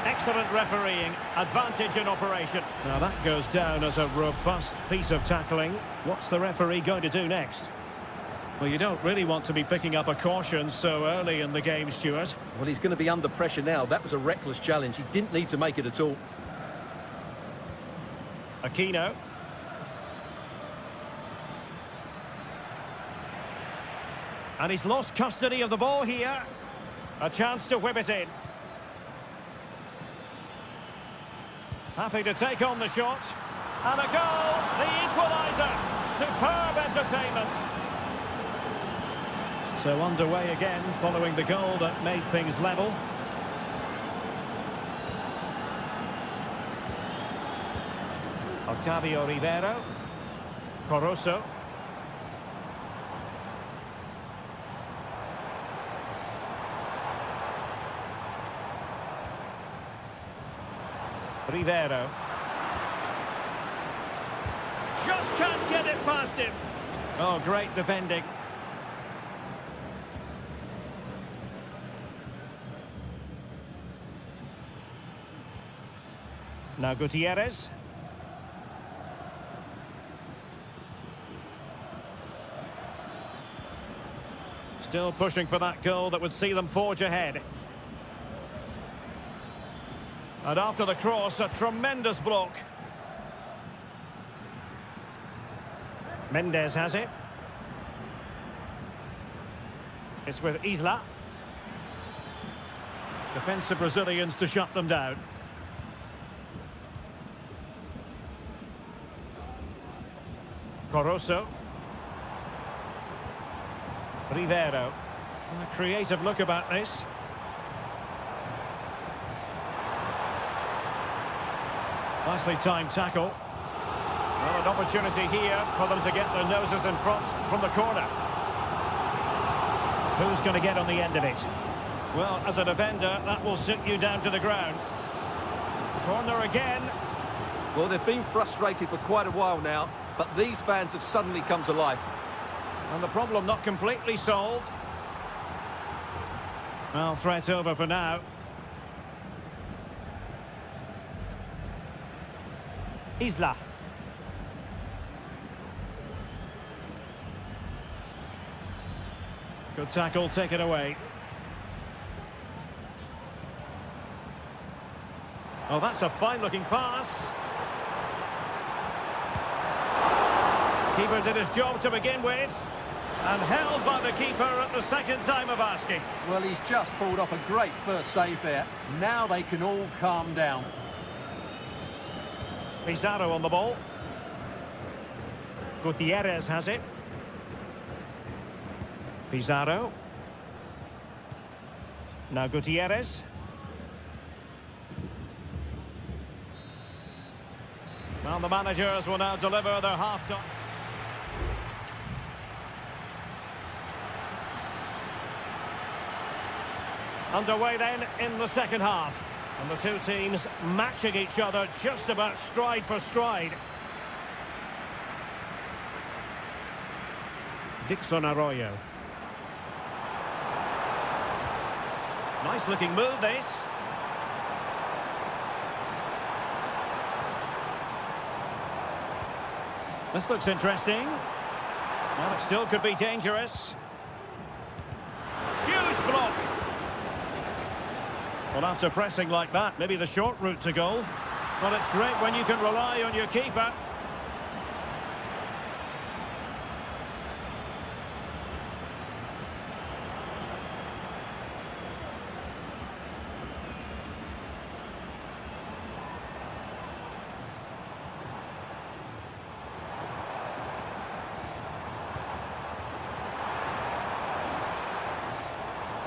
Excellent refereeing, advantage in operation. Now that goes down as a robust piece of tackling. What's the referee going to do next? Well, you don't really want to be picking up a caution so early in the game, Stuart. Well, he's going to be under pressure now. That was a reckless challenge. He didn't need to make it at all. Aquino. And he's lost custody of the ball here. A chance to whip it in. Happy to take on the shot. And a goal, the equaliser. Superb entertainment. So underway again following the goal that made things level. Octavio Rivero. Coroso. Rivero. Just can't get it past him. Oh, great defending. Now Gutierrez. Still pushing for that goal that would see them forge ahead. And after the cross, a tremendous block. Mendes has it. It's with Isla. Defensive Brazilians to shut them down. Coroso. Rivero. A creative look about this. Nicely timed tackle. Well, an opportunity here for them to get their noses in front from the corner. Who's going to get on the end of it? Well, as a defender, that will sit you down to the ground. Corner again. Well, they've been frustrated for quite a while now, but these fans have suddenly come to life. And the problem not completely solved. Well, threat over for now. Isla. Good tackle, take it away. Oh, that's a fine-looking pass. Keeper did his job to begin with. And held by the keeper at the second time of asking. Well, he's just pulled off a great first save there. Now they can all calm down. Pizarro on the ball. Gutierrez has it. Pizarro. Now Gutierrez. Well, the managers will now deliver their half-time. Underway then in the second half. And the two teams matching each other just about stride for stride. Dixon Arroyo. Nice looking move this. This looks interesting. Well, it still could be dangerous. Huge block. Well, after pressing like that, maybe the short route to goal. Well, it's great when you can rely on your keeper.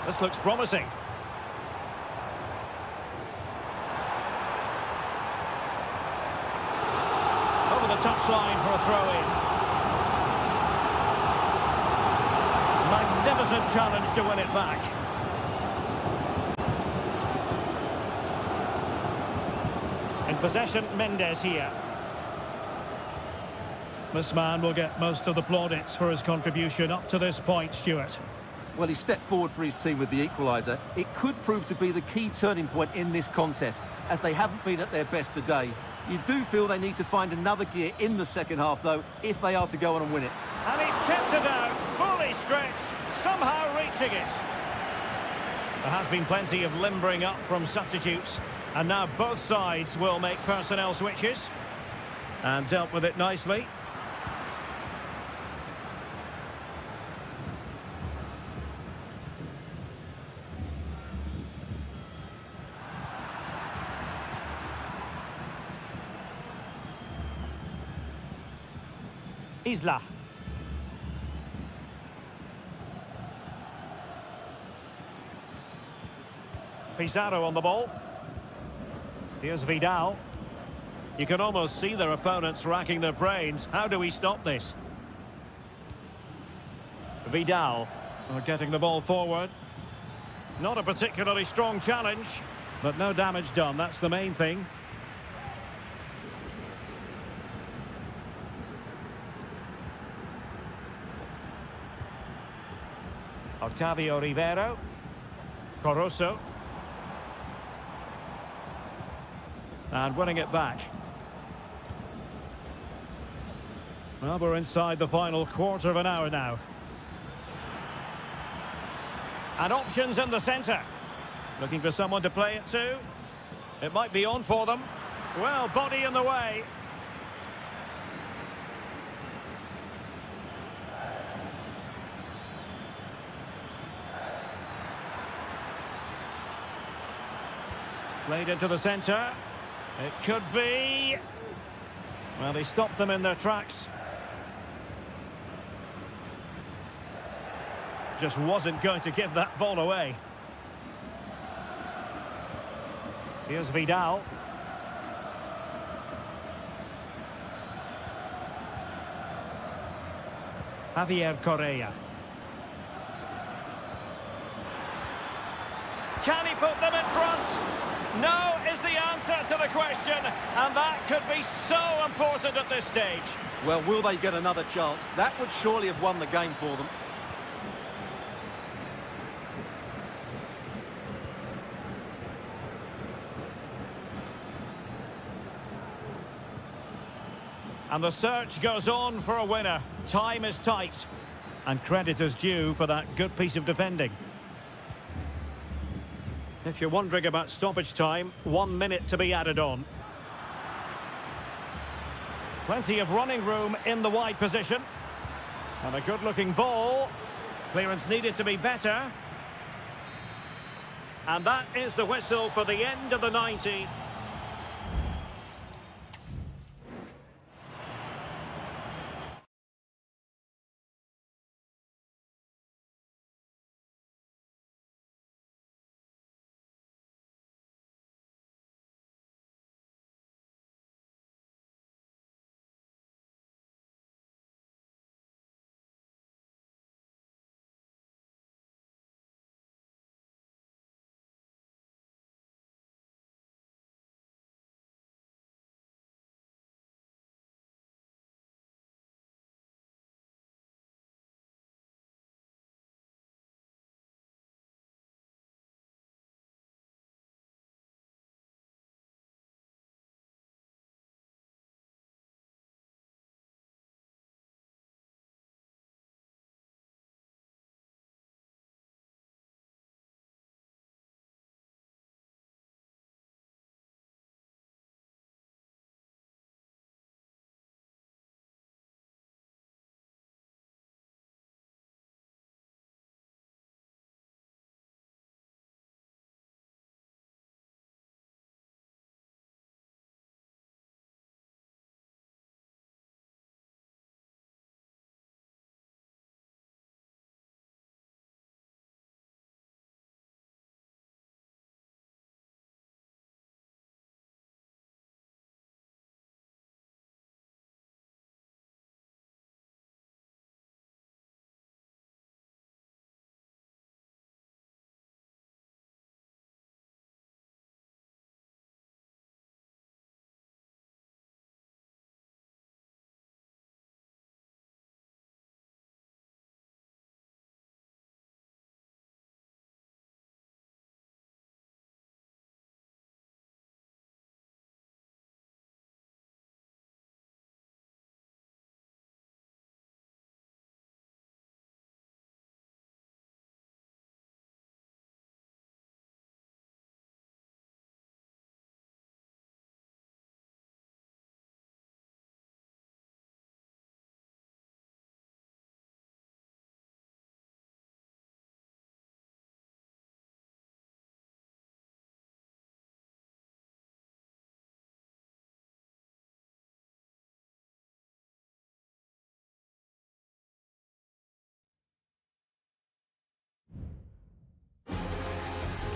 This looks promising. Over the touchline for a throw-in. Magnificent challenge to win it back. In possession, Mendes here. This man will get most of the plaudits for his contribution up to this point, Stuart. Well, he stepped forward for his team with the equaliser. It could prove to be the key turning point in this contest, as they haven't been at their best today. You do feel they need to find another gear in the second half, though, if they are to go on and win it. And he's kept it out, fully stretched, somehow reaching it. There has been plenty of limbering up from substitutes, and now both sides will make personnel switches. And dealt with it nicely. Isla. Pizarro on the ball. Here's Vidal. You can almost see their opponents racking their brains. How do we stop this? Vidal getting the ball forward. Not a particularly strong challenge, but no damage done. That's the main thing. Octavio Rivero. Corosso. And winning it back. Well, we're inside the final quarter of an hour now. And options in the centre. Looking for someone to play it to. It might be on for them. Well, body in the way. Played into the centre. It could be. Well, they stopped them in their tracks. Just wasn't going to give that ball away. Here's Vidal. Javier Correa. Can he put them in front? No is the answer to the question, and that could be so important at this stage. Well, will they get another chance? That would surely have won the game for them. And the search goes on for a winner. Time is tight. And credit is due for that good piece of defending. If you're wondering about stoppage time, 1 minute to be added on. Plenty of running room in the wide position. And a good-looking ball. Clearance needed to be better. And that is the whistle for the end of the 90.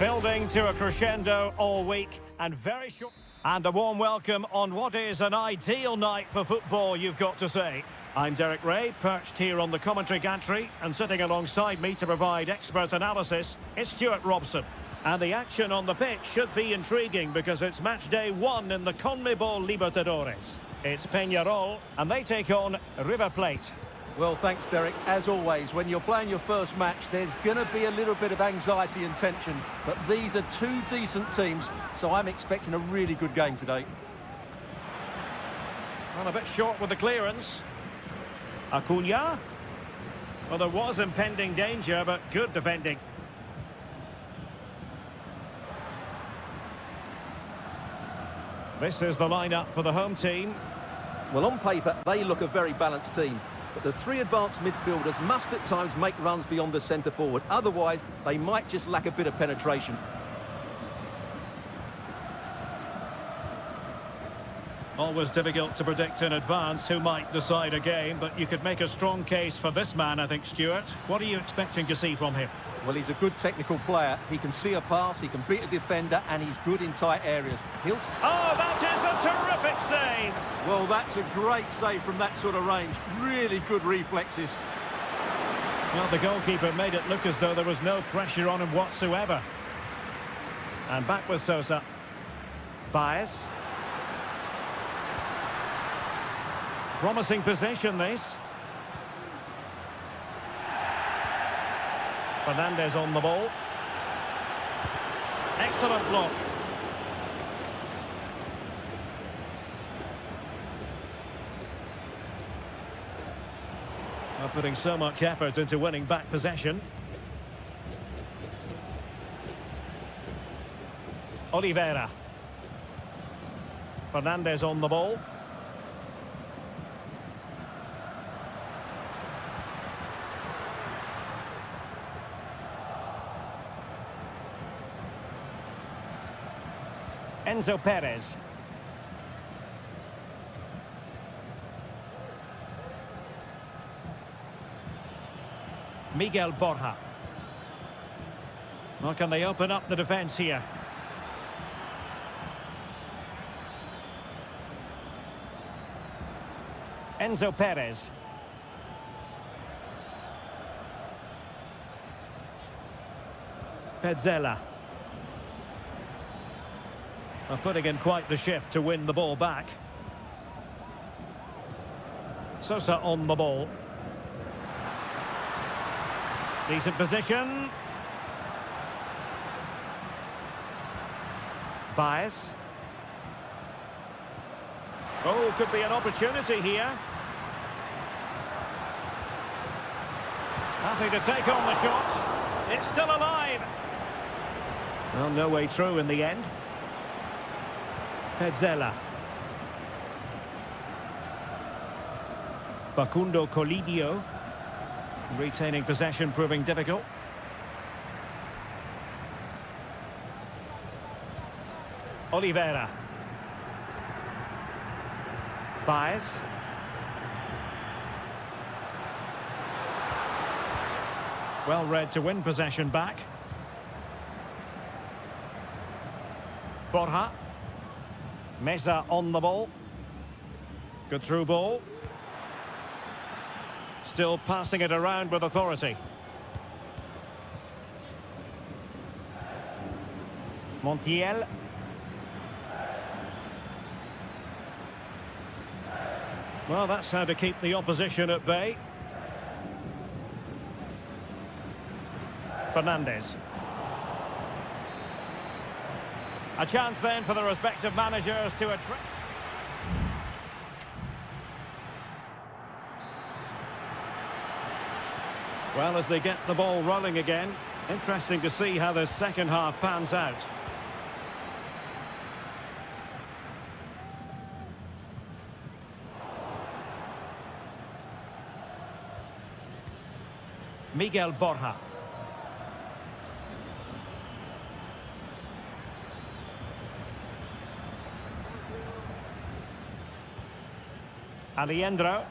Building to a crescendo all week and very short. And a warm welcome on what is an ideal night for football, you've got to say. I'm Derek Ray, perched here on the commentary gantry, and sitting alongside me to provide expert analysis is Stuart Robson. And the action on the pitch should be intriguing because it's match day 1 in the CONMEBOL Libertadores. It's Peñarol, and they take on River Plate. Well, thanks, Derek. As always, when you're playing your first match, there's going to be a little bit of anxiety and tension. But these are two decent teams, so I'm expecting a really good game today. Well, a bit short with the clearance. Acuna. Well, there was impending danger, but good defending. This is the lineup for the home team. Well, on paper, they look a very balanced team. But the three advanced midfielders must at times make runs beyond the centre forward. Otherwise, they might just lack a bit of penetration. Always difficult to predict in advance who might decide a game, but you could make a strong case for this man, I think, Stuart. What are you expecting to see from him? Well, he's a good technical player. He can see a pass, he can beat a defender, and he's good in tight areas. Oh, that is a terrific save! Well, that's a great save from that sort of range. Really good reflexes. Well, the goalkeeper made it look as though there was no pressure on him whatsoever. And back with Sosa. Baez. Promising possession, this. Fernandez on the ball. Excellent block. Well, putting so much effort into winning back possession. Oliveira. Fernandez on the ball. Enzo Perez. Miguel Borja. Well, can they open up the defence here? Enzo Perez. Petzela. Well, putting in quite the shift to win the ball back. Sosa on the ball. Decent position. Baez. Oh, could be an opportunity here. Happy to take on the shot. It's still alive. Well, no way through in the end. Petzela. Facundo Colidio. Retaining possession proving difficult. Oliveira. Baez. Well read to win possession back. Borja. Mesa on the ball. Good through ball. Still passing it around with authority. Montiel. Well, that's how to keep the opposition at bay. Fernandez. A chance then for the respective managers to attract. Well, as they get the ball rolling again, interesting to see how the second half pans out. Miguel Borja. Alejandro.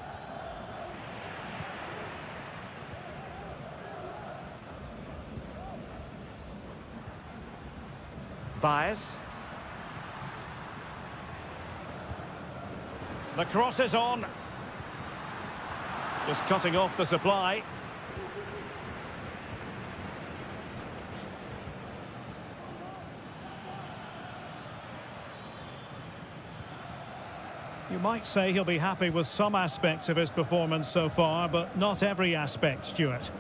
Baez. The cross is on. Just cutting off the supply. You might say he'll be happy with some aspects of his performance so far, but not every aspect, Stuart.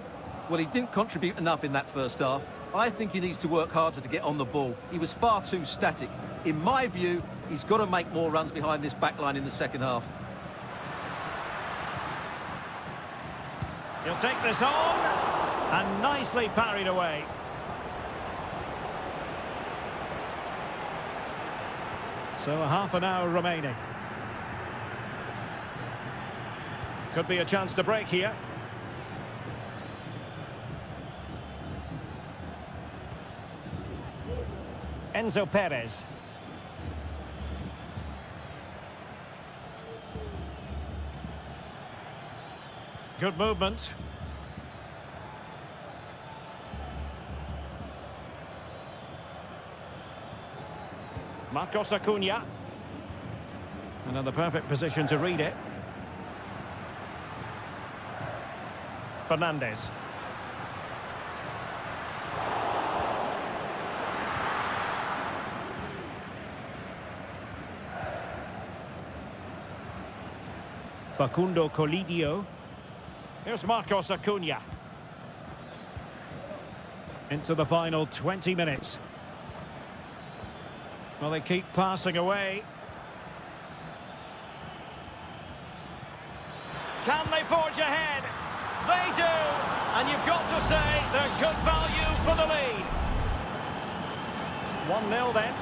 Well, he didn't contribute enough in that first half. I think he needs to work harder to get on the ball. He was far too static. In my view, he's got to make more runs behind this back line in the second half. He'll take this on, and nicely parried away. So a half an hour remaining. Could be a chance to break here. Enzo Perez. Good movement. Marcos Acuna. Another perfect position to read it. Fernandez. Facundo Colidio. Here's Marcos Acuna. Into the final 20 minutes. Well, they keep passing away. Can they forge ahead? They do! And you've got to say they're good value for the lead. 1-0 then.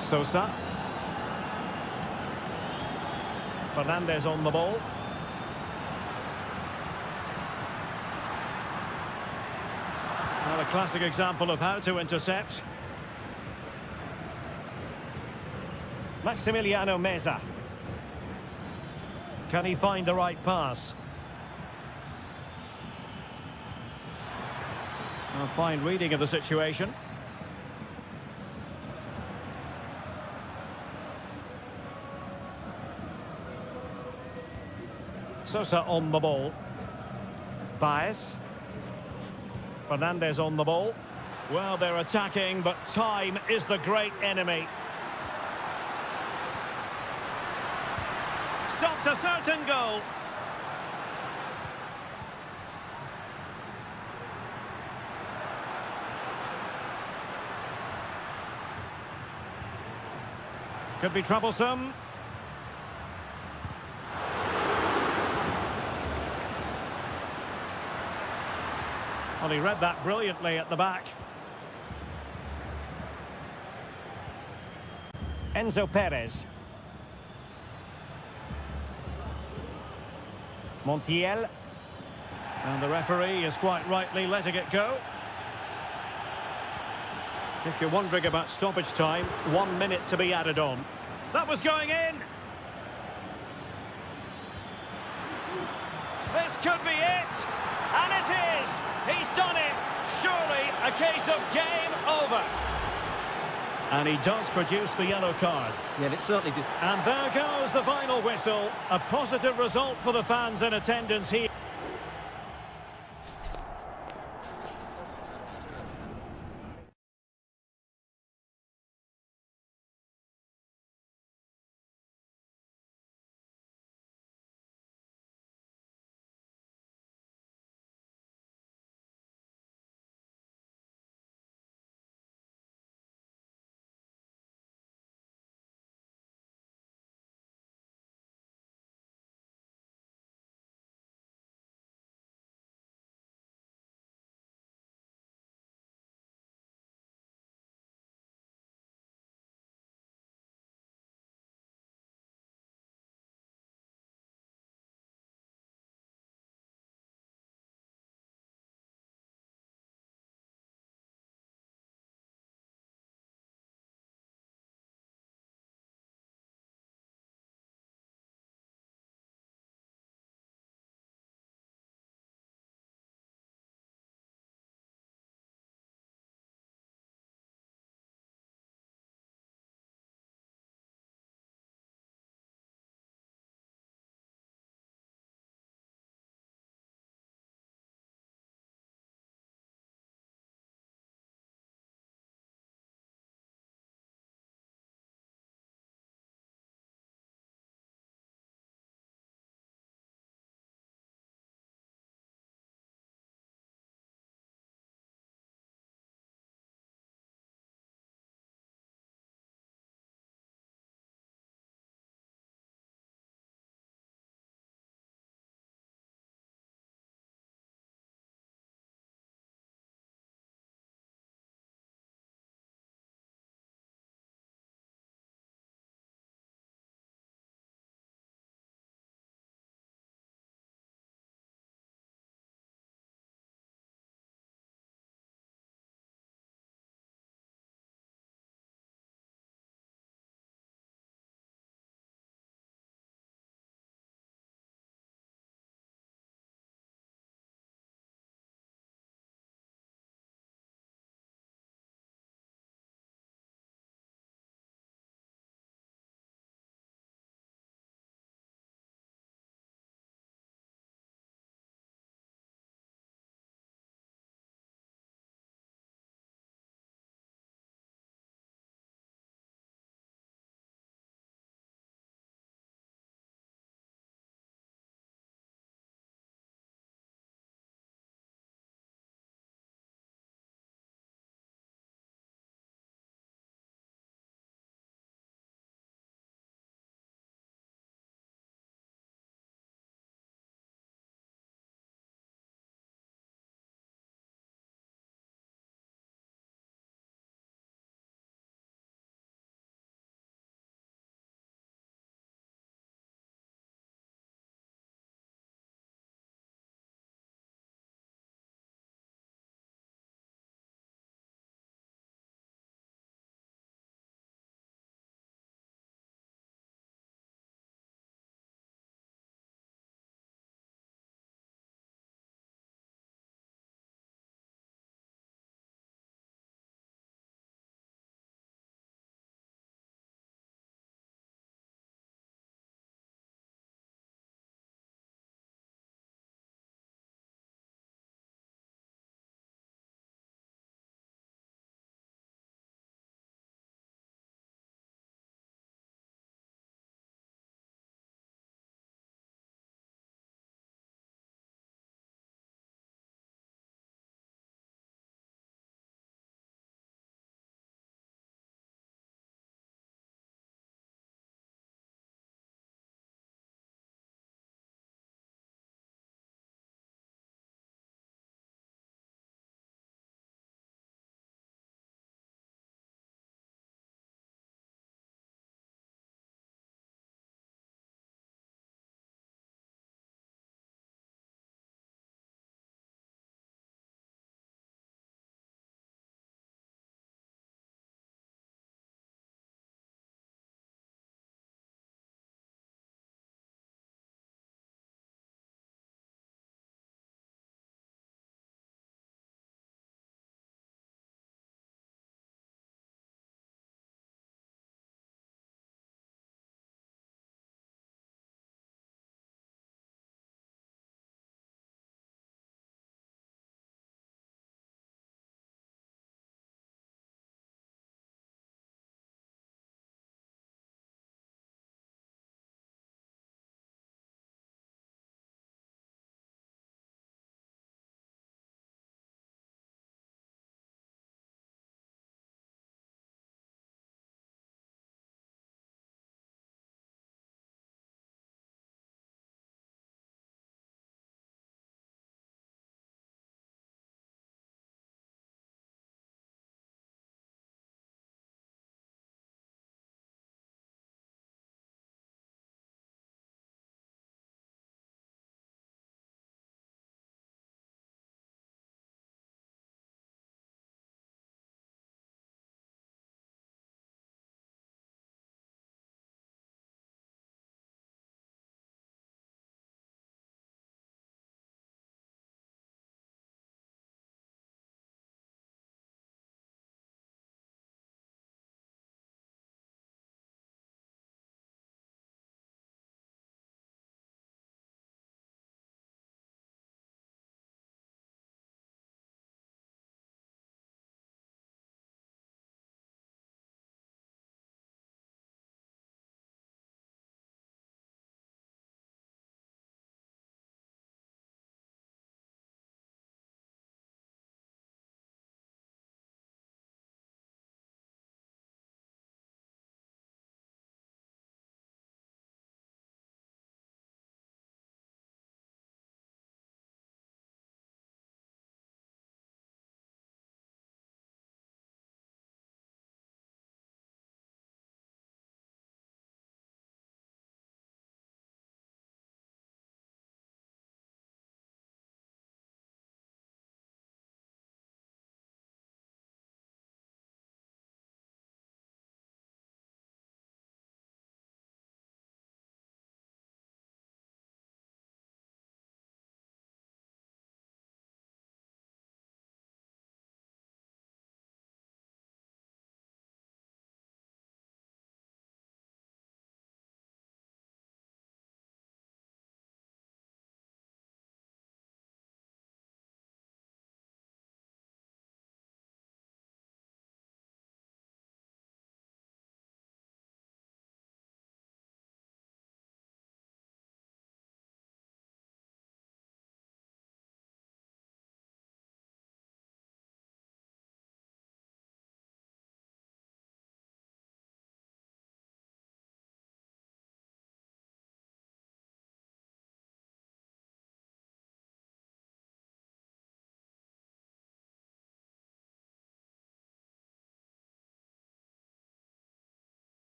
Sosa. Fernandez on the ball. Well, a classic example of how to intercept. Maximiliano Meza. Can he find the right pass? A fine reading of the situation. Sosa on the ball. Baez. Fernandez on the ball. Well, they're attacking, but time is the great enemy. Stopped a certain goal. Could be troublesome. Well, he read that brilliantly at the back. Enzo Perez. Montiel. And the referee is quite rightly letting it go. If you're wondering about stoppage time, 1 minute to be added on. That was going in. This could be it. And it is. He's done it. Surely a case of game over. And he does produce the yellow card. Yeah, and it certainly just... And there goes the final whistle. A positive result for the fans in attendance here.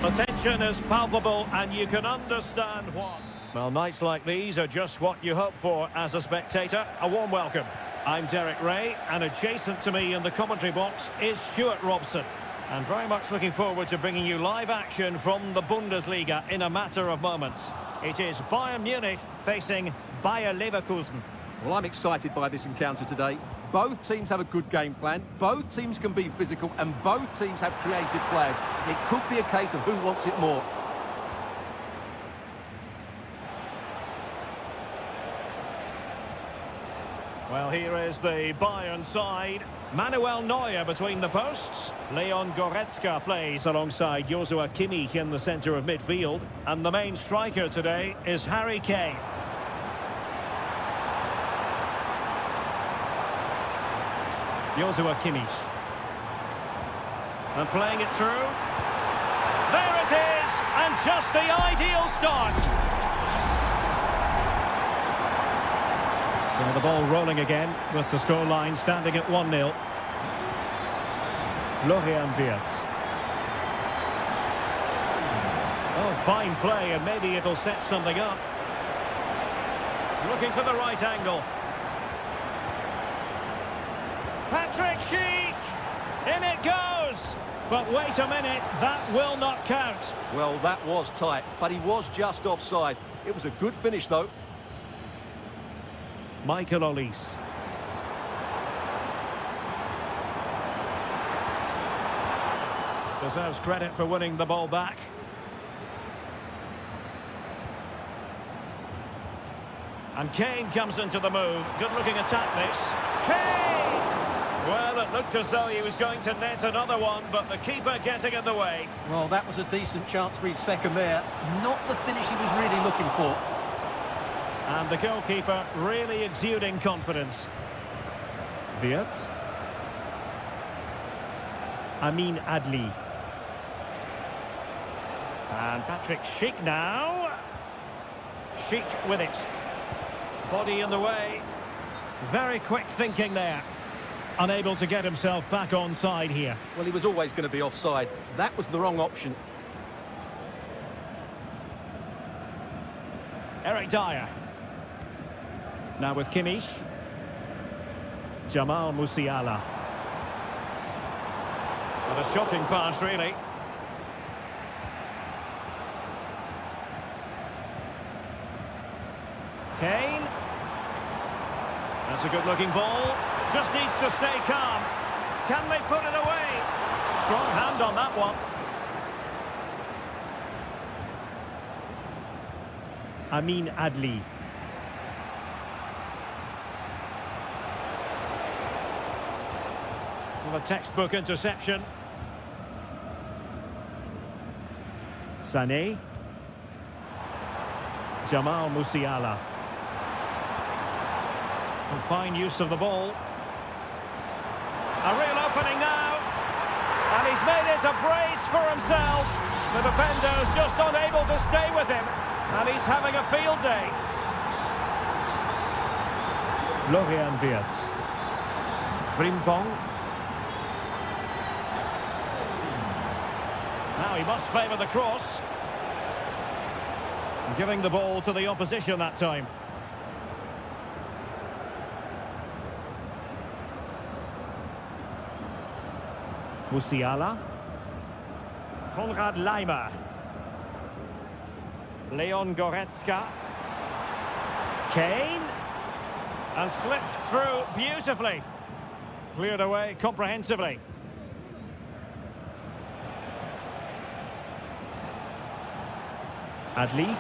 The tension is palpable and you can understand what. Well, nights like these are just what you hope for as a spectator. A warm welcome. I'm Derek Ray, and adjacent to me in the commentary box is Stuart Robson. And very much looking forward to bringing you live action from the Bundesliga in a matter of moments. It is Bayern Munich facing Bayer Leverkusen. Well, I'm excited by this encounter today. Both teams have a good game plan, both teams can be physical, and both teams have creative players. It could be a case of who wants it more. Well, here is the Bayern side. Manuel Neuer between the posts. Leon Goretzka plays alongside Joshua Kimmich in the centre of midfield. And the main striker today is Harry Kane. Joshua Kimmich. And playing it through. There it is! And just the ideal start. So the ball rolling again with the scoreline standing at 1-0. Florian Wirtz. Oh, fine play, and maybe it'll set something up. Looking for the right angle. Patrick Schick! In it goes! But wait a minute, that will not count. Well, that was tight, but he was just offside. It was a good finish, though. Michael Olise. Deserves credit for winning the ball back. And Kane comes into the move. Good-looking attack, this. Kane! Well, it looked as though he was going to net another one, but the keeper getting in the way. Well, that was a decent chance for his second there. Not the finish he was really looking for. And the goalkeeper really exuding confidence. Wirtz. Amin Adli. And Patrick Schick now. Schick with it. Body in the way. Very quick thinking there. Unable to get himself back onside here. Well, he was always going to be offside. That was the wrong option. Eric Dyer. Now with Kimmich. Jamal Musiala. What a shocking pass, really. Kane. That's a good-looking ball. Just needs to stay calm. Can they put it away? Strong hand on that one. Amin Adli. Well, a textbook interception. Sané. Jamal Musiala. And fine use of the ball. A real opening now. And he's made it a brace for himself. The defender's just unable to stay with him. And he's having a field day. Florian Wirtz. Frimpong. Now he must favour the cross. Giving the ball to the opposition that time. Musiala. Konrad Laimer. Leon Goretzka. Kane. And slipped through beautifully. Cleared away comprehensively. Adli.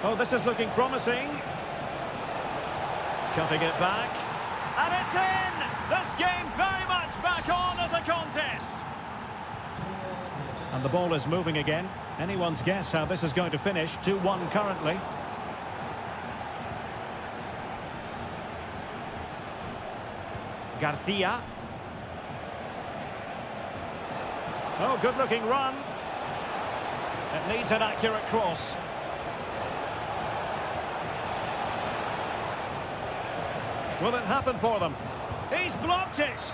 Oh, this is looking promising. Cutting it back. And it's in! This game very much back on as a contest. And the ball is moving again. Anyone's guess how this is going to finish. 2-1 currently. Garcia. Oh, good-looking run. It needs an accurate cross. Will it happen for them? He's blocked it.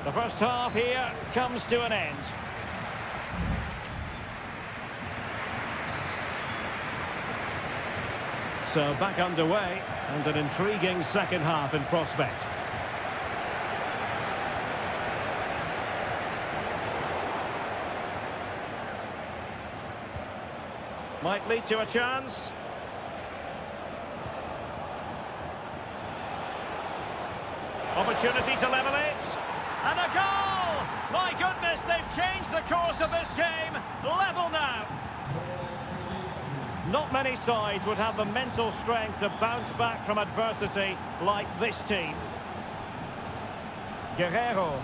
The first half here comes to an end. So back underway and an intriguing second half in prospect. Might lead to a chance. Opportunity to level it. And a goal! My goodness, they've changed the course of this game. Level now. Not many sides would have the mental strength to bounce back from adversity like this team. Guerrero.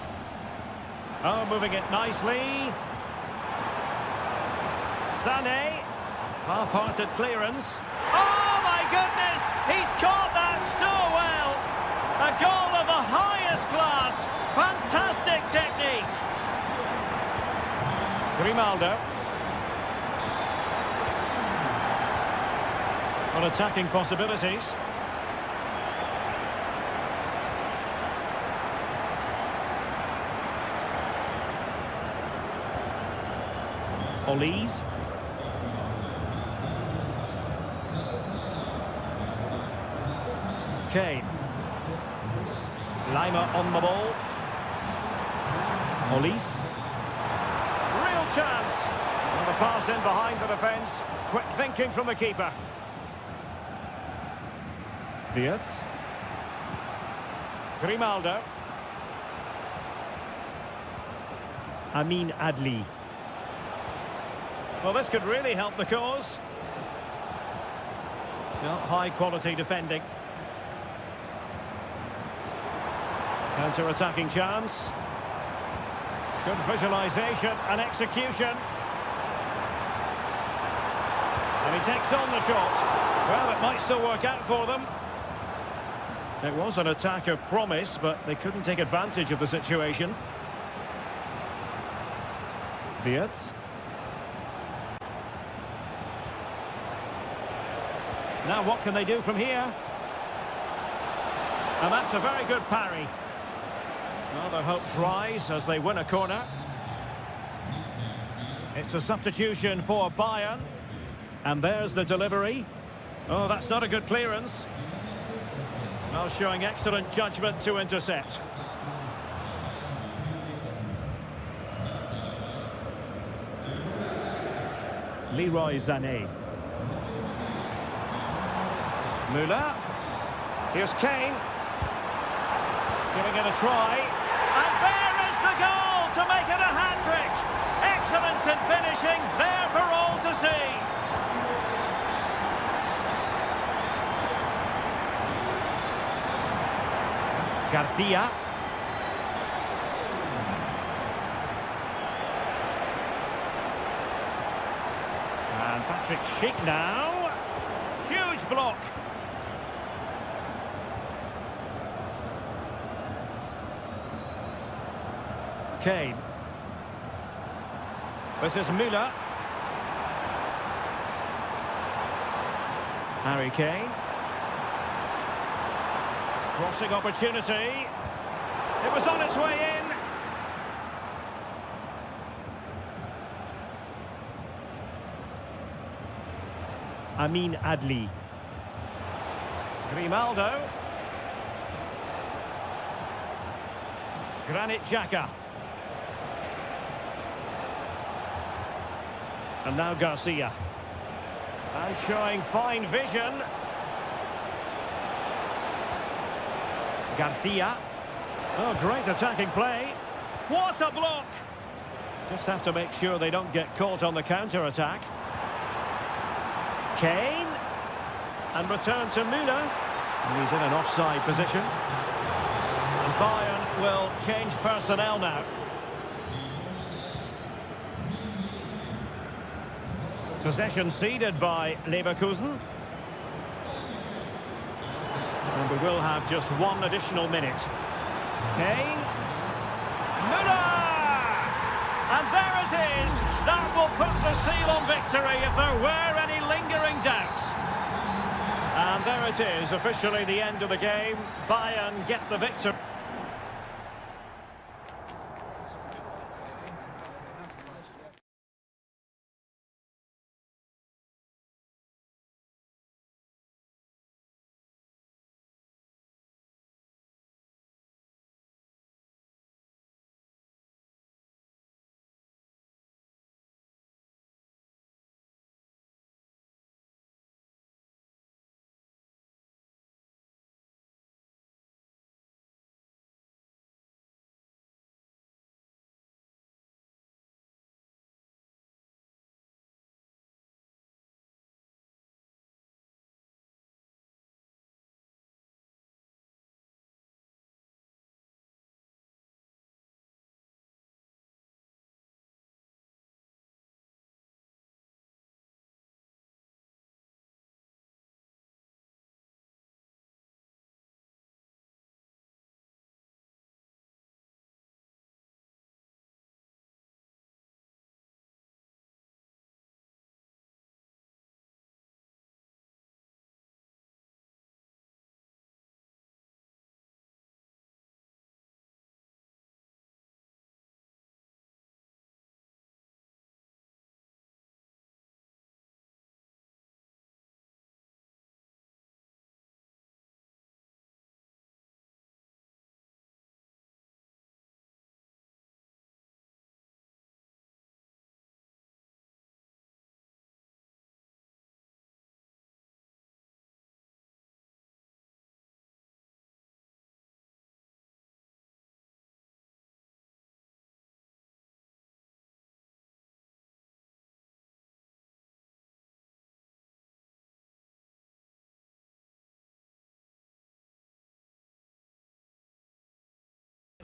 Oh, moving it nicely. Sané. Half-hearted clearance. Oh, my goodness! He's caught that so well! A goal of the highest class. Fantastic technique. Grimaldo. On attacking possibilities. Olise. Kane. Lima on the ball. Olise. Real chance. And the pass in behind the defence. Quick thinking from the keeper. Diaz. Grimaldo. Amin Adli. Well, this could really help the cause. No, high quality defending. Counter-attacking chance. Good visualisation and execution. And he takes on the shot. Well, it might still work out for them. It was an attack of promise, but they couldn't take advantage of the situation. Diaz. Now what can they do from here? And that's a very good parry. Well, their hopes rise as they win a corner. It's a substitution for Bayern. And there's the delivery. Oh, that's not a good clearance. Well, showing excellent judgment to intercept. Leroy Sané. Müller. Here's Kane. Giving it a try. And there is the goal to make it a hat-trick. Excellence in finishing, there for all to see. Garcia. And Patrick Schick now. Huge block. Kane. This is Müller. Harry Kane. Crossing opportunity. It was on its way in. Amin Adli. Grimaldo. Granit Xhaka. And now Garcia. And showing fine vision. Garcia. Oh, great attacking play. What a block! Just have to make sure they don't get caught on the counter-attack. Kane. And return to Müller. And he's in an offside position. And Bayern will change personnel now. Possession ceded by Leverkusen. And we will have just one additional minute. Kane. Müller! And there it is! That will put the seal on victory if there were any lingering doubts. And there it is, officially the end of the game. Bayern get the victory.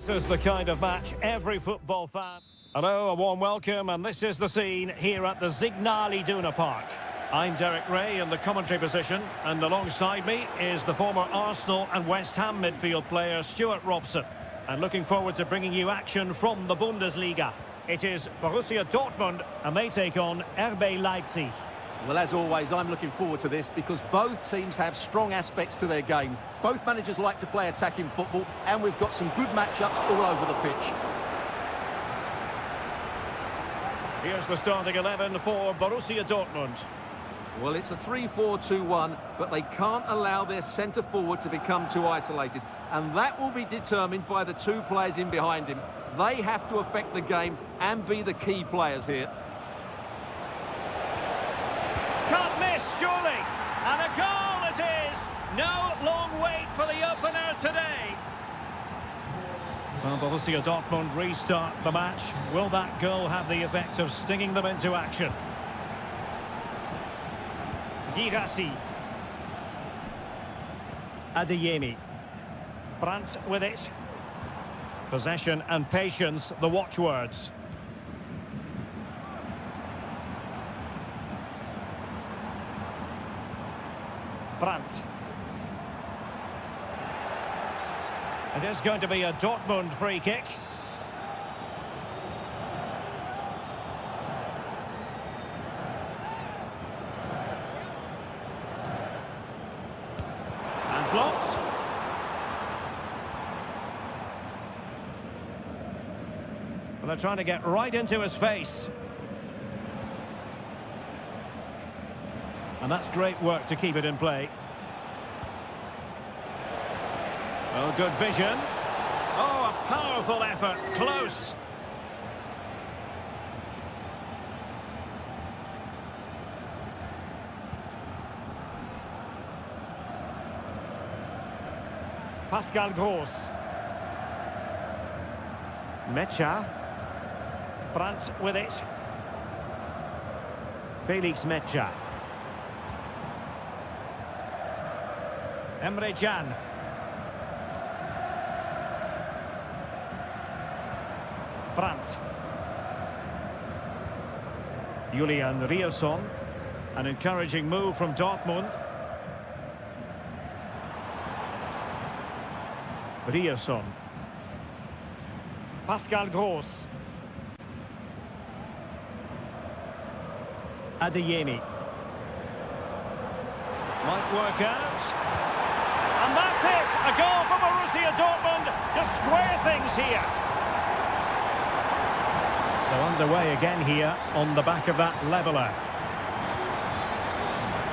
This is the kind of match every football fan... Hello, a warm welcome, and this is the scene here at the Signal Iduna Park. I'm Derek Ray in the commentary position, and alongside me is the former Arsenal and West Ham midfield player Stuart Robson. And looking forward to bringing you action from the Bundesliga. It is Borussia Dortmund, and they take on RB Leipzig. Well, as always, I'm looking forward to this because both teams have strong aspects to their game. Both managers like to play attacking football, and we've got some good matchups all over the pitch. Here's the starting 11 for Borussia Dortmund. Well, it's a 3-4-2-1, but they can't allow their centre-forward to become too isolated. And that will be determined by the two players in behind him. They have to affect the game and be the key players here. Can't miss, surely. And a goal it is. No long wait for the opener today. Well, Borussia Dortmund restart the match. Will that goal have the effect of stinging them into action? Girassi. Adeyemi. Brandt with it. Possession and patience, the watchwords. Brandt. It is going to be a Dortmund free kick. And blocked. And they're trying to get right into his face. And that's great work to keep it in play. Oh, good vision. Oh, a powerful effort. Close. Pascal Gross. Mecha. Brandt with it. Felix Mecha. Emre Can. Brandt. Julian Rierson. An encouraging move from Dortmund. Rierson. Pascal Gross. Adeyemi. Might work out. And that's it! A goal for Borussia Dortmund to square things here. So underway again here on the back of that leveller.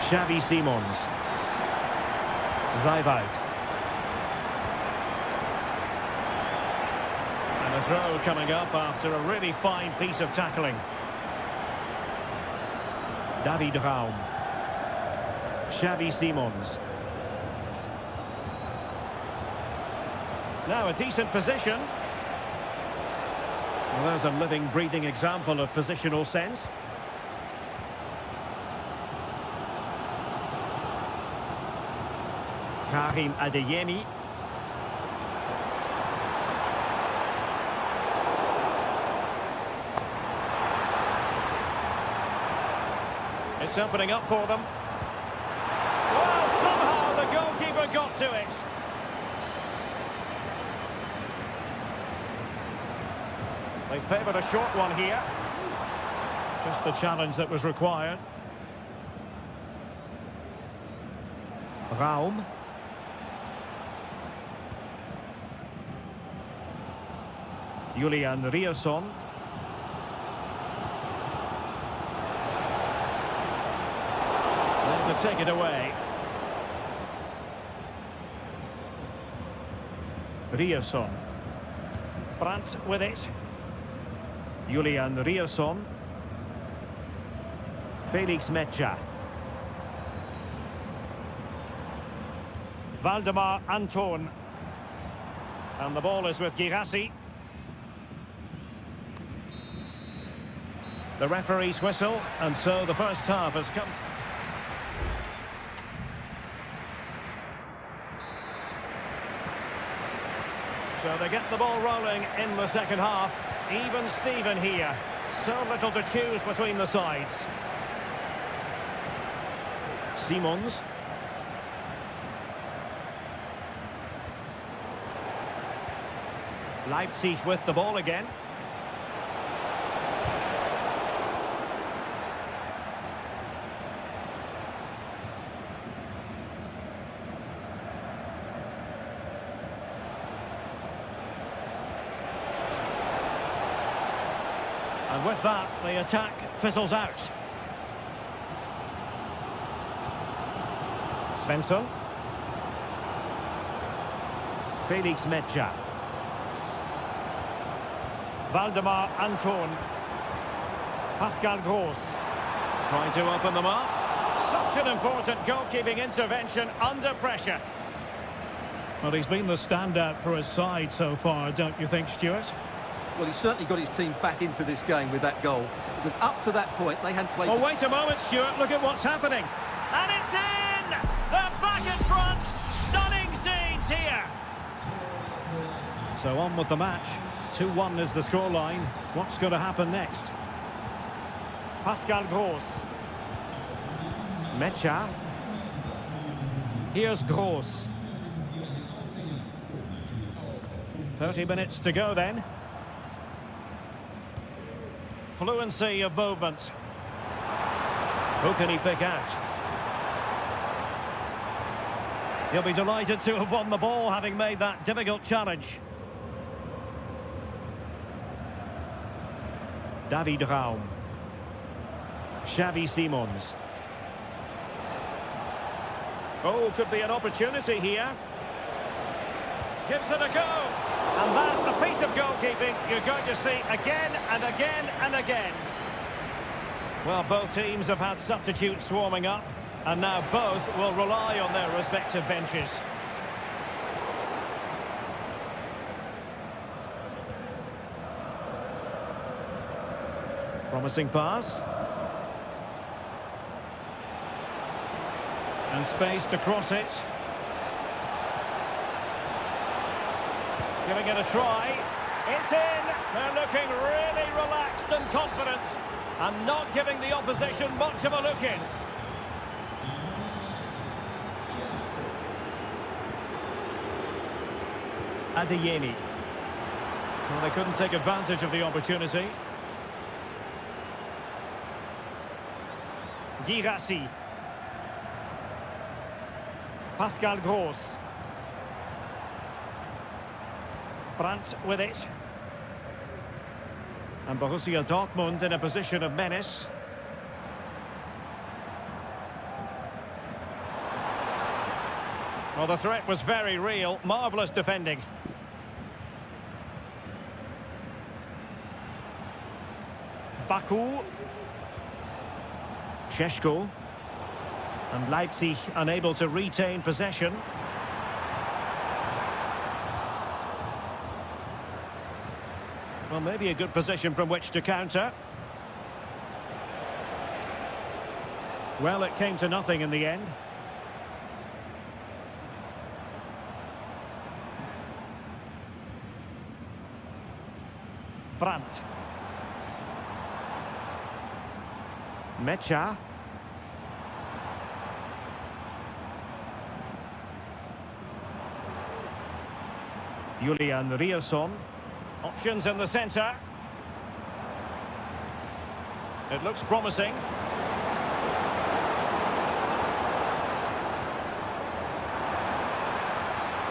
Xavi Simons. Zayvoud. And a throw coming up after a really fine piece of tackling. David Raum. Xavi Simons. Now a decent position. Well, there's a living, breathing example of positional sense. Karim Adeyemi. It's opening up for them. Well, somehow the goalkeeper got to it. They favoured a short one here. Just the challenge that was required. Raum. Julian Rierson. Then to take it away. Rierson. Brandt with it. Julian Rierson. Felix Mecha. Valdemar Anton. And the ball is with Girassi. The referee's whistle, and so the first half has come. So they get the ball rolling in the second half. Even Steven here. So little to choose between the sides. Simons. Leipzig with the ball again. And with that, the attack fizzles out. Svensson. Felix Metsä. Valdemar Anton. Pascal Gross. Trying to open them up. Such an important goalkeeping intervention under pressure. Well, he's been the standout for his side so far, don't you think, Stuart? Well, he's certainly got his team back into this game with that goal. Because up to that point, they hadn't played... Well, wait a moment, Stuart. Look at what's happening. And it's in! They're back in front. Stunning scenes here. So on with the match. 2-1 is the scoreline. What's going to happen next? Pascal Gross. Metsä. Here's Gross. 30 minutes to go then. Fluency of movement. Who can he pick out? He'll be delighted to have won the ball, having made that difficult challenge. David Raum. Xavi Simons. Oh, could be an opportunity here. Gives it a go. And that, a piece of goalkeeping you're going to see again and again and again. Well, both teams have had substitutes warming up, and now both will rely on their respective benches. Promising pass. And space to cross it. Giving it a try. It's in. They're looking really relaxed and confident and not giving the opposition much of a look in. Adeyemi. Well, they couldn't take advantage of the opportunity. Girassi. Pascal Gross. Brandt with it. And Borussia Dortmund in a position of menace. Well, the threat was very real. Marvellous defending. Baku. Šeško. And Leipzig unable to retain possession. Well, maybe a good position from which to counter. Well, it came to nothing in the end. Brandt. Metsä. Julian Rierson. Options in the centre. It looks promising.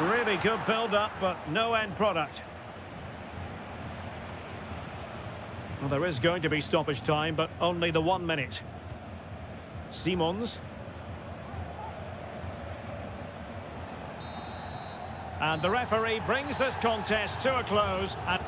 Really good build-up, but no end product. Well, there is going to be stoppage time, but only the 1 minute. Simons. And the referee brings this contest to a close. And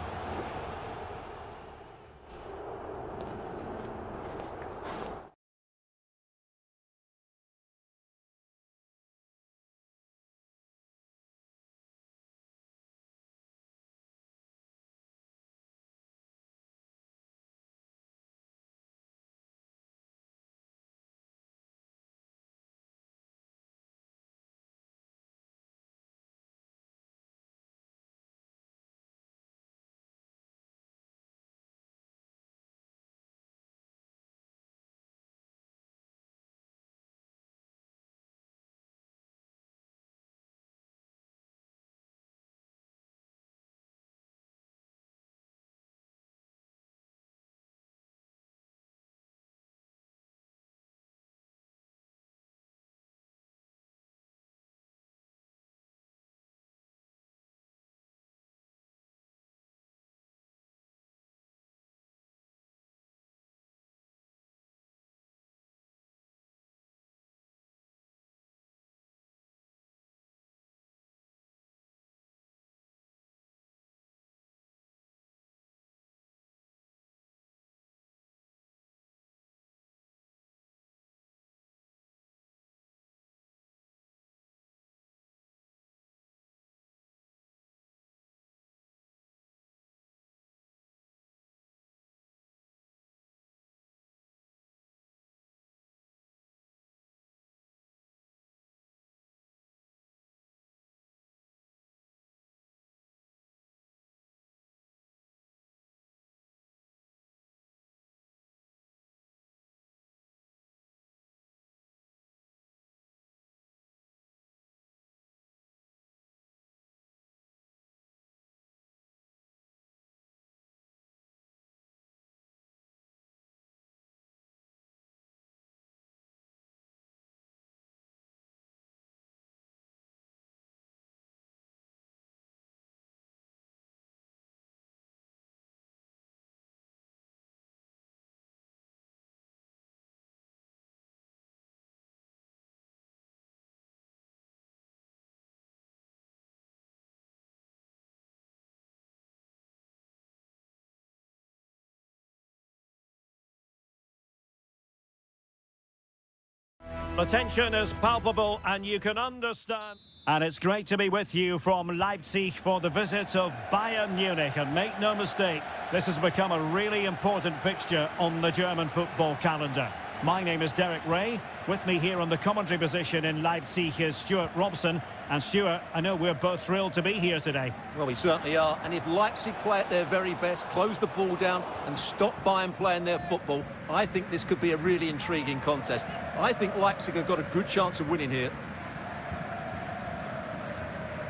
The tension is palpable and you can understand. And it's great to be with you from Leipzig for the visit of Bayern Munich. And make no mistake, this has become a really important fixture on the German football calendar. My name is Derek Ray. With me here on the commentary position in Leipzig is Stuart Robson. And Stuart, I know we're both thrilled to be here today. Well, we certainly are. And if Leipzig play at their very best, close the ball down and stop Bayern playing their football, I think this could be a really intriguing contest. I think Leipzig have got a good chance of winning here.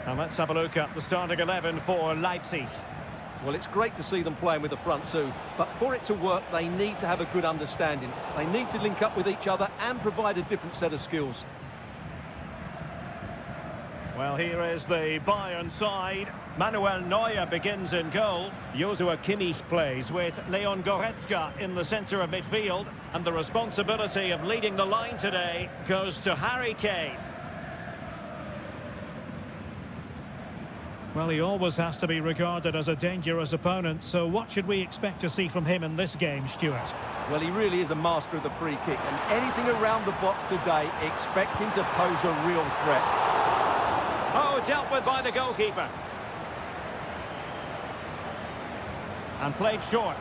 And let's have a look at the starting 11 for Leipzig. Well, it's great to see them playing with the front two, but for it to work, they need to have a good understanding. They need to link up with each other and provide a different set of skills. Well, here is the Bayern side. Manuel Neuer begins in goal. Joshua Kimmich plays with Leon Goretzka in the centre of midfield. And the responsibility of leading the line today goes to Harry Kane. Well, he always has to be regarded as a dangerous opponent, so what should we expect to see from him in this game, Stuart? Well, he really is a master of the free kick, and anything around the box today, expect him to pose a real threat. Oh, dealt with by the goalkeeper. And played short.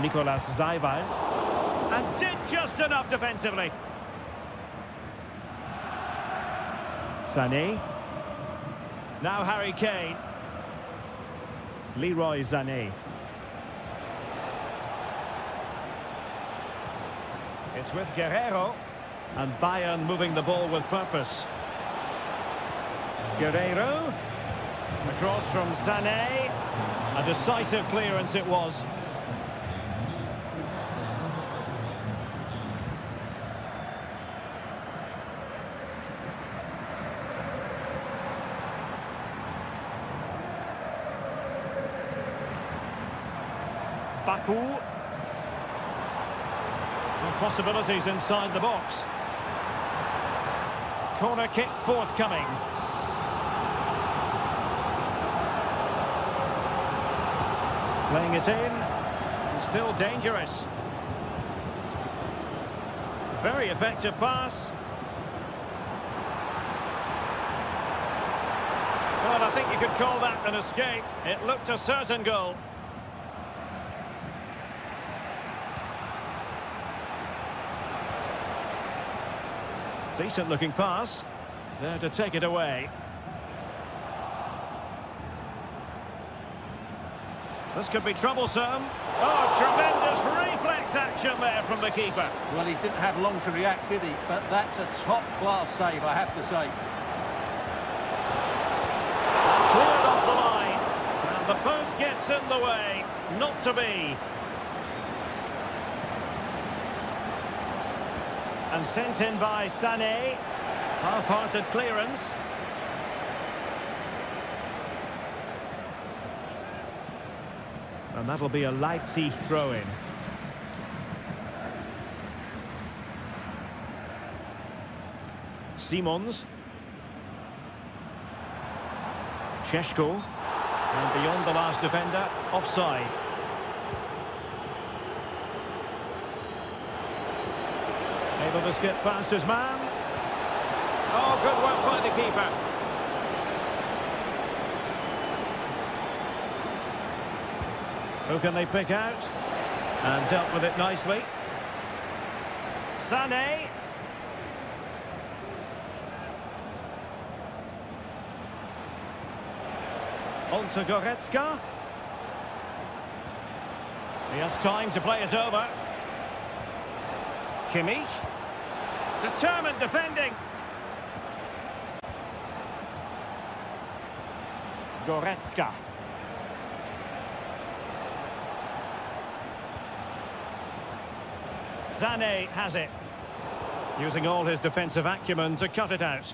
Nicolas Zaiwald. And did just enough defensively. Sané. Now Harry Kane. Leroy Sané. It's with Guerrero. And Bayern moving the ball with purpose. Guerrero. Across from Sané. A decisive clearance it was. Baku. And possibilities inside the box. Corner kick forthcoming. Playing it in. And still dangerous. Very effective pass. Well, I think you could call that an escape. It looked a certain goal. Decent looking pass. There to take it away. This could be troublesome. Oh, tremendous reflex action there from the keeper. Well, he didn't have long to react, did he? But that's a top-class save, I have to say. Cleared off the line. And the post gets in the way. Not to be. And sent in by Sané. Half-hearted clearance. And that'll be a Leipzig throw-in. Simons. Šeško. And beyond the last defender, offside. Able to skip past his man. Oh, good work by the keeper. Who can they pick out? And dealt with it nicely. Sané. On to Goretzka. He has time to play it over. Kimmich. Determined defending. Goretzka. Sané has it. Using all his defensive acumen to cut it out.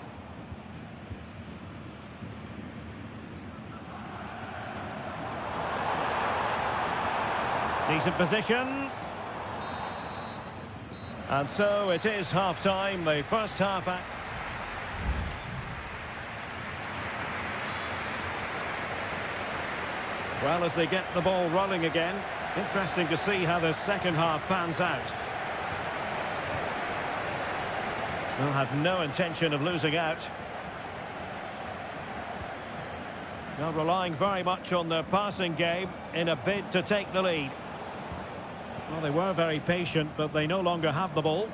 Decent position. And so it is half-time, the first half. Well, as they get the ball rolling again, interesting to see how the second half pans out. Well, had no intention of losing out. Now relying very much on their passing game in a bid to take the lead. Well, they were very patient, but they no longer have the ball.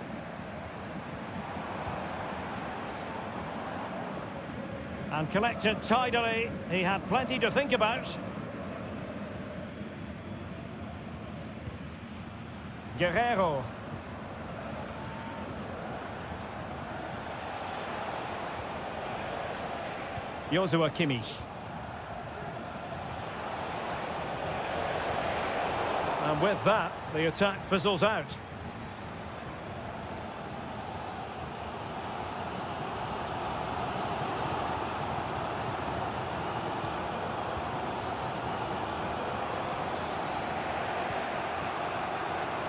And collected tidily. He had plenty to think about. Guerrero. Joshua Kimmich. And with that, the attack fizzles out.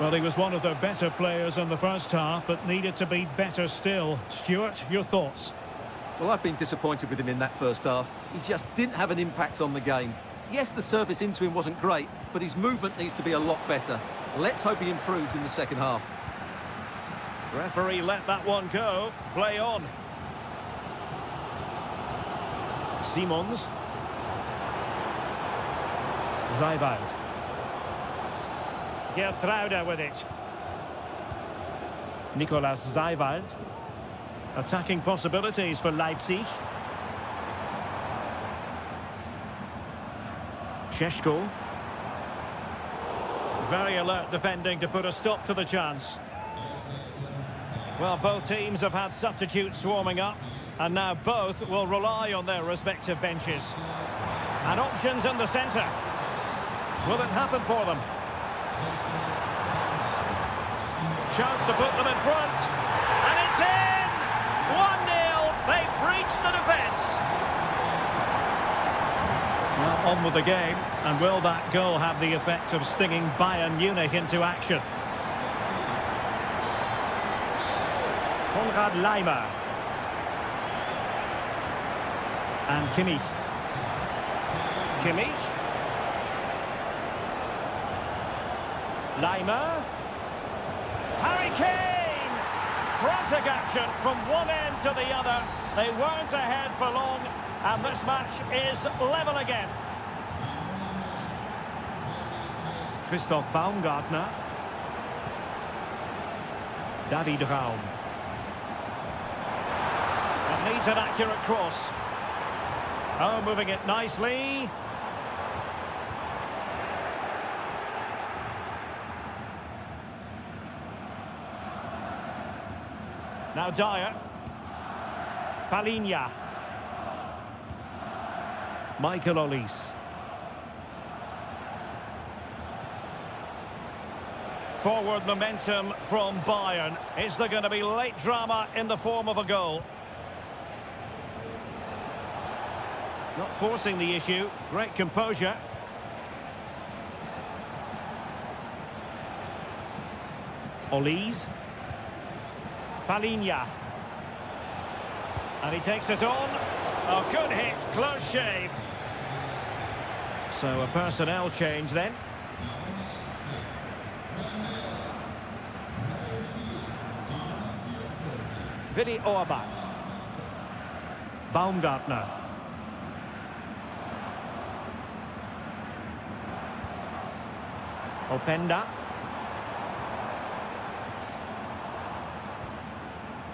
Well, he was one of their better players in the first half, but needed to be better still. Stuart, your thoughts? Well, I've been disappointed with him in that first half. He just didn't have an impact on the game. Yes, the service into him wasn't great, but his movement needs to be a lot better. Let's hope he improves in the second half. Referee let that one go. Play on. Simons. Zeibald. Gertruida with it. Nicolas Zeibald. Attacking possibilities for Leipzig. Šeško. Very alert defending to put a stop to the chance. Well, both teams have had substitutes swarming up, and now both will rely on their respective benches. And options in the centre. Will it happen for them? Chance to put them in front. And it's in! 1-0. They breached the defence. Well, on with the game. And will that goal have the effect of stinging Bayern Munich into action? Konrad Laimer. And Kimmich. Kimmich. Laimer. Harry Kane! Frantic action from one end to the other. They weren't ahead for long, and this match is level again. Christoph Baumgartner. David Raum. It needs an accurate cross. Oh, moving it nicely. Now Dyer. Palinha. Michael Olise. Forward momentum from Bayern. Is there going to be late drama in the form of a goal? Not forcing the issue. Great composure. Olise. Palinha. And he takes it on. Oh, good hit. Close shave. So a personnel change then. Vidi Orbach. Baumgartner. Openda.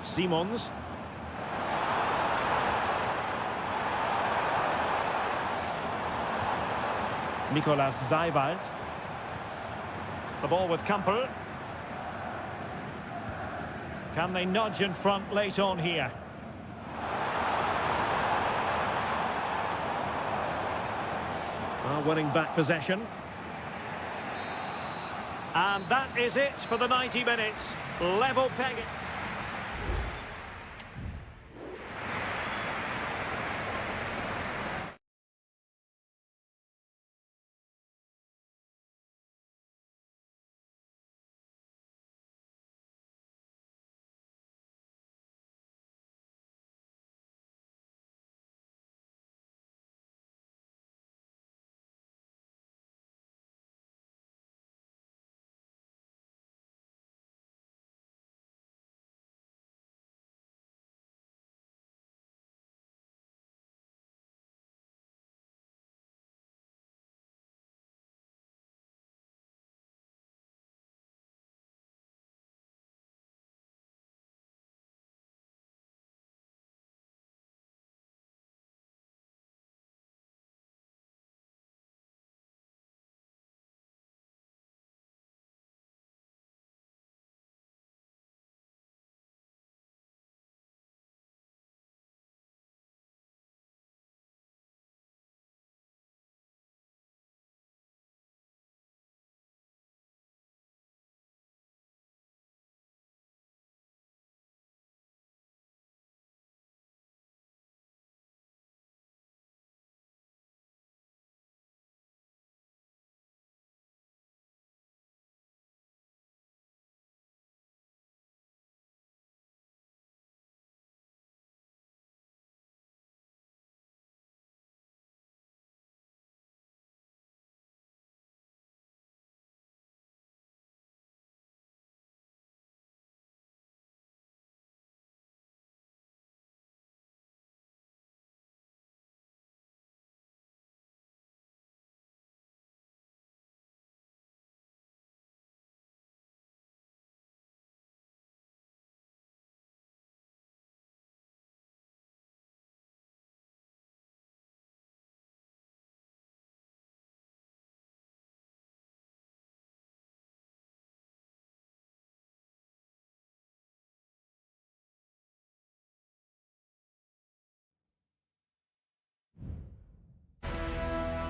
Simons. Nicolas Zeibald. The ball with Campbell. Can they nudge in front late on here? Well, winning back possession. And that is it for the 90 minutes. Level pegging.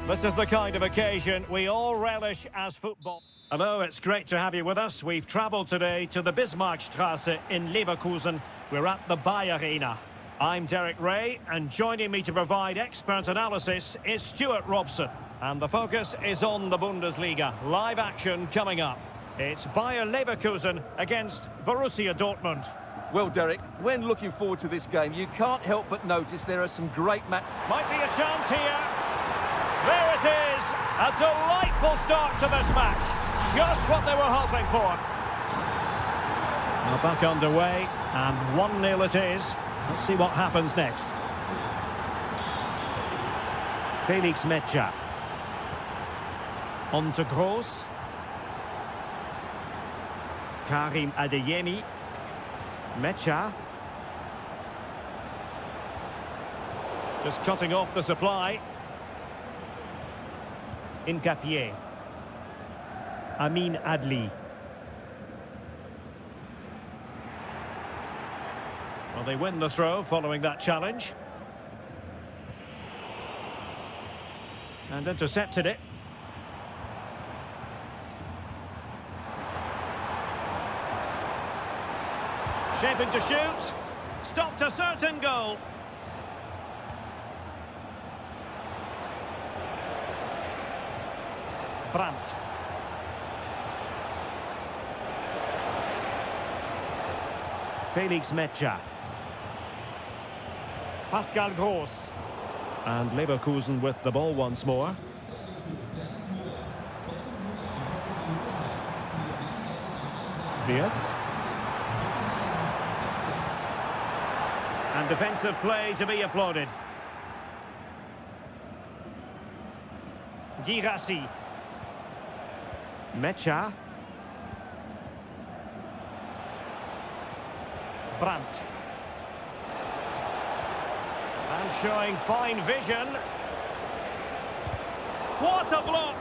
This is the kind of occasion we all relish as football. Hello, it's great to have you with us. We've travelled today to the Bismarckstraße in Leverkusen. We're at the Bayer Arena. I'm Derek Ray, and joining me to provide expert analysis is Stuart Robson. And the focus is on the Bundesliga. Live action coming up. It's Bayer Leverkusen against Borussia Dortmund. Well, Derek, when looking forward to this game, you can't help but notice there are some great Might be a chance here. There it is. A delightful start to this match. Just what they were hoping for. Now back underway, and 1-0 it is. Let's see what happens next. Felix Mecha. On to Gross. Karim Adeyemi. Mecha. Just cutting off the supply. Incapié. Amin Adli. Well, they win the throw following that challenge. And intercepted it. Shaping to shoot. Stopped a certain goal. Brandt. Felix Mecha. Pascal Gross. And Leverkusen with the ball once more. Wirtz. And defensive play to be applauded. Girassi. Mecha. Brandt. And showing fine vision. What a block!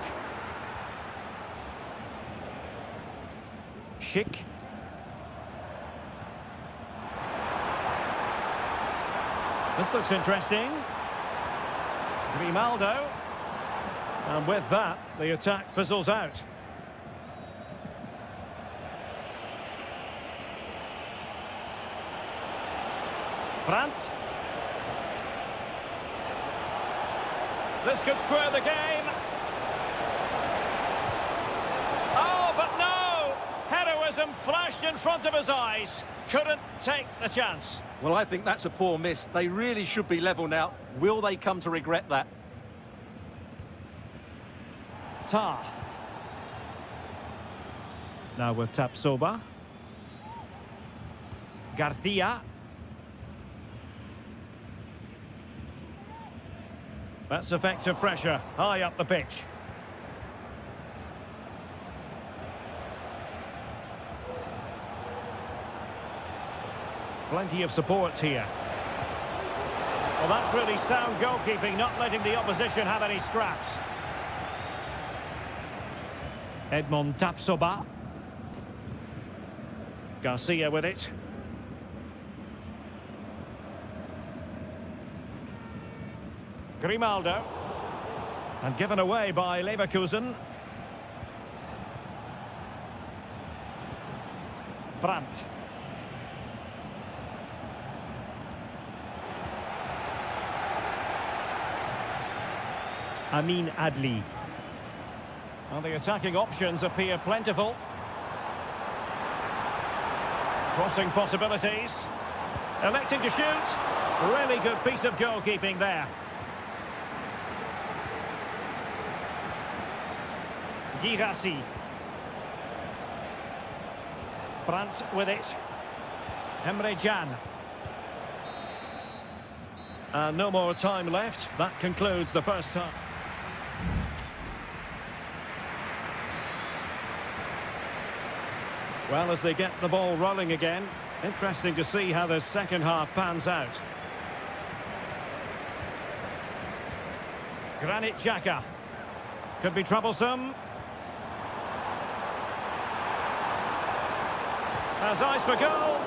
Schick. This looks interesting. Grimaldo. And with that, the attack fizzles out. Brandt. This could square the game. Oh, but no! Heroism flashed in front of his eyes. Couldn't take the chance. Well, I think that's a poor miss. They really should be level now. Will they come to regret that? Tar. Now with Tapsoba. Garcia. That's effective pressure, high up the pitch. Plenty of support here. Well, that's really sound goalkeeping, not letting the opposition have any scraps. Edmond Tapsoba. Garcia with it. Grimaldo. And given away by Leverkusen. Brandt. Amin Adli. Well, the attacking options appear plentiful. Crossing possibilities. Electing to shoot. Really good piece of goalkeeping there. Girassi. Brandt with it. Emre Can. No more time left. That concludes the first half. Well, as they get the ball rolling again, interesting to see how the second half pans out. Granit Xhaka. Could be troublesome. Has eyes for goal.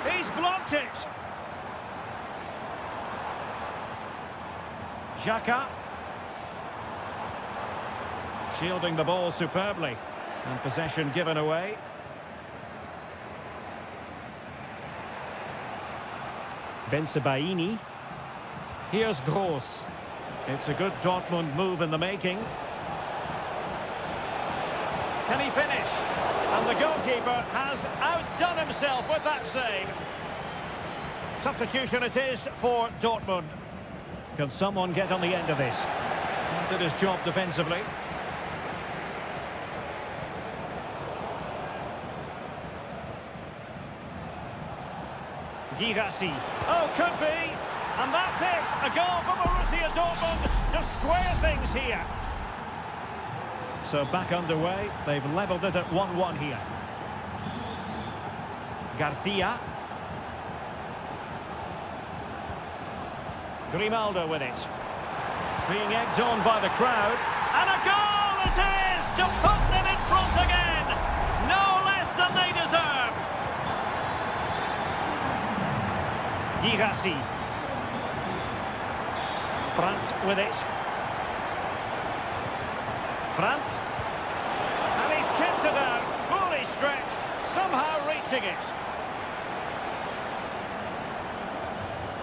He's blocked it. Xhaka. shielding the ball superbly. And possession given away. Bensebaini. Here's Gross. It's a good Dortmund move in the making. Can he finish? And the goalkeeper has outdone himself with that save. Substitution it is for Dortmund. Can someone get on the end of this? Did his job defensively. Girassi. Oh, could be. And that's it. A goal for Borussia Dortmund to square things here. So back underway. They've levelled it at 1-1 here. Garcia. Grimaldo with it. Being egged on by the crowd. And a goal it is to put them in front again. No less than they deserve. Girassi. Brandt with it. Brandt. And he's kicked it out, fully stretched, somehow reaching it.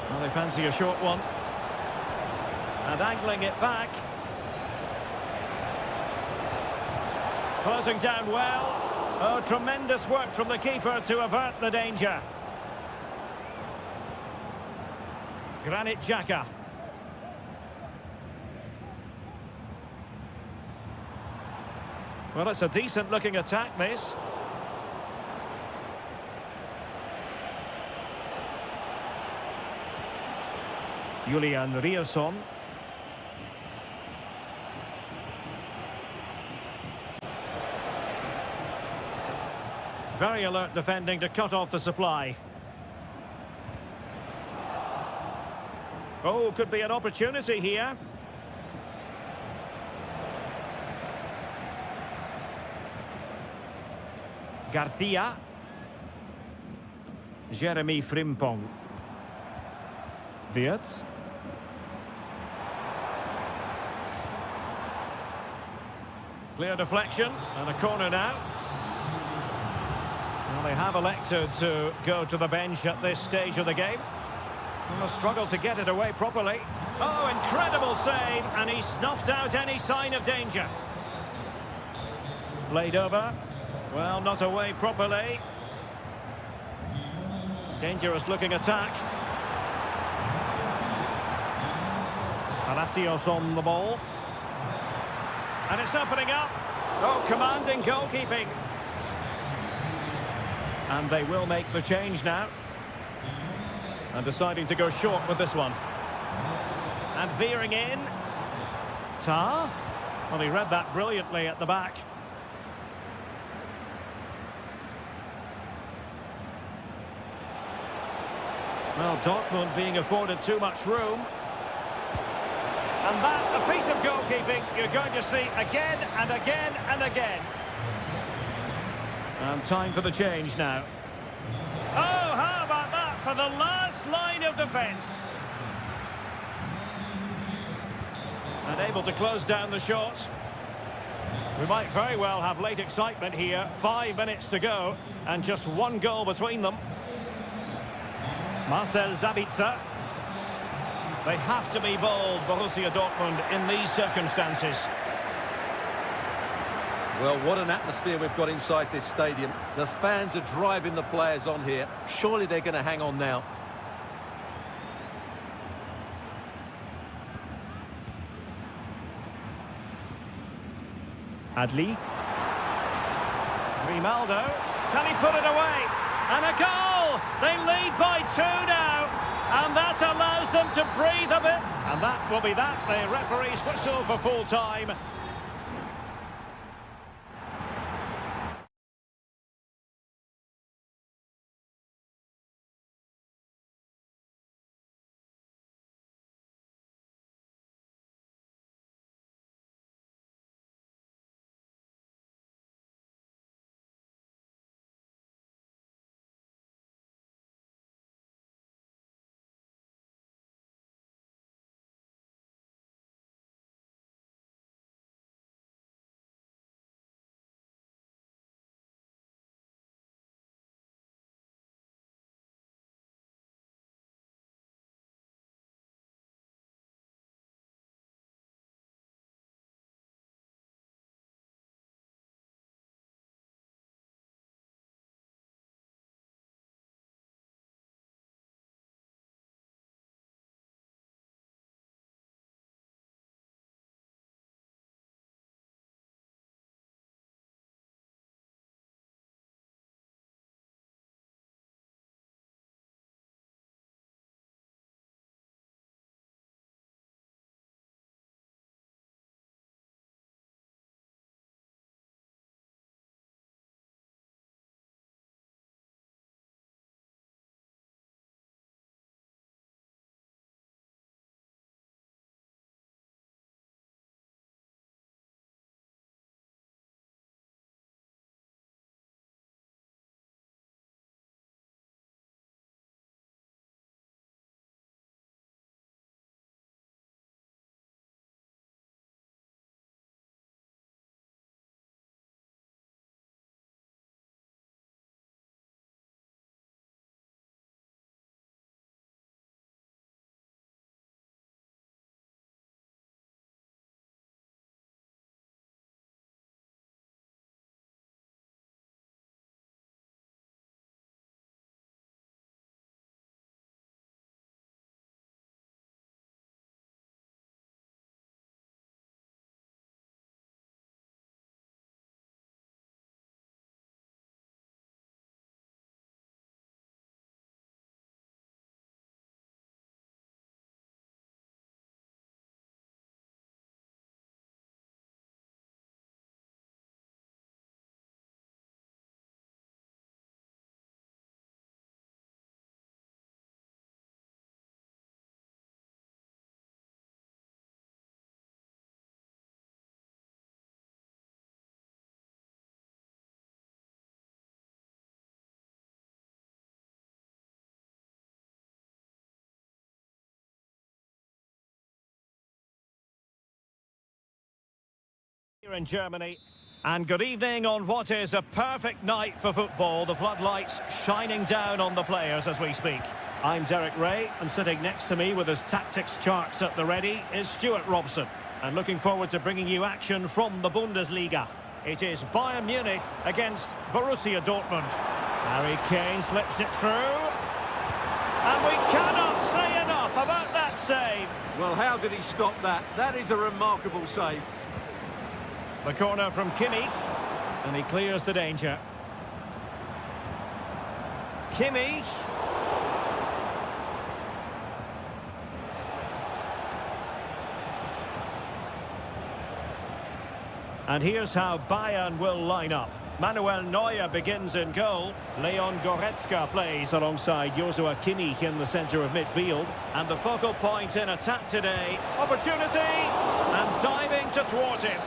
Well, they fancy a short one. And angling it back. Closing down well. Oh, tremendous work from the keeper to avert the danger. Granit Xhaka. Well, it's a decent-looking attack, this. Julian Rierson. Very alert defending to cut off the supply. Oh, could be an opportunity here. Garcia. Jeremy Frimpong. Wirtz. Clear deflection and a corner now. Well, they have elected to go to the bench at this stage of the game. Well, struggle to get it away properly. Oh, incredible save, and he snuffed out any sign of danger. Played over. Well, not away properly. Dangerous looking attack. Palacios on the ball. And it's opening up. Oh, commanding goalkeeping. And they will make the change now. And deciding to go short with this one. And veering in. Tar. Well, he read that brilliantly at the back. Well, Dortmund being afforded too much room. And that, a piece of goalkeeping you're going to see again and again and again. And time for the change now. Oh, how about that for the last line of defence. And able to close down the shot. We might very well have late excitement here. 5 minutes to go and just one goal between them. Marcel Sabitzer. They have to be bold, Borussia Dortmund, in these circumstances. Well, what an atmosphere we've got inside this stadium. The fans are driving the players on here. Surely they're going to hang on now. Adli. Grimaldo. Can he put it away? And a goal! They lead by 2 now. And that allows them to breathe a bit. And that will be that. The referee's whistle for full time. in Germany. And good evening on what is a perfect night for football. The floodlights shining down on the players as we speak. I'm Derek Ray, and sitting next to me with his tactics charts at the ready is Stuart Robson. And looking forward to bringing you action from the Bundesliga. It is Bayern Munich against Borussia Dortmund. Harry Kane slips it through. And we cannot say enough about that save. Well, how did he stop that? That is a remarkable save. The corner from Kimmich, and he clears the danger. Kimmich. And here's how Bayern will line up. Manuel Neuer begins in goal. Leon Goretzka plays alongside Joshua Kimmich in the centre of midfield. And the focal point in attack today. Opportunity! And diving to thwart him.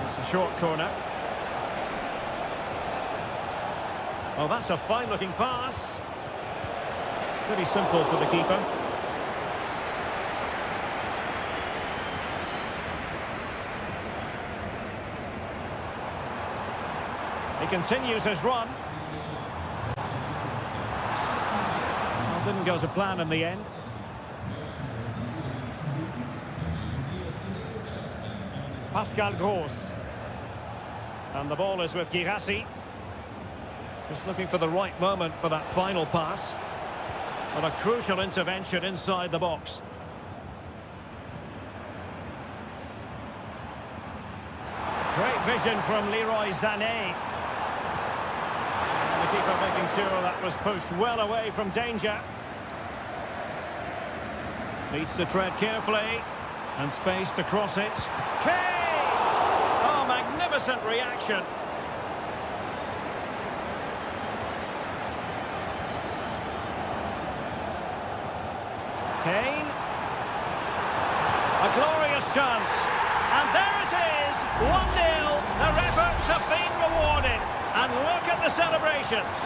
It's a short corner. Oh, that's a fine-looking pass. Pretty simple for the keeper. He continues his run. Well, didn't go to plan in the end. Pascal Gross. And the ball is with Girassi. Just looking for the right moment for that final pass. But a crucial intervention inside the box. Great vision from Leroy Sané. The keeper making sure that was pushed well away from danger. Needs to tread carefully. And space to cross it. Kane! Oh, magnificent reaction. Kane. A glorious chance. And there it is, 1-0. Their efforts have been rewarded. And look at the celebrations.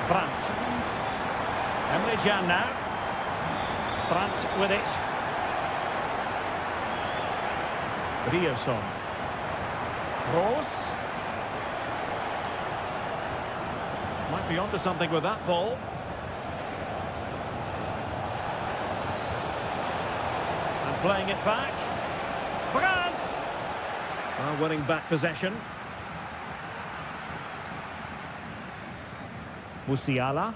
Brandt. Emre Can now. Brandt with it. Ryerson. Rose. Might be onto something with that ball. And playing it back. Brandt! Winning back possession. Musiala.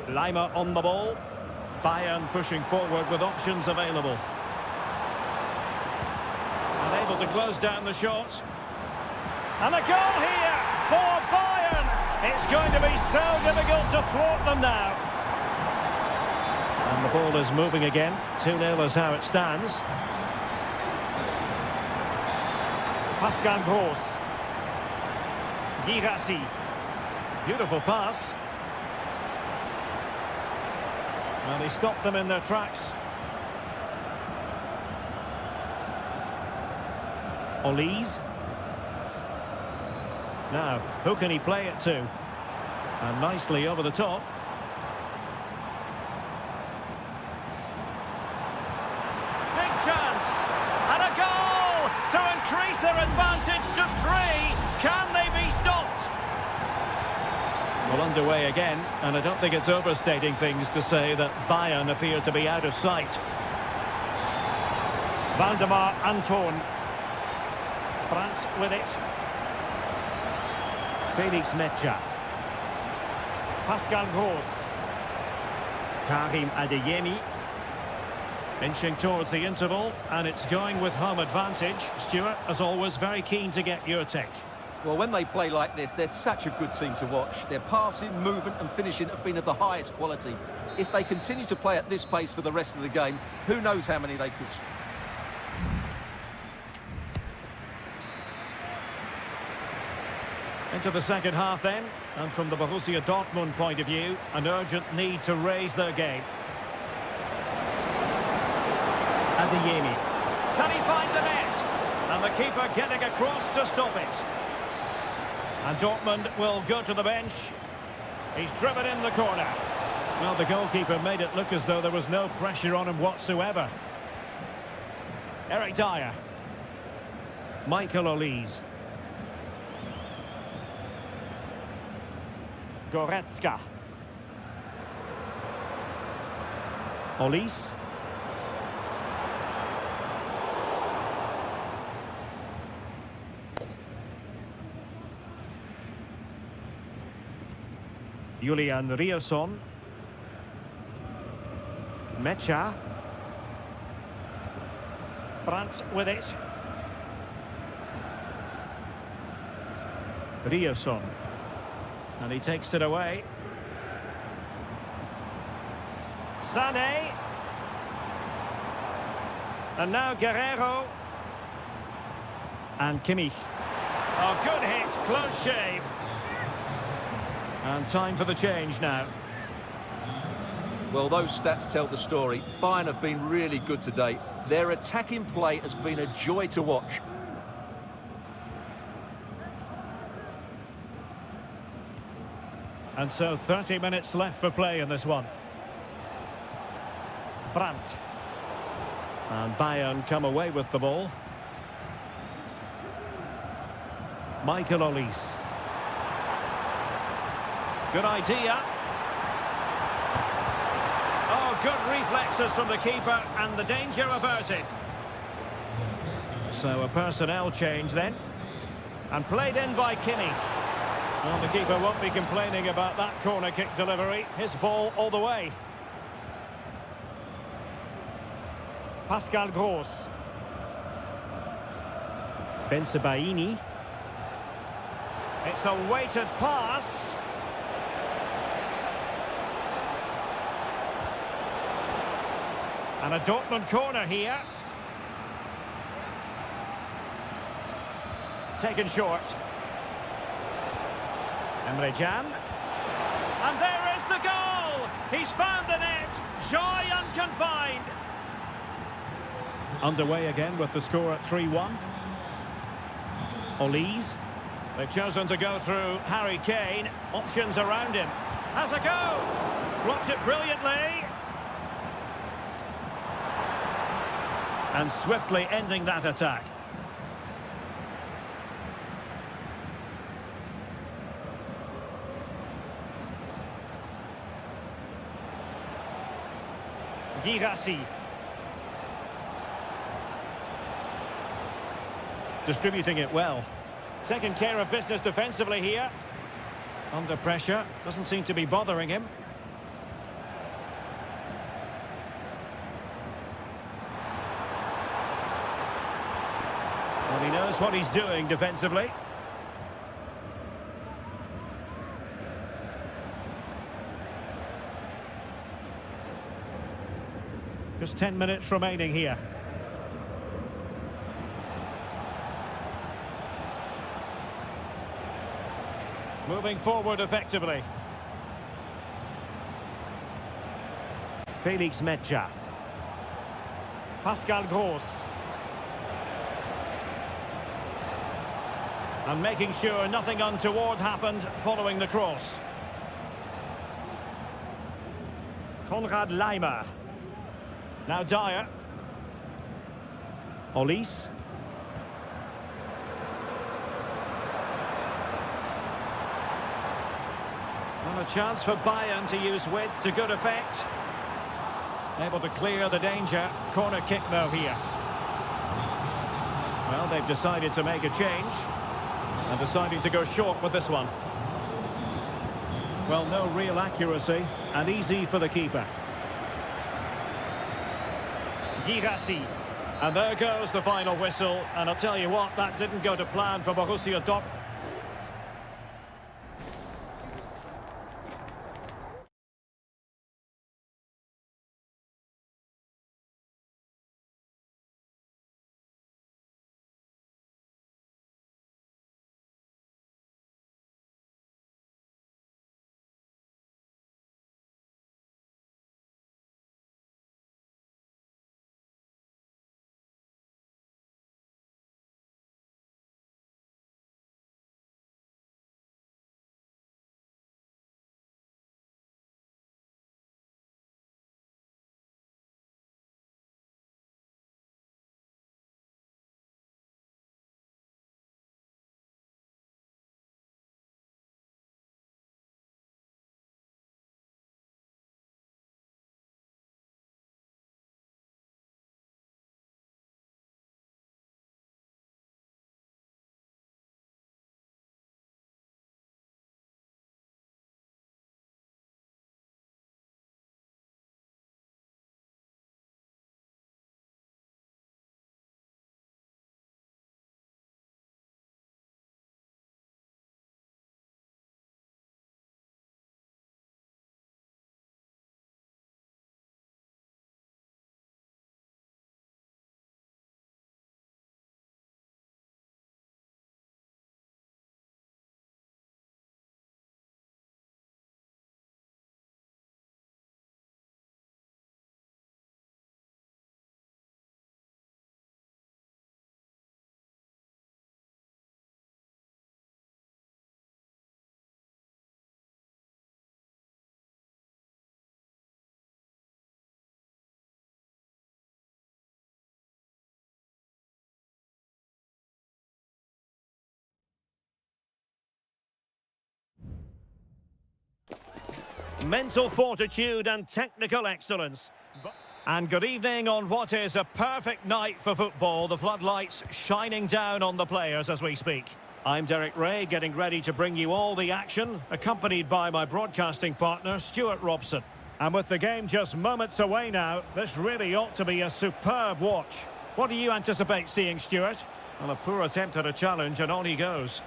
Lima on the ball. Bayern pushing forward with options available. Unable to close down the shot. And a goal here for Bayern. It's going to be so difficult to thwart them now. And the ball is moving again. 2-0 is how it stands. Pascal Gross. Girassi. Beautiful pass. And he stopped them in their tracks. Olise. Now, who can he play it to? And nicely over the top. Big chance! And a goal to increase their advantage to 3. Can they be stopped? Well, underway again, and I don't think it's overstating things to say that Bayern appear to be out of sight. Valdemar Anton. Brandt with it. Felix Mecha. Pascal Gross. Karim Adeyemi. Inching towards the interval, and it's going with home advantage. Stuart, as always, very keen to get your take. Well, when they play like this, they're such a good team to watch. Their passing, movement and finishing have been of the highest quality. If they continue to play at this pace for the rest of the game, who knows how many they could... Into the second half then, and from the Borussia Dortmund point of view, an urgent need to raise their game. Adeyemi. Can he find the net? And the keeper getting across to stop it. And Dortmund will go to the bench. He's driven in the corner. Well, the goalkeeper made it look as though there was no pressure on him whatsoever. Eric Dyer. Michael Olise. Goretzka. Olise. Julian Rierson. Mecha. Brandt with it. Rierson. And he takes it away. Sané. And now Guerrero. And Kimmich. Oh, good hit. Close shave. And time for the change now. Well, those stats tell the story. Bayern have been really good today. Their attacking play has been a joy to watch. And so 30 minutes left for play in this one. Brandt. And Bayern come away with the ball. Michael Olise. Good idea. Oh, good reflexes from the keeper and the danger averted. So a personnel change then. And played in by Kimmich. Well, the keeper won't be complaining about that corner kick delivery. His ball all the way. Pascal Gross. Bensebaini. It's a weighted pass. And a Dortmund corner here. Taken short. Emre Can. And there is the goal! He's found the net. Joy unconfined. Underway again with the score at 3-1. Olise. They've chosen to go through Harry Kane. Options around him. Has a go! Blocked it brilliantly. And swiftly ending that attack. Girassi. Distributing it well. Taking care of business defensively here. Under pressure. Doesn't seem to be bothering him. Well, he knows what he's doing defensively. Just 10 minutes remaining here. Moving forward effectively. Felix Mecha. Pascal Gross. And making sure nothing untoward happened following the cross. Konrad Laimer. Now Dyer. Olise. And a chance for Bayern to use width to good effect. Able to clear the danger. Corner kick though here. Well, they've decided to make a change. And deciding to go short with this one. Well, no real accuracy. And easy for the keeper. Girassi. And there goes the final whistle. And I'll tell you what, that didn't go to plan for Borussia Dortmund. Mental fortitude and technical excellence. And good evening on what is a perfect night for football. The floodlights shining down on the players as we speak. I'm Derek Ray, getting ready to bring you all the action, accompanied by my broadcasting partner, Stuart Robson. And with the game just moments away now, this really ought to be a superb watch. What do you anticipate seeing, Stuart? Well, a poor attempt at a challenge, and on he goes.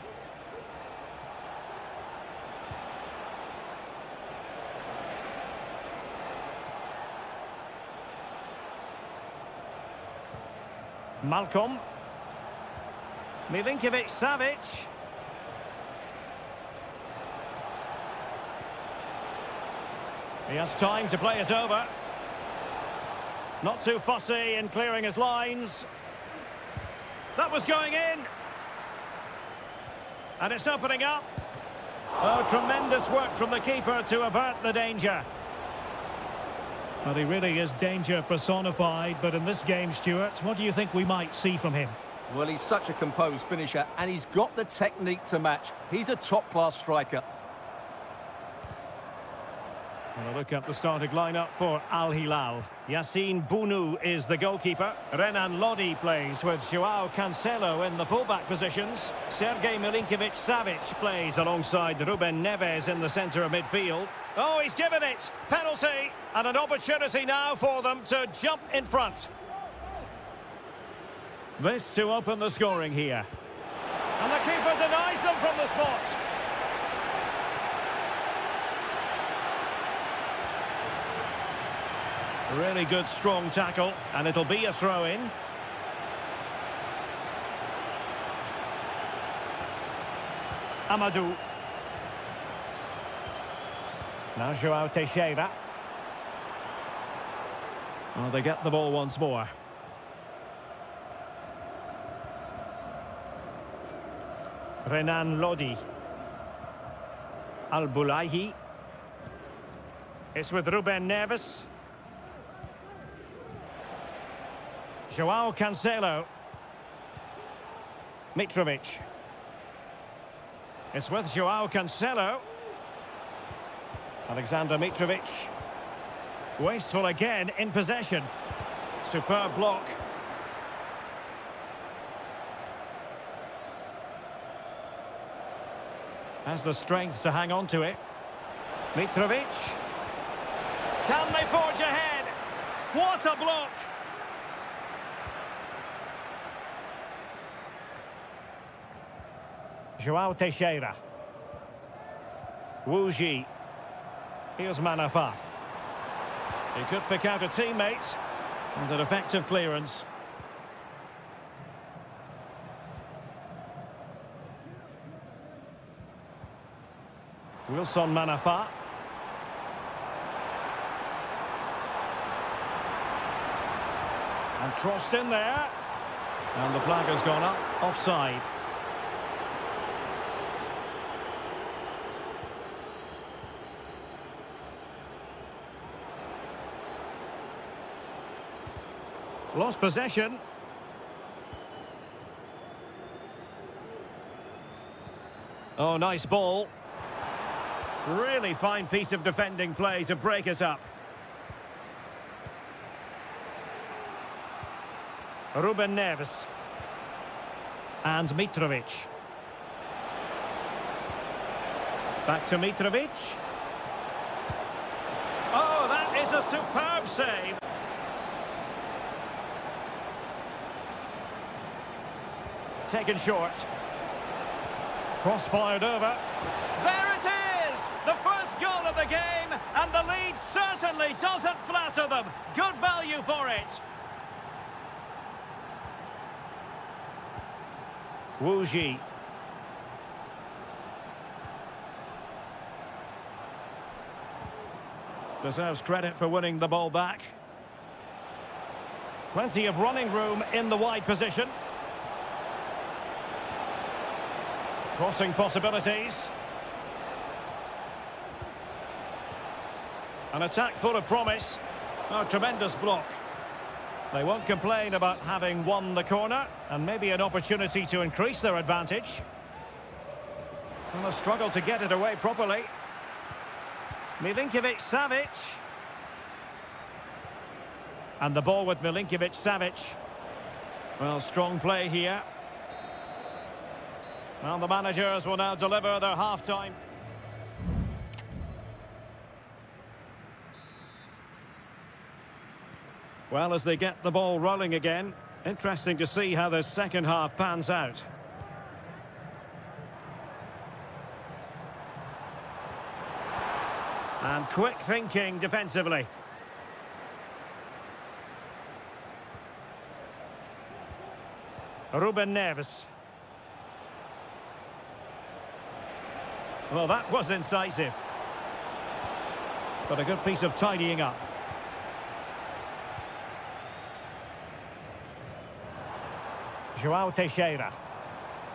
Malcolm. Milinkovic-Savic. He has time to play it over. Not too fussy in clearing his lines. That was going in. And it's opening up. Oh, tremendous work from the keeper to avert the danger. Well, he really is danger personified, but in this game, Stuart, what do you think we might see from him? Well, he's such a composed finisher, and he's got the technique to match. He's a top-class striker. And a look at the starting lineup for Al Hilal. Yassine Bounou is the goalkeeper. Renan Lodi plays with Joao Cancelo in the fullback positions. Sergej Milinkovic-Savic plays alongside Ruben Neves in the centre of midfield. Oh, he's given it! Penalty! And an opportunity now for them to jump in front. This to open the scoring here. And the keeper denies them from the spot. Really good, strong tackle, and it'll be a throw-in. Amadou. Now Joao Teixeira. Well, they get the ball once more. Renan Lodi. Al-Bulaihi. It's with Ruben Neves. Joao Cancelo. Mitrovic. It's with Joao Cancelo. Alexander Mitrovic. Wasteful again in possession. Superb block. Has the strength to hang on to it. Mitrovic. Can they forge ahead? What a block! Joao Teixeira. Wu Ji. Here's Manafa. He could pick out a teammate. And an effective clearance. Wilson Manafa. And crossed in there. And the flag has gone up. Offside. Lost possession. Oh, nice ball. Really fine piece of defending play to break it up. Ruben Neves. And Mitrovic. Back to Mitrovic. Oh, that is a superb save. Taken short. Cross fired over. There it is! The first goal of the game, and the lead certainly doesn't flatter them. Good value for it. Wu Ji. Deserves credit for winning the ball back. Plenty of running room in the wide position. Crossing possibilities. An attack full of promise. Oh, tremendous block. They won't complain about having won the corner, and maybe an opportunity to increase their advantage. And a struggle to get it away properly. Milinkovic-Savic. And the ball with Milinkovic-Savic. Well, strong play here. Well, the managers will now deliver their half-time. Well, as they get the ball rolling again, interesting to see how the second half pans out. And quick thinking defensively. Ruben Neves. Well, that was incisive. But a good piece of tidying up. Joao Teixeira.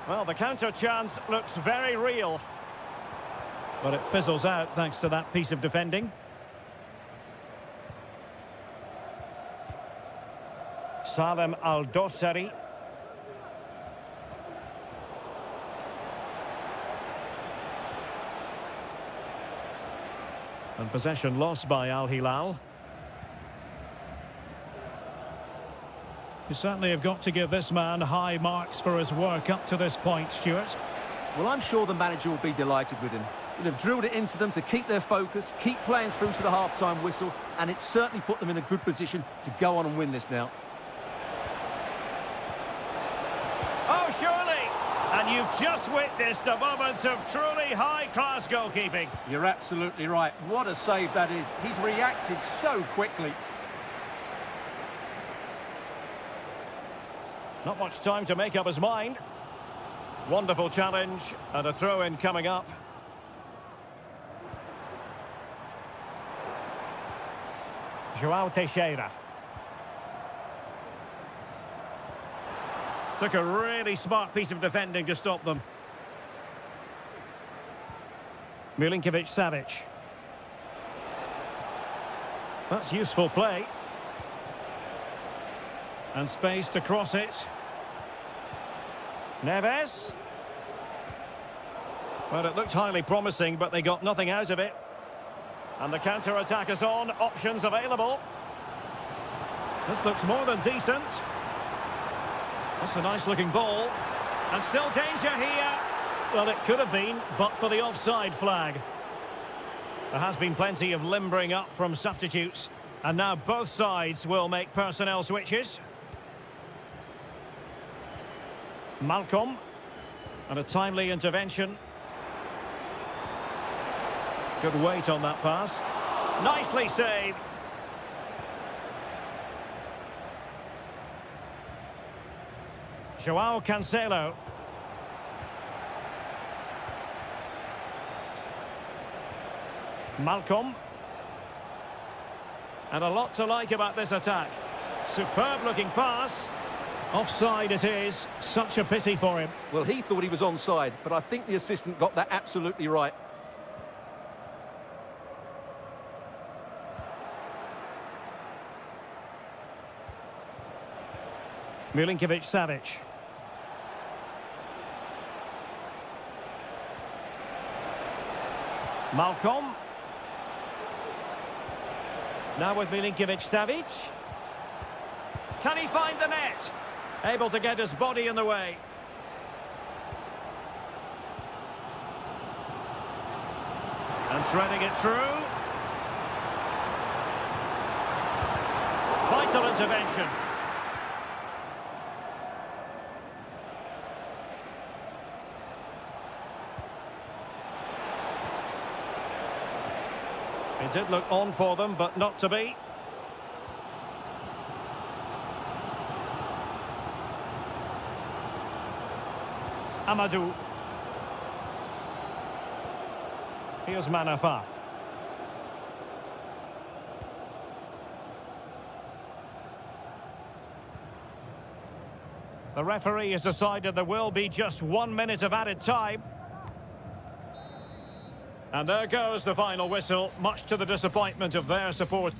Well, the counter chance looks very real. But it fizzles out thanks to that piece of defending. Salem Al-Dossari. And possession lost by Al Hilal. You certainly have got to give this man high marks for his work up to this point, Stuart. Well, I'm sure the manager will be delighted with him. He'll have drilled it into them to keep their focus, keep playing through to the half-time whistle, and it's certainly put them in a good position to go on and win this now. Oh, surely! And you've just witnessed a moment of truly high-class goalkeeping. You're absolutely right. What a save that is. He's reacted so quickly. Not much time to make up his mind. Wonderful challenge and a throw-in coming up. Joao Teixeira. Took a really smart piece of defending to stop them. Milinkovic-Savic. That's useful play. And space to cross it. Neves. Well, it looked highly promising, but they got nothing out of it. And the counter-attack is on. Options available. This looks more than decent. That's a nice-looking ball. And still danger here. Well, it could have been, but for the offside flag. There has been plenty of limbering up from substitutes. And now both sides will make personnel switches. Malcolm. And a timely intervention. Good weight on that pass. Nicely saved. Joao Cancelo. Malcolm. And a lot to like about this attack. Superb looking pass. Offside it is. Such a pity for him. Well, he thought he was onside, but I think the assistant got that absolutely right. Milinkovic-Savic. Malcolm. Now with Milinkovic-Savic. Can he find the net? Able to get his body in the way. And threading it through. Vital intervention. It did look on for them, but not to be. Amadou. Here's Manafa. The referee has decided there will be just 1 minute of added time. And there goes the final whistle, much to the disappointment of their support.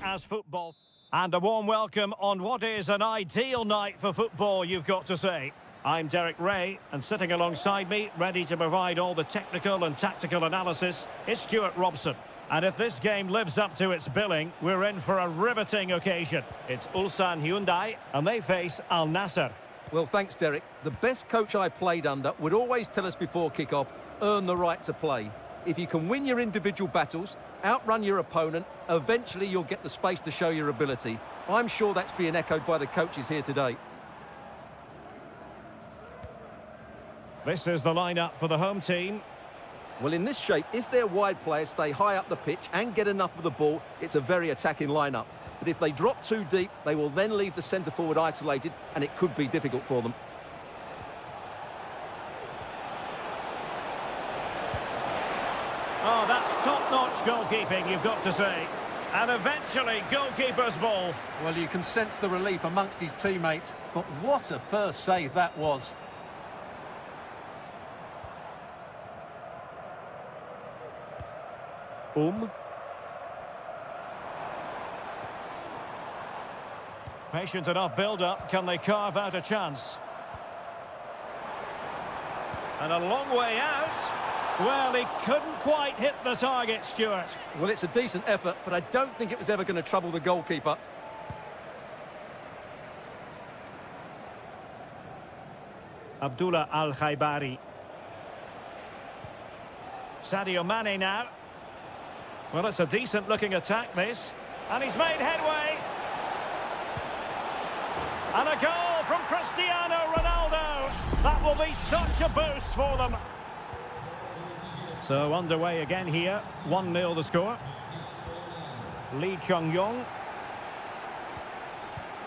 As football. And a warm welcome on what is an ideal night for football, you've got to say. I'm Derek Ray, and sitting alongside me, ready to provide all the technical and tactical analysis, is Stuart Robson. And if this game lives up to its billing, we're in for a riveting occasion. It's Ulsan Hyundai, and they face Al Nassr. Well, thanks, Derek. The best coach I played under would always tell us before kick-off, earn the right to play. If you can win your individual battles, outrun your opponent, eventually you'll get the space to show your ability. I'm sure that's being echoed by the coaches here today. This is the lineup for the home team. Well, in this shape, if their wide players stay high up the pitch and get enough of the ball, it's a very attacking lineup. But if they drop too deep, they will then leave the centre-forward isolated, and it could be difficult for them. Oh, that's top-notch goalkeeping, you've got to say. And eventually, goalkeeper's ball. Well, you can sense the relief amongst his teammates, but what a first save that was. Patient enough build-up. Can they carve out a chance? And a long way out. Well, he couldn't quite hit the target, Stuart. Well, it's a decent effort, but I don't think it was ever going to trouble the goalkeeper. Abdullah Al-Khaibari. Sadio Mane now. Well, it's a decent-looking attack, this. And he's made headway. And a goal from Cristiano Ronaldo. That will be such a boost for them. So underway again here. 1-0 the score. Lee Chung-yong.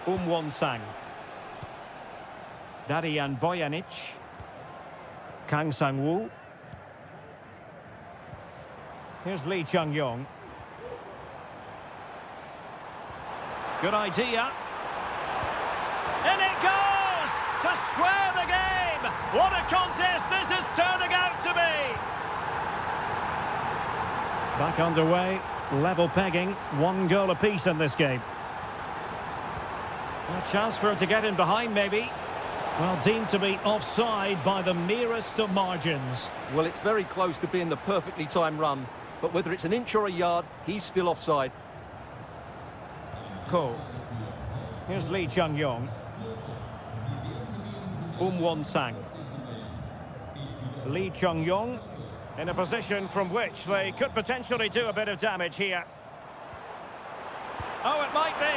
Won-sang. Darian Bojanic. Kang Sang-woo. Here's Lee Chung-yong. Good idea. In it goes! To square the game! What a contest this is turning out to be! Back underway, level pegging, 1 goal apiece in this game. A chance for him to get in behind, maybe. Well, deemed to be offside by the merest of margins. Well, it's very close to being the perfectly timed run, but whether it's an inch or a yard, he's still offside. Cool. Here's Lee Chung-yong. Won-sang. Lee Chung-yong in a position from which they could potentially do a bit of damage here. Oh, it might be.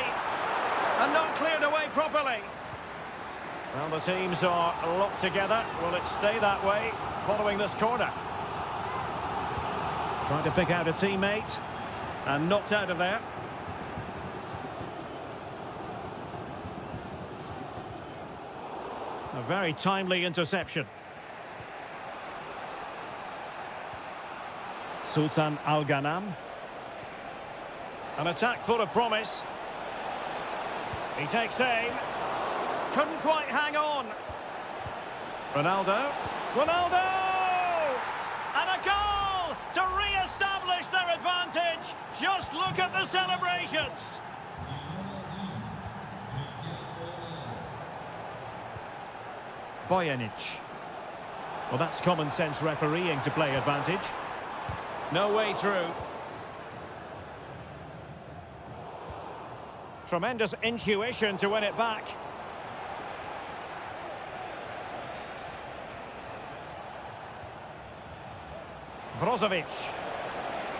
And not cleared away properly. Well, the teams are locked together. Will it stay that way following this corner? Trying to pick out a teammate and knocked out of there. A very timely interception. Sultan Al-Ghanam. An attack full of promise. He takes aim. Couldn't quite hang on. Ronaldo. Ronaldo! And a goal to re-establish their advantage. Just look at the celebrations. Bojanic. Well, that's common sense refereeing to play advantage. No way through. Tremendous intuition to win it back. Brozovic.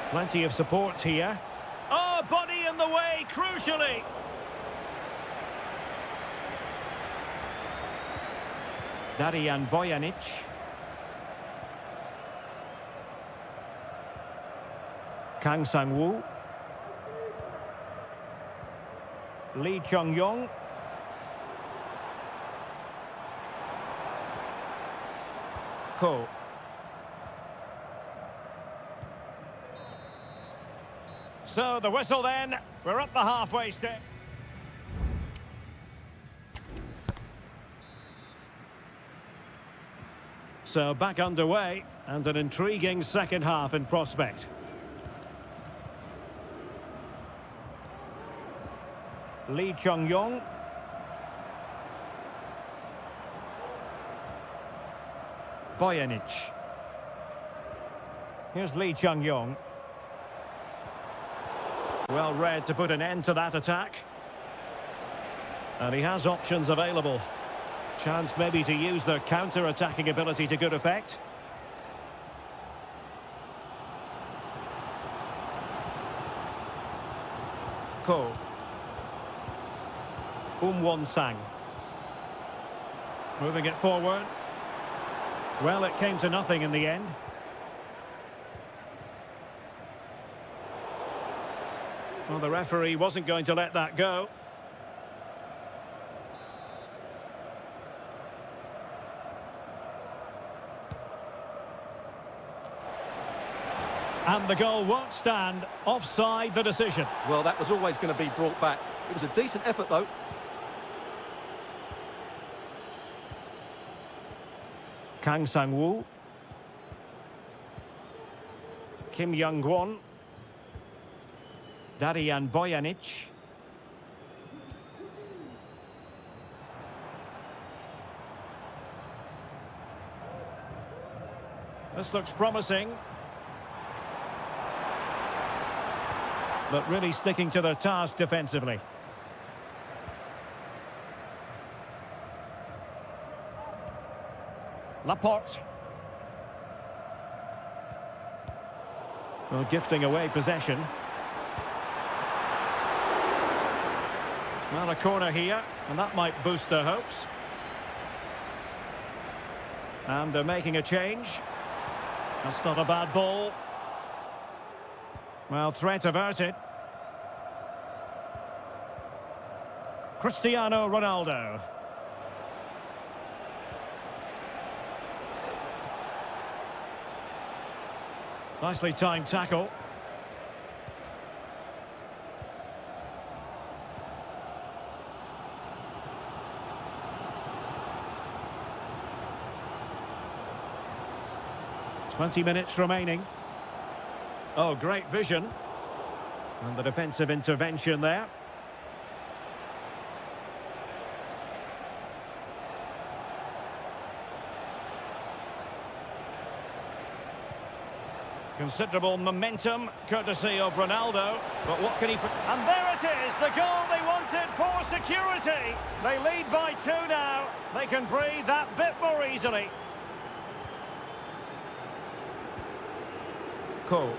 Plenty of support here. Oh, body in the way, crucially. Darian Bojanic. Kang Sang-woo. Lee Chung-yong. Ko. So the whistle then. We're up the halfway step. So back underway and an intriguing second half in prospect. Lee Chung-yong. Bojanic. Here's Lee Chung-yong. Well read to put an end to that attack. And he has options available. Chance maybe to use their counter-attacking ability to good effect. Ko. Won-sang. Moving it forward. Well, it came to nothing in the end. Well, the referee wasn't going to let that go. And the goal won't stand. Offside the decision. Well, that was always going to be brought back. It was a decent effort, though. Kang Sang-woo. Kim Young-kwon. Darian Bojanic. This looks promising. But really sticking to their task defensively. Laporte. Well, gifting away possession. Well, a corner here, and that might boost their hopes. And they're making a change. That's not a bad ball. Well, threat averted. Cristiano Ronaldo. Nicely timed tackle. "20 minutes remaining. Oh, great vision. And the defensive intervention there. Considerable momentum, courtesy of Ronaldo. But what can he... And there it is, the goal they wanted for security. They lead by 2 now. They can breathe that bit more easily. Ko.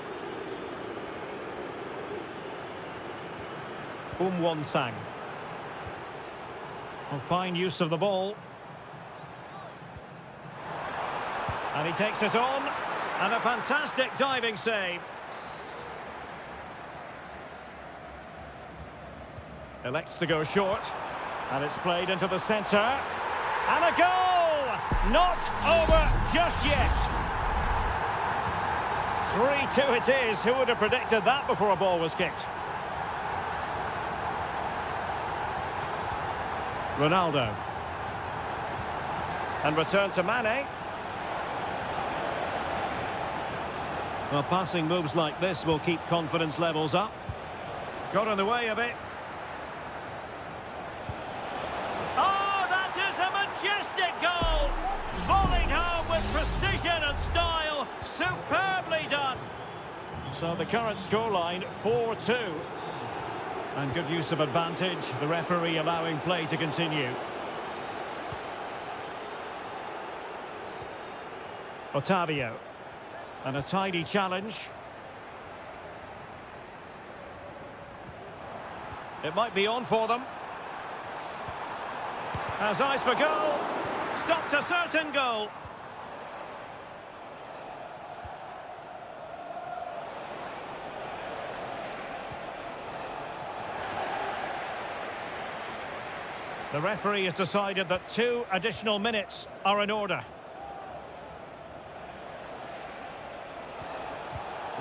Won-sang. Well, fine use of the ball. And he takes it on. And a fantastic diving save. Elects to go short. And it's played into the centre. And a goal! Not over just yet. 3-2 it is. Who would have predicted that before a ball was kicked? Ronaldo. And return to Mane. Well, passing moves like this will keep confidence levels up. Got in the way of it. Oh, that is a majestic goal! Volleyed home with precision and style. Superbly done. So the current scoreline, 4-2. And good use of advantage. The referee allowing play to continue. Otavio. And a tidy challenge. It might be on for them. Has eyes for goal. Stopped a certain goal. The referee has decided that 2 additional minutes are in order.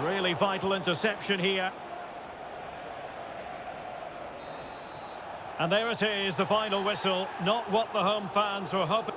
Really vital interception here. And there it is, the final whistle. Not what the home fans were hoping.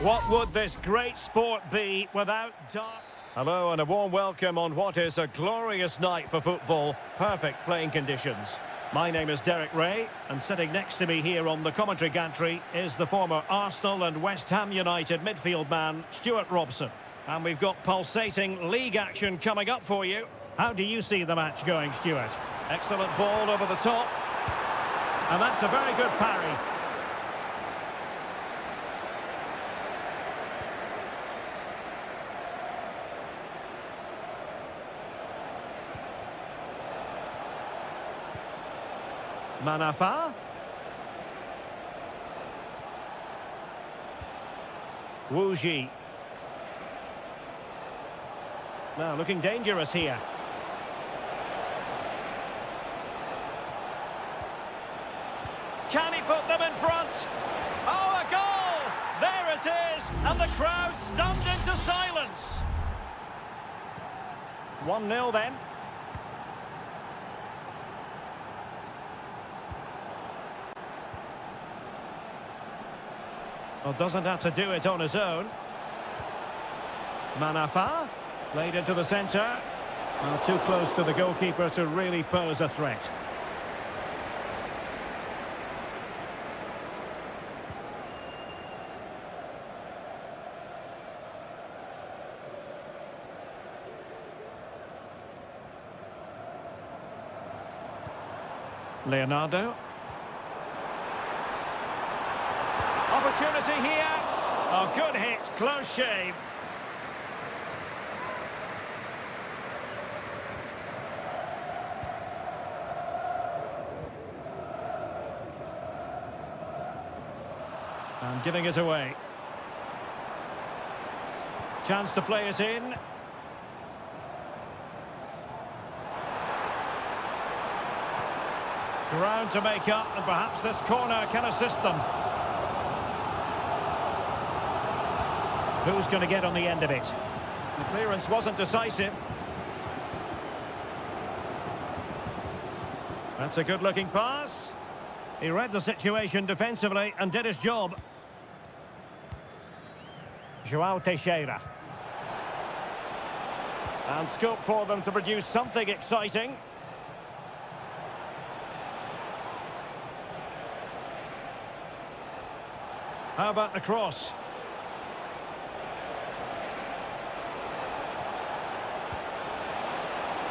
What would this great sport be without dark? Hello and a warm welcome on what is a glorious night for football. Perfect playing conditions. My name is Derek Ray, and sitting next to me here on the commentary gantry is the former Arsenal and West Ham United midfield man, Stuart Robson. And we've got pulsating league action coming up for you. How do you see the match going, Stuart? Excellent ball over the top. And that's a very good parry. Manafa. Wuji. Now looking dangerous here. Can he put them in front? Oh, a goal! There it is! And the crowd stunned into silence. 1-0 then. Well, doesn't have to do it on his own. Manafa, played into the centre. Well, too close to the goalkeeper to really pose a threat. Leonardo. Opportunity here. Oh, good hit. Close shave. And giving it away. Chance to play it in. Ground to make up, and perhaps this corner can assist them. Who's going to get on the end of it? The clearance wasn't decisive. That's a good-looking pass. He read the situation defensively and did his job. João Teixeira. And scope for them to produce something exciting. How about the cross?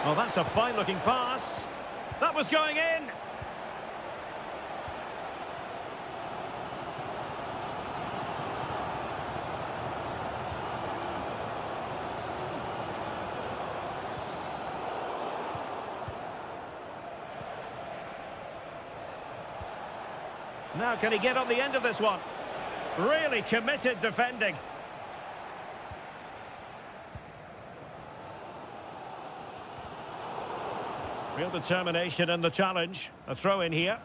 Oh, that's a fine-looking pass. That was going in. Now, can he get on the end of this one? Really committed defending. Real determination in the challenge. A throw in here.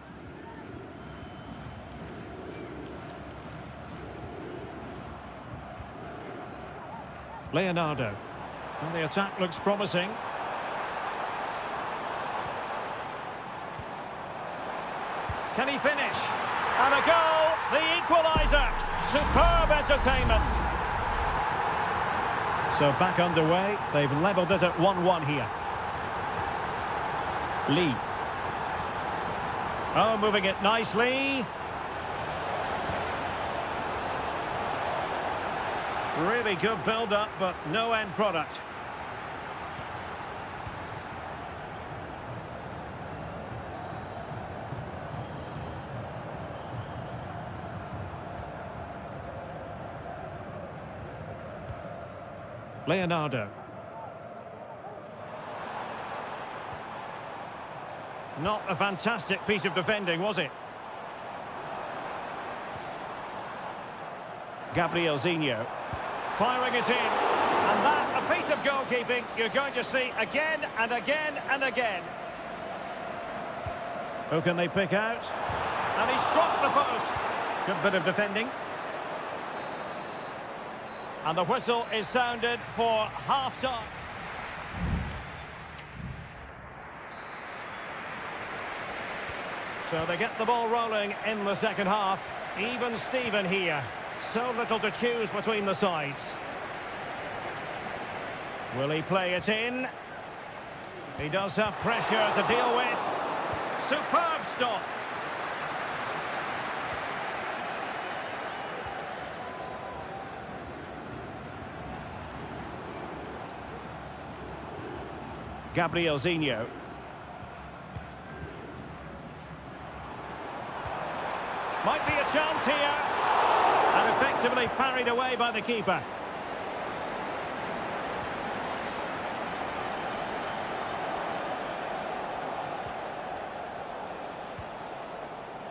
Leonardo. And the attack looks promising. Can he finish? And a goal, the equaliser. Superb entertainment. So back underway. They've levelled it at 1-1 here. Lee. Oh, moving it nicely. Really good build-up, but no end product. Leonardo. Not a fantastic piece of defending, was it? Gabriel Zinho. Firing it in. And that, a piece of goalkeeping you're going to see again and again and again. Who can they pick out? And he struck the post. Good bit of defending. And the whistle is sounded for half-time. So they get the ball rolling in the second half. Even Steven here. So little to choose between the sides. Will he play it in? He does have pressure to deal with. Superb stop. Gabrielzinho. Might be a chance here. And effectively parried away by the keeper.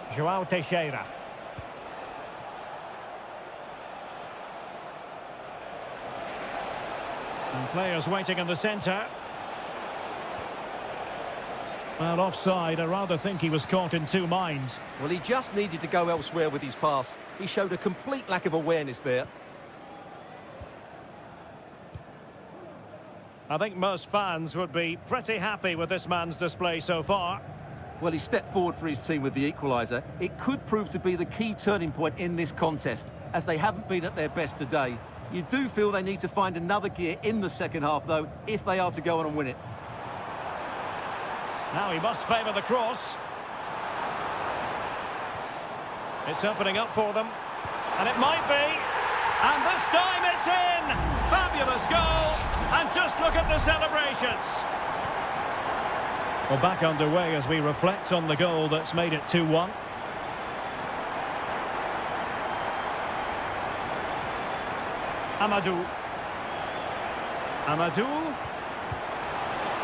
João Teixeira. And players waiting in the centre. Well, offside. I rather think he was caught in two minds. Well, he just needed to go elsewhere with his pass. He showed a complete lack of awareness there. I think most fans would be pretty happy with this man's display so far. Well, he stepped forward for his team with the equaliser. It could prove to be the key turning point in this contest, as they haven't been at their best today. You do feel they need to find another gear in the second half, though, if they are to go on and win it. Now he must favour the cross. It's opening up for them. And it might be. And this time it's in! Fabulous goal! And just look at the celebrations. Well, back underway as we reflect on the goal that's made it 2-1. Amadou.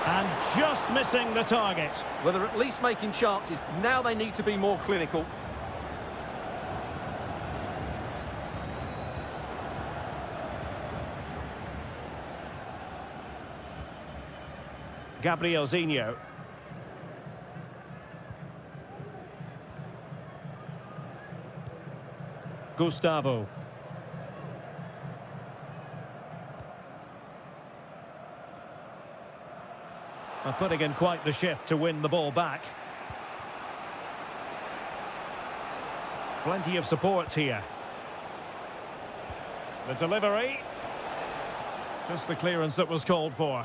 And just missing the target. Well, they're at least making chances. Now they need to be more clinical. Gabrielzinho. Gustavo. Are putting in quite the shift to win the ball back. Plenty of support here. The delivery. Just the clearance that was called for.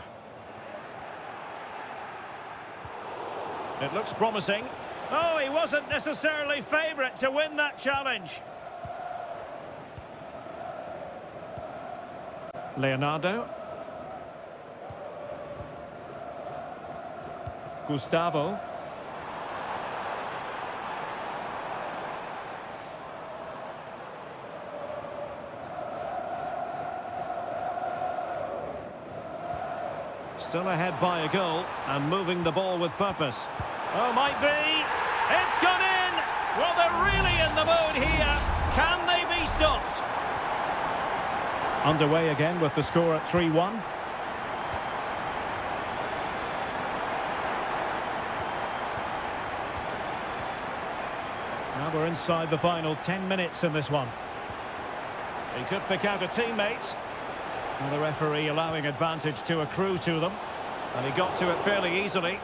It looks promising. Oh, he wasn't necessarily favourite to win that challenge. Leonardo. Gustavo. Still ahead by a goal and moving the ball with purpose. Oh, might be. It's gone in. Well, they're really in the mood here. Can they be stopped? Underway again with the score at 3-1. Now we're inside the final 10 minutes in this one. He could pick out a teammate. And the referee allowing advantage to accrue to them. And he got to it fairly easily.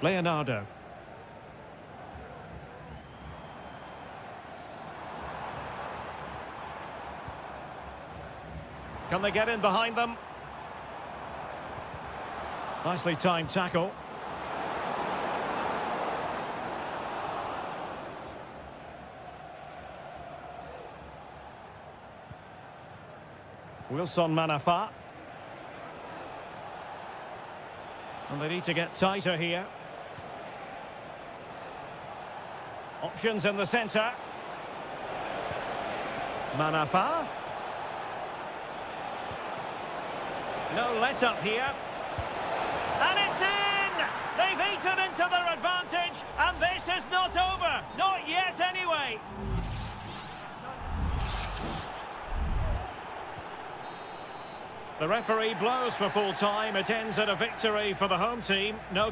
Leonardo. Can they get in behind them? Nicely timed tackle. Wilson Manafa. And they need to get tighter here. Options in the centre. Manafa. No let-up here. And it's in! They've eaten into their advantage, and this is not over. Not yet, anyway. The referee blows for full time. It ends at a victory for the home team. No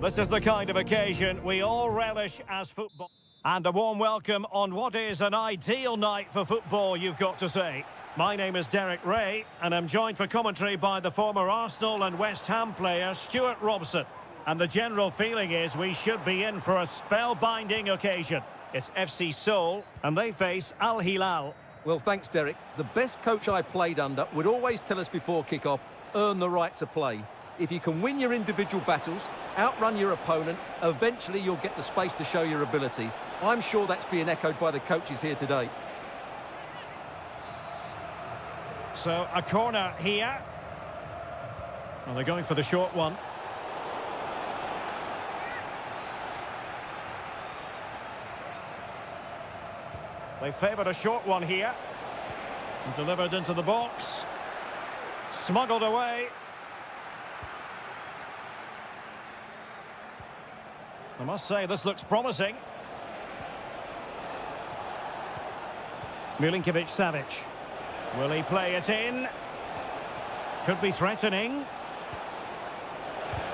This is the kind of occasion we all relish as football. And a warm welcome on what is an ideal night for football, you've got to say. My name is Derek Ray, and I'm joined for commentary by the former Arsenal and West Ham player Stuart Robson. And the general feeling is we should be in for a spellbinding occasion. It's FC Seoul, and they face Al Hilal. Well, thanks, Derek. The best coach I played under would always tell us before kick-off, earn the right to play. If you can win your individual battles, outrun your opponent, eventually you'll get the space to show your ability. I'm sure that's being echoed by the coaches here today. So, a corner here. Well, they're going for the short one. They favoured a short one here. And delivered into the box. Smuggled away. I must say, this looks promising. Milinkovic-Savic. Will he play it in? Could be threatening.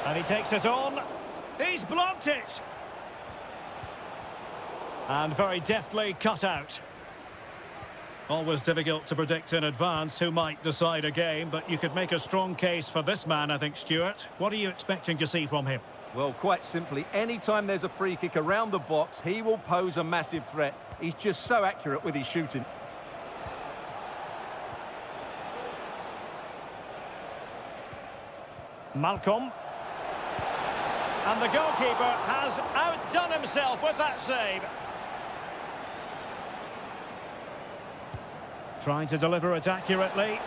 And he takes it on. He's blocked it! And very deftly cut out. Always difficult to predict in advance who might decide a game, but you could make a strong case for this man, I think, Stuart. What are you expecting to see from him? Well, quite simply, anytime there's a free kick around the box, he will pose a massive threat. He's just so accurate with his shooting. Malcolm. And the goalkeeper has outdone himself with that save. Trying to deliver it accurately.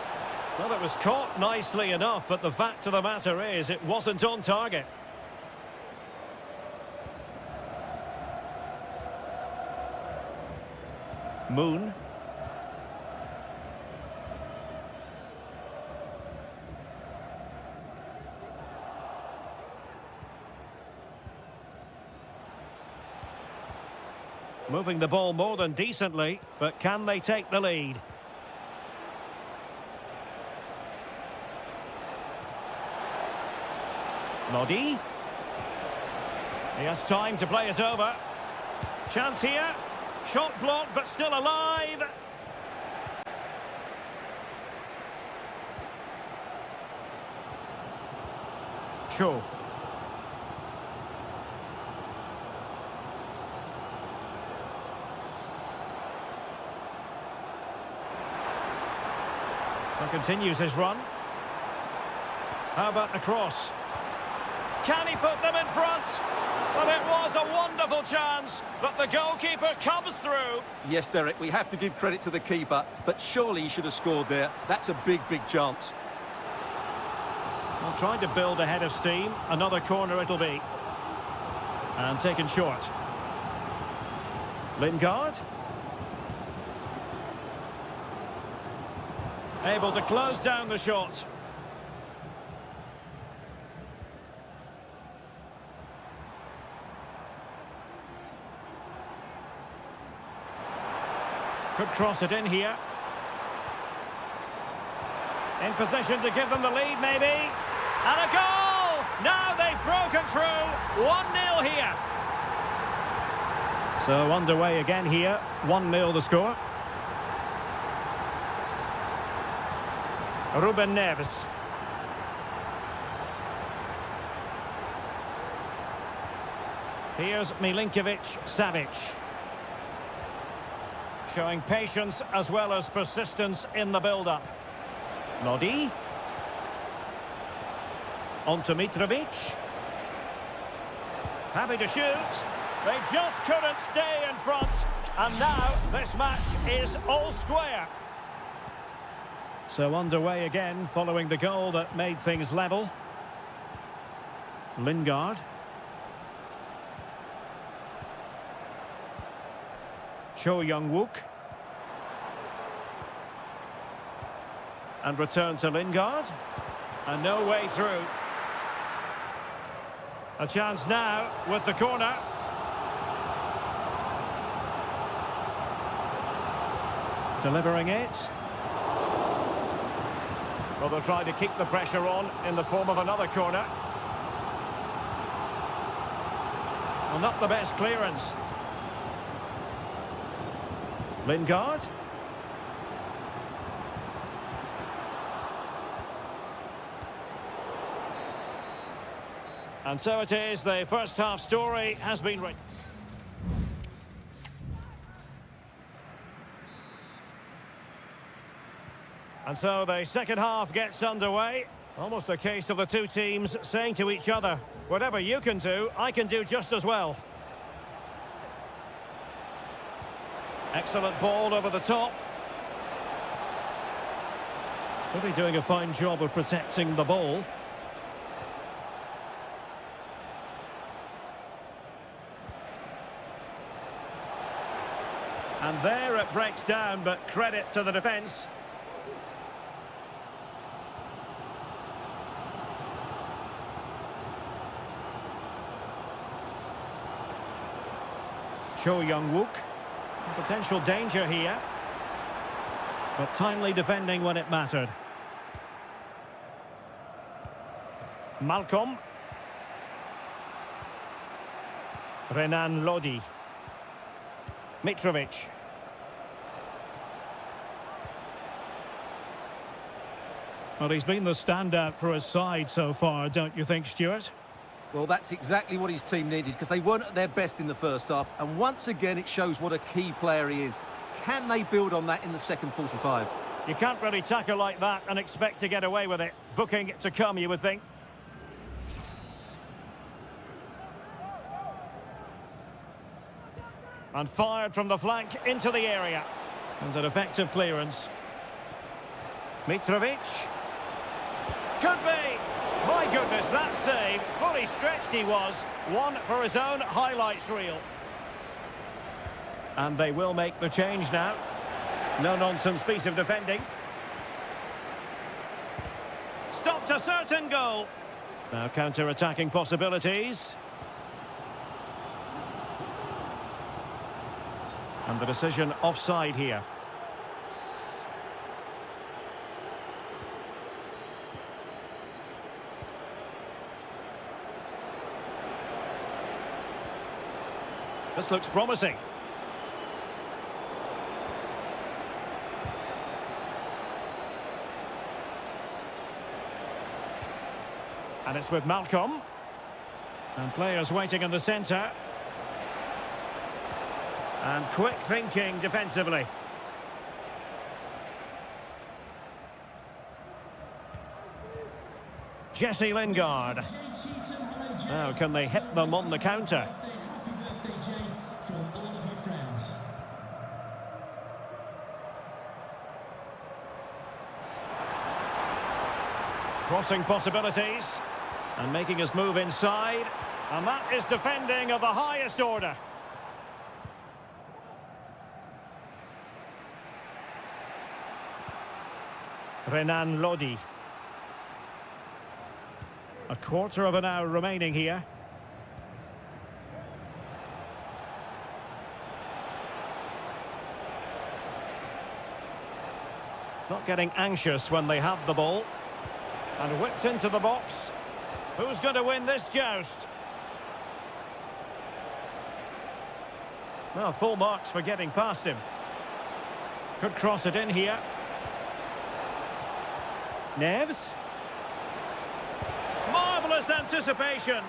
Well, it was caught nicely enough, but the fact of the matter is it wasn't on target. Moon. Moving the ball more than decently, but can they take the lead? Lodi. He has time to play it over. Chance here. Shot blocked, but still alive. Cho. And continues his run. How about the cross? Can he put them in front? Well, it was a wonderful chance, but the goalkeeper comes through. Yes, Derek, we have to give credit to the keeper, but surely he should have scored there. That's a big, big chance. Well, trying to build a head of steam. Another corner it'll be. And taken short. Lingard. Able to close down the shot. Could cross it in here. In position to give them the lead, maybe. And a goal! Now they've broken through. 1-0 here. So underway again here. 1-0 the score. Ruben Neves. Here's Milinkovic-Savic. Showing patience as well as persistence in the build-up. Lodi. On to Mitrovic. Happy to shoot. They just couldn't stay in front. And now this match is all square. So underway again following the goal that made things level. Lingard. Cho Young-wook. And return to Lingard. And no way through. A chance now with the corner. Delivering it. Well, they'll try to keep the pressure on in the form of another corner. Well, not the best clearance. Lingard. And so it is, the first half story has been written. And so the second half gets underway. Almost a case of the two teams saying to each other, whatever you can do, I can do just as well. Excellent ball over the top. Really doing a fine job of protecting the ball. And there it breaks down, but credit to the defence. Cho Young-wook. Potential danger here. But timely defending when it mattered. Malcolm. Renan Lodi. Mitrovic. Well, he's been the standout for his side so far, don't you think, Stuart? Well, that's exactly what his team needed, because they weren't at their best in the first half. And once again, it shows what a key player he is. Can they build on that in the second 45? You can't really tackle like that and expect to get away with it. Booking to come, you would think. And fired from the flank into the area. And an effective clearance. Mitrovic. Could be. My goodness, that save. Fully stretched he was. One for his own highlights reel. And they will make the change now. No-nonsense piece of defending. Stopped a certain goal. Now counter-attacking possibilities. And the decision offside here. This looks promising. And it's with Malcolm. And players waiting in the centre. And quick thinking defensively. Jesse Lingard. Now can they hit them on the counter? Happy birthday, Jay, from all of her friends. Crossing possibilities. And making his move inside. And that is defending of the highest order. Renan Lodi. A quarter of an hour remaining here. Not getting anxious when they have the ball. And whipped into the box. Who's going to win this joust? Well, full marks for getting past him. Could cross it in here. Neves. Marvellous anticipation.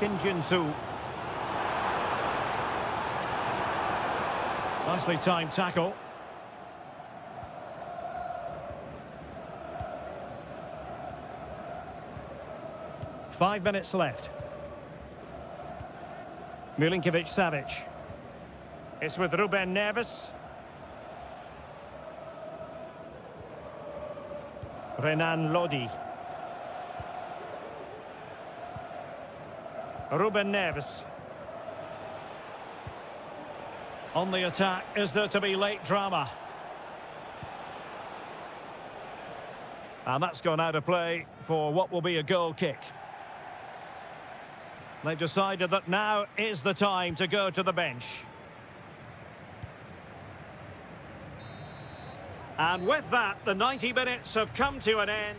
Kim Jin-soo. Nicely timed tackle. Five minutes left. Milinkovic-Savic. It's with Ruben Neves. Renan Lodi. Ruben Neves. On the attack, is there to be late drama? And that's gone out of play for what will be a goal kick. They've decided that now is the time to go to the bench. And with that, the 90 minutes have come to an end.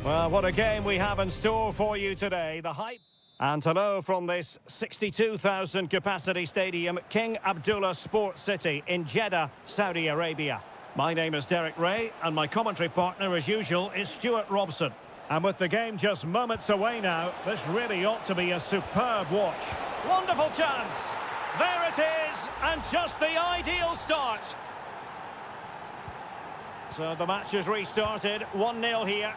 Well, what a game we have in store for you today. The hype. And hello from this 62,000 capacity stadium, King Abdullah Sports City in Jeddah, Saudi Arabia. My name is Derek Ray, and my commentary partner, as usual, is Stuart Robson. And with the game just moments away now, this really ought to be a superb watch. Wonderful chance. There it is, and just the ideal start. So the match is restarted, 1-0 here.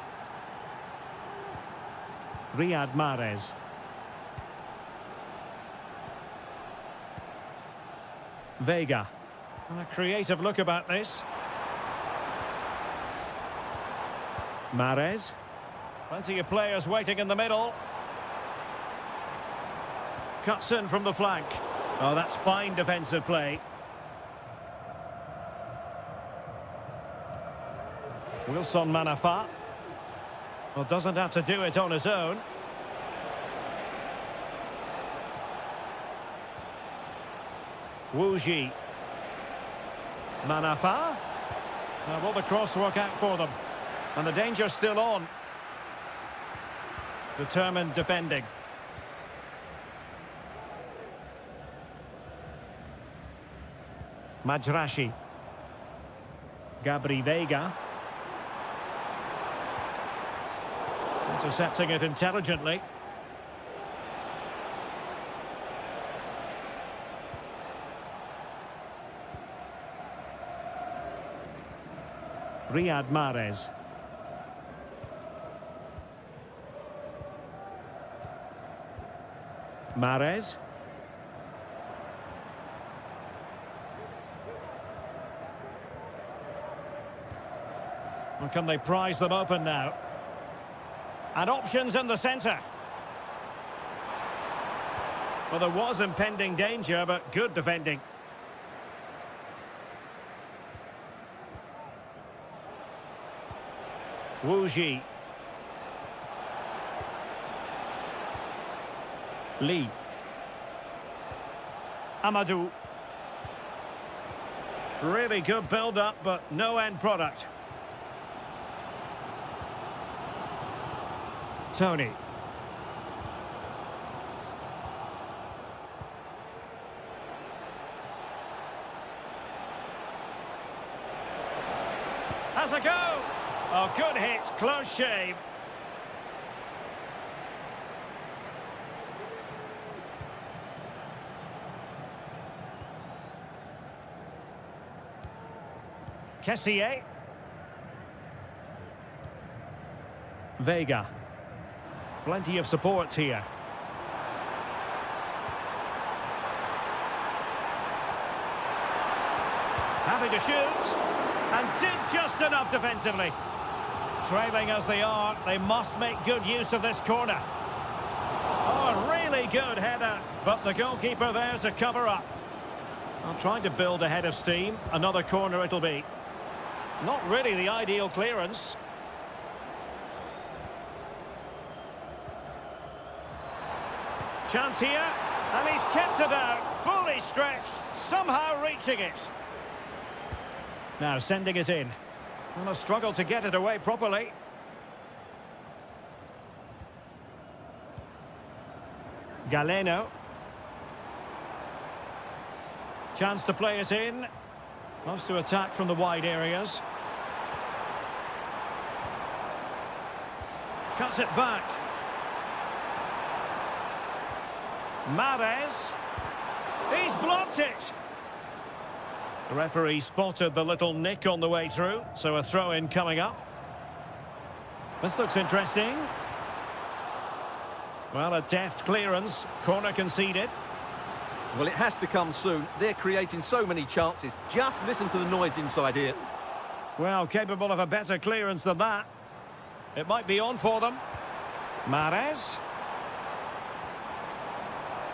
Riyad Mahrez. Vega. And a creative look about this. Mahrez. Plenty of players waiting in the middle. Cuts in from the flank. Oh, that's fine defensive play. Wilson Manafa. Well, doesn't have to do it on his own. Wu Ji. Manafa. Now, will the cross work out for them? And the danger's still on. Determined defending. Majrashi. Gabri Vega. Intercepting it intelligently. Riyad Mahrez. Mahrez. And can they prise them open now? And options in the centre. Well, there was impending danger, but good defending. Wu Ji. Lee. Amadou. Really good build-up, but no end product. Tony. Has a go. Oh, good hit. Close shave. Kessié. Vega. Plenty of support here. Having to shoot. And did just enough defensively. Trailing as they are, they must make good use of this corner. Oh, really good header, but the goalkeeper there to cover up. I'm trying to build a head of steam. Another corner it'll be. Not really the ideal clearance. Chance here, and he's kept it out, fully stretched, somehow reaching it. Now sending it in. And a struggle to get it away properly. Galeno. Chance to play it in. Loves to attack from the wide areas. Cuts it back. Mahrez. He's blocked it. The referee spotted the little nick on the way through, so a throw-in coming up. This looks interesting. Well, a deft clearance. Corner conceded. Well, it has to come soon. They're creating so many chances. Just listen to the noise inside here. Well, capable of a better clearance than that. It might be on for them. Mahrez.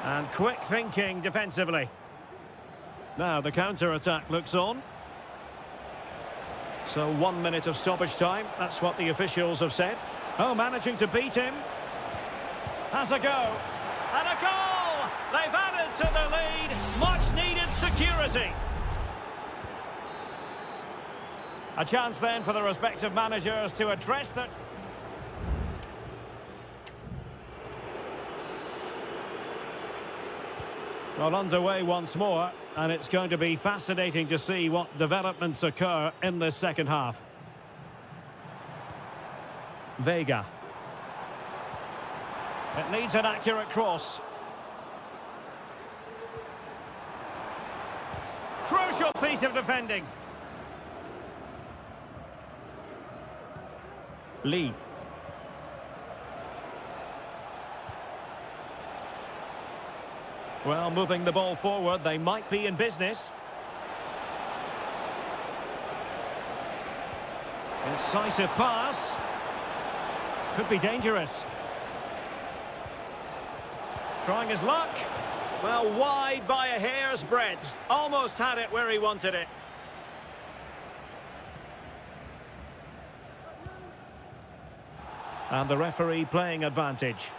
And quick thinking defensively. Now the counter-attack looks on. So 1 minute of stoppage time. That's what the officials have said. Oh, managing to beat him. Has a go. And a goal! They've added to the lead. Much-needed security. A chance then for the respective managers to address that. Well, underway once more, and it's going to be fascinating to see what developments occur in this second half. Vega. It needs an accurate cross. Crucial piece of defending. Lee. Well, moving the ball forward, they might be in business. Incisive pass. Could be dangerous. Trying his luck. Well, wide by a hair's breadth. Almost had it where he wanted it. And the referee playing advantage.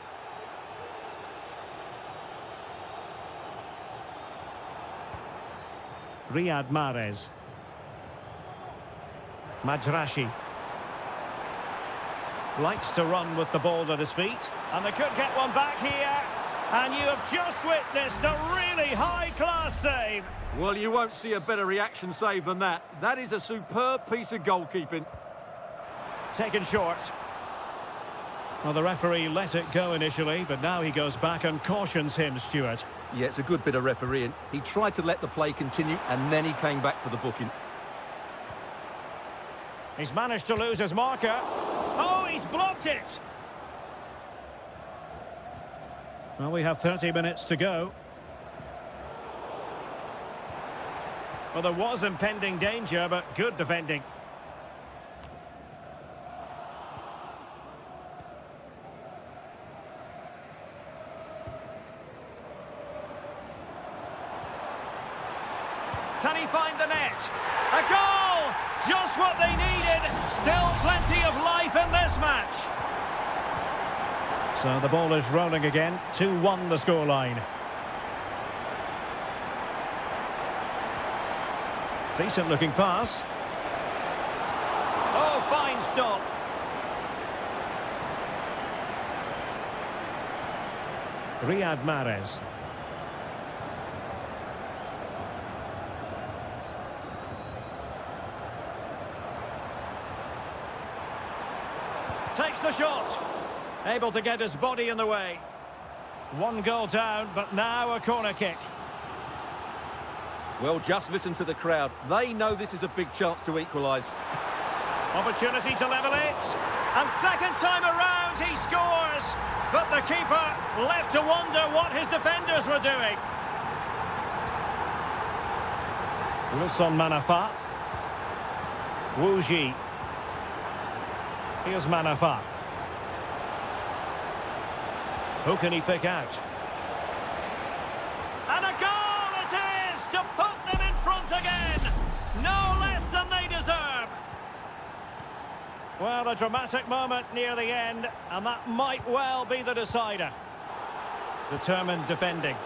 Riyad Mahrez. Majrashi. Likes to run with the ball at his feet. And they could get one back here. And you have just witnessed a really high-class save. Well, you won't see a better reaction save than that. That is a superb piece of goalkeeping. Taken short. Well, the referee let it go initially, but now he goes back and cautions him, Stuart. Yeah, it's a good bit of refereeing. He tried to let the play continue, and then he came back for the booking. He's managed to lose his marker. Oh, he's blocked it! Well, we have 30 minutes to go. Well, there was impending danger, but good defending. Can he find the net? A goal! Just what they needed. Still plenty of life in this match. So the ball is rolling again. 2-1 the scoreline. Decent looking pass. Oh, fine stop. Riyad Mahrez. Takes the shot. Able to get his body in the way. One goal down, but now a corner kick. Well, just listen to the crowd. They know this is a big chance to equalise. Opportunity to level it. And second time around, he scores. But the keeper left to wonder what his defenders were doing. Wilson Manafa. Wu Ji. Here's Manafa. Who can he pick out? And a goal it is to put them in front again. No less than they deserve. Well, a dramatic moment near the end, and that might well be the decider. Determined defending.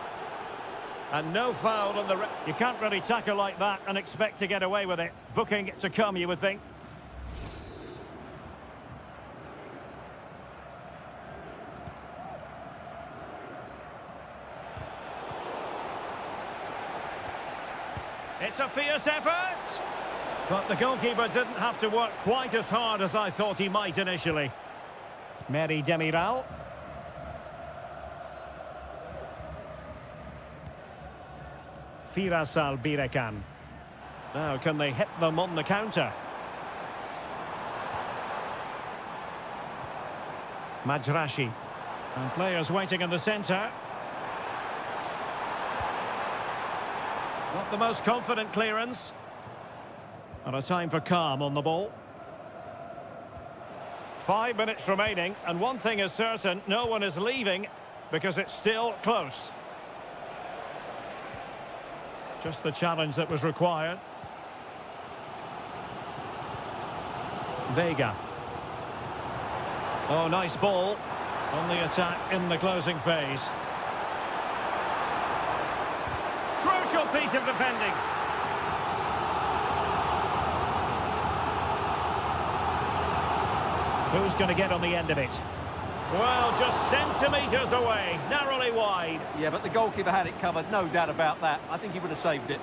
And no foul on the... You can't really tackle like that and expect to get away with it. Booking to come, you would think. It's a fierce effort. But the goalkeeper didn't have to work quite as hard as I thought he might initially. Mary Demiral. Firasal Birekan. Now, can they hit them on the counter? Majrashi. And players waiting in the centre. Not the most confident clearance. And a time for calm on the ball. 5 minutes remaining, and one thing is certain, no one is leaving because it's still close. Just the challenge that was required. Vega. Oh, nice ball on the attack in the closing phase. Crucial piece of defending. Who's going to get on the end of it? Well, just centimetres away, narrowly wide. Yeah, but the goalkeeper had it covered, no doubt about that. I think he would have saved it.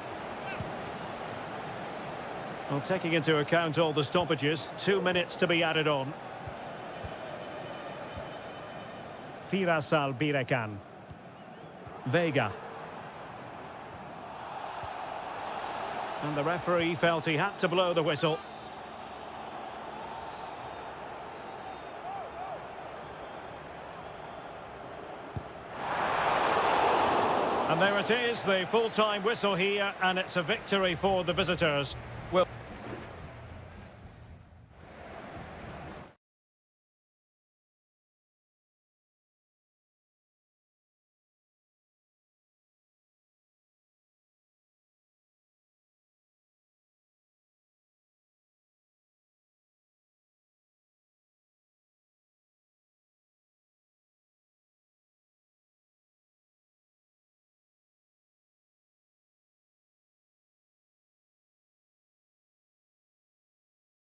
Well, taking into account all the stoppages, 2 minutes to be added on. Firasal Birekan. Vega. And the referee felt he had to blow the whistle. And there it is, the full-time whistle here, and it's a victory for the visitors.